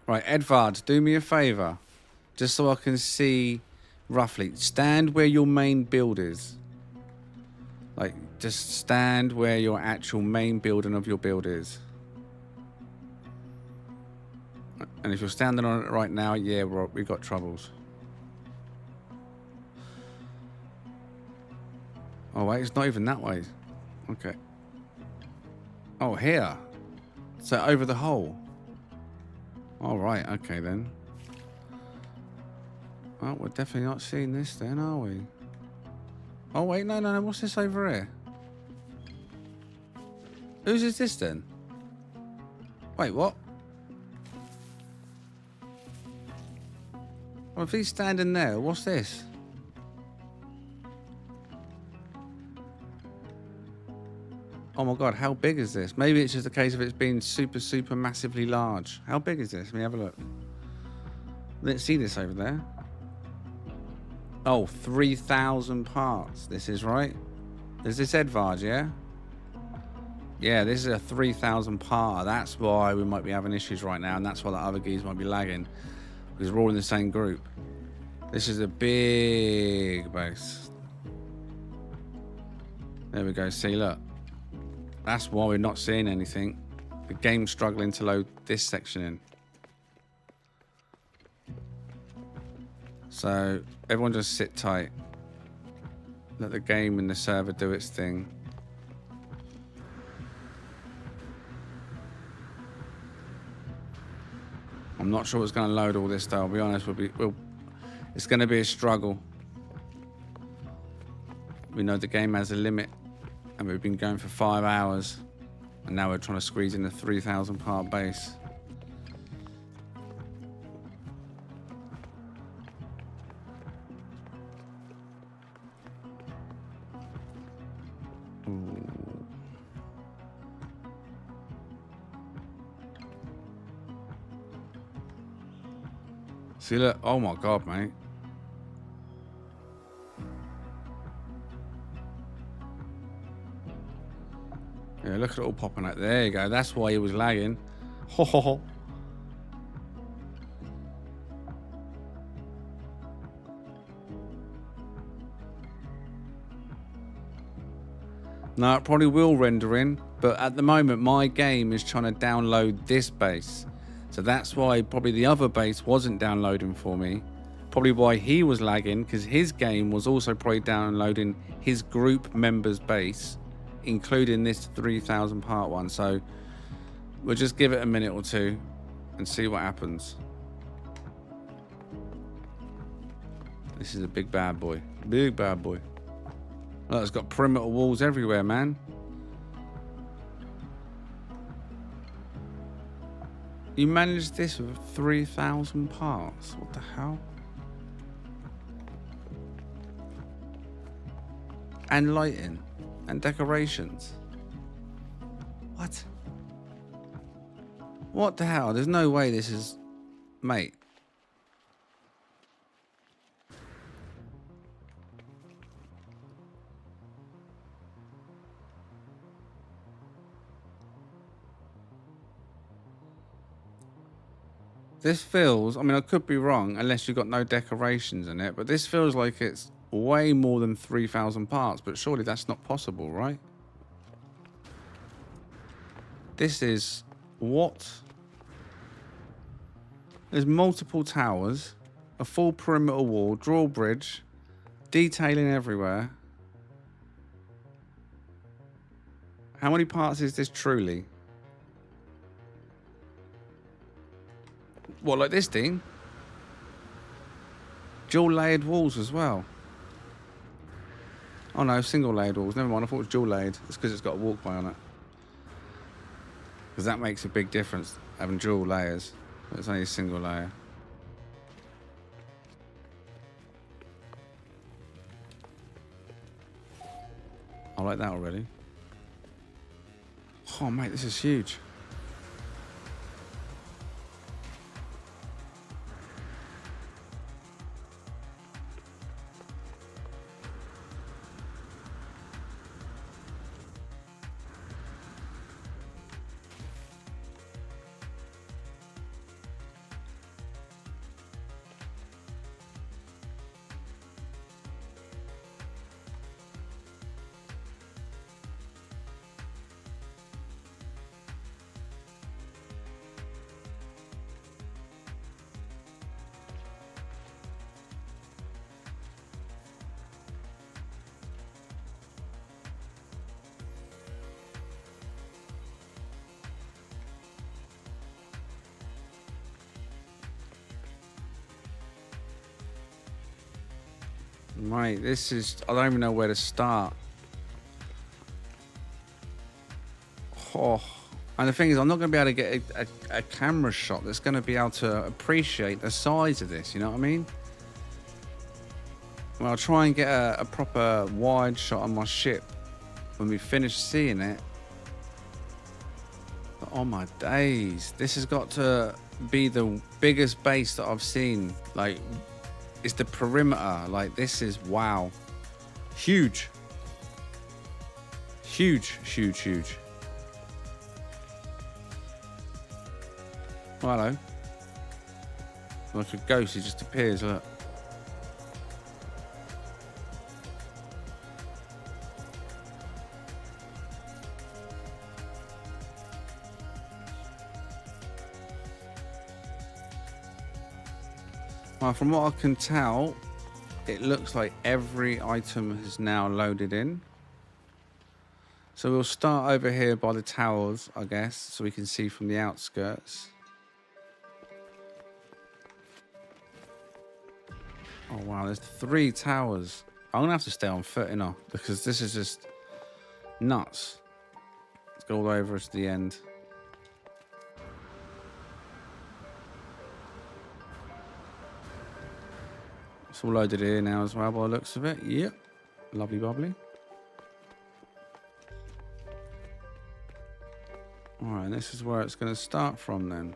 Right, Edvard, do me a favour. Just so I can see roughly. Stand where your main build is. Like, just stand where your actual main building of your build is. And if you're standing on it right now, yeah, we've got troubles. Oh, wait, it's not even that way. Okay. Oh, here. So over the hole. All right, okay then. Well, we're definitely not seeing this then, are we? Oh, wait, no. What's this over here? Whose is this then? Wait, what? Well, if he's standing there, what's this? Oh my god, how big is this? Maybe it's just a case of it's being super massively large. How big is this? Let me have a look. Let's see this over there. Oh, 3,000 parts. This is right. Is this Edvard, yeah? Yeah, this is a 3,000 part. That's why we might be having issues right now, and that's why the other geese might be lagging. Because we're all in the same group. This is a big base. There we go. See, look. That's why we're not seeing anything. The game's struggling to load this section in. So everyone just sit tight. Let the game and the server do its thing. I'm not sure what's going to load all this though. I'll be honest. It's going to be a struggle. We know the game has a limit. And we've been going for 5 hours. And now we're trying to squeeze in a 3,000 part base. Ooh. See, look. Oh my god, mate. Yeah, look at it all popping out. There you go. That's why he was lagging. Ho ho ho. No, it probably will render in, but at the moment my game is trying to download this base. So that's why probably the other base wasn't downloading for me. Probably why he was lagging, because his game was also probably downloading his group members base, including this 3,000 part one. So we'll just give it a minute or two and see what happens. This is a big bad boy. Big bad boy. Look, it's got perimeter walls everywhere, man. You managed this with 3,000 parts. What the hell? And lighting. And decorations. What? What the hell? There's no way this is... Mate. This feels... I mean, I could be wrong, unless you've got no decorations in it, but this feels like it's way more than 3,000 parts, but surely that's not possible, right? This is... What? There's multiple towers, a full perimeter wall, drawbridge, detailing everywhere. How many parts is this truly? What, like this thing? Dual layered walls as well. Oh no, single layered walls. Never mind, I thought it was dual layered. It's because it's got a walkway on it. Because that makes a big difference, having dual layers. But it's only a single layer. I like that already. Oh mate, this is huge. Mate, this is... I don't even know where to start. Oh. And the thing is, I'm not going to be able to get a camera shot that's going to be able to appreciate the size of this, you know what I mean? Well, I'll try and get a proper wide shot on my ship when we finish seeing it. But oh my days, this has got to be the biggest base that I've seen. Like, it's the perimeter. Like, this is, wow. Huge. Huge, huge, huge. Oh, hello. Like a ghost, he just appears, look. Well, from what I can tell, it looks like every item is now loaded in. So we'll start over here by the towers, I guess, so we can see from the outskirts. Oh wow, there's 3 towers. I'm gonna have to stay on foot, you know, because this is just nuts. Let's go all over to the end. It's all loaded here now as well by the looks of it. Yep. Lovely bubbly. Alright, this is where it's gonna start from then.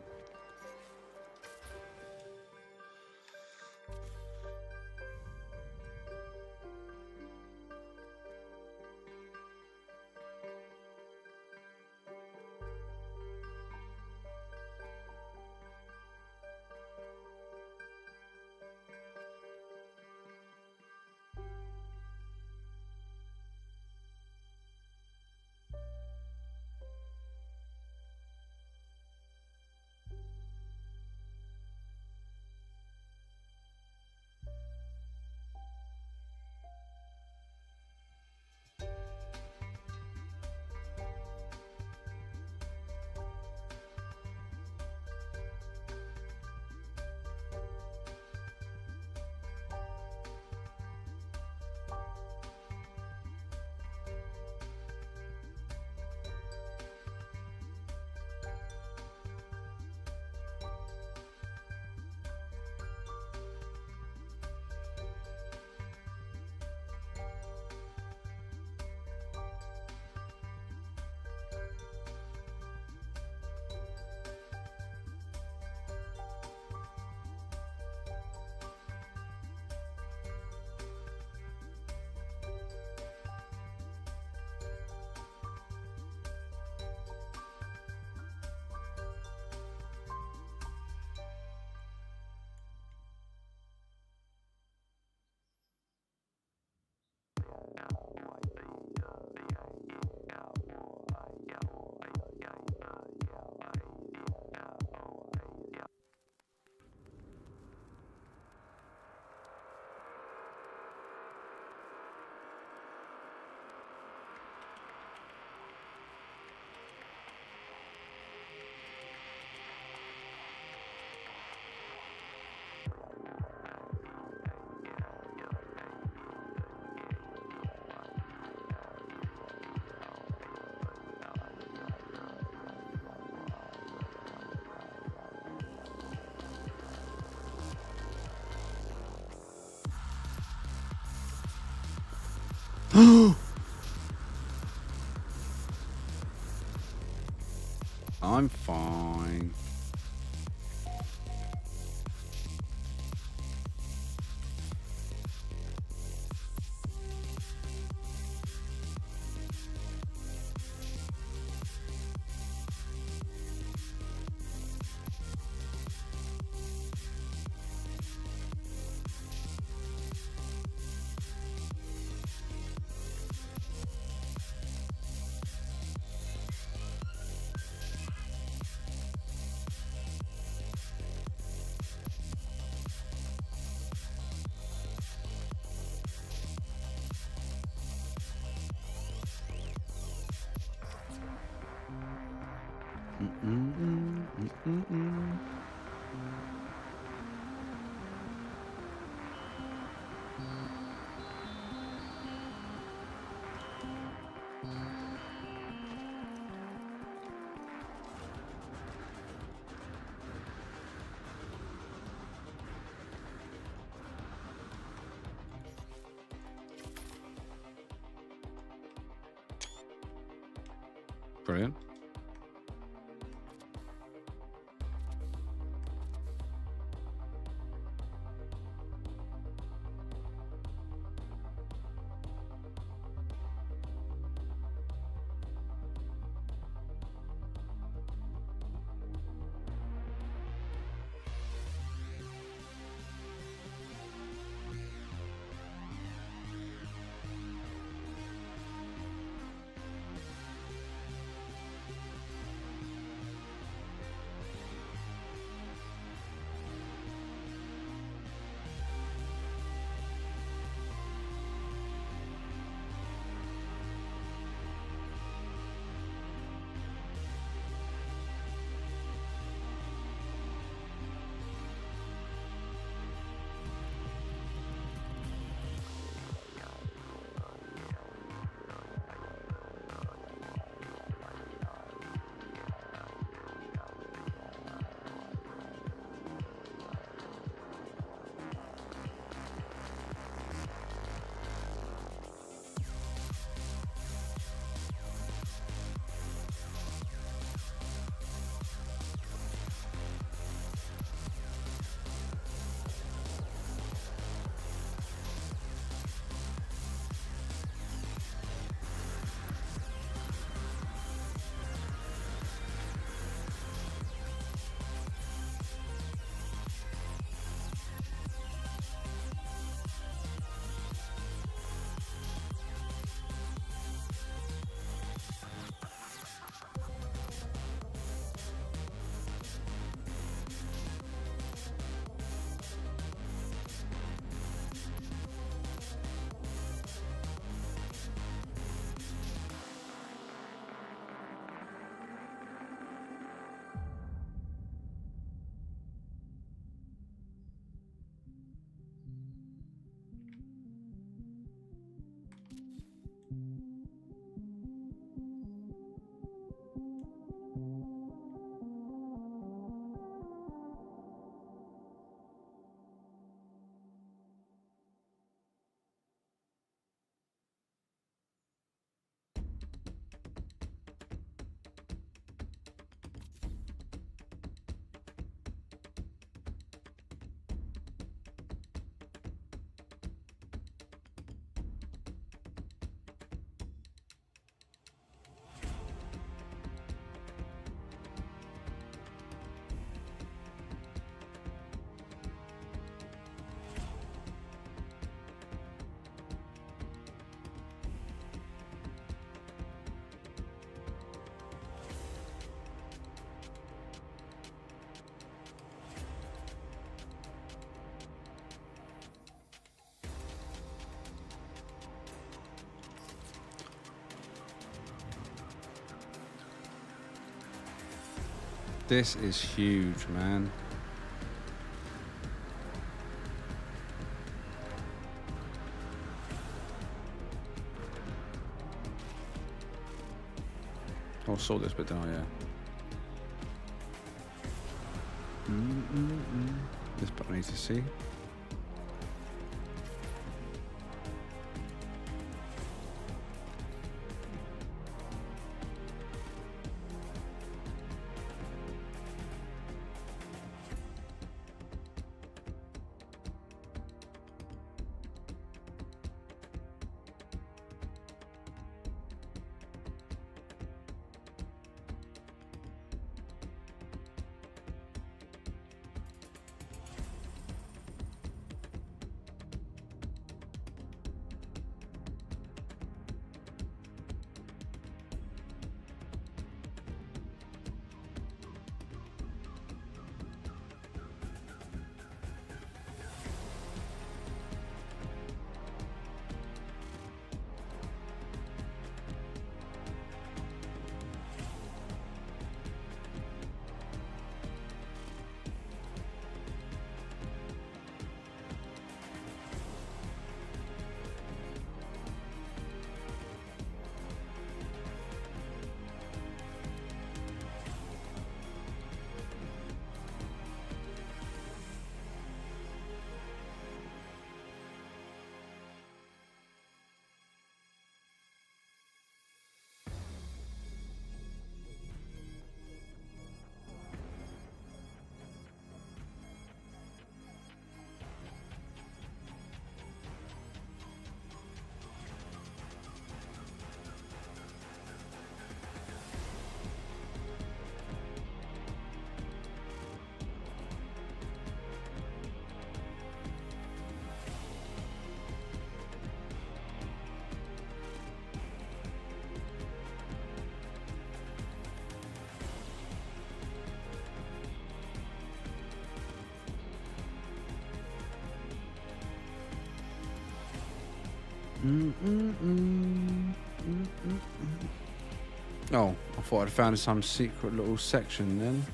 I'm fine. Brilliant. This is huge, man. I'll sort this bit down, yeah. This bit I need to see. Oh, I thought I'd found some secret little section then.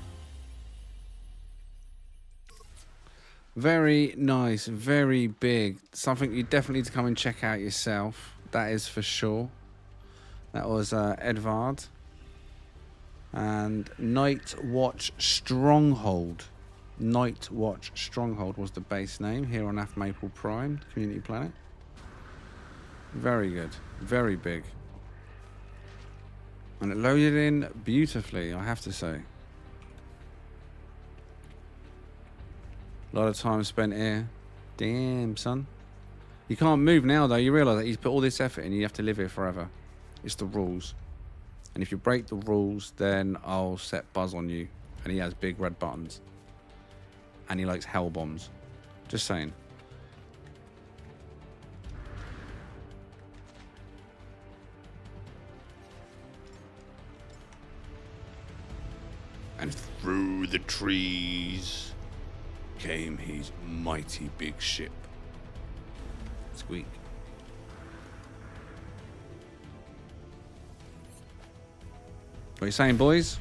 Very nice, very big. Something you definitely need to come and check out yourself. That is for sure. That was Edvard. And Night Watch Stronghold. Night Watch Stronghold was the base name here on Aftmaple Prime, Community Planet. Very good. Very big. And it loaded in beautifully, I have to say. A lot of time spent here. Damn, son. You can't move now, though. You realise that he's put all this effort in. You have to live here forever. It's the rules. And if you break the rules, then I'll set Buzz on you. And he has big red buttons. And he likes hell bombs. Just saying. And through the trees came his mighty big ship. Squeak. What are you saying, boys?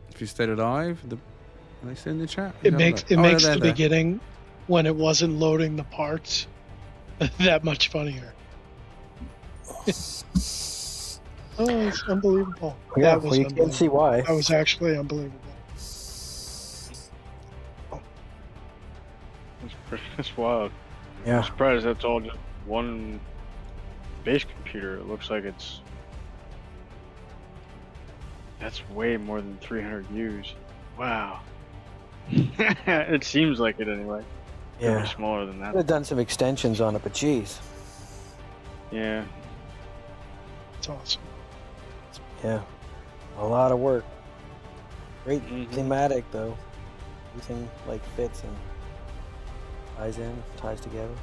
If you stayed alive, are they still in the chat? It makes the beginning, when it wasn't loading the parts, that much funnier. Oh, it's unbelievable. Yeah, That was well, you can see why. That was actually unbelievable. That's wild. I'm Yeah. surprised that's all just one base computer. It looks like that's way more than 300 U's. Wow. It seems like it anyway. Could Yeah. be smaller than Could that. have done some extensions on it, but geez. Yeah. It's awesome. Yeah. A lot of work. Great Mhm. thematic, though. Everything, like, fits and ties together.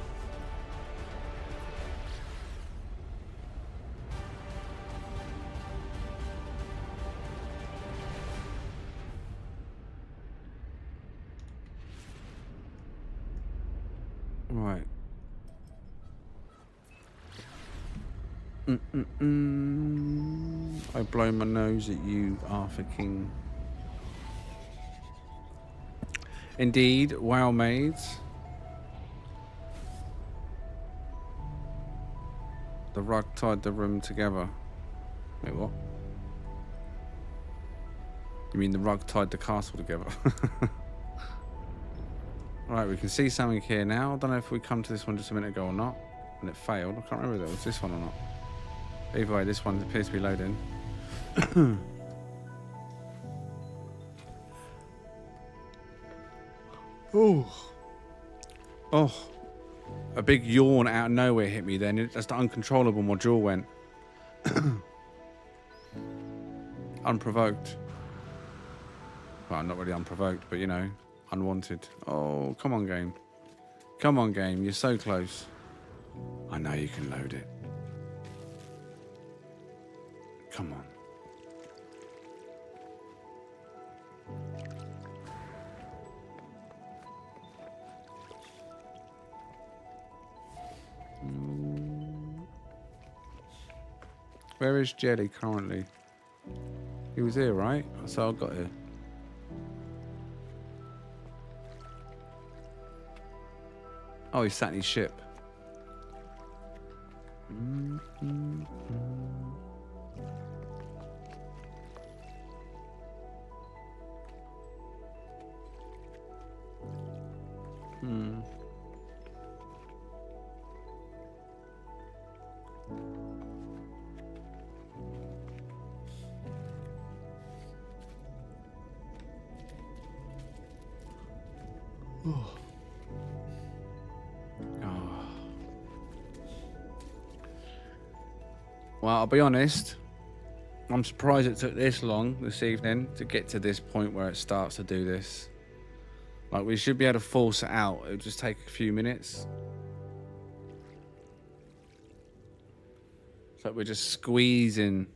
Right. I blow my nose at you, Arthur King. Indeed, wow, maids. The rug tied the room together. Wait, what? You mean the rug tied the castle together? Right, we can see something here now. I don't know if we come to this one just a minute ago or not. And it failed. I can't remember if it was this one or not. Either way, this one appears to be loading. Oh. A big yawn out of nowhere hit me then. Just uncontrollable, my jaw went. Unprovoked. Well, not really unprovoked, but you know, unwanted. Oh, come on, game. Come on, game. You're so close. I know you can load it. Come on. Where is Jelly currently? He was here, right? So I got here. Oh, he's sat in his ship. Well, I'll be honest. I'm surprised it took this long this evening to get to this point where it starts to do this. Like, we should be able to force it out. It'll just take a few minutes. It's like we're just squeezing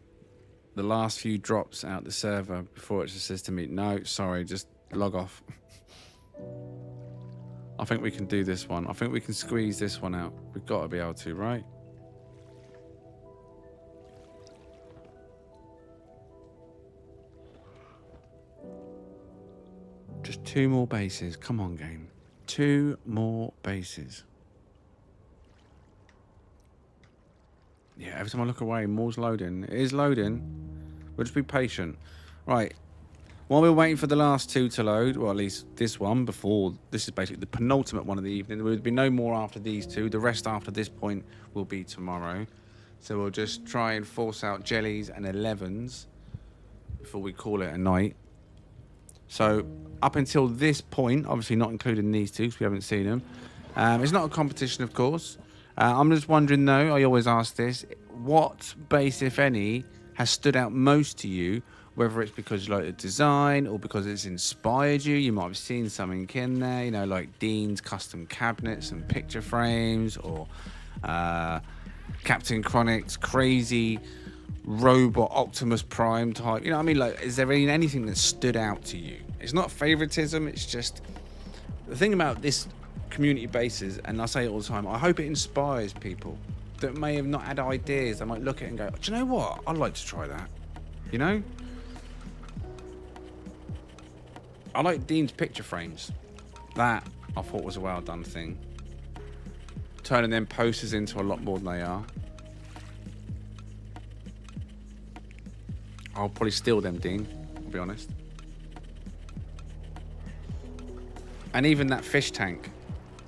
the last few drops out the server before it just says to me, no, sorry, just log off. I I think we can do this one. I think we can squeeze this one out. We've got to be able to, right? Just 2 more bases. Come on, game. 2 more bases. Yeah, every time I look away, more's loading. It is loading. We'll just be patient. Right. While we're waiting for the last 2 to load, or at least this one before, this is basically the penultimate one of the evening. There will be no more after these 2. The rest after this point will be tomorrow. So we'll just try and force out jellies and 11s before we call it a night. So up until this point, obviously not including these 2 because we haven't seen them. It's not a competition, of course. I'm just wondering though, I always ask this, what base, if any, has stood out most to you? Whether it's because you like the design or because it's inspired you. You might have seen something in there, you know, like Dean's custom cabinets and picture frames, or Captain Chronic's crazy robot Optimus Prime type. You know what I mean? Like, is there anything that stood out to you? It's not favoritism, it's just the thing about this community bases, and I say it all the time, I hope it inspires people that may have not had ideas. They might look at it and go, do you know what? I'd like to try that. You know? I like Dean's picture frames. That I thought was a well done thing. Turning them posters into a lot more than they are. I'll probably steal them, Dean, I'll be honest. And even that fish tank.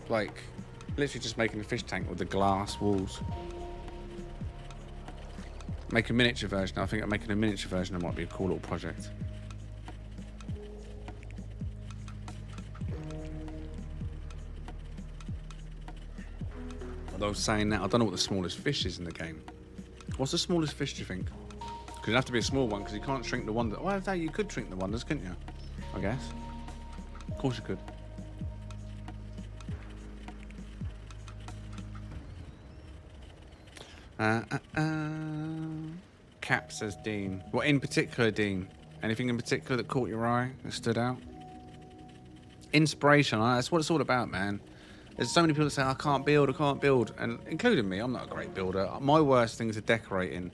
Like, literally just making a fish tank with the glass walls. Make a miniature version. I think I'm making a miniature version. It might be a cool little project. Although saying that, I don't know what the smallest fish is in the game. What's the smallest fish, do you think? Because it'd have to be a small one, because you can't shrink the wonder. Well, you could shrink the wonders, couldn't you? I guess. Of course you could. Cap, says Dean. What in particular, Dean? Anything in particular that caught your eye, that stood out? Inspiration, that's what it's all about, man. There's so many people that say, I can't build, and including me, I'm not a great builder. My worst things are decorating.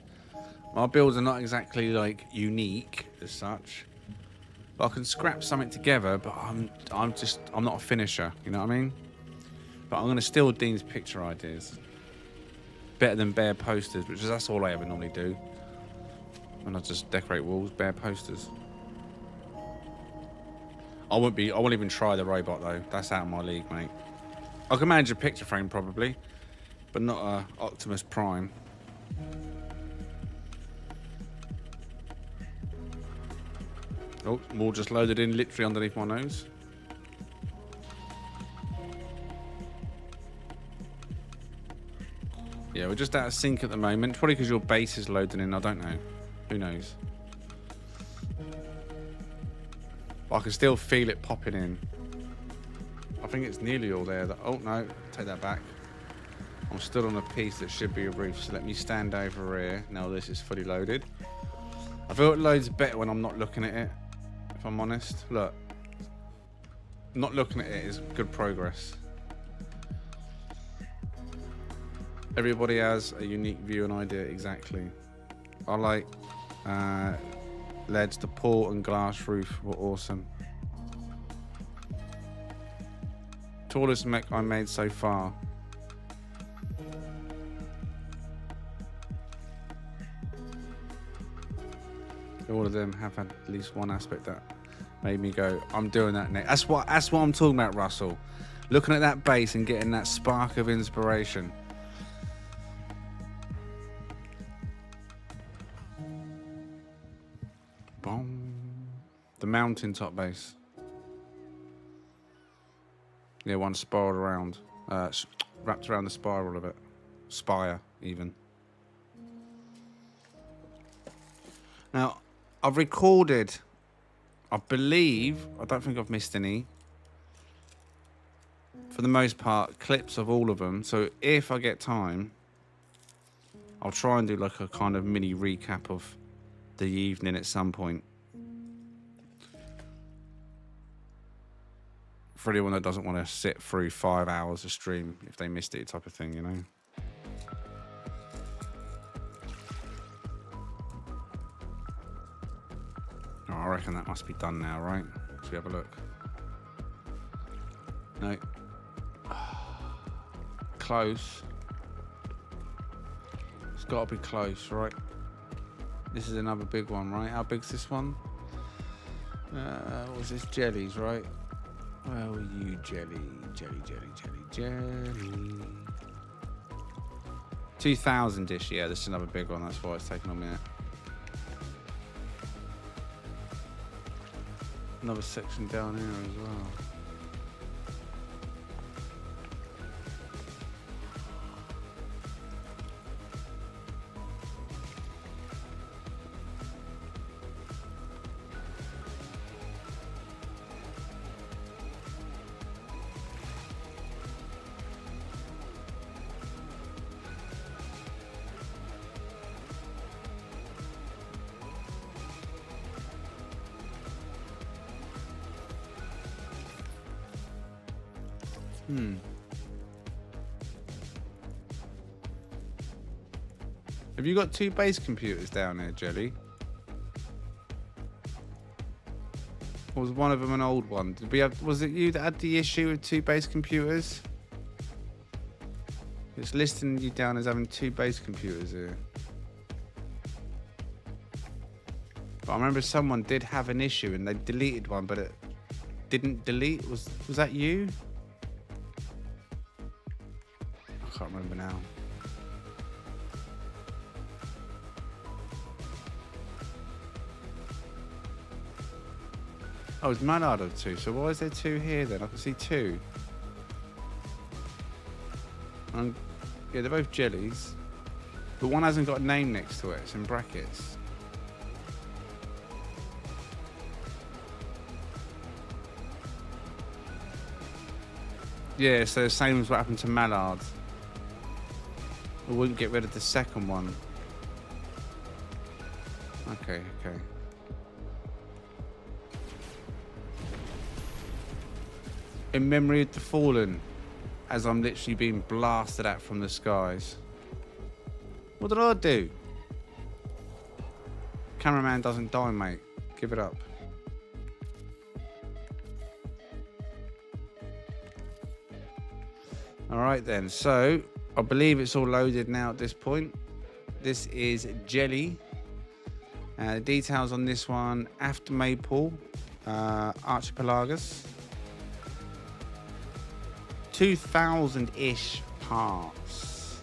My builds are not exactly, like, unique as such. But I can scrap something together, but I'm not a finisher, you know what I mean? But I'm going to steal Dean's picture ideas. Better than bare posters, which is that's all I ever normally do. When I just decorate walls, bare posters. I won't even try the robot though. That's out of my league, mate. I can manage a picture frame probably, but not a Optimus Prime. Oh, wall just loaded in literally underneath my nose. Yeah, we're just out of sync at the moment. Probably because your base is loading in. I don't know. Who knows? But I can still feel it popping in. I think it's nearly all there. Oh, no. Take that back. I'm still on a piece that should be a roof. So let me stand over here. Now this is fully loaded. I feel it loads better when I'm not looking at it. If I'm honest. Look. Not looking at it is good progress. Everybody has a unique view and idea, exactly. I like LEDs, the port and glass roof were awesome. Tallest mech I made so far. All of them have had at least one aspect that made me go, I'm doing that next. That's what I'm talking about, Russell. Looking at that base and getting that spark of inspiration. The mountaintop base. Yeah, one spiraled around. Wrapped around the spiral of it. Spire, even. Now, I've recorded, I believe, I don't think I've missed any. For the most part, clips of all of them. So if I get time, I'll try and do like a kind of mini recap of the evening at some point. For anyone that doesn't want to sit through 5 hours of stream if they missed it, type of thing, you know. Oh, I reckon that must be done now, right? Let's have a look. No. Close. It's got to be close, right? This is another big one, right? How big's this one? What was this? Jellies, right? Where were you, jelly? Jelly. 2,000-ish, yeah, this is another big one. That's why it's taking a minute. Another section down here as well. Have you got 2 base computers down there, Jelly? Or was one of them an old one? Did we have? Was it you that had the issue with 2 base computers? It's listing you down as having 2 base computers here. But I remember someone did have an issue and they deleted one, but it didn't delete. Was that you? I can't remember now. Oh, it's Mallard of 2, so why is there 2 here then? I can see 2. Yeah, they're both jellies. But one hasn't got a name next to it, it's in brackets. Yeah, so the same as what happened to Mallard. We wouldn't get rid of the second one. Okay. In memory of the fallen, as I'm literally being blasted at from the skies. What did I do? Cameraman doesn't die, mate. Give it up. Alright then, so I believe it's all loaded now at this point. This is Jelly. The details on this one, Aftmaple Archipelagus. 2,000-ish parts.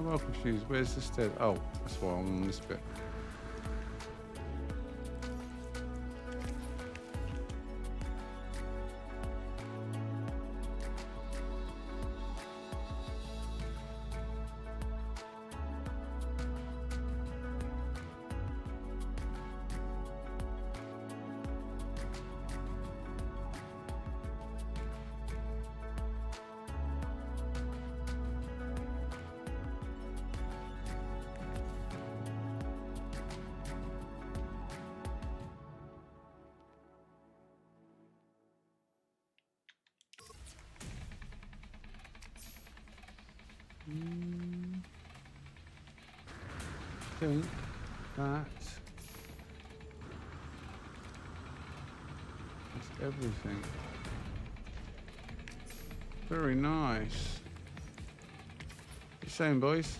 well confused. Where's the stairs? Oh, that's why I'm on this bit. Think that's everything. Very nice. You saying, boys?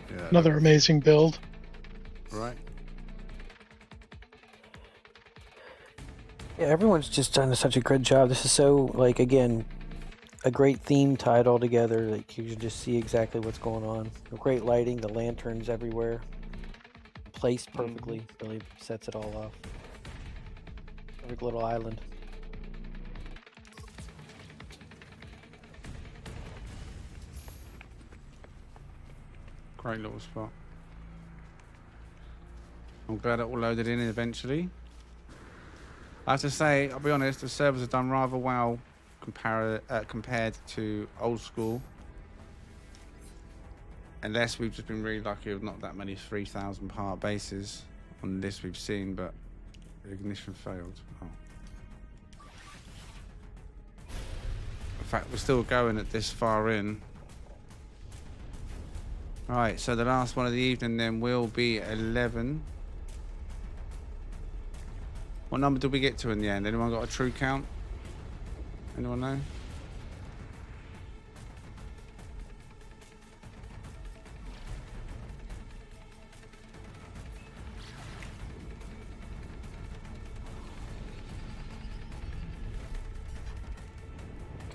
Yeah. Another amazing build. Right. Yeah, everyone's just done such a good job. This is so, like, again, a great theme tied all together. Like, you can just see exactly what's going on. Great lighting, the lanterns everywhere, placed perfectly. Really sets it all off. Perfect little island. Great little spot. I'm glad it all loaded in eventually. I have to say, I'll be honest, the servers have done rather well compared to old school. Unless we've just been really lucky with not that many 3,000 part bases on this we've seen, but the ignition failed. Oh. In fact, we're still going at this far in. Right, so the last one of the evening then will be 11. What number did we get to in the end? Anyone got a true count? Anyone know?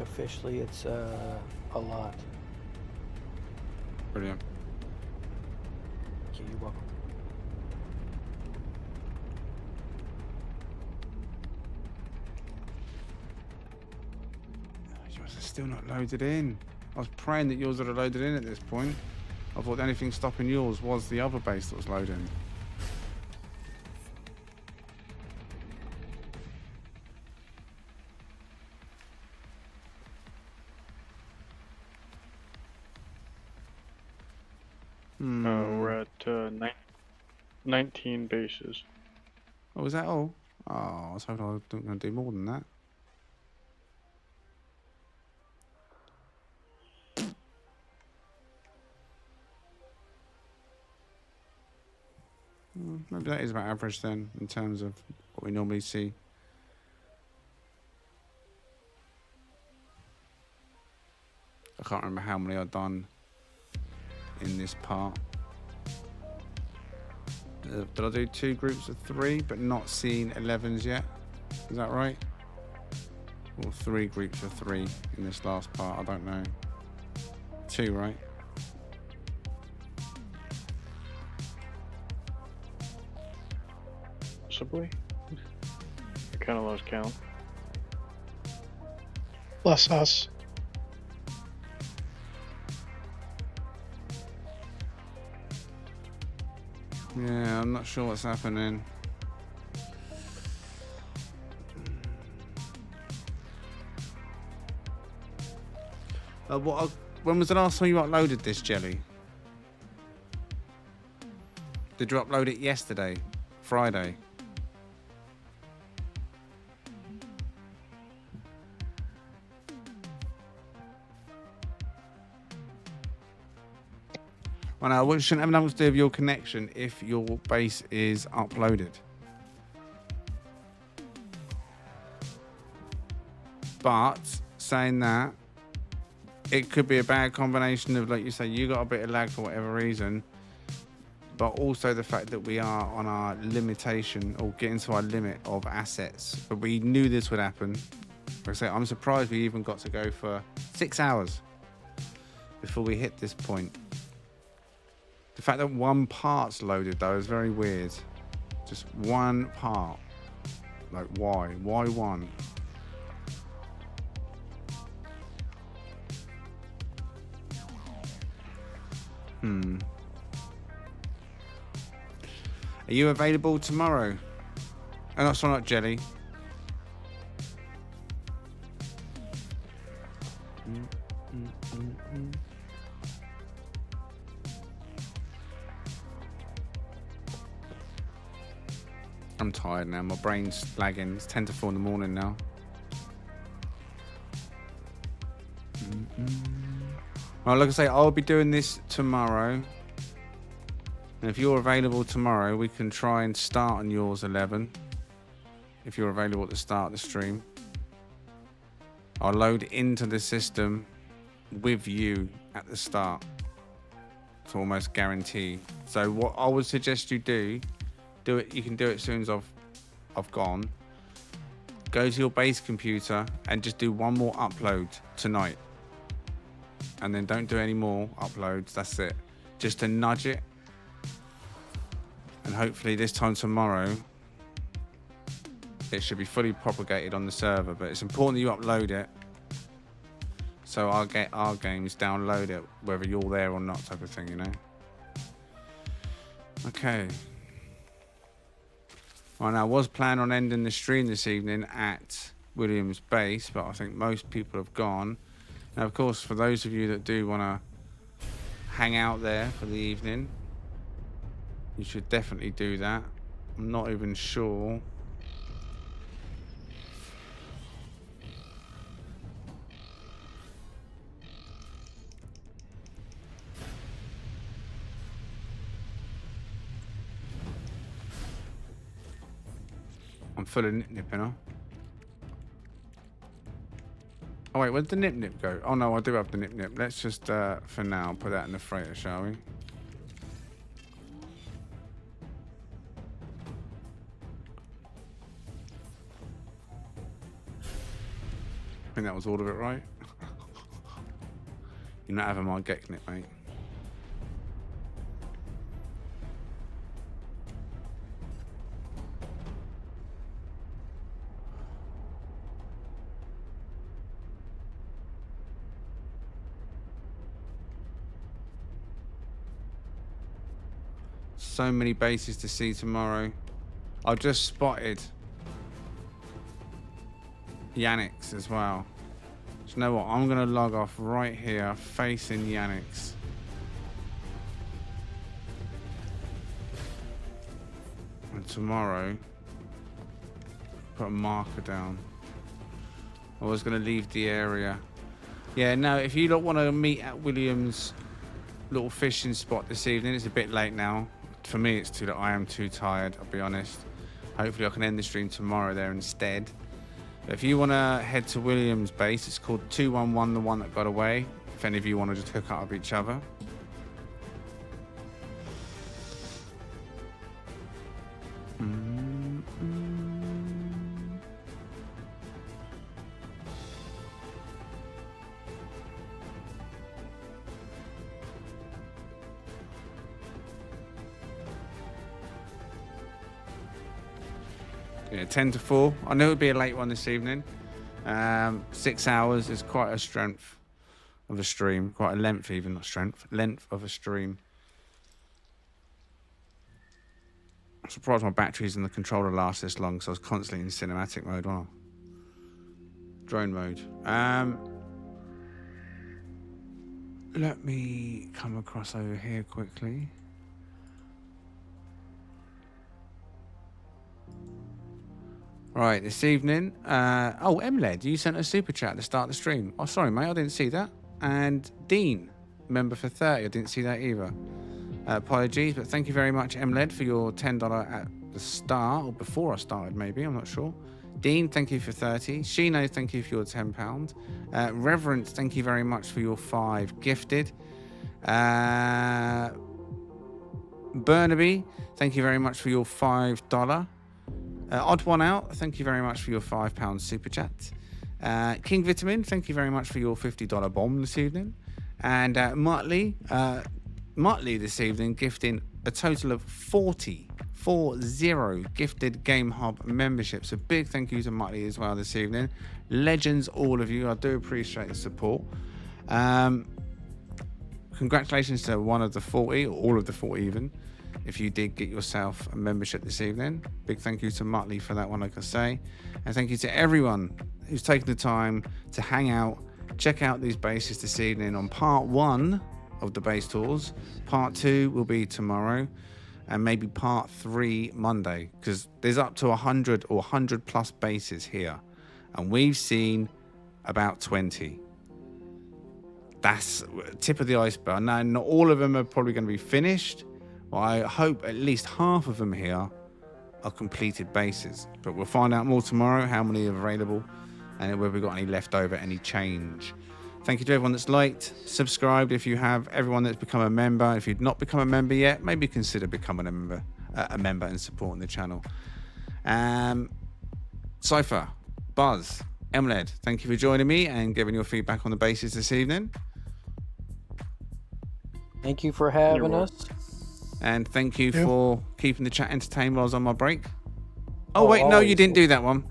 Officially, it's a lot. Brilliant. Okay, you're welcome. Yours is still not loaded in. I was praying that yours would have loaded in at this point. I thought the only thing stopping yours was the other base that was loading. We're at 19 bases. Oh, was that all? Oh, I was hoping I was going to do more than that. Maybe that is about average then, in terms of what we normally see. I can't remember how many I've done in this part. Did I do 2 groups of 3, but not seen 11s yet? Is that right? Or 3 groups of 3 in this last part? I don't know. 2, right? Possibly. I kind of lost count. Bless us. Yeah, I'm not sure what's happening. When was the last time you uploaded this, Jelly? Did you upload it yesterday? Friday? Well, no, it shouldn't have nothing to do with your connection if your base is uploaded. But saying that, it could be a bad combination of, like you say, you got a bit of lag for whatever reason, but also the fact that we are on our limitation or getting to our limit of assets. But we knew this would happen. Like I say, I'm surprised we even got to go for 6 hours before we hit this point. The fact that one part's loaded though is very weird. Just one part. Like why? Why one? Are you available tomorrow? Oh, no, sorry, not Jelly. I'm tired now. My brain's lagging. It's 10 to 4 in the morning now. Well, like I say, I'll be doing this tomorrow. And if you're available tomorrow, we can try and start on yours 11. If you're available at the start of the stream. I'll load into the system with you at the start. It's almost guaranteed. So what I would suggest you do it. You can do it as soon as I've gone. Go to your base computer and just do one more upload tonight. And then don't do any more uploads. That's it. Just to nudge it. And hopefully this time tomorrow, it should be fully propagated on the server. But it's important that you upload it. So I'll get our games, download it, whether you're there or not, type of thing, you know. Okay. Right, now I was planning on ending the stream this evening at Williams Base, but I think most people have gone. Now, of course, for those of you that do want to hang out there for the evening, you should definitely do that. I'm not even sure. I'm full of nip-nip, you know. Oh wait, where'd the nip-nip go? Oh no, I do have the nip-nip. Let's just, for now, put that in the freighter, shall we? I think that was all of it, right? You're not having my get nip, mate. So many bases to see tomorrow. I've just spotted Yannix as well. So you know what? I'm gonna log off right here, facing Yannix. And tomorrow, put a marker down. I was gonna leave the area. Yeah, no. If you don't want to meet at Williams' little fishing spot this evening, it's a bit late now. For me, it's too late. I am too tired, I'll be honest. Hopefully I can end the stream tomorrow there instead. But if you want to head to Williams Base, it's called 211, the one that got away. If any of you want to just hook up with each other. Yeah, 10 to 4. I knew it would be a late one this evening. 6 hours is quite a strength of a stream. Quite a length even, not strength. Length of a stream. I'm surprised my batteries in the controller last this long, so I was constantly in cinematic mode. Wow. Drone mode. Let me come across over here quickly. Right, this evening. Oh, MLED, you sent a super chat at the start of the stream. Oh, sorry, mate, I didn't see that. And Dean, member for 30, I didn't see that either. Apologies, but thank you very much, MLED, for your $10 at the start, or before I started, maybe, I'm not sure. Dean, thank you for 30. Shino, thank you for your £10. Reverence, thank you very much for your 5 gifted. Burnaby, thank you very much for your $5. Odd One Out, thank you very much for your £5 super chat. King Vitamin, thank you very much for your $50 bomb this evening. And Martley this evening gifting a total of 40 gifted Game Hub memberships. A big thank you to Martley as well this evening. Legends, all of you. I do appreciate the support. Congratulations to one of the 40, or all of the 40 even, if you did get yourself a membership this evening. Big thank you to Martley for that one, like I say. And thank you to everyone who's taken the time to hang out, check out these bases this evening on part 1 of the base tours. Part 2 will be tomorrow, and maybe part 3 Monday, because there's up to 100 or 100 plus bases here, and we've seen about 20. That's tip of the iceberg. Now, not all of them are probably going to be finished, but I hope at least half of them here are completed bases. But we'll find out more tomorrow, how many are available, and whether we've got any left over, any change. Thank you to everyone that's liked, subscribed if you have, everyone that's become a member. If you've not become a member yet, maybe consider becoming a member and supporting the channel. Cypher, Buzz, Emled, thank you for joining me and giving your feedback on the bases this evening. Thank you for having us. And thank you for keeping the chat entertained while I was on my break. Oh wait, no, you didn't do that one.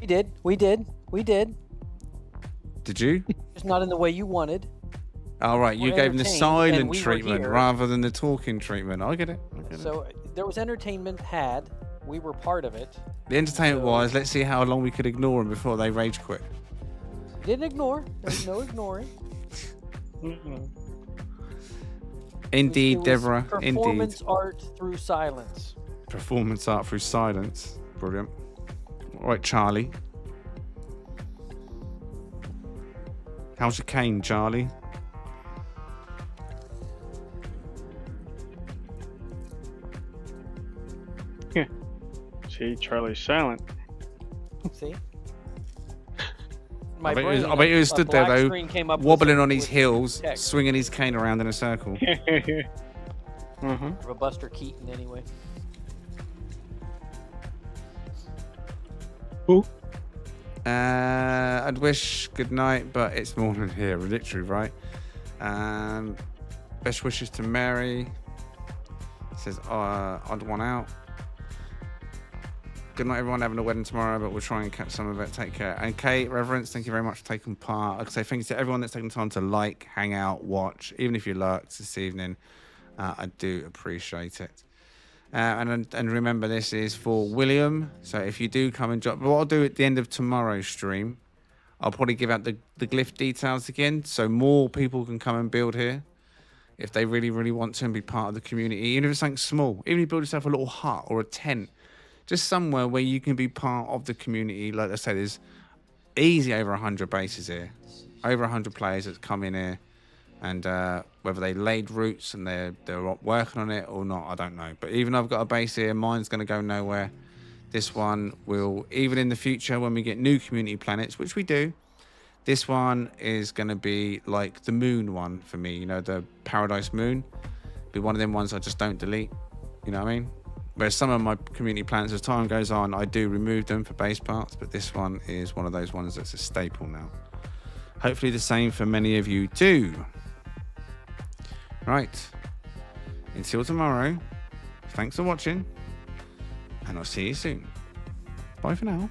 We did. Did you? Just not in the way you wanted. All right, you We're gave him the entertained, silent and we were treatment here. rather than the talking treatment. I get it. So there was entertainment had. We were part of it. The entertainment was, let's see how long we could ignore them before they rage quit. Didn't ignore. There was no ignoring. Indeed, It was Deborah. performance Indeed. art through silence. Performance art through silence. Brilliant. All right, Charlie. How's your cane, Charlie? See, Charlie's silent. See? I bet he was stood there though, wobbling on his heels, text. swinging his cane around in a circle. Of a Buster Keaton, anyway. Who? I'd wish good night, but it's morning here, literally, right? Best wishes to Mary. Says, odd one out. Good night, everyone. Having a wedding tomorrow, but we'll try and catch some of it. Take care. And Kate, Reverence, thank you very much for taking part. Like I say, thank you to everyone that's taken time to like, hang out, watch, even if you lurked this evening. I do appreciate it. And remember, this is for William. So if you do come and join, what I'll do at the end of tomorrow's stream, I'll probably give out the glyph details again, so more people can come and build here if they really, really want to and be part of the community. Even if it's something small, even if you build yourself a little hut or a tent, just somewhere where you can be part of the community. Like I say, there's easy over 100 bases here, over 100 players that come in here, and whether they laid roots and they're working on it or not, I don't know. But even though I've got a base here, mine's going to go nowhere. This one will, even in the future when we get new community planets, which we do, this one is going to be like the moon one for me, you know, the Paradise Moon. Be one of them ones I just don't delete, you know what I mean? Whereas some of my community planets, as time goes on, I do remove them for base parts, but this one is one of those ones that's a staple now. Hopefully the same for many of you too. Right. Until tomorrow, thanks for watching, and I'll see you soon. Bye for now.